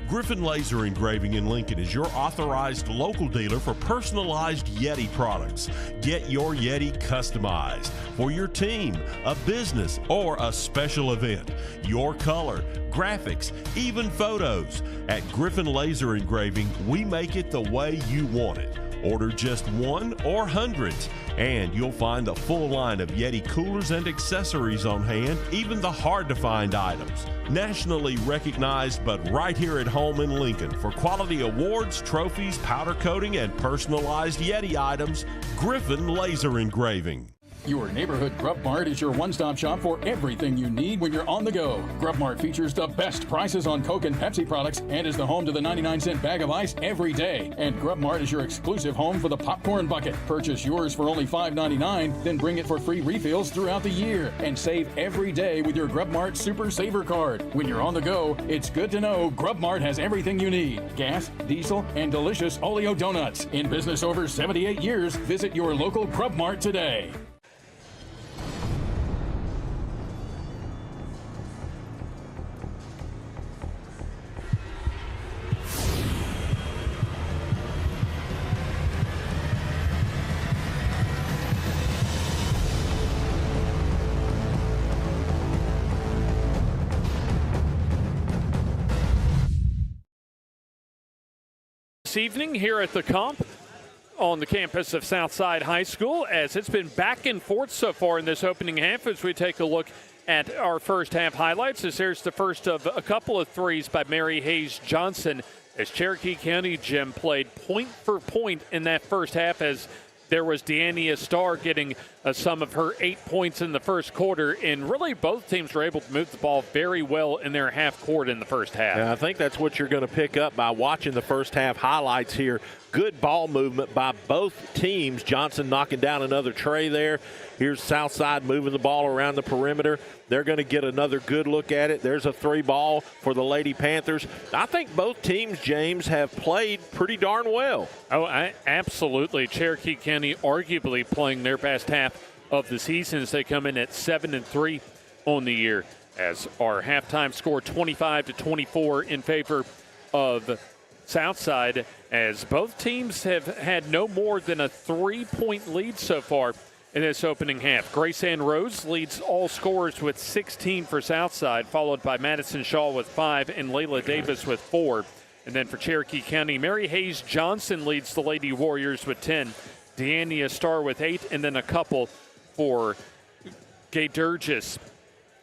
S16: Griffin Laser Engraving in Lincoln is your authorized local dealer for personalized Yeti products. Get your Yeti customized for your team, a business, or a special event. Your color, graphics, even photos. At Griffin Laser Engraving, we make it the way you want it. Order just 1 or hundreds, and you'll find a full line of Yeti coolers and accessories on hand, even the hard-to-find items. Nationally recognized, but right here at home in Lincoln for quality awards, trophies, powder coating, and personalized Yeti items, Griffin Laser Engraving.
S4: Your neighborhood Grub Mart is your one-stop shop for everything you need when you're on the go. Grub Mart features the best prices on Coke and Pepsi products and is the home to the 99-cent bag of ice every day. And Grub Mart is your exclusive home for the popcorn bucket. Purchase yours for only $5.99, then bring it for free refills throughout the year. And save every day with your Grub Mart Super Saver card. When you're on the go, it's good to know Grub Mart has everything you need. Gas, diesel, and delicious Oleo donuts. In business over 78 years, visit your local Grub Mart today.
S1: This evening here at the Comp on the campus of Southside High School, as it's been back and forth so far in this opening half as we take a look at our first half highlights. As here's the first of a couple of threes by Mary Hayes Johnson, as Cherokee County Jim played point for point in that first half, as there was Deania Starr getting some of her 8 points in the first quarter, and really both teams were able to move the ball very well in their half court in the first half.
S14: And I think that's what you're going to pick up by watching the first half highlights here. Good ball movement by both teams. Johnson knocking down another tray there. Here's Southside moving the ball around the perimeter. They're going to get another good look at it. There's a three ball for the Lady Panthers. I think both teams, James, have played pretty darn well.
S1: Oh, absolutely. Cherokee County arguably playing their best half of the season as they come in at 7-3 on the year, as our halftime score 25-24 in favor of Southside, as both teams have had no more than a 3-point lead so far in this opening half. Grace Ann Rose leads all scorers with 16 for Southside, followed by Madison Shaw with 5 and Layla Davis with 4. And then for Cherokee County, Mary Hayes Johnson leads the Lady Warriors with 10, Deania Starr with 8, and then a couple for Gay Durgis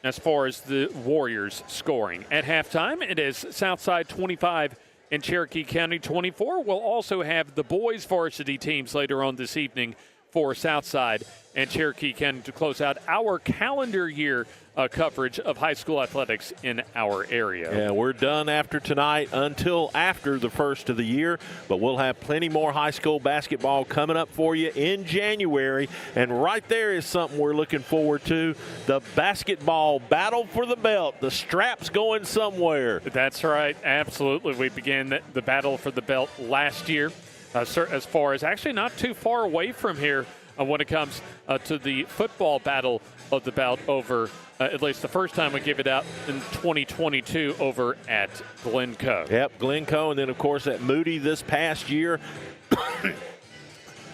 S1: as far as the Warriors scoring. At halftime, it is Southside 25 and Cherokee County 24. We'll also have the boys varsity teams later on this evening for Southside and Cherokee County to close out our calendar year coverage of high school athletics in our area.
S14: Yeah, we're done after tonight until after the first of the year, but we'll have plenty more high school basketball coming up for you in January. And right there is something we're looking forward to, the basketball battle for the belt. The strap's going somewhere.
S1: That's right, absolutely. We began the battle for the belt last year, as far as actually not too far away from here when it comes to the football battle of the belt over at least the first time we give it out in 2022 over at Glencoe.
S14: Yep, Glencoe, and then, of course, at Moody this past year.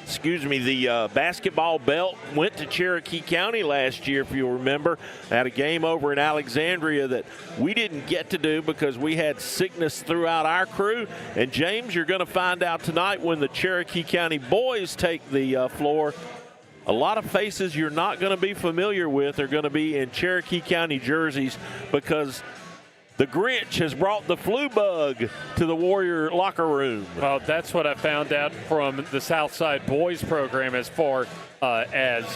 S14: Excuse me, the basketball belt went to Cherokee County last year, if you'll remember. Had a game over in Alexandria that we didn't get to do because we had sickness throughout our crew. And, James, you're going to find out tonight when the Cherokee County boys take the floor. A lot of faces you're not going to be familiar with are going to be in Cherokee County jerseys because the Grinch has brought the flu bug to the Warrior locker room.
S1: Well, that's what I found out from the Southside boys program as far as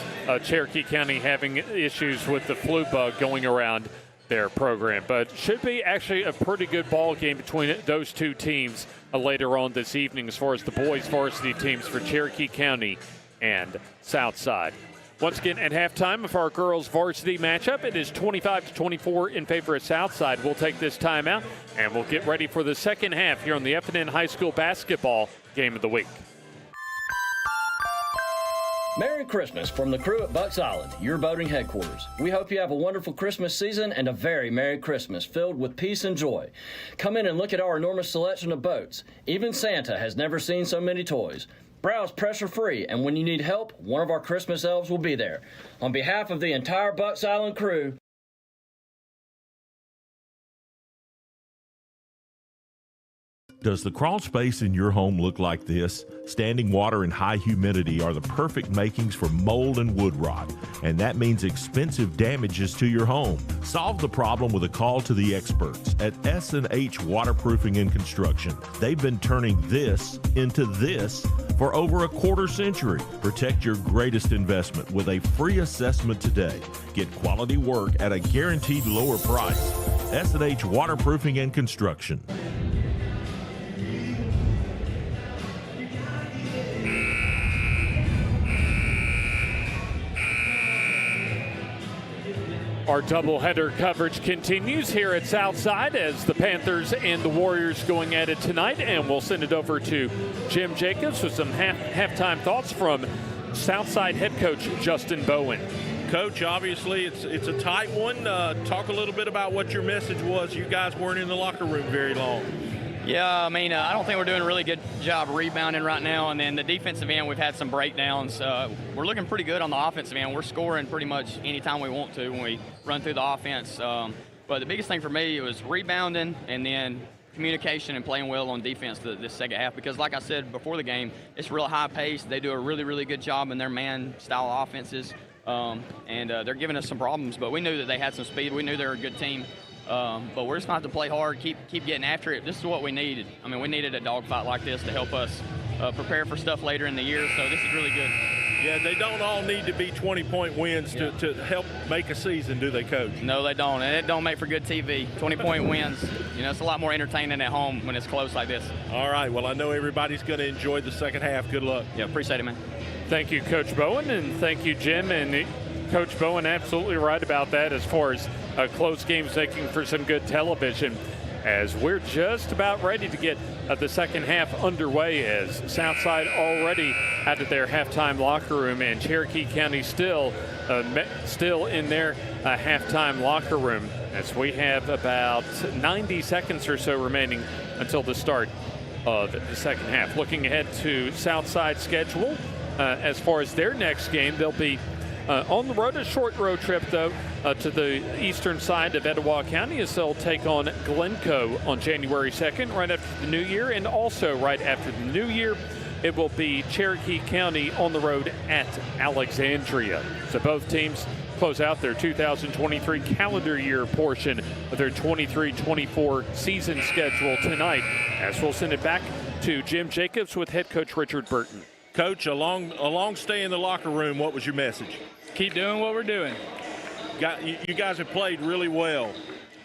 S1: Cherokee County having issues with the flu bug going around their program. But should be actually a pretty good ball game between those two teams later on this evening as far as the boys varsity teams for Cherokee County and Southside. Once again, at halftime of our girls varsity matchup, it is 25-24 in favor of Southside. We'll take this timeout, and we'll get ready for the second half here on the F&N High School Basketball Game of the Week.
S3: Merry Christmas from the crew at Bucks Island, your boating headquarters. We hope you have a wonderful Christmas season and a very Merry Christmas filled with peace and joy. Come in and look at our enormous selection of boats. Even Santa has never seen so many toys. Browse pressure-free, and when you need help, one of our Christmas elves will be there. On behalf of the entire Bucks Island crew,
S5: Does the crawl space in your home look like this? Standing water and high humidity are the perfect makings for mold and wood rot, and that means expensive damages to your home. Solve the problem with a call to the experts at S&H Waterproofing and Construction. They've been turning this into this for over a quarter century. Protect your greatest investment with a free assessment today. Get quality work at a guaranteed lower price. S&H Waterproofing and Construction.
S1: Our doubleheader coverage continues here at Southside as the Panthers and the Warriors going at it tonight, and we'll send it over to Jim Jacobs with some halftime thoughts from Southside head coach Justin Bowen.
S2: Coach, obviously it's a tight one. Talk a little bit about what your message was. You guys weren't in the locker room very long.
S21: Yeah, I mean, I don't think we're doing a really good job rebounding right now. And then the defensive end, we've had some breakdowns. We're looking pretty good on the offensive end. We're scoring pretty much anytime we want to when we run through the offense. But the biggest thing for me was rebounding and then communication and playing well on defense this second half. Because like I said before the game, it's real high pace. They do a really, really good job in their man-style offenses. And they're giving us some problems. But we knew that they had some speed. We knew they were a good team. But we're just going to have to play hard, keep getting after it. This is what we needed. I mean, we needed a dogfight like this to help us prepare for stuff later in the year, so this is really good.
S2: Yeah, they don't all need to be 20-point wins to help make a season, do they, Coach?
S21: No, they don't, and it don't make for good TV. 20-point wins, it's a lot more entertaining at home when it's close like this.
S2: All right, well, I know everybody's going to enjoy the second half. Good luck.
S21: Yeah, appreciate it, man.
S1: Thank you, Coach Bowen, and thank you, Jim. And Coach Bowen absolutely right about that as far as close games making for some good television, as we're just about ready to get the second half underway, as Southside already out of their halftime locker room and Cherokee County still in their halftime locker room, as we have about 90 seconds or so remaining until the start of the second half. Looking ahead to Southside's schedule, as far as their next game, they'll be on the road, a short road trip, though, to the eastern side of Etowah County, as they'll take on Glencoe on January 2nd, right after the new year. And also right after the new year, it will be Cherokee County on the road at Alexandria. So both teams close out their 2023 calendar year portion of their 23-24 season schedule tonight, as we'll send it back to Jim Jacobs with head coach Richard Burton.
S2: Coach, a long stay in the locker room, what was your message?
S20: Keep doing what we're doing.
S2: You guys have played really well.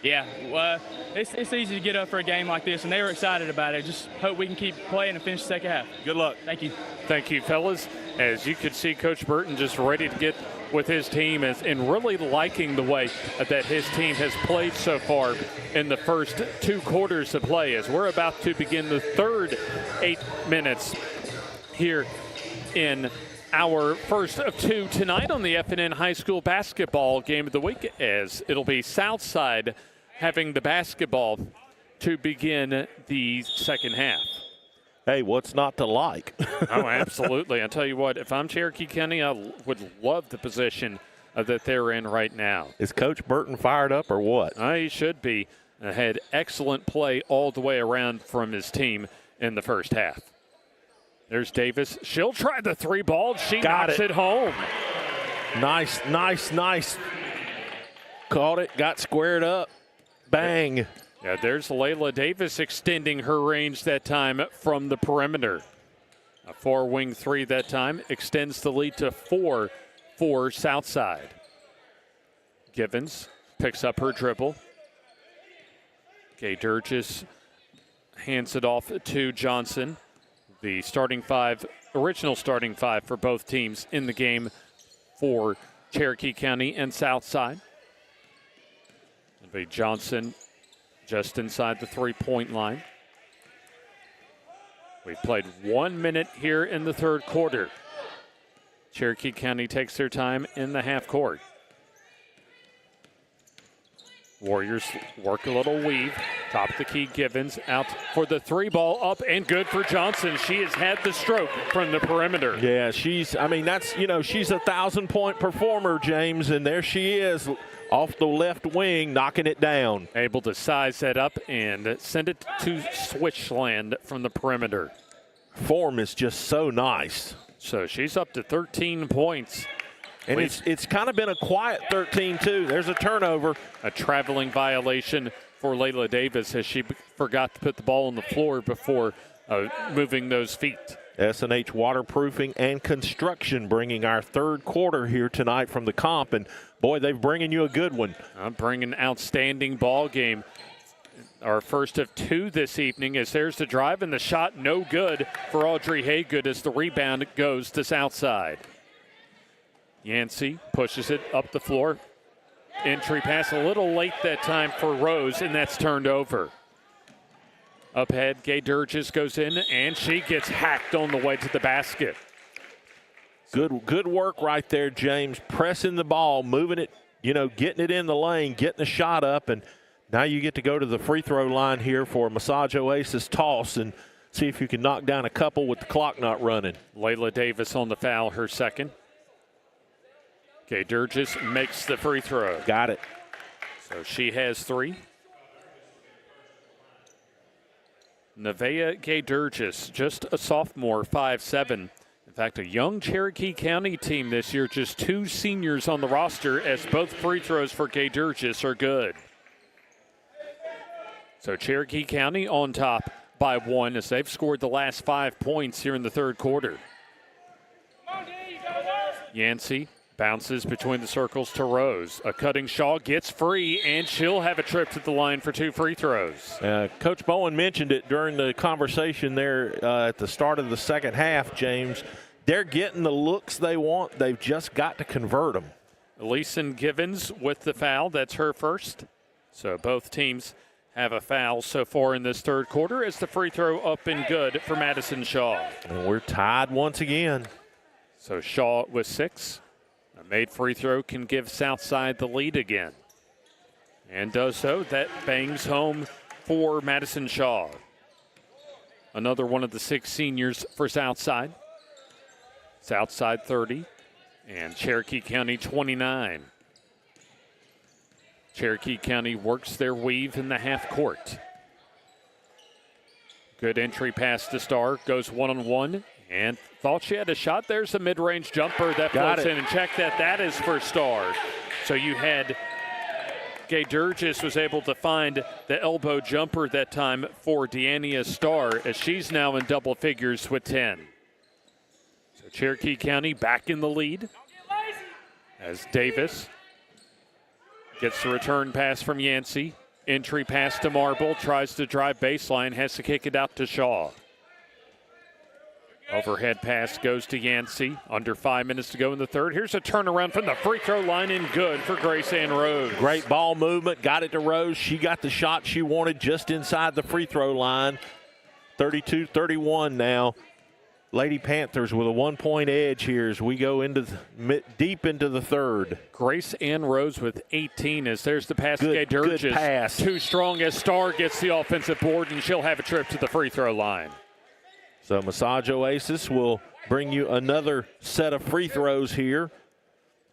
S20: Yeah, well, it's easy to get up for a game like this, and they were excited about it. Just hope we can keep playing and finish the second half.
S2: Good luck.
S20: Thank you.
S1: Thank you, fellas. As you could see, Coach Burton just ready to get with his team and really liking the way that his team has played so far in the first 2 quarters of play, as we're about to begin the third 8 minutes here in our first of 2 tonight on the F&N High School basketball game of the week, as it'll be Southside having the basketball to begin the second half.
S14: Hey, what's not to like?
S1: Oh, absolutely. I'll tell you what, if I'm Cherokee County, I would love the position that they're in right now.
S14: Is Coach Burton fired up or what?
S1: He should be. Had excellent play all the way around from his team in the first half. There's Davis. She'll try the 3 ball. She knocks it home.
S14: Nice. Caught it, got squared up. Bang.
S1: Yeah, there's Layla Davis extending her range that time from the perimeter. A 4-wing 3 that time extends the lead to 4 for Southside. Givens picks up her dribble. Gay Durgis hands it off to Johnson. The original starting 5 for both teams in the game for Cherokee County and Southside. It'll be Johnson just inside the 3-point line. We've played 1 minute here in the third quarter. Cherokee County takes their time in the half court. Warriors work a little weave. Top of the key, Givens out for the 3 ball, up and good for Johnson. She has had the stroke from the perimeter.
S14: Yeah, she's a 1,000-point performer, James, and there she is off the left wing, knocking it down.
S1: Able to size that up and send it to Switchland from the perimeter.
S14: Form is just so nice.
S1: So she's up to 13 points.
S14: And it's kind of been a quiet 13, too. There's a turnover.
S1: A traveling violation for Layla Davis, as she forgot to put the ball on the floor before moving those feet.
S14: S&H Waterproofing and Construction bringing our third quarter here tonight from the comp. And, boy, they're bringing you a good one.
S1: I'm bringing an outstanding ball game. Our first of two this evening as there's the drive and the shot no good for Audrey Haygood as the rebound goes to Southside. Yancey pushes it up the floor. Entry pass a little late that time for Rose, and that's turned over. Up ahead, Gay Durgis goes in, and she gets hacked on the way to the basket.
S14: Good work right there, James. Pressing the ball, moving it, getting it in the lane, getting the shot up, and now you get to go to the free throw line here for a Massage Oasis toss and see if you can knock down a couple with the clock not running.
S1: Layla Davis on the foul, her second. Gay Durgis makes the free throw.
S14: Got it.
S1: So she has 3. Nevaeh Gay Durgis, just a sophomore, 5'7". In fact, a young Cherokee County team this year, just 2 seniors on the roster as both free throws for Gay Durgis are good. So Cherokee County on top by 1 as they've scored the last 5 points here in the third quarter. Yancey bounces between the circles to Rose. A cutting Shaw gets free, and she'll have a trip to the line for 2 free throws.
S14: Coach Bowen mentioned it during the conversation there at the start of the second half, James. They're getting the looks they want. They've just got to convert them.
S1: Elyson Givens with the foul. That's her first. So both teams have a foul so far in this third quarter as the free throw up and good for Madison Shaw.
S14: And we're tied once again.
S1: So Shaw with 6. A made free throw can give Southside the lead again. And does so. That bangs home for Madison Shaw. Another one of the 6 seniors for Southside. Southside 30 and Cherokee County 29. Cherokee County works their weave in the half court. Good entry pass to Starr, goes one-on-one, and thought she had a shot. There's a mid-range jumper that floats in, and check that. That is for Starr. So you had Gay Durgis was able to find the elbow jumper that time for Deania Starr as she's now in double figures with 10. So Cherokee County back in the lead as Davis gets the return pass from Yancey. Entry pass to Marble, tries to drive baseline, has to kick it out to Shaw. Overhead pass goes to Yancey. Under 5 minutes to go in the third. Here's a turnaround from the free throw line and good for Grace Ann Rose.
S14: Great ball movement, got it to Rose. She got the shot she wanted just inside the free throw line. 32-31 now. Lady Panthers with a 1-point edge here as we go into deep into the third.
S1: Grace Ann Rose with 18 as there's the pass to Gay Durgis.
S14: Good pass.
S1: Too strong as Starr gets the offensive board, and she'll have a trip to the free throw line.
S14: So Massage Oasis will bring you another set of free throws here.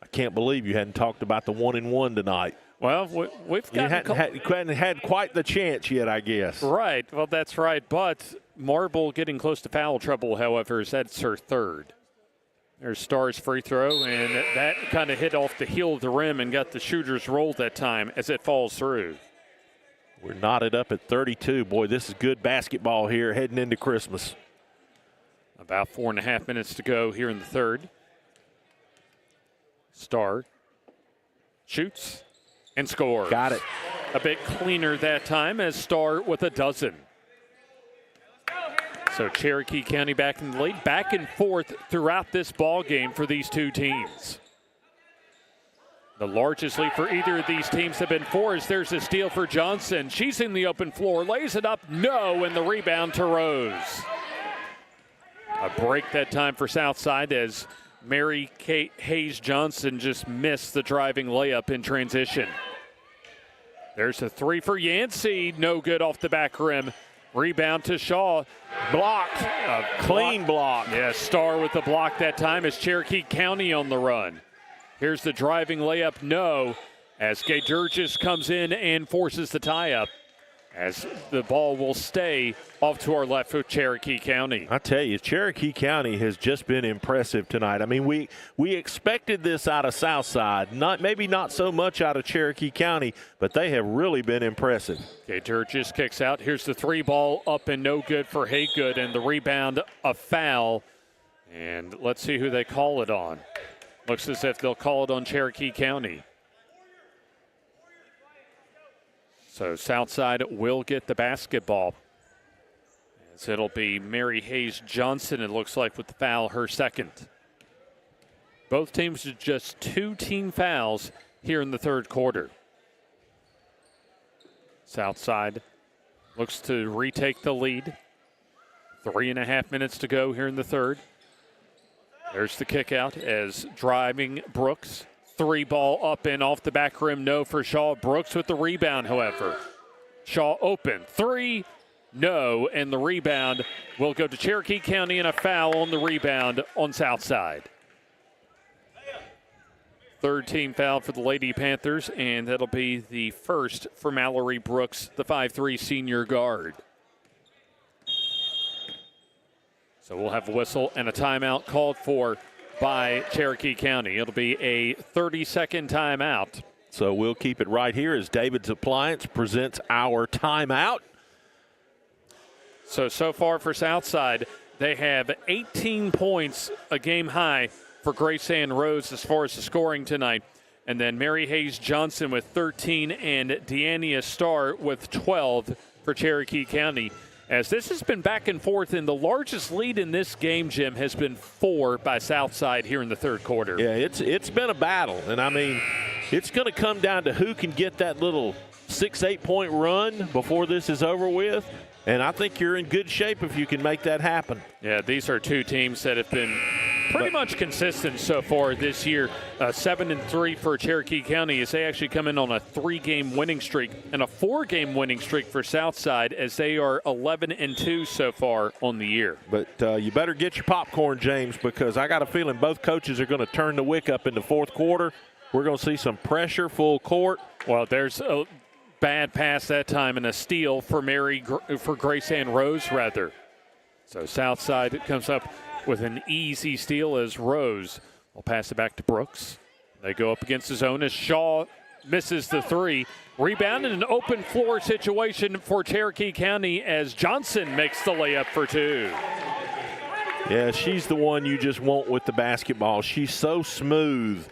S14: I can't believe you hadn't talked about the 1-and-1 tonight.
S1: Well, we've got
S14: you hadn't had quite the chance yet, I guess.
S1: Right. Well, that's right. But Marble getting close to foul trouble, however, is that's her third. There's Starr's free throw, and that kind of hit off the heel of the rim and got the shooter's roll that time as it falls through.
S14: We're knotted up at 32. Boy, this is good basketball here heading into Christmas.
S1: About 4.5 minutes to go here in the third. Starr shoots and scores.
S14: Got it.
S1: A bit cleaner that time as Starr with a dozen. So Cherokee County back in the lead. Back and forth throughout this ball game for these two teams. The largest lead for either of these teams have been 4 as there's a steal for Johnson. She's in the open floor, lays it up, no, and the rebound to Rose. A break that time for Southside as Mary Kate Hayes Johnson just missed the driving layup in transition. There's a 3 for Yancey, no good off the back rim. Rebound to Shaw, blocked, a clean block. Yeah, Starr with the block that time as Cherokee County on the run. Here's the driving layup, no, as Gay Durgis comes in and forces the tie-up. as the ball will stay off to our left with Cherokee County.
S14: I tell you, Cherokee County has just been impressive tonight. I mean, we expected this out of Southside, maybe not so much out of Cherokee County, but they have really been impressive.
S1: Okay, Durgis kicks out. Here's the 3 ball up and no good for Haygood, and the rebound, a foul. And let's see who they call it on. Looks as if they'll call it on Cherokee County. So Southside will get the basketball. As it'll be Mary Hayes Johnson, it looks like, with the foul, her second. Both teams with just 2 team fouls here in the third quarter. Southside looks to retake the lead. 3.5 minutes to go here in the third. There's the kick out as driving Brooks. 3 ball up and off the back rim, no for Shaw. Brooks with the rebound, however. Shaw open, 3, no, and the rebound will go to Cherokee County, and a foul on the rebound on Southside. Third team foul for the Lady Panthers, and that'll be the first for Mallory Brooks, the 5'3" senior guard. So we'll have a whistle and a timeout called for by Cherokee County. It'll be a 30-second timeout.
S14: So we'll keep it right here as David's Appliance presents our timeout.
S1: So far for Southside, they have 18 points, a game high for Grace Ann Rose as far as the scoring tonight. And then Mary Hayes Johnson with 13 and Deania Starr with 12 for Cherokee County. As this has been back and forth, and the largest lead in this game, Jim, has been 4 by Southside here in the third quarter.
S14: Yeah, it's been a battle. And, I mean, it's going to come down to who can get that little 6-8 point run before this is over with. And I think you're in good shape if you can make that happen.
S1: Yeah, these are 2 teams that have been pretty much consistent so far this year. 7-3 for Cherokee County as they actually come in on a 3-game winning streak and a 4-game winning streak for Southside as they are 11-2 so far on the year.
S14: But you better get your popcorn, James, because I got a feeling both coaches are going to turn the wick up in the fourth quarter. We're going to see some pressure, full court.
S1: Well, there's a bad pass that time and a steal for Grace Ann Rose, rather. So Southside comes up with an easy steal as Rose will pass it back to Brooks. They go up against his own as Shaw misses the 3. Rebound in an open floor situation for Cherokee County as Johnson makes the layup for 2.
S14: Yeah, she's the one you just want with the basketball. She's so smooth.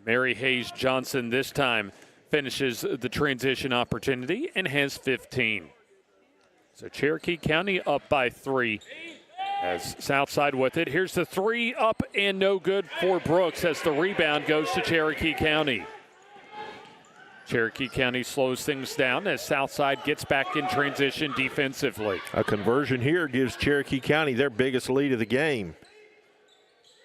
S1: Mary Hayes Johnson this time finishes the transition opportunity and has 15. So Cherokee County up by 3 as Southside with it. Here's the 3 up and no good for Brooks as the rebound goes to Cherokee County. Cherokee County slows things down as Southside gets back in transition defensively.
S14: A conversion here gives Cherokee County their biggest lead of the game.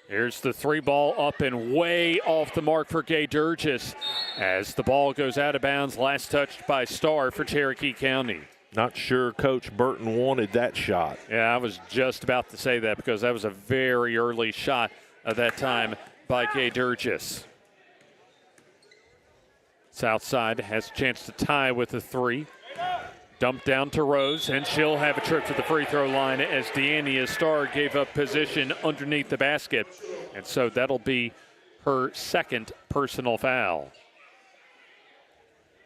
S1: Here's the 3 ball up and way off the mark for Gay Durgis as the ball goes out of bounds, last touched by Starr for Cherokee County.
S14: Not sure Coach Burton wanted that shot.
S1: Yeah, I was just about to say that because that was a very early shot at that time by Gay Durgis. Southside has a chance to tie with a 3. Dump down to Rose, and she'll have a trip to the free throw line as Deania Starr gave up position underneath the basket. And so that'll be her second personal foul.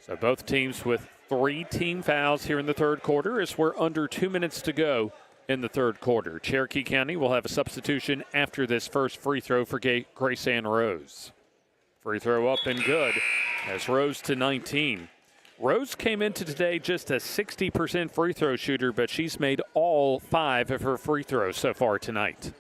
S1: So both teams with 3 team fouls here in the third quarter as we're under 2 minutes to go in the third quarter. Cherokee County will have a substitution after this first free throw for Grace Ann Rose. Free throw up and good as Rose to 19. Rose came into today just a 60% free throw shooter, but she's made all 5 of her free throws so far tonight.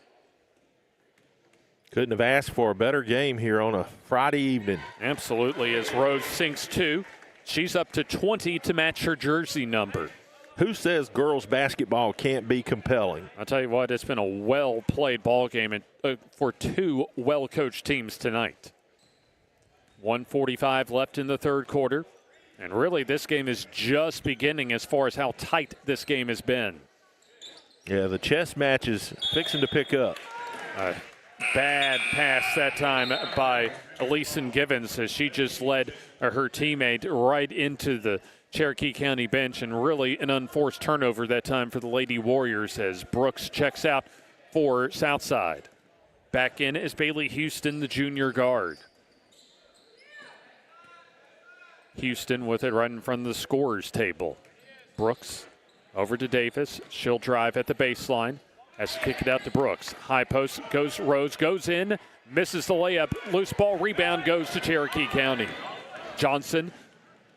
S14: Couldn't have asked for a better game here on a Friday evening.
S1: Absolutely, as Rose sinks 2. She's up to 20 to match her jersey number.
S14: Who says girls basketball can't be compelling?
S1: I'll tell you what, it's been a well-played ball game for 2 well-coached teams tonight. 1:45 left in the third quarter. And really, this game is just beginning as far as how tight this game has been.
S14: Yeah, the chess match is fixing to pick up.
S1: Bad pass that time by Elyson Givens as she just led her teammate right into the Cherokee County bench, and really an unforced turnover that time for the Lady Warriors as Brooks checks out for Southside. Back in is Bailey Houston, the junior guard. Houston with it right in front of the scorers table. Brooks over to Davis. She'll drive at the baseline. Has to kick it out to Brooks. High post goes Rose, goes in, misses the layup. Loose ball rebound goes to Cherokee County. Johnson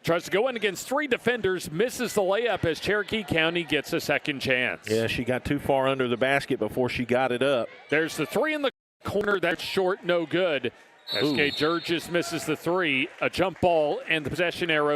S1: tries to go in against 3 defenders, misses the layup as Cherokee County gets a second chance.
S14: Yeah, she got too far under the basket before she got it up.
S1: There's the 3 in the corner. That's short, no good. SK Jurgis misses the 3. A jump ball and the possession arrow